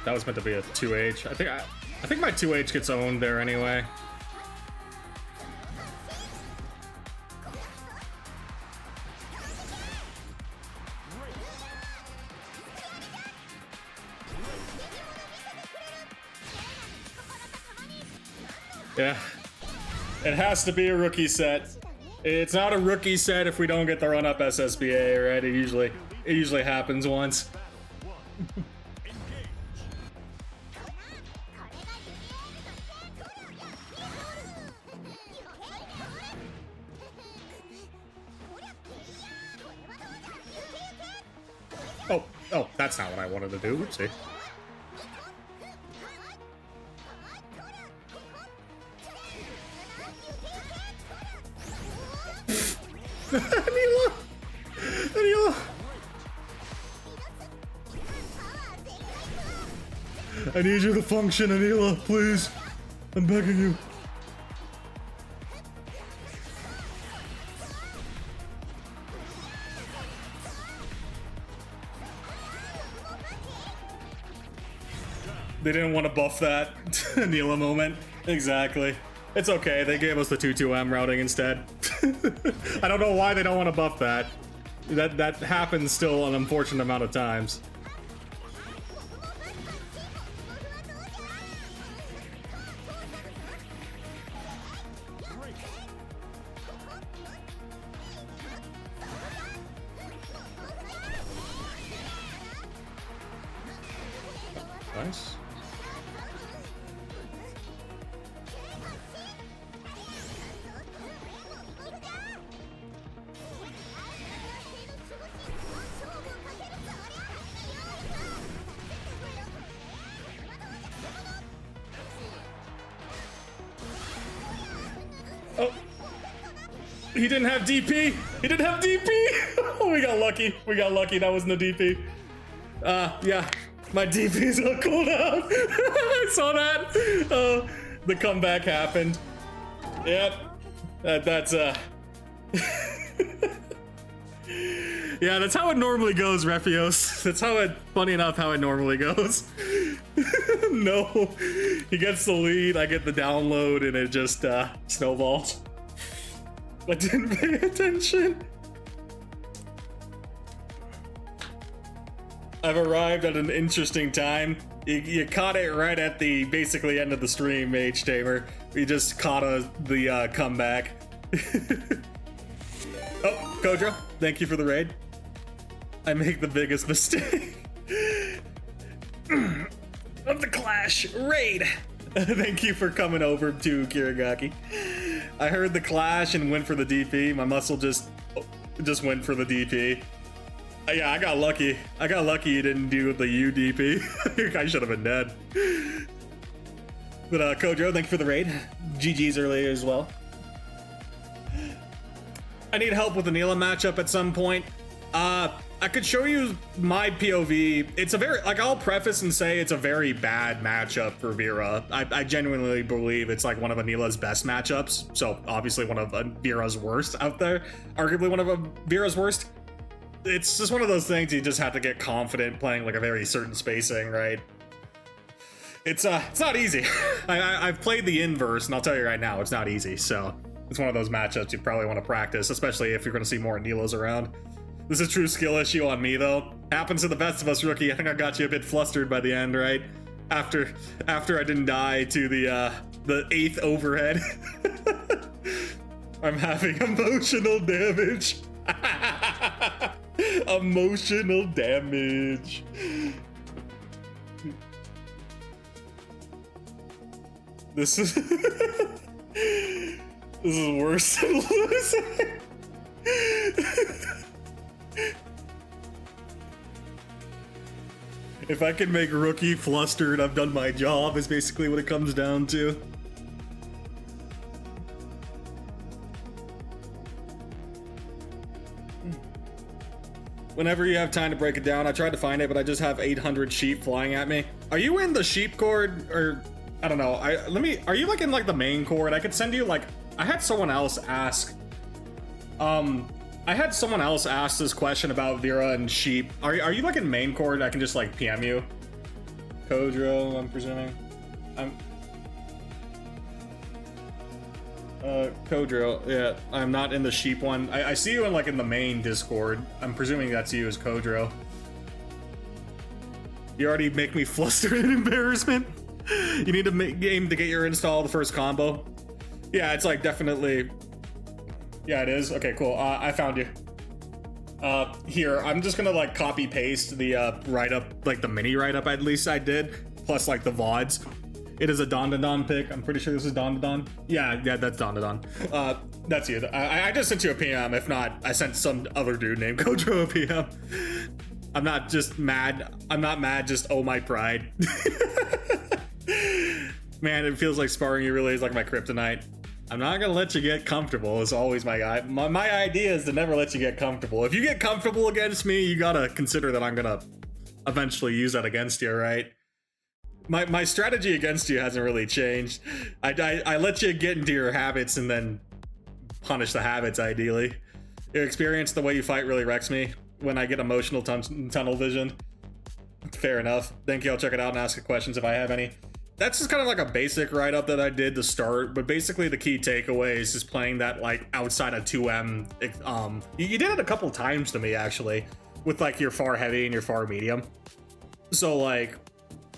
that was meant to be a 2H. I think my 2H gets owned there anyway. Yeah, it has to be a rookie set. It's not a rookie set if we don't get the run-up SSBA, right? It usually happens once. Oh, that's not what I wanted to do. Oopsie. Anila! Anila! I need you to function, Anila, please. I'm begging you. They didn't want to buff that Anila moment. Exactly. It's okay, they gave us the 2-2M routing instead. I don't know why they don't want to buff that. That happens still an unfortunate amount of times. Nice. Oh, he didn't have DP. He didn't have DP. Oh, we got lucky. We got lucky. That wasn't a DP. Yeah, my DP's on cooldown. I saw that. The comeback happened. Yep. That's yeah, that's how it normally goes, Refios. That's how it, funny enough, how it normally goes. No, he gets the lead, I get the download, and it just snowballs. I didn't pay attention. I've arrived at an interesting time. You caught it right at the basically end of the stream, H-Tamer. We just caught the comeback. Oh, Kodra, thank you for the raid. I make the biggest mistake of the Clash raid. Thank you for coming over to Kirigaki. I heard the Clash and went for the DP. My muscle just went for the DP. Yeah, I got lucky. I got lucky you didn't do the UDP. I should have been dead. But Kodro, thank you for the raid. GG's earlier as well. I need help with the Anila matchup at some point. I could show you my POV. It's a very, like, I'll preface and say it's a very bad matchup for Vera. I genuinely believe it's like one of Anila's best matchups. So obviously one of Vera's worst out there. Arguably one of Vera's worst. It's just one of those things you just have to get confident playing like a very certain spacing, right? It's not easy. I've played the inverse, and I'll tell you right now, it's not easy. So it's one of those matchups you probably want to practice, especially if you're going to see more Anilas around. This is a true skill issue on me, though. Happens to the best of us, rookie. I think I got you a bit flustered by the end, right? After I didn't die to the 8th overhead. I'm having emotional damage. Emotional damage. This is this is worse than losing. If I can make Rookie flustered, I've done my job, is basically what it comes down to. Whenever you have time to break it down, I tried to find it, but I just have 800 sheep flying at me. Are you in the sheep chord, or I don't know? Are you like in like the main chord? I could send you like, I had someone else ask. I had someone else ask this question about Vera and sheep. Are you like in main chord? I can just like PM you. Kodro, I'm presuming. Kodro, yeah, I'm not in the sheep one. I see you in like in the main Discord. I'm presuming that's you as Kodro. You already make me flustered in embarrassment. You need to aim to get your install the first combo. Yeah, it's like definitely. Yeah, it is. Okay, cool. I found you. Here, I'm just gonna like copy paste the write-up, like the mini write-up at least I did, plus like the VODs. It is a Don pick. I'm pretty sure this is Don. Yeah, that's Don. That's you. I just sent you a PM. If not, I sent some other dude named Kodro a PM. I'm not just mad. I'm not mad, just oh my pride. Man, it feels like sparring you really is like my kryptonite. I'm not gonna let you get comfortable. It's always my guy. My idea is to never let you get comfortable. If you get comfortable against me, you gotta consider that I'm gonna eventually use that against you, right? My strategy against you hasn't really changed. I let you get into your habits and then punish the habits, ideally. Your experience, the way you fight really wrecks me when I get emotional tunnel vision. Fair enough. Thank you. I'll check it out and ask questions if I have any. That's just kind of like a basic write-up that I did to start, but basically the key takeaway is just playing that like outside of 2M. You did it a couple times to me actually, with like your far heavy and your far medium. So like,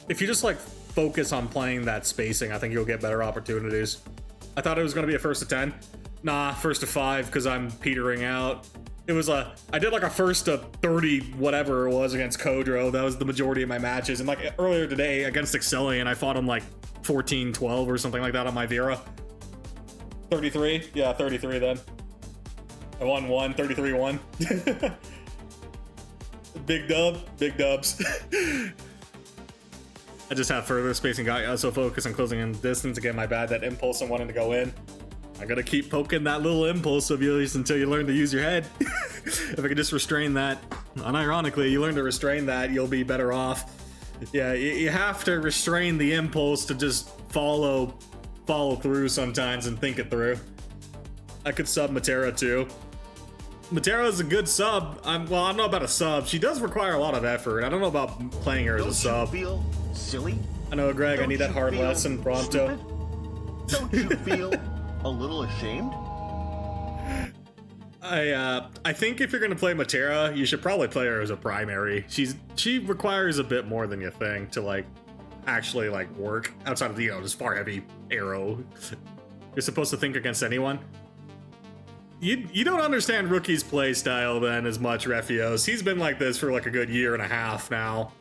if you just like focus on playing that spacing, I think you'll get better opportunities. I thought it was gonna be a first to 10. Nah, first to 5 because I'm petering out. It was I did like a first to 30 whatever it was against Kodro. That was the majority of my matches. And like earlier today against Excellion, I fought him like 14-12 or something like that on my Vera. 33? Yeah, 33 then. I won 33-1. Big dubs. I just have further spacing, got so focused on closing in distance. Again, my bad, that impulse and wanting to go in. I gotta keep poking that little impulse of yours until you learn to use your head. If I could just restrain that, unironically, you learn to restrain that, you'll be better off. Yeah, you have to restrain the impulse to just follow through sometimes and think it through. I could sub Matera too. Matera is a good sub. I don't know about a sub. She does require a lot of effort. I don't know about playing her as a sub. Don't you feel silly? I know, Greg. I need that hard lesson pronto. Don't you feel a little ashamed? I think if you're gonna play Matera, you should probably play her as a primary. She requires a bit more than you think to like actually like work outside of this far heavy arrow. You're supposed to think against anyone. You don't understand Rookie's play style then as much, Refios. He's been like this for like a good year and a half now,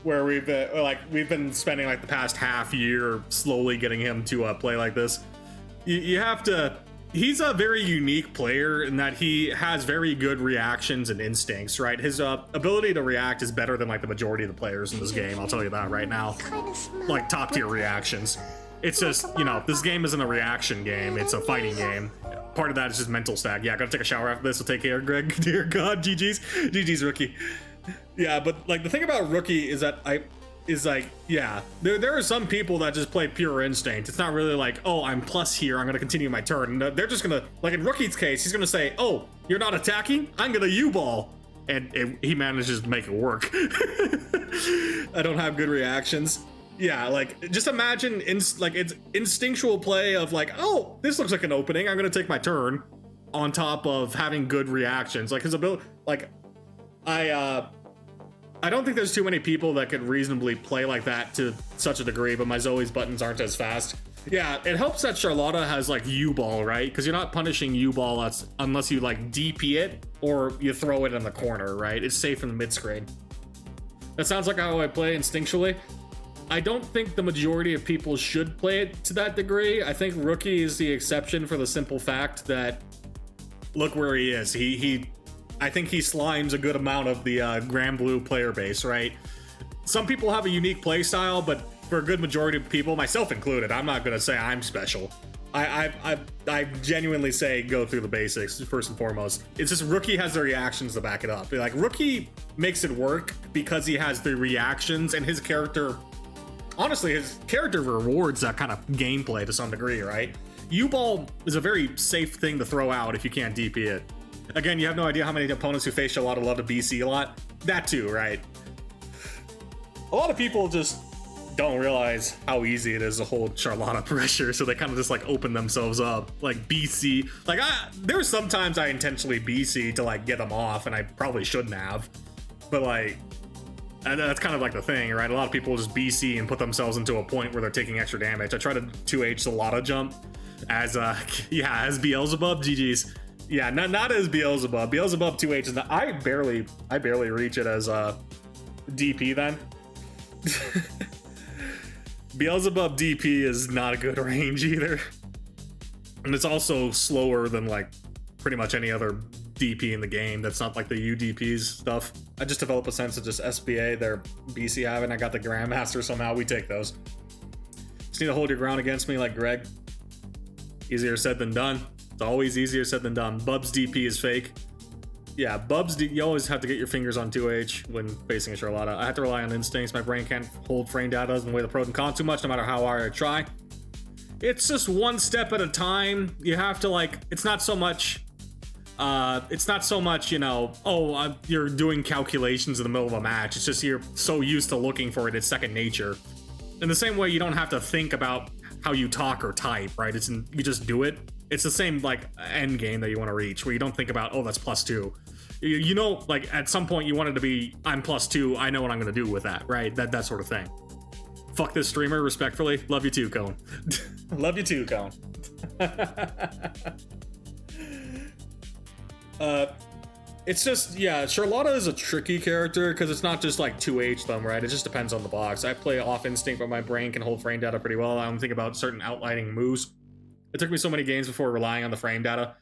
where we've been spending like the past half year slowly getting him to play like this. You have to. He's a very unique player in that he has very good reactions and instincts, right? His ability to react is better than like the majority of the players in this game. I'll tell you that right now. Like top tier reactions. It's just, this game isn't a reaction game. It's a fighting game. Part of that is just mental stack. Yeah, I gotta take a shower after this. I'll take care, Greg. Dear God, GG's Rookie. Yeah, but like the thing about Rookie is that there are some people that just play pure instinct. It's not really like, oh, I'm plus here, I'm gonna continue my turn. No, they're just gonna, like in Rookie's case, he's gonna say, oh, you're not attacking? I'm gonna U-ball. And he manages to make it work. I don't have good reactions. Yeah, like, just imagine, it's instinctual play of like, oh, this looks like an opening, I'm gonna take my turn, on top of having good reactions. Like, his ability, like, I don't think there's too many people that could reasonably play like that to such a degree, but my Zoe's buttons aren't as fast. Yeah, it helps that Charlotta has like U-ball, right? Because you're not punishing U-ball unless you like DP it or you throw it in the corner, right? It's safe in the mid-screen. That sounds like how I play instinctually. I don't think the majority of people should play it to that degree. I think Rookie is the exception for the simple fact that look where he is. I think he slimes a good amount of the Grand Blue player base, right? Some people have a unique play style, but for a good majority of people, myself included, I'm not gonna say I'm special. I genuinely say go through the basics first and foremost. It's just Rookie has the reactions to back it up. Like Rookie makes it work because he has the reactions, and his character, honestly, his character rewards that kind of gameplay to some degree, right? U-Ball is a very safe thing to throw out if you can't DP it. Again, you have no idea how many opponents who face Charlotta love to BC a lot. That too, right? A lot of people just don't realize how easy it is to hold Charlotta pressure, so they kind of just like open themselves up, like BC. Like there's sometimes I intentionally BC to like get them off, and I probably shouldn't have, but like, and that's kind of like the thing, right? A lot of people just BC and put themselves into a point where they're taking extra damage. I try to 2H the Lotta jump as yeah, as Beelzebub. GG's. Yeah, not as Beelzebub. Beelzebub 2H is not, I barely reach it as DP then. Beelzebub DP is not a good range either. And it's also slower than like pretty much any other DP in the game that's not like the UDPs stuff. I just developed a sense of just SBA, their BC have, and I got the Grandmaster somehow. We take those. Just need to hold your ground against me like Greg. Easier said than done. It's always easier said than done. Bub's DP is fake. Yeah, Bub's you always have to get your fingers on 2H when facing a Charlotta. I have to rely on instincts. My brain can't hold frame data and weigh the pros and cons too much, no matter how hard I try. It's just one step at a time. You have to like, it's not so much, you know, oh, you're doing calculations in the middle of a match. It's just you're so used to looking for it, it's second nature. In the same way, you don't have to think about how you talk or type, right? You just do it. It's the same like end game that you want to reach, where you don't think about, oh, that's +2. You know, like at some point you want it to be, I'm +2. I know what I'm gonna do with that, right? That sort of thing. Fuck this streamer, respectfully. Love you too, Cone. Love you too, Cone. It's just, yeah, Charlotta is a tricky character because it's not just like 2H them, right? It just depends on the box. I play off instinct, but my brain can hold frame data pretty well. I don't think about certain outlining moves. It took me so many games before relying on the frame data.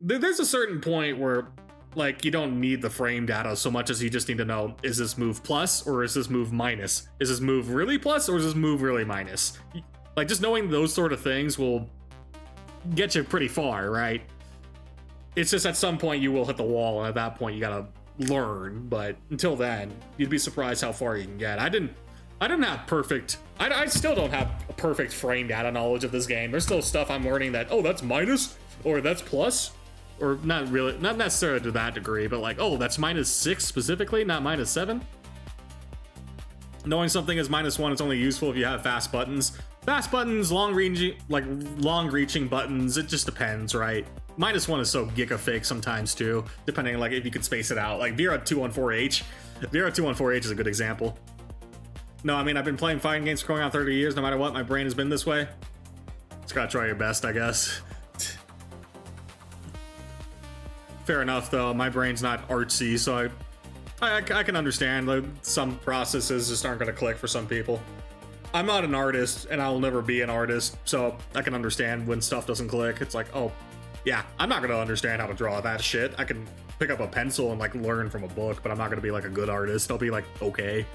There's a certain point where, like, you don't need the frame data so much as you just need to know, is this move plus or is this move minus? Is this move really plus or is this move really minus? Like, just knowing those sort of things will get you pretty far, right? It's just at some point you will hit the wall, and at that point you gotta learn, but until then, you'd be surprised how far you can get. I didn't have perfect, I still don't have a perfect frame data knowledge of this game. There's still stuff I'm learning that, oh, that's minus, or that's plus, or not really, not necessarily to that degree, but like, oh, that's -6 specifically, not -7. Knowing something is -1 is only useful if you have fast buttons. Fast buttons, long-reaching buttons, it just depends, right? -1 is so giga fake sometimes too, depending like if you could space it out. Like Vera 214H. Vera 214H is a good example. No, I mean, I've been playing fighting games for going on 30 years. No matter what, my brain has been this way. Just gotta try your best, I guess. Fair enough, though. My brain's not artsy, so I can understand. Like, some processes just aren't gonna click for some people. I'm not an artist, and I'll never be an artist, so I can understand when stuff doesn't click. It's like, oh, yeah, I'm not gonna understand how to draw that shit. I can pick up a pencil and like learn from a book, but I'm not gonna be like a good artist. I'll be like, okay.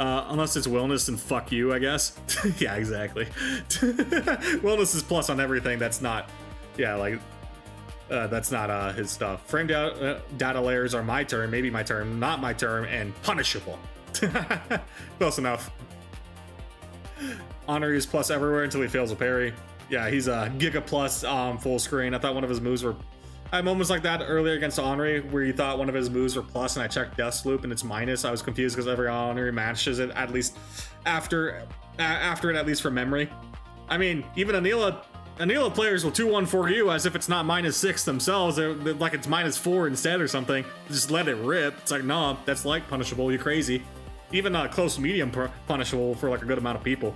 Unless it's wellness, and fuck you, I guess. Yeah, exactly. Wellness is plus on everything. That's not, yeah, like, that's not his stuff. Frame data layers are my term, maybe my term, not my term, and punishable. Close enough. Honor is plus everywhere until he fails a parry. Yeah, he's a Giga Plus full screen. I thought one of his moves were... I had moments like that earlier against Henri, where you thought one of his moves were plus, and I checked Death Loop and it's minus. I was confused because every Henri matches it, at least after it, at least from memory. I mean, even Anila players will 2-1-4 you as if it's not -6 themselves. They're like it's -4 instead or something. Just let it rip. It's like, no, that's like punishable. You're crazy. Even close medium punishable for like a good amount of people.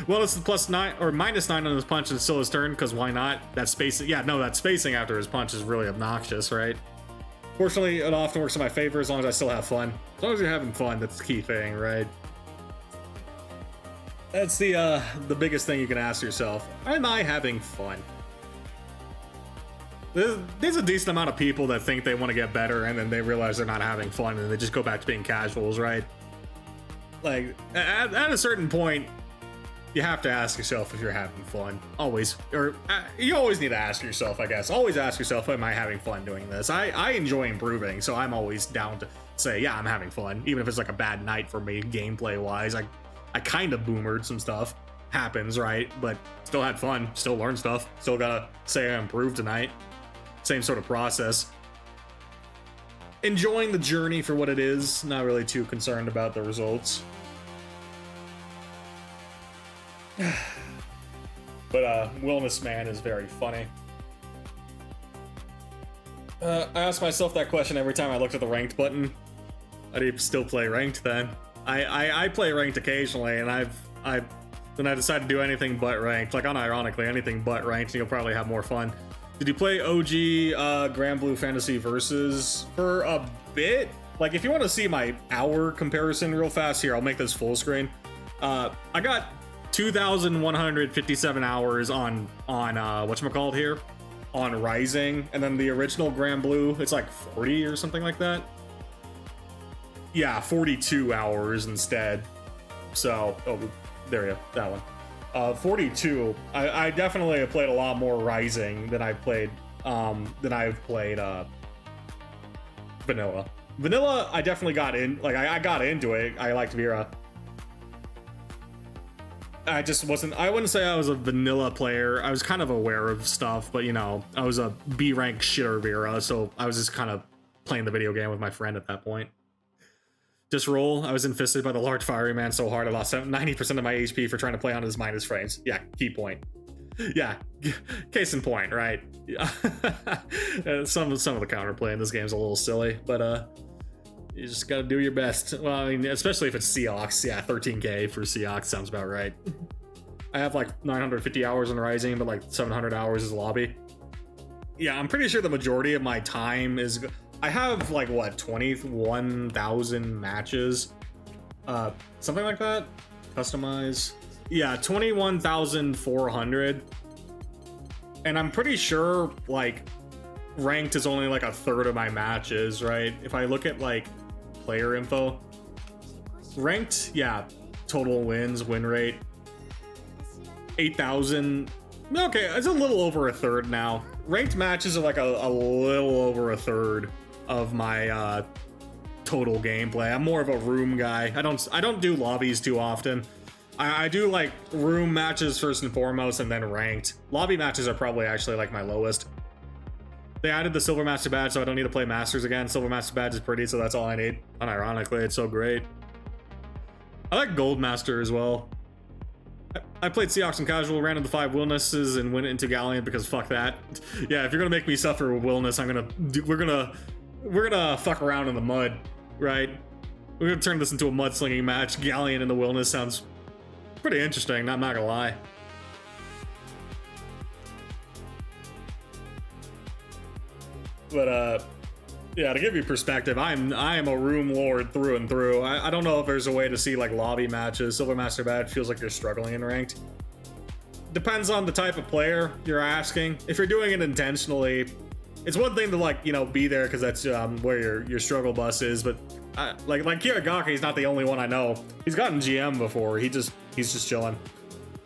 Well, it's the +9 or -9 on his punch and still his turn, because why not? That spacing, yeah, no, that spacing after his punch is really obnoxious, right? Fortunately, it often works in my favor as long as I still have fun. As long as you're having fun, that's the key thing, right? That's the biggest thing you can ask yourself. Am I having fun? There's a decent amount of people that think they want to get better and then they realize they're not having fun and they just go back to being casuals, right? Like, at a certain point, you have to ask yourself if you're having fun. Always. Or, you always need to ask yourself, I guess. Always ask yourself, am I having fun doing this? I enjoy improving, so I'm always down to say, yeah, I'm having fun. Even if it's like a bad night for me, gameplay-wise. I kind of boomered some stuff. Happens, right? But still had fun. Still learned stuff. Still gotta say I improved tonight. Same sort of process. Enjoying the journey for what it is. Not really too concerned about the results. But Wellness Man is very funny. I ask myself that question every time I looked at the ranked button. I do still play ranked then. I play ranked occasionally, and then I decide to do anything but ranked. Like, unironically, anything but ranked, and you'll probably have more fun. Did you play OG Grand Blue Fantasy Versus for a bit? Like, if you want to see my hour comparison real fast, here, I'll make this full screen. I got 2,157 hours on whatchamacallit here? On Rising, and then the original Grand Blue, it's like 40 or something like that. Yeah, 42 hours instead. So, oh, there you go, that one. 42. I definitely have played a lot more Rising than I've played Vanilla. Vanilla, I definitely got in. Like, I got into it. I liked Vera. I just wasn't. I wouldn't say I was a vanilla player. I was kind of aware of stuff, but you know, I was a B rank shitter Vera, so I was just kind of playing the video game with my friend at that point. Just roll. I was infested by the large fiery man so hard I lost 90% of my HP for trying to play on his minus frames. Yeah, key point. Yeah, case in point, right? Yeah. some of the counterplay in this game is a little silly, but you just gotta do your best. Well, I mean, especially if it's Seox. Yeah, 13k for Seox sounds about right. I have like 950 hours in Rising, but like 700 hours is lobby. Yeah, I'm pretty sure the majority of my time is. I have like what 21,000 matches, something like that. Customize. Yeah, 21,400. And I'm pretty sure like ranked is only like a third of my matches, right? If I look at like player info, ranked, yeah, total wins, win rate, 8,000. Okay, it's a little over a third now. Ranked matches are like a little over a third of my total gameplay. I'm more of a room guy. I don't do lobbies too often. I do like room matches first and foremost, and then ranked. Lobby matches are probably actually like my lowest. They added the Silver Master badge, so I don't need to play Masters again. Silver Master badge is pretty, so that's all I need. Unironically, it's so great. I like Gold Master as well. I played Seox and Casual, ran into 5 Willnesses, and went into Galleon because fuck that. Yeah, if you're gonna make me suffer with Willness, we're gonna fuck around in the mud, right? We're gonna turn this into a mudslinging match. Galleon and the Willness sounds pretty interesting, I'm not gonna lie. But yeah, to give you perspective, I am a room lord through and through. I don't know if there's a way to see like lobby matches. Silver Master badge feels like you're struggling in ranked. Depends on the type of player you're asking. If you're doing it intentionally, it's one thing to like, you know, be there because that's where your struggle bus is, but like Kirigaki is not the only one I know. He's gotten GM before. He's just chilling.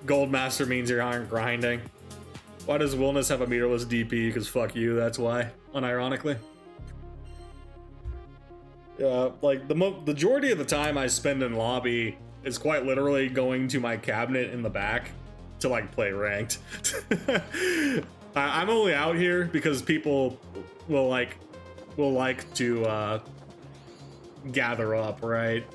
Gold Master means you aren't grinding. Why does Willness have a meterless DP? Because fuck you, that's why. Unironically. Yeah, like the majority of the time I spend in lobby is quite literally going to my cabinet in the back to like play ranked. I'm only out here because people will like to gather up, right?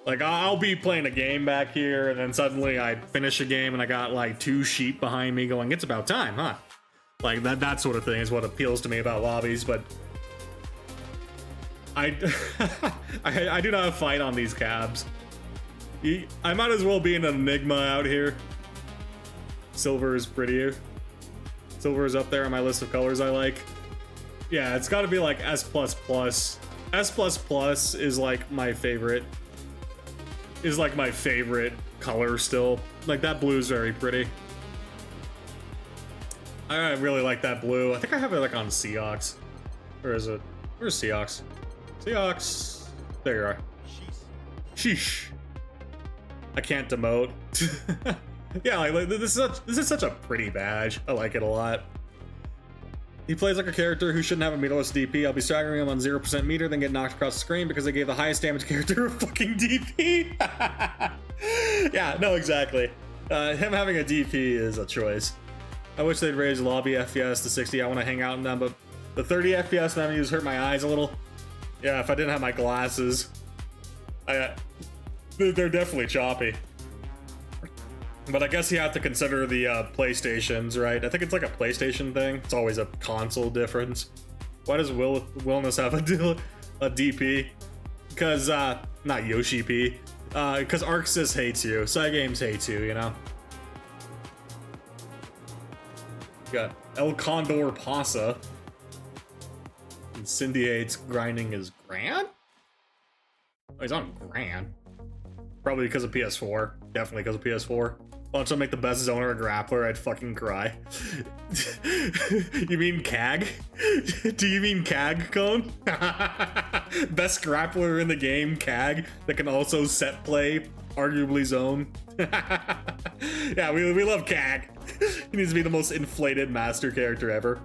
Like I'll be playing a game back here and then suddenly I finish a game and I got like 2 sheep behind me going, it's about time, huh? Like that sort of thing is what appeals to me about lobbies, but I do not fight on these cabs. I might as well be an enigma out here. Silver is prettier. Silver is up there on my list of colors I like. Yeah, it's got to be like S++. S++ is like my favorite. Is like my favorite color still. Like that blue is very pretty. I really like that blue. I think I have it like on Seahawks. Where is it? Where's Seahawks? Seahawks. There you are. Sheesh. I can't demote. Yeah, like this is such a pretty badge. I like it a lot. He plays like a character who shouldn't have a meterless DP. I'll be staggering him on 0% meter, then get knocked across the screen because they gave the highest damage character a fucking DP. Yeah, no, exactly. Him having a DP is a choice. I wish they'd raise lobby FPS to 60. I want to hang out in them, but the 30 FPS menus hurt my eyes a little. Yeah, if I didn't have my glasses, they're definitely choppy. But I guess you have to consider the PlayStations, right? I think it's like a PlayStation thing. It's always a console difference. Why does Willness have a DP? Because, not Yoshi P. Because Arxis hates you. Cygames hates you, you know? You got El Condor Pasa. Incendiate's grinding his Grand? Oh, he's on Grand. Probably because of PS4. Definitely because of PS4. Watch him make the best zoner or grappler, I'd fucking cry. You mean CAG? Do you mean CAG, Cone? Best grappler in the game, CAG, that can also set play, arguably zone. Yeah, we love CAG. He needs to be the most inflated master character ever.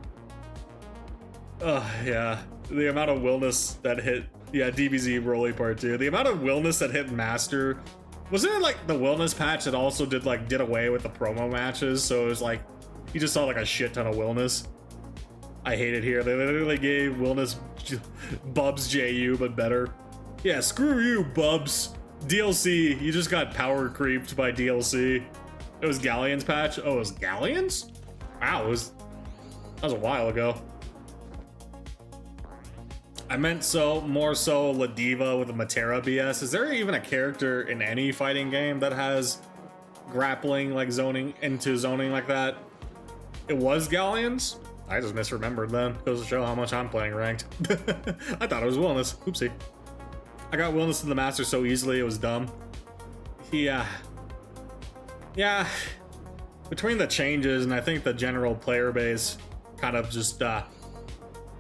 Yeah. The amount of willness that hit... Yeah, DBZ Broly Part 2. The amount of willness that hit master... Wasn't it like the wellness patch that also did away with the promo matches? So it was like, you just saw like a shit ton of wellness. I hate it here. They literally gave wellness Bubs JU, but better. Yeah, screw you, Bubs. DLC, you just got power creeped by DLC. It was Galleon's patch. Oh, it was Galleon's? Wow, that was a while ago. I meant more so La Diva with a Matera BS. Is there even a character in any fighting game that has grappling like zoning like that? It was Galleon's? I just misremembered then. Goes to show how much I'm playing ranked. I thought it was Wellness. Oopsie. I got Wellness in the Master so easily it was dumb. Yeah. Between the changes and I think the general player base kind of just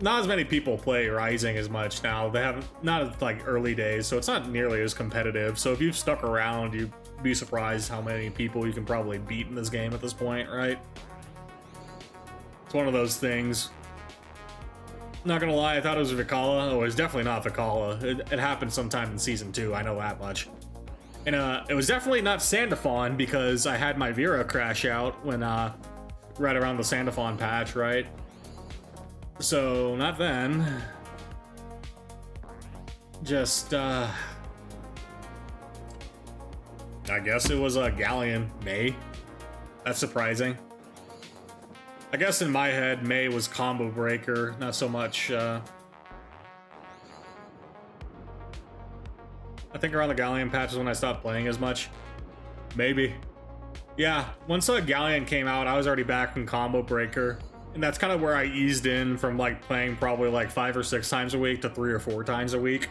not as many people play Rising as much now. They have not like early days, so it's not nearly as competitive. So if you've stuck around, you'd be surprised how many people you can probably beat in this game at this point, right? It's one of those things. Not gonna lie, I thought it was Vikala. Oh, it was definitely not Vikala. It happened sometime in Season 2, I know that much. And it was definitely not Sandaphon because I had my Vera crash out when right around the Sandaphon patch, right? So, not then. Just, I guess it was a Galleon May. That's surprising. I guess in my head, May was Combo Breaker, not so much, I think around the Galleon patch is when I stopped playing as much. Maybe. Yeah, once Galleon came out, I was already back in Combo Breaker. And that's kind of where I eased in from like playing probably like 5 or 6 times a week to 3 or 4 times a week.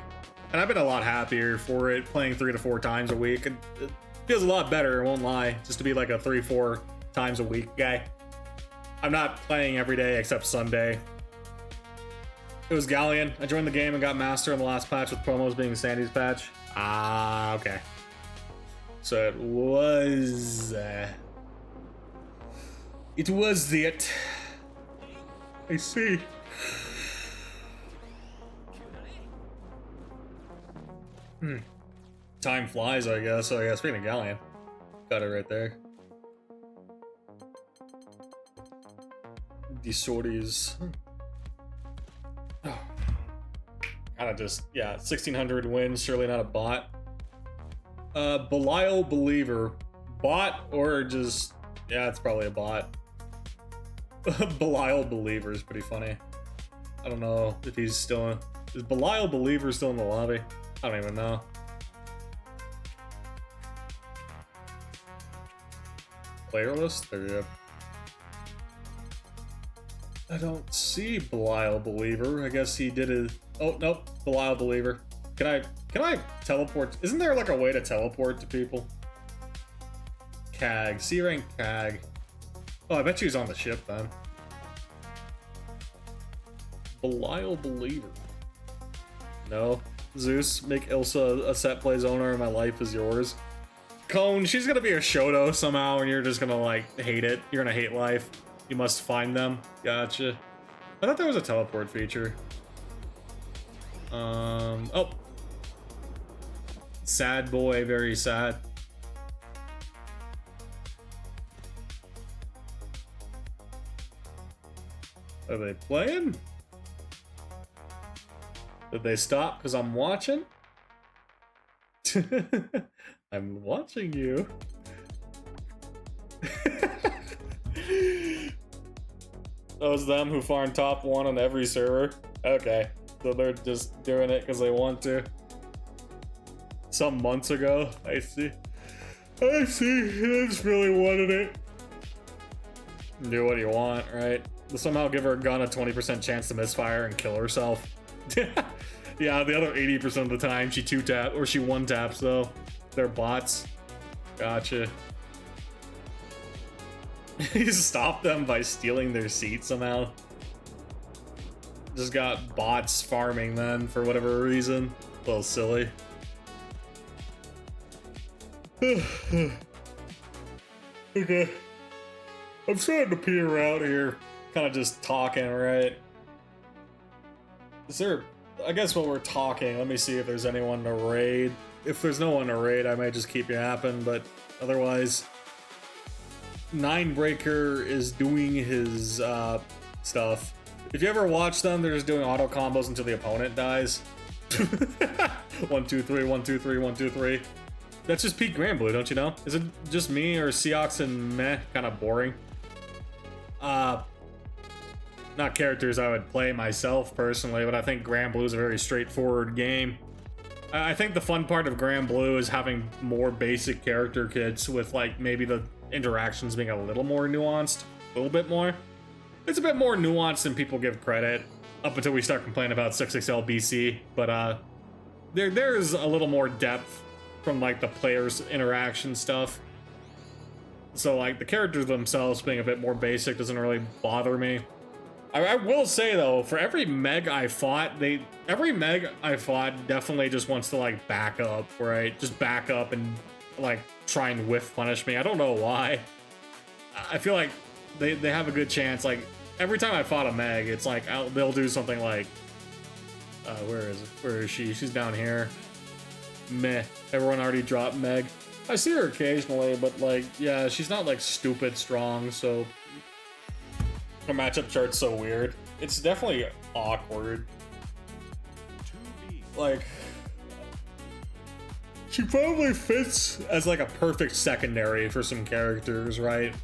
And I've been a lot happier for it, playing 3 to 4 times a week. And it feels a lot better, I won't lie, just to be like a 3-4 times a week guy. I'm not playing every day except Sunday. It was Galleon. I joined the game and got Master in the last patch with promos being Sandy's patch. Ah, okay. So it was... it was it. I see. Time flies, I guess. Oh yeah, speaking of Galleon. Got it right there. These sorties. Oh. Kinda just, yeah, 1600 wins, surely not a bot. Belial Believer. Bot or just, yeah, it's probably a bot. Belial Believer is pretty funny. I don't know if he's still in... Is Belial Believer still in the lobby? I don't even know. Player list? There you go. I don't see Belial Believer. I guess he did it. Oh, nope. Belial Believer. Can I teleport? Isn't there like a way to teleport to people? CAG. C rank CAG. Oh, I bet you he's on the ship then. Belial Believer. No. Zeus, make Ilsa a set plays owner and my life is yours. Cone, she's gonna be a Shoto somehow and you're just gonna like hate it. You're gonna hate life. You must find them. Gotcha. I thought there was a teleport feature. Oh. Sad boy, very sad. Are they playing? Did they stop because I'm watching? I'm watching you. Those them who farm top 1 on every server? Okay. So they're just doing it because they want to. Some months ago, I see. I see. He just really wanted it. Do what you want, right? Somehow give her a gun a 20% chance to misfire and kill herself. Yeah, the other 80% of the time she 2-tap or she 1-taps though. They're bots. Gotcha. He stopped them by stealing their seat somehow. Just got bots farming then for whatever reason. A little silly. Okay. I'm starting to peter out here. Kind of just talking, right? Is there... I guess while we're talking, let me see if there's anyone to raid. If there's no one to raid, I might just keep you happen, but otherwise... Ninebreaker is doing his stuff. If you ever watch them, they're just doing auto combos until the opponent dies. 1, 2, 3, 1, 2, 3, 1, 2, 3. That's just peak Grand Blue, don't you know? Is it just me or Seox and Meh kind of boring? Not characters I would play myself personally, but I think Grand Blue is a very straightforward game. I think the fun part of Grand Blue is having more basic character kits with like maybe the interactions being a little more nuanced, a little bit more. It's a bit more nuanced than people give credit up until we start complaining about 6XL BC, but there's a little more depth from like the players' interaction stuff. So like the characters themselves being a bit more basic doesn't really bother me. I will say though, for every Meg I fought, every Meg I fought definitely just wants to like back up, right? Just back up and like try and whiff punish me. I don't know why. I feel like they have a good chance. Like every time I fought a Meg, it's like they'll do something like, where is she? She's down here. Meh. Everyone already dropped Meg. I see her occasionally, but like, yeah, she's not like stupid strong, so her matchup chart's so weird. It's definitely awkward. Like, she probably fits as like a perfect secondary for some characters, right?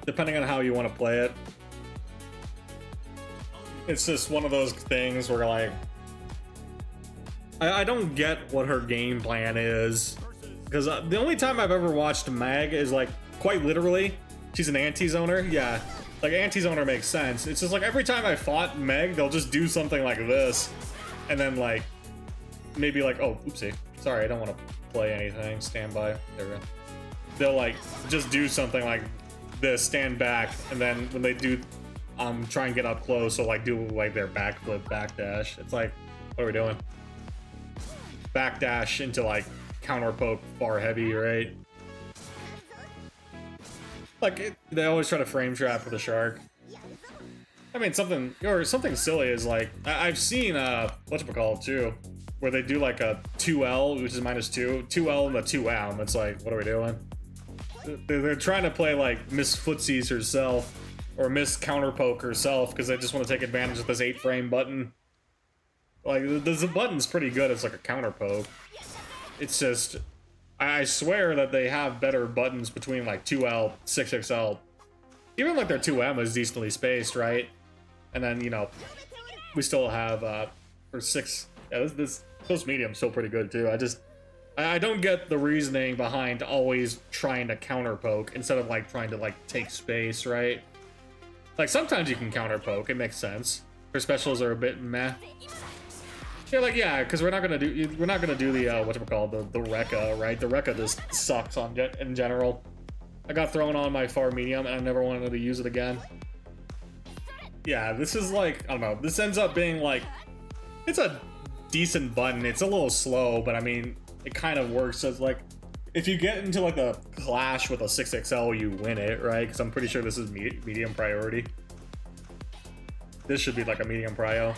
Depending on how you want to play it. It's just one of those things where like, I don't get what her game plan is. Because the only time I've ever watched Meg is like, quite literally, she's an anti-zoner. Yeah, like anti-zoner makes sense. It's just like every time I fought Meg, they'll just do something like this. And then like, maybe like, oh, oopsie. Sorry, I don't want to play anything. Stand by. There we go. They'll like, just do something like this, stand back. And then when they do, try and get up close, so like do like their backflip, backdash. It's like, what are we doing? Backdash into like, counter poke bar heavy, right? Like they always try to frame trap for the shark. I mean, something silly is like I've seen whatchamacallit too, where they do like a 2L, which is -2, 2L and a 2M. It's like, what are we doing? They're trying to play like Miss Footsies herself or Miss Counter Poke herself because they just want to take advantage of this 8-frame button. Like the button's pretty good as like a counter poke. It's just, I swear that they have better buttons between like 2L, 6XL. Even like their 2M is decently spaced, right? And then, you know, we still have, for 6, yeah, this close medium's still pretty good too. I don't get the reasoning behind always trying to counter poke instead of like trying to like take space, right? Like, sometimes you can counter poke, it makes sense. Her specials are a bit meh. Yeah, like, yeah, because we're not gonna do the whatchamacallit, the Rekka, right? The Rekka just sucks in general. I got thrown on my far medium and I never wanted to use it again. Yeah, this is like, I don't know, this ends up being like, it's a decent button. It's a little slow, but I mean, it kind of works as like, if you get into like a clash with a 6XL, you win it, right? Because I'm pretty sure this is medium priority. This should be like a medium prio.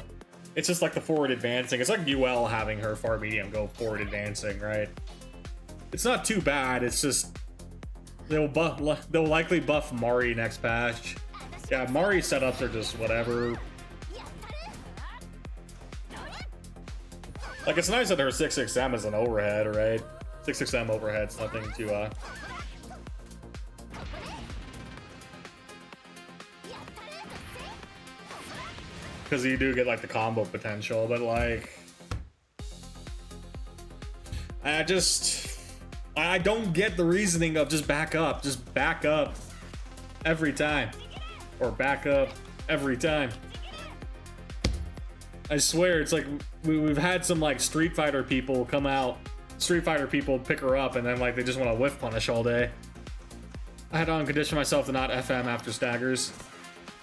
It's just like the forward advancing. It's like UL having her far medium go forward advancing, right? It's not too bad. It's just they'll likely buff Mari next patch. Yeah, Mari setups are just whatever. Like, it's nice that her 6XM is an overhead, right? 6XM overhead's nothing to because you do get like the combo potential, but like I don't get the reasoning of just back up every time, or back up every time. I swear, it's like we've had some like Street Fighter people come out, Street Fighter people pick her up, and then like they just want to whiff punish all day. I had to uncondition myself to not FM after staggers.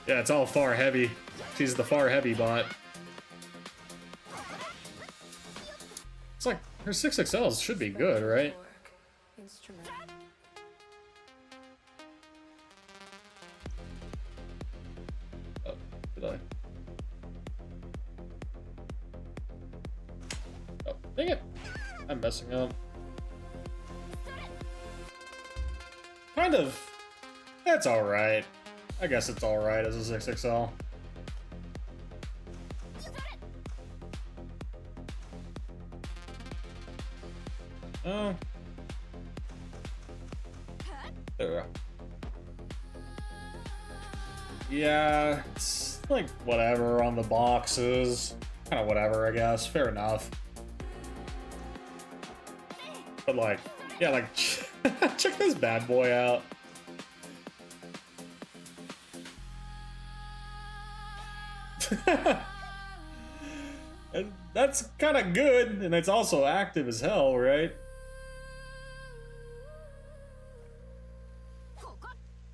Yeah, it's all far heavy. She's the far heavy bot. It's like her 6XLs should be good, right? Oh, did I? Oh, dang it! I'm messing up. Kind of. That's alright. I guess it's alright as a 6XL. Oh. There we go. Yeah, it's like whatever on the boxes. Kind of whatever, I guess. Fair enough. But like, yeah, like, check this bad boy out. And that's kind of good, and it's also active as hell, right?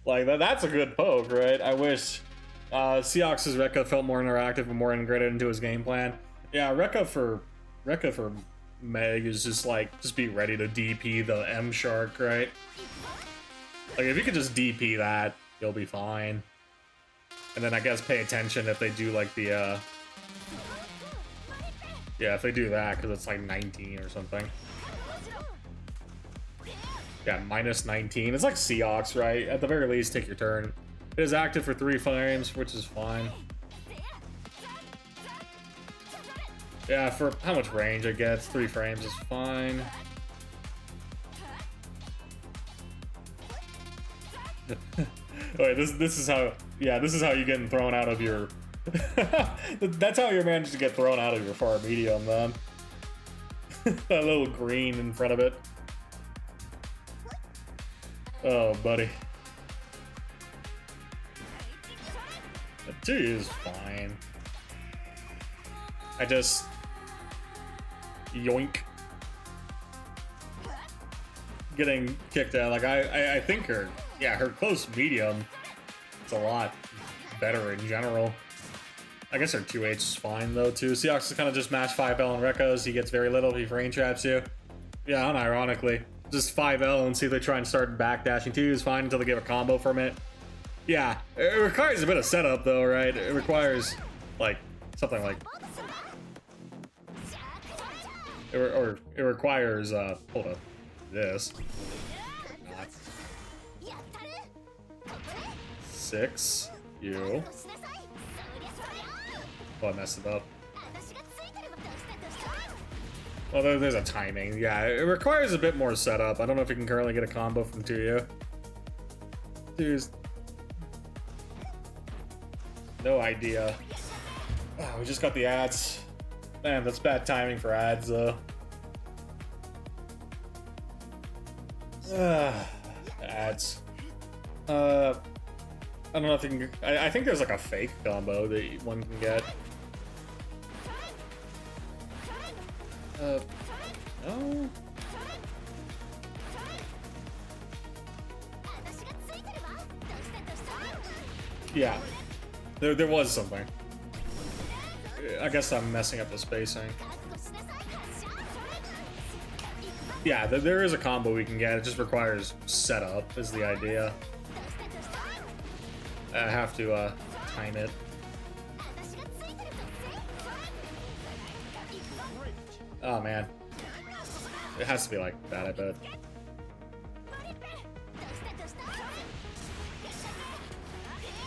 Like, that's a good poke, right? I wish Seox's Rekka felt more interactive and more integrated into his game plan. Yeah, Rekka for Meg is just like, just be ready to DP the M Shark, right? Like, if you could just DP that, you'll be fine. And then I guess pay attention if they do like the, yeah, if they do that, because it's like 19 or something. Yeah, minus 19. It's like Seox, right? At the very least, take your turn. It is active for 3 frames, which is fine. Yeah, for how much range it gets, 3 frames is fine. Wait, this is how, yeah, this is how you're getting thrown out of your... That's how you're managed to get thrown out of your far medium, man. That little green in front of it. Oh, buddy. The 2 is fine. I just... yoink. Getting kicked out. Like, I think her... yeah, her close medium, it's a lot better in general. I guess her 2H is fine, though, too. Seox is kind of just match 5L and Rekos. He gets very little. He frame traps you. Yeah, unironically. Just 5L and see if they try and start backdashing. 2 is fine until they get a combo from it. Yeah, it requires a bit of setup, though, right? It requires, like, something like... Or it requires, hold up, this. 6, you. Oh, I messed it up. Well, there's a timing. Yeah, it requires a bit more setup. I don't know if you can currently get a combo from 2U. Dude. No idea. Oh, we just got the ads. Man, that's bad timing for ads, though. Ads. I don't know if you can. I think there's like a fake combo that one can get. No. Yeah, there was something. I guess I'm messing up the spacing. Yeah, there is a combo we can get. It just requires setup, is the idea. I have to time it. Oh man, it has to be like that, I bet.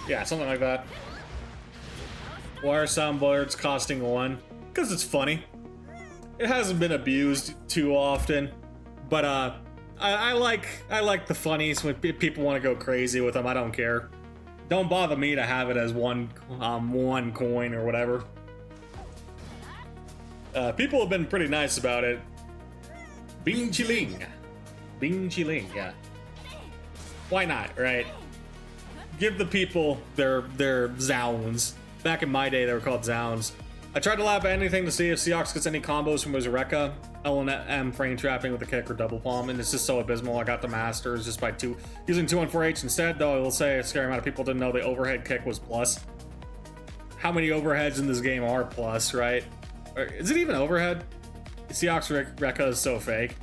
Yeah, something like that. Why are soundboards costing 1? Because it's funny. It hasn't been abused too often, but I like the funnies when people want to go crazy with them. I don't care. Don't bother me to have it as one coin or whatever. People have been pretty nice about it. Bing Chiling. Bing Chiling, yeah. Why not, right? Give the people their Zounds. Back in my day, they were called Zounds. I tried to lap anything to see if Seahawks gets any combos from his Rekka, L&M frame trapping with a kick or double palm, and it's just so abysmal. I got the Masters just by using 2-1-4H instead, though I will say a scary amount of people didn't know the overhead kick was plus. How many overheads in this game are plus, right? Or, is it even overhead? Seahawks Rekka is so fake.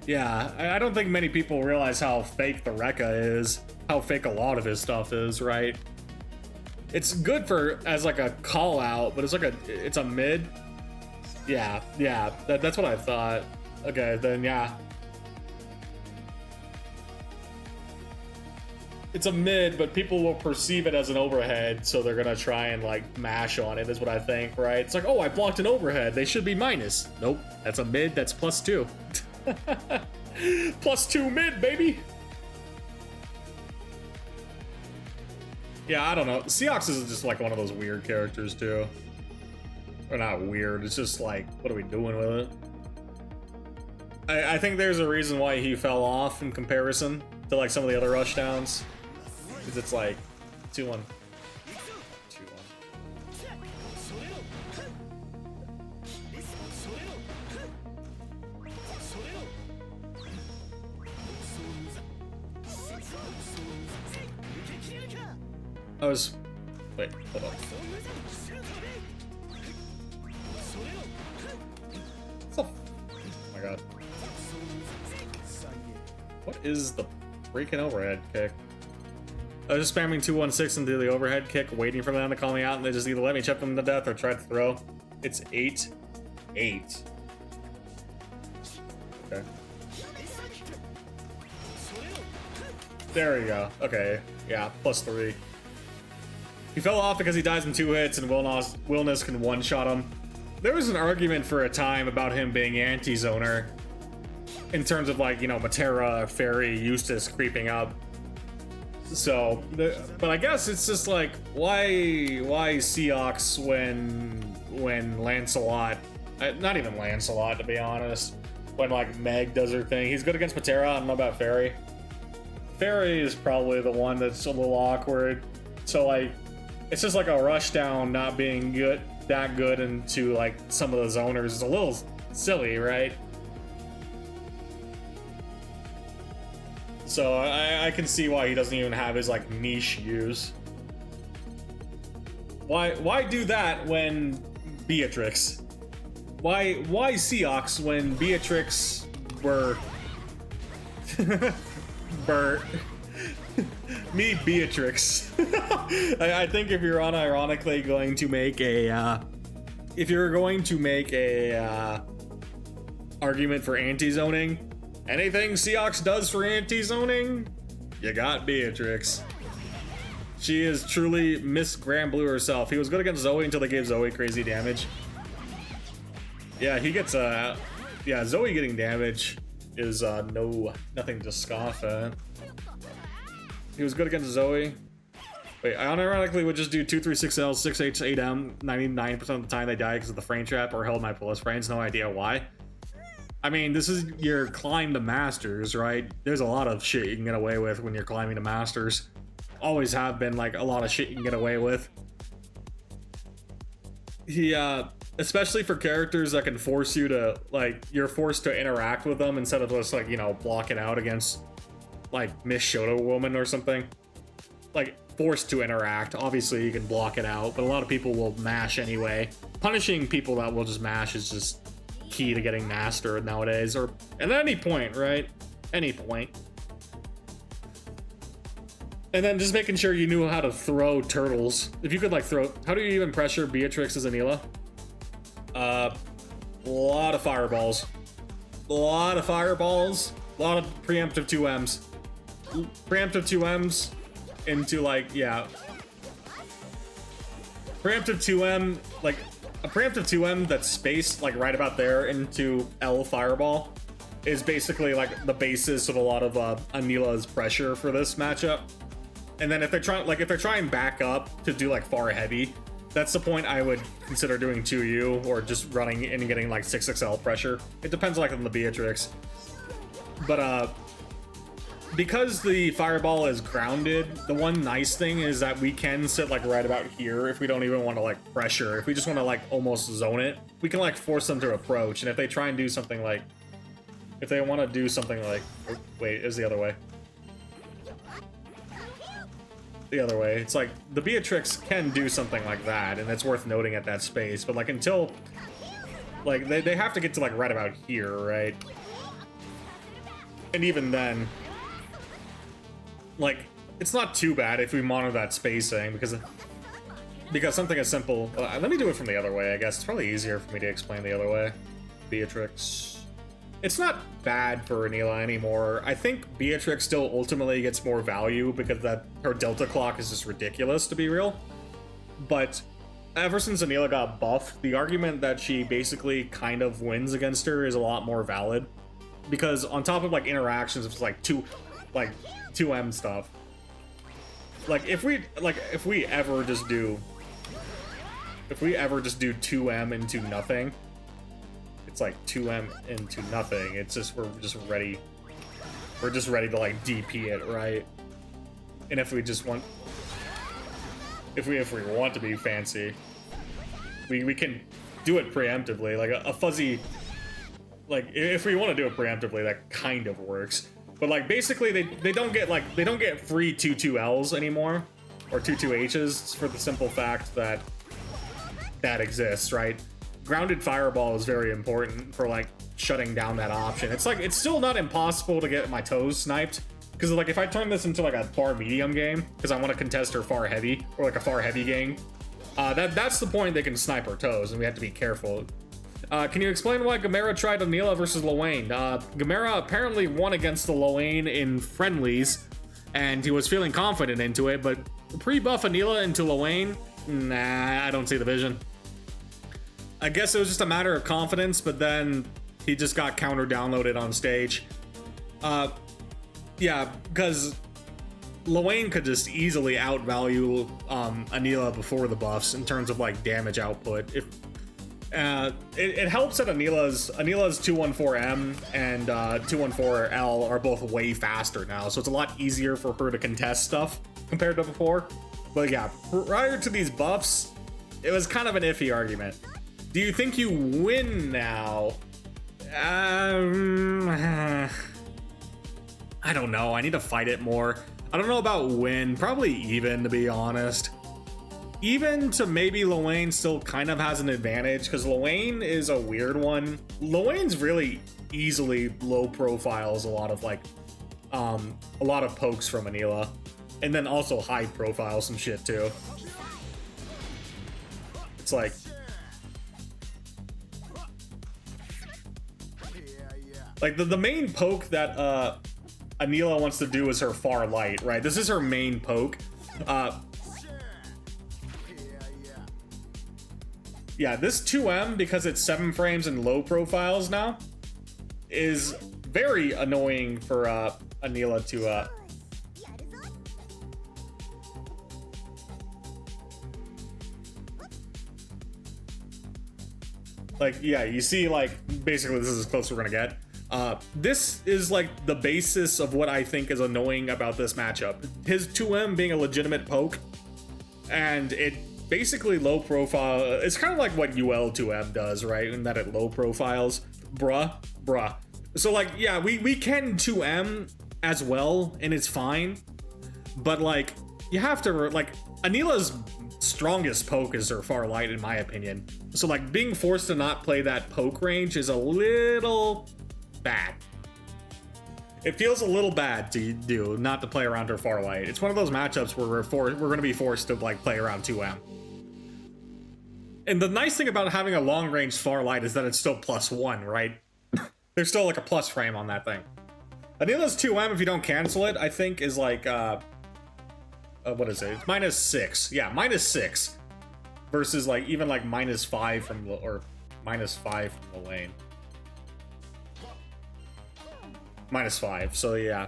Yeah, I don't think many people realize how fake the Rekka is, how fake a lot of his stuff is, right? It's good for as like a call out, but it's a mid. Yeah, that's what I thought. Okay, then yeah. It's a mid, but people will perceive it as an overhead, so they're gonna try and like mash on it, is what I think, right? It's like, oh, I blocked an overhead, they should be minus. Nope, that's a mid, that's +2. +2 mid, baby! Yeah, I don't know. Seahawks is just like one of those weird characters too. Or not weird, it's just like, what are we doing with it? I think there's a reason why he fell off in comparison to like some of the other rushdowns. Because it's like 2-1. 2-1. I was... Wait, hold on. Oh my god. What is the freaking overhead kick? I was just spamming 2-1-6 into the overhead kick, waiting for them to call me out, and they just either let me chip them to death or try to throw. It's 8-8. Okay. There we go. Okay. Yeah, +3. He fell off because he dies in 2 hits and Willness can one-shot him. There was an argument for a time about him being anti-zoner in terms of like, you know, Matera, Fairy, Eustace creeping up. So, but I guess it's just like, why Seahawks when Lancelot, not even Lancelot to be honest, when like Meg does her thing. He's good against Matera, I don't know about Fairy. Fairy is probably the one that's a little awkward. So like, it's just like a rushdown not being that good into like some of the zoners is a little silly, right? So I can see why he doesn't even have his like niche use. Why do that when Beatrix? Why Seahawks when Beatrix were Bert? Me, Beatrix. I think if you're unironically going to make a, argument for anti-zoning, anything Seahawks does for anti-zoning, you got Beatrix. She is truly Miss Grand Blue herself. He was good against Zoe until they gave Zoe crazy damage. Yeah, he gets yeah, Zoe getting damage is nothing to scoff at. He was good against Zoe. Wait, I unironically would just do 2-3-6L, 6H, 8M. 99% of the time they die because of the frame trap or held my plus frames. No idea why. I mean, this is your climb to Masters, right? There's a lot of shit you can get away with when you're climbing to Masters. always have been like a lot of shit you can get away with. He especially for characters that can force you to, like, you're forced to interact with them instead of just, like, you know, blocking out against, like, Miss Shoto Woman or something. Like, forced to interact. Obviously, you can block it out, but a lot of people will mash anyway. Punishing people that will just mash is just key to getting mastered nowadays, or at any point, right? Any point. And then just making sure you knew how to throw turtles. If you could, like, throw... How do you even pressure Beatrix as Anila? A lot of fireballs. A lot of fireballs. A lot of preemptive 2Ms. Preemptive 2Ms into, like, yeah. Preemptive 2M, like, a preemptive 2M that's spaced, like, right about there into L fireball is basically, like, the basis of a lot of Anila's pressure for this matchup. And then if they're trying back up to do, like, far heavy, that's the point I would consider doing 2U or just running and getting, like, 6XL pressure. It depends, like, on the Beatrix. But, because the fireball is grounded, the one nice thing is that we can sit, like, right about here if we don't even want to, like, pressure. If we just want to, like, almost zone it, we can, like, force them to approach. And if they try and do something like... If they want to do something like... Oh, wait, it was the other way. The other way. It's like, the Beatrix can do something like that, and it's worth noting at that space. But, like, until... Like, they have to get to, like, right about here, right? And even then... Like, it's not too bad if we monitor that spacing, because something as simple... let me do it from the other way, I guess. It's probably easier for me to explain the other way. Beatrix. It's not bad for Anila anymore. I think Beatrix still ultimately gets more value because her Delta clock is just ridiculous, to be real. But ever since Anila got buffed, the argument that she basically kind of wins against her is a lot more valid. Because on top of, like, interactions, it's like 2M stuff. Like, if we ever just do 2M into nothing, it's like 2M into nothing. It's just we're just ready to, like, DP it, right? And if we want to be fancy, we can do it preemptively, like a fuzzy, like, if we want to do it preemptively, that kind of works. But, like, basically they don't get free 2-2Ls anymore, or 2-2Hs, for the simple fact that that exists, right? Grounded fireball is very important for, like, shutting down that option. It's like, it's still not impossible to get my toes sniped, because, like, if I turn this into, like, a far medium game, because I want to contest her far heavy, or, like, a far heavy game, that's the point they can snipe her toes, and we have to be careful. Can you explain why Gamera tried Anila versus Lowain? Gamera apparently won against the Lowain in friendlies, and he was feeling confident into it, but pre-buff Anila into Lowain? Nah, I don't see the vision. I guess it was just a matter of confidence, but then he just got counter-downloaded on stage. Yeah, because Lowain could just easily outvalue Anila before the buffs in terms of, like, damage output. It helps that Anila's 214M and 214L are both way faster now, so it's a lot easier for her to contest stuff compared to before. But yeah, prior to these buffs, it was kind of an iffy argument. Do you think you win now? I don't know. I need to fight it more. I don't know about win. Probably even, to be honest. Even to maybe Lowain still kind of has an advantage, because Lowain is a weird one. Lowain's really easily low profiles a lot of, like, a lot of pokes from Anila. And then also high profile some shit too. It's like... Like, the main poke that Anila wants to do is her far light, right? This is her main poke. Yeah, this 2M, because it's 7 frames and low profiles now, is very annoying for Anila to... Like, yeah, you see, like, basically this is as close as we're gonna get. This is like the basis of what I think is annoying about this matchup. His 2M being a legitimate poke, and it basically low profile. It's kind of like what UL 2M does, right? In that it low profiles. Bruh. So like, yeah, we can 2M as well, and it's fine. But like, you have to, like, Anila's strongest poke is her far light, in my opinion. So like, being forced to not play that poke range is a little bad. It feels a little bad to do not to play around her far light. It's one of those matchups where we're going to be forced to like play around 2M. And the nice thing about having a long range far light is that it's still +1, right? There's still like a plus frame on that thing. Anila's 2M, if you don't cancel it, I think is like what is it? It's -6. Yeah, -6 versus like even like -5 from -5 from the lane. -5. So yeah,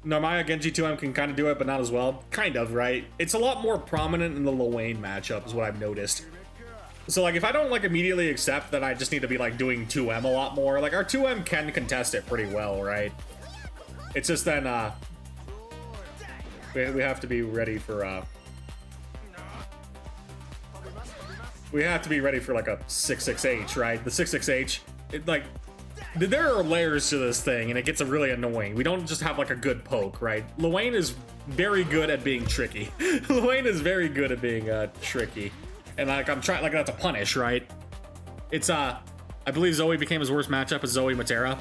Narmaya Genji 2M can kind of do it, but not as well. Kind of, right? It's a lot more prominent in the Lane matchup, is what I've noticed. So like, if I don't like immediately accept that I just need to be like doing 2M a lot more, like our 2M can contest it pretty well, right? It's just then we have to be ready for we have to be ready for like a 6-6H, right? The 6-6H, like, there are layers to this thing, and it gets really annoying. We don't just have like a good poke, right? Luane is very good at being tricky. Luane is very good at being tricky, and like I'm trying, like, that's a punish, right? It's I believe Zoe became his worst matchup as Zoe Matera.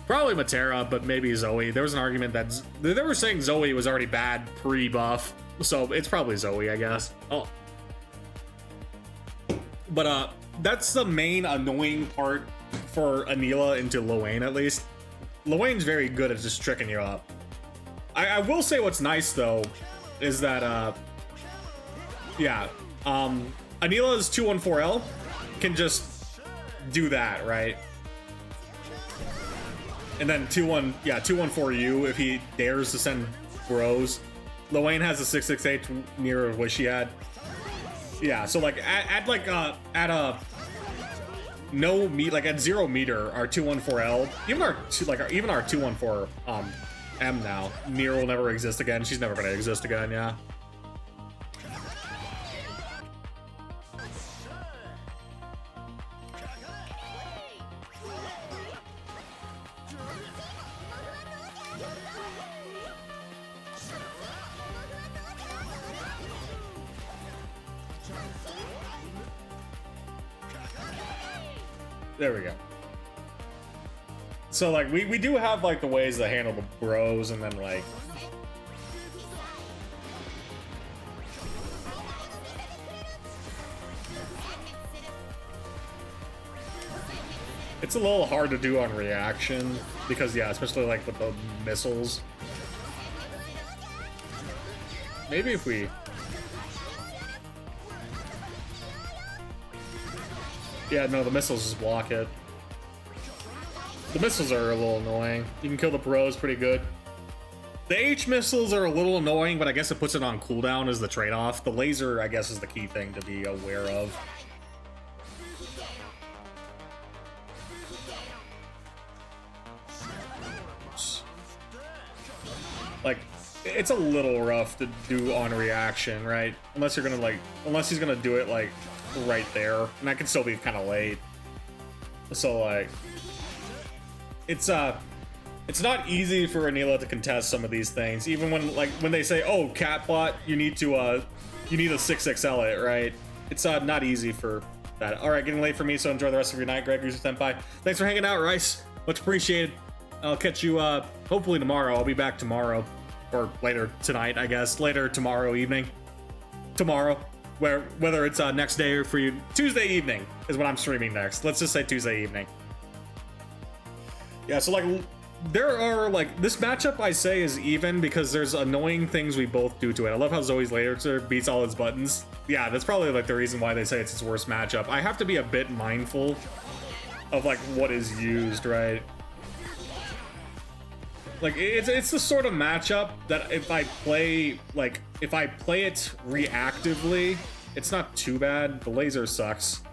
Probably Matera, but maybe Zoe. There was an argument that they were saying Zoe was already bad pre-buff, so it's probably Zoe, I guess. Oh, but that's the main annoying part for Anila into Luane, at least. Luane's very good at just tricking you up. I will say what's nice though is that yeah, Anila's 214L can just do that, right? And then 214U if he dares to send bros. Luane has a 668 mirror of what she had. Yeah, so like at no meet, like at 0 meter, our 214L, even our 214 M now, Nier will never exist again. She's never gonna exist again, yeah. There we go. So like we do have like the ways to handle the bros, and then like it's a little hard to do on reaction because, yeah, especially like with the missiles. Maybe if we, yeah, no, the missiles just block it. The missiles are a little annoying. You can kill the bros pretty good. The H missiles are a little annoying, but I guess it puts it on cooldown as the trade-off. The laser, I guess, is the key thing to be aware of. Like, it's a little rough to do on reaction, right? Unless you're gonna, like, unless he's gonna do it, like, right there. And that can still be kind of late. So, like, it's not easy for Anila to contest some of these things. Even when they say, oh, Catbot, you need a 6XL it, right? It's not easy for that. All right, getting late for me, so enjoy the rest of your night, Greg Senpai. Thanks for hanging out, Rice. Much appreciated. I'll catch you hopefully tomorrow. I'll be back tomorrow, or later tonight, I guess. Later tomorrow evening. Tomorrow, whether it's next day or for you, Tuesday evening is when I'm streaming next. Let's just say Tuesday evening. Yeah, so like there are like this matchup I say is even because there's annoying things we both do to it. I love how Zoe's laser beats all its buttons. Yeah, that's probably like the reason why they say it's its worst matchup. I have to be a bit mindful of like what is used, right? Like it's the sort of matchup that if I play it reactively, it's not too bad. The laser sucks.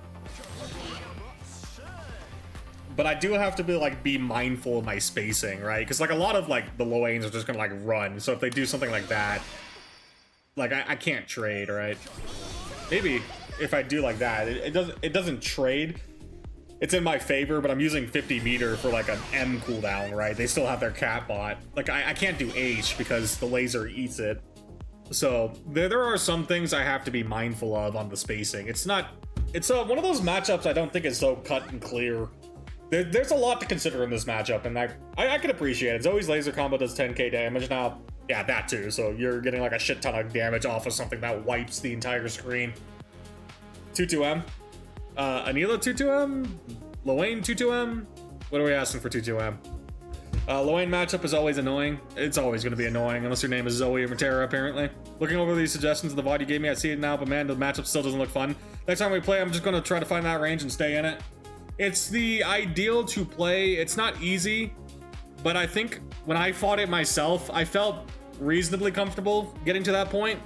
but I do have to be mindful of my spacing, right? Because like a lot of like the low lanes are just gonna like run. So if they do something like that, like I can't trade, right? Maybe if I do like that, it doesn't trade. It's in my favor, but I'm using 50 meter for like an M cooldown, right? They still have their cat bot. Like I can't do H because the laser eats it. So there are some things I have to be mindful of on the spacing. It's one of those matchups I don't think is so cut and clear. There's a lot to consider in this matchup, and I can appreciate it. Zoe's laser combo does 10k damage now. Yeah, that too. So you're getting like a shit ton of damage off of something that wipes the entire screen. 2-2M. Anila 2-2M? Loane 2-2M? What are we asking for 2-2M? Loane matchup is always annoying. It's always going to be annoying, unless your name is Zoe or Matera, apparently. Looking over these suggestions in the VOD you gave me, I see it now, but man, the matchup still doesn't look fun. Next time we play, I'm just going to try to find that range and stay in it. It's the ideal to play. It's not easy, but I think when I fought it myself, I felt reasonably comfortable getting to that point.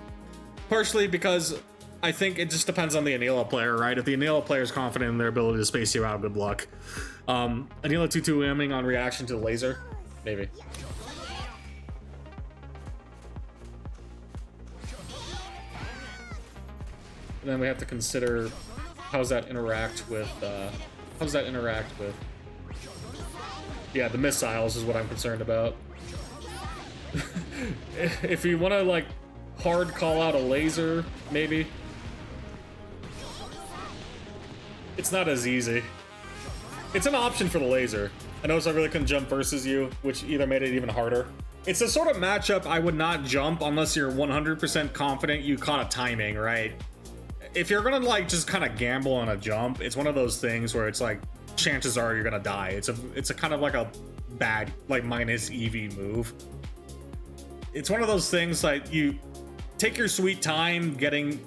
Partially because I think it just depends on the Anila player, right? If the Anila player is confident in their ability to space you out, good luck. Anila 2-2-Ming on reaction to the laser? Maybe. And then we have to consider how does that interact with, yeah, the missiles is what I'm concerned about. If you want to, like, hard call out a laser, maybe. It's not as easy. It's an option for the laser. I noticed I really couldn't jump versus you, which either made it even harder. It's the sort of matchup I would not jump unless you're 100% confident you caught a timing, right? If you're gonna like just kind of gamble on a jump, it's one of those things where it's like chances are you're gonna die. It's a kind of like a bad like minus EV move. It's one of those things like you take your sweet time getting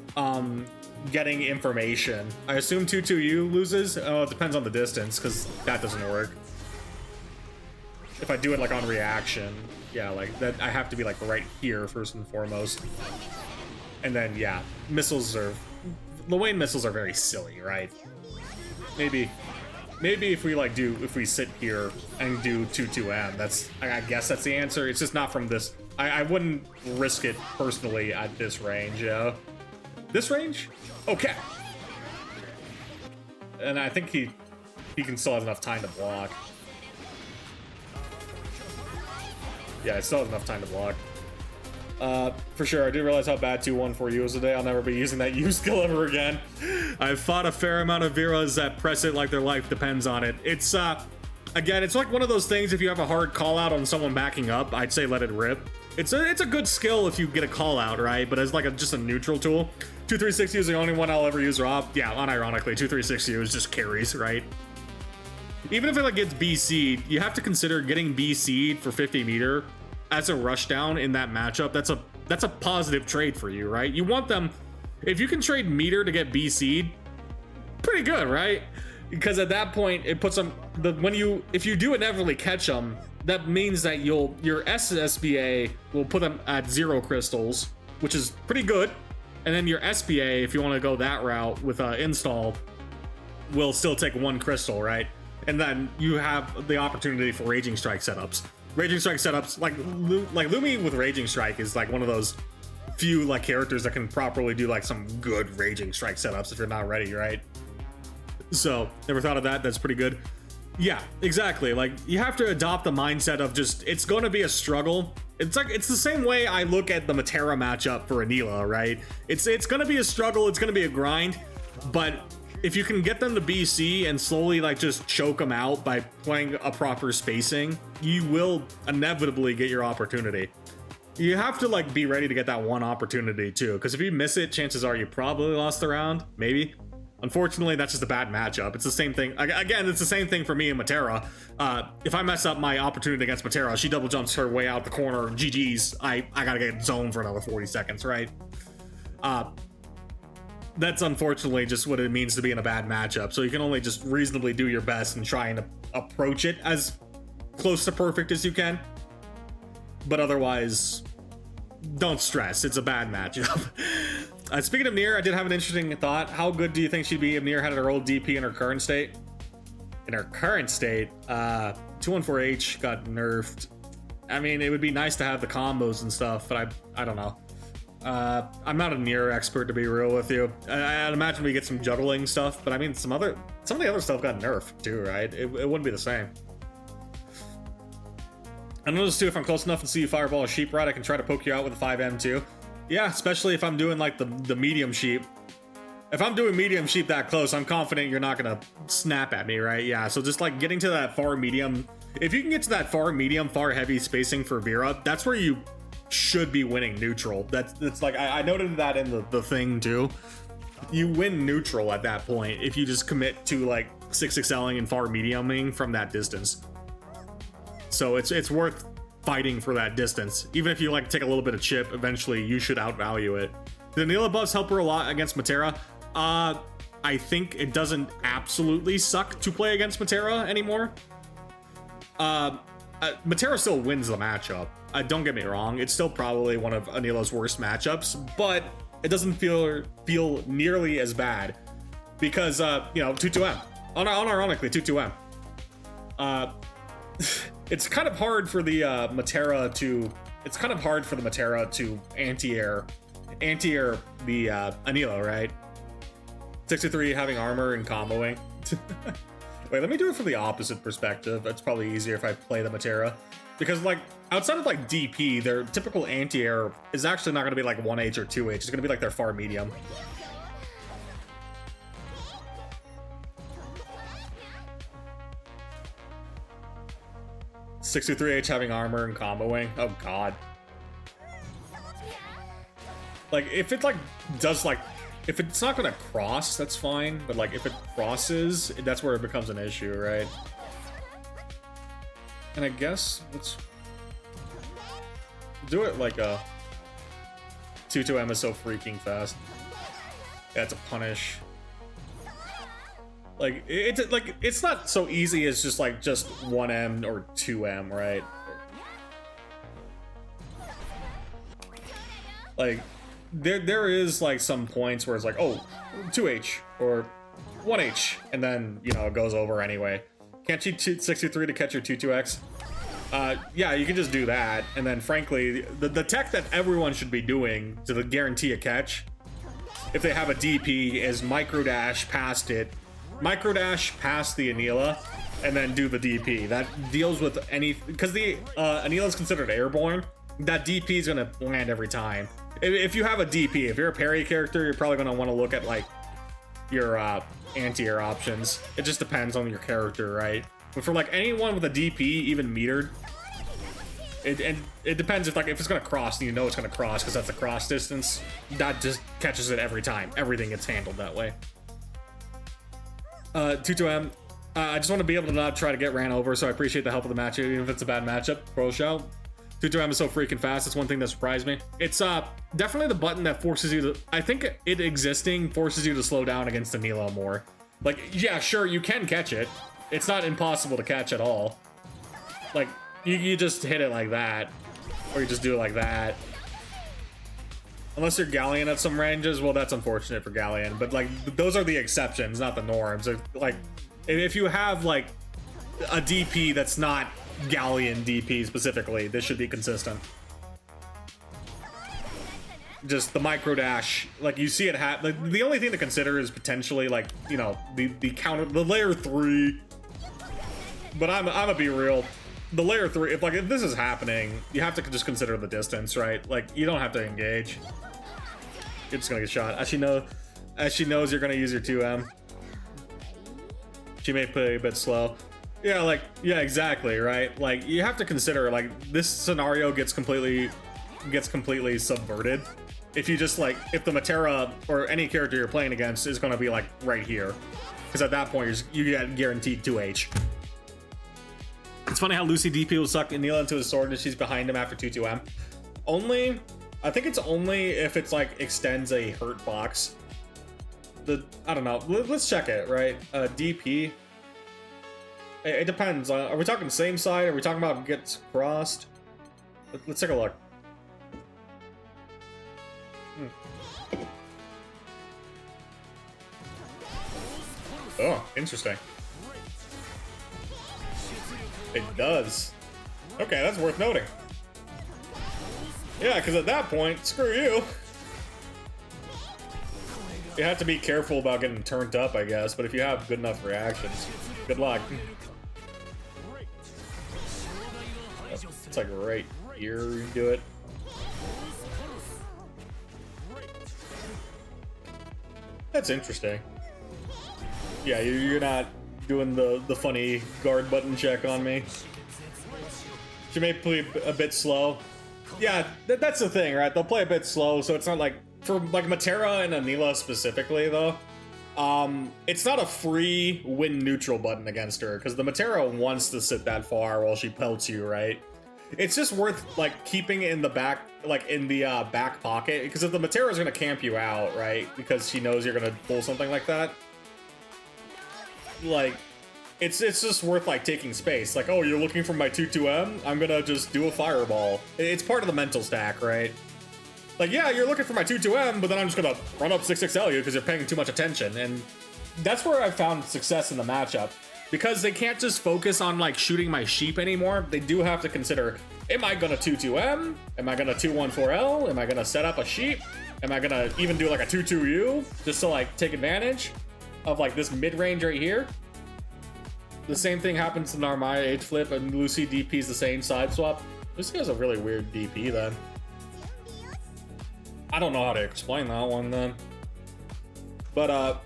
information. I assume 2-2U loses. Oh, it depends on the distance because that doesn't work. If I do it like on reaction, yeah, like that I have to be like right here first and foremost. And then yeah, Loane missiles are very silly, right? Maybe if we sit here and do 2-2M, I guess that's the answer. It's just not from this. I wouldn't risk it personally at this range, yeah. This range? Okay. And I think he can still have enough time to block. Yeah, it still has enough time to block. For sure, I do realize how bad 2-1-4U is today. I'll never be using that U skill ever again. I've fought a fair amount of Viras that press it like their life depends on it. It's, again, it's like one of those things, if you have a hard call out on someone backing up, I'd say let it rip. It's a good skill if you get a call out, right? But as like just a neutral tool. 2-3-6U is the only one I'll ever use Rob. Yeah, unironically, 2-3-6U is just carries, right? Even if it like gets BC'd, you have to consider getting BC'd for 50 meter as a rushdown in that matchup. That's a positive trade for you, right? You want them, if you can trade meter to get BC'd, pretty good, right? Because at that point, it puts them, if you do inevitably catch them, that means that your SSBA will put them at 0 crystals, which is pretty good. And then your SBA, if you want to go that route with install, will still take 1 crystal, right? And then you have the opportunity for Raging Strike setups. Raging Strike setups, like Lumi with Raging Strike is like one of those few like characters that can properly do like some good Raging Strike setups if you're not ready, right? So, never thought of that. That's pretty good. Yeah, exactly. Like, you have to adopt the mindset of just, it's going to be a struggle. It's the same way I look at the Matera matchup for Anila, right? It's going to be a struggle. It's going to be a grind. But if you can get them to BC and slowly, like, just choke them out by playing a proper spacing, you will inevitably get your opportunity. You have to, like, be ready to get that one opportunity, too. Because if you miss it, chances are you probably lost the round. Maybe. Unfortunately, that's just a bad matchup. It's the same thing. Again, it's the same thing for me and Matera. If I mess up my opportunity against Matera, she double jumps her way out the corner. GG's. I gotta get zoned for another 40 seconds, right? That's unfortunately just what it means to be in a bad matchup. So you can only just reasonably do your best and try and approach it as close to perfect as you can. But otherwise, don't stress. It's a bad matchup. Speaking of Nier, I did have an interesting thought. How good do you think she'd be if Nier had her old DP in her current state? in her current state, 214H got nerfed. I mean, it would be nice to have the combos and stuff, but I don't know. I'm not a near expert, to be real with you. I'd imagine we get some juggling stuff, but I mean, some of the other stuff got nerfed too, right? It wouldn't be the same. I noticed too, if I'm close enough and see you fireball a sheep rod, I can try to poke you out with a 5M too. Yeah, especially if I'm doing like the medium sheep. If I'm doing medium sheep that close, I'm confident you're not gonna snap at me, right? Yeah, so just like getting to that far medium. If you can get to that far medium, far heavy spacing for Vera, that's where you should be winning neutral. That's like, I noted that in the thing too. You win neutral at that point if you just commit to like 6XLing and far mediuming from that distance. So it's worth fighting for that distance. Even if you like take a little bit of chip, eventually you should outvalue it. The Anila buffs help her a lot against Matera. I think it doesn't absolutely suck to play against Matera anymore. Matera still wins the matchup. Don't get me wrong, it's still probably one of Anila's worst matchups, but it doesn't feel nearly as bad because you know, 2-2M. Unironically, 2-2M. It's kind of hard for the Matera to. It's kind of hard for the Matera to anti-air the Anila, right? 63 having armor and comboing. Wait, let me do it from the opposite perspective. It's probably easier if I play the Matera. Because, like, outside of, like, DP, their typical anti-air is actually not going to be, like, 1H or 2H. It's going to be, like, their far medium. (63H) having armor and comboing. Oh, God. Like, if it, like, does, like... If it's not gonna cross, that's fine. But, like, if it crosses, that's where it becomes an issue, right? And I guess let's do it like a 2-2M is so freaking fast. Yeah, it's a punish. Like it's not so easy as just 1M or 2M, right? Like there is like some points where it's like, oh, 2H or 1H, and then you know it goes over anyway. Can't cheat 63 to catch your 2-2X? Yeah, you can just do that. And then, frankly, the tech that everyone should be doing to guarantee a catch, if they have a DP, is microdash past it. Microdash past the Anila, and then do the DP. That deals with any... Because the Anila is considered airborne, that DP is going to land every time. If you have a DP, if you're a parry character, you're probably going to want to look at, like, your anti-air options. It just depends on your character, right? But for like anyone with a DP, even metered, it depends if it's gonna cross, and you know it's gonna cross because that's the cross distance. That just catches it every time. Everything gets handled that way. 2-2M. I just want to be able to not try to get ran over, so I appreciate the help of the match, even if it's a bad matchup. Pro show. 2-2M is so freaking fast. It's one thing that surprised me. It's definitely the button that forces you to... I think it existing forces you to slow down against Anila more. Like, yeah, sure, you can catch it. It's not impossible to catch at all. Like, you just hit it like that. Or you just do it like that. Unless you're Galleon at some ranges, well, that's unfortunate for Galleon. But, like, those are the exceptions, not the norms. Like, if you have, like, a DP that's not Galleon DP specifically, this should be consistent. Just the micro dash, like you see it like the only thing to consider is potentially like, you know, the counter, the layer 3. But I'm gonna be real, the layer 3, if this is happening, you have to just consider the distance, right? Like you don't have to engage. You're just gonna get shot. As she knows you're gonna use your 2M. She may play a bit slow. Yeah, yeah, exactly, right? Like you have to consider like this scenario gets completely subverted if you just if the Matera or any character you're playing against is going to be like right here, because at that point you get guaranteed 2H. It's funny how Lucy DP will suck Anila into his sword and she's behind him after 2-2M. I think it's only if it's extends a hurt box. I don't know. Let's check it, right? DP. It depends. Are we talking same side? Are we talking about gets crossed? Let's take a look. Oh, interesting. It does. Okay, that's worth noting. Yeah, because at that point, screw you. You have to be careful about getting turned up, I guess, but if you have good enough reactions, good luck. It's like right here you do it. That's interesting. Yeah, you're not doing the funny guard button check on me. She may play a bit slow. Yeah, that's the thing, right? They'll play a bit slow, so it's not like... For like Matera and Anila specifically, though, it's not a free win neutral button against her, because the Matera wants to sit that far while she pelts you, right? It's just worth like keeping in the back, like in the back pocket, because if the Matera is gonna camp you out, right? Because she knows you're gonna pull something like that. Like, it's just worth like taking space. Like, oh, you're looking for my 2-2M? I'm gonna just do a fireball. It's part of the mental stack, right? Like, yeah, you're looking for my 2-2M, but then I'm just gonna run up 6XL you because you're paying too much attention. And that's where I found success in the matchup. Because they can't just focus on, like, shooting my sheep anymore. They do have to consider, am I gonna 2-2M? Am I gonna 2-1-4L? Am I gonna set up a sheep? Am I gonna even do, like, a 2-2U? Just to, like, take advantage of, like, this mid-range right here? The same thing happens to Narmaya H-flip, and Lucy DP's the same side swap. Lucy has a really weird DP, then. I don't know how to explain that one then. But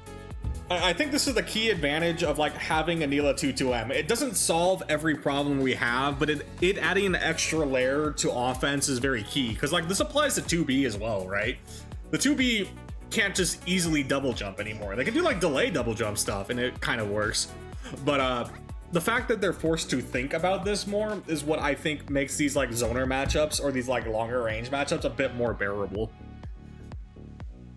I think this is the key advantage of like having Anila 2-2M. It doesn't solve every problem we have, but it adding an extra layer to offense is very key. Because like this applies to 2B as well, right? The 2B can't just easily double jump anymore. They can do like delay double jump stuff and it kind of works. But the fact that they're forced to think about this more is what I think makes these like zoner matchups or these like longer range matchups a bit more bearable.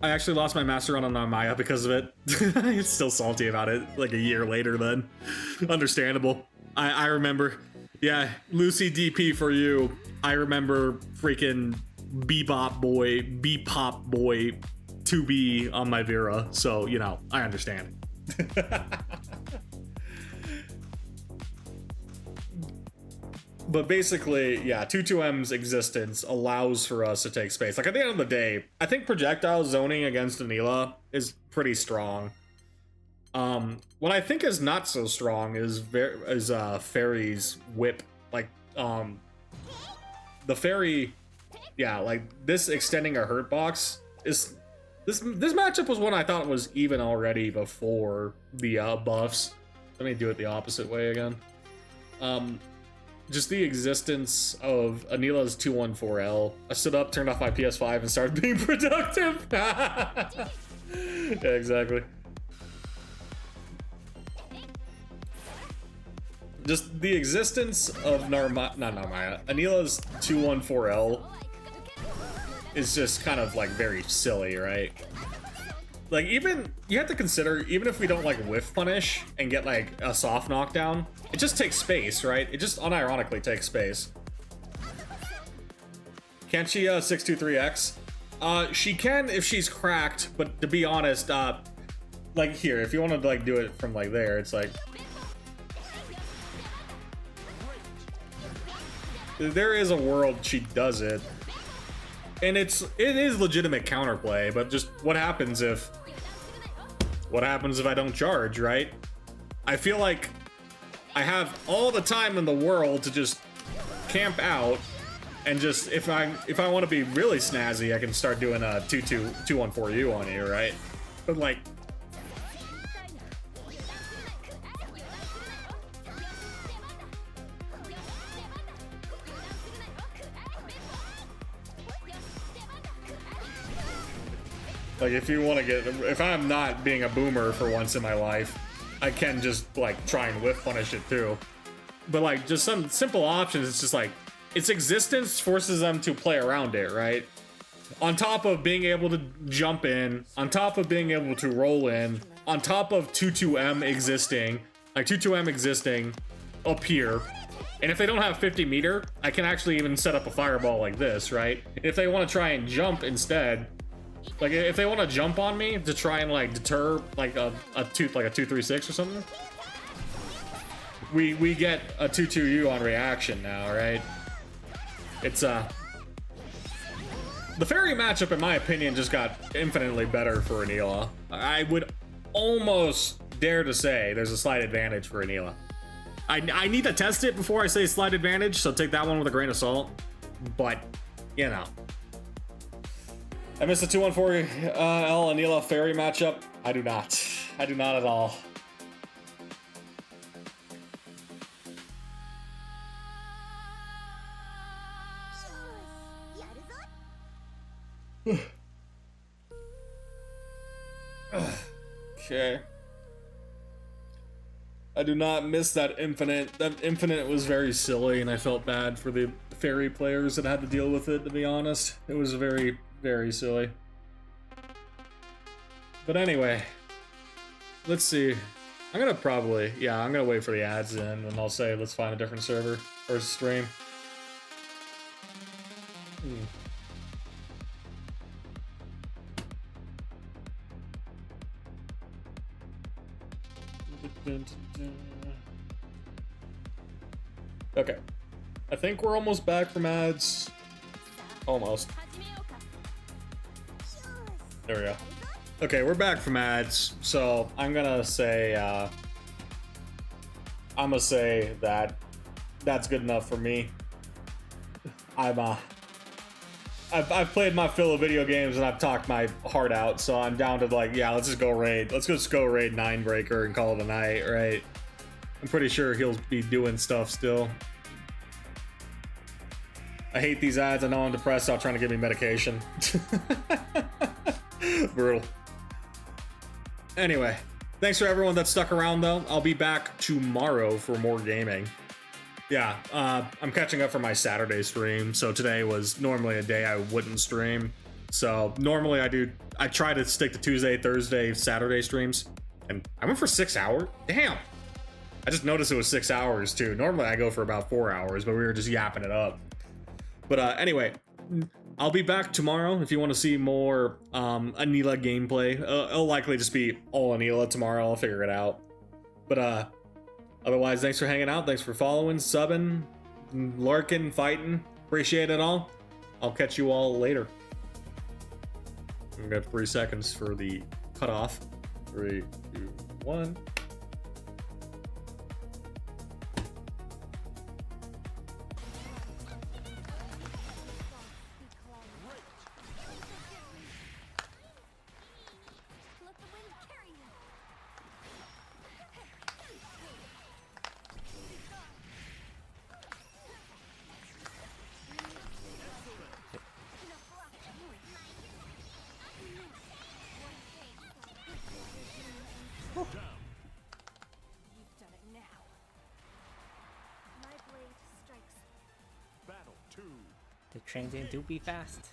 I actually lost my master run on Narmaya because of it. I'm still salty about it, like a year later then. Understandable. I remember. Yeah, Lucy DP for you. I remember freaking Bebop Boy 2B on my Vera, so, you know, I understand. But basically, yeah, 2-2M's existence allows for us to take space. Like, at the end of the day, I think projectile zoning against Anila is pretty strong. What I think is not so strong is Fairy's whip. Like, the Fairy, yeah, like, this extending a hurt box is... This matchup was one I thought was even already before the buffs. Let me do it the opposite way again. Just the existence of Anila's 2-1-4L. I stood up, turned off my PS5, and started being productive. Yeah, exactly. Just the existence of Anila's 2-1-4L is just kind of like very silly, right? Like, even, you have to consider, even if we don't like whiff punish and get like a soft knockdown, it just takes space, right? It just unironically takes space. Can't she 623X? She can if she's cracked, but to be honest, like here, if you want to like do it from like there, it's like... There is a world she does it. And it is legitimate counterplay, but just what happens if I don't charge, right? I feel like I have all the time in the world to just camp out and just if I want to be really snazzy, I can start doing a 2-1-4U on you, right? But like if you want to get, if I'm not being a boomer for once in my life, I can just like try and whiff punish it too. But like just some simple options, it's just like its existence forces them to play around it, right? On top of being able to jump in, on top of being able to roll in, on top of 2-2M existing, like 2-2M existing up here. And if they don't have 50 meter, I can actually even set up a fireball like this, right? If they want to try and jump instead, like if they want to jump on me to try and like deter like a 236 or something, we get a 2-2U on reaction now, right? It's the Fairy matchup, in my opinion, just got infinitely better for Anila. I would almost dare to say there's a slight advantage for Anila. I need to test it before I say slight advantage, so take that one with a grain of salt. But, you know. I missed the 214L Anila Fairy matchup. I do not. I do not at all. Okay. I do not miss that infinite. That infinite was very silly, and I felt bad for the fairy players that had to deal with it, to be honest. It was very, very silly. But anyway, let's see. I'm gonna probably, yeah, I'm gonna wait for the ads in, and I'll say let's find a different server or stream. Okay, I think we're almost back from ads. Almost. There we go. Okay, we're back from ads, so I'm gonna say that that's good enough for me. I've played my fill of video games and I've talked my heart out, so I'm down to like, yeah, let's just go raid. Let's just go raid Ninebreaker and call it a night, right? I'm pretty sure he'll be doing stuff still. I hate these ads. I know I'm depressed. Stop trying to give me medication. Brutal. Anyway, thanks for everyone that stuck around though. I'll be back tomorrow for more gaming. Yeah, I'm catching up for my Saturday stream. So today was normally a day I wouldn't stream. So normally I try to stick to Tuesday, Thursday, Saturday streams. And I went for 6 hours. Damn. I just noticed it was 6 hours too. Normally I go for about 4 hours, but we were just yapping it up. But anyway, I'll be back tomorrow if you want to see more Anila gameplay. It'll likely just be all Anila tomorrow. I'll figure it out. But otherwise, thanks for hanging out. Thanks for following, subbing, lurking, fighting. Appreciate it all. I'll catch you all later. We got 3 seconds for the cutoff. 3, 2, 1. Battle 2. The transient do be fast.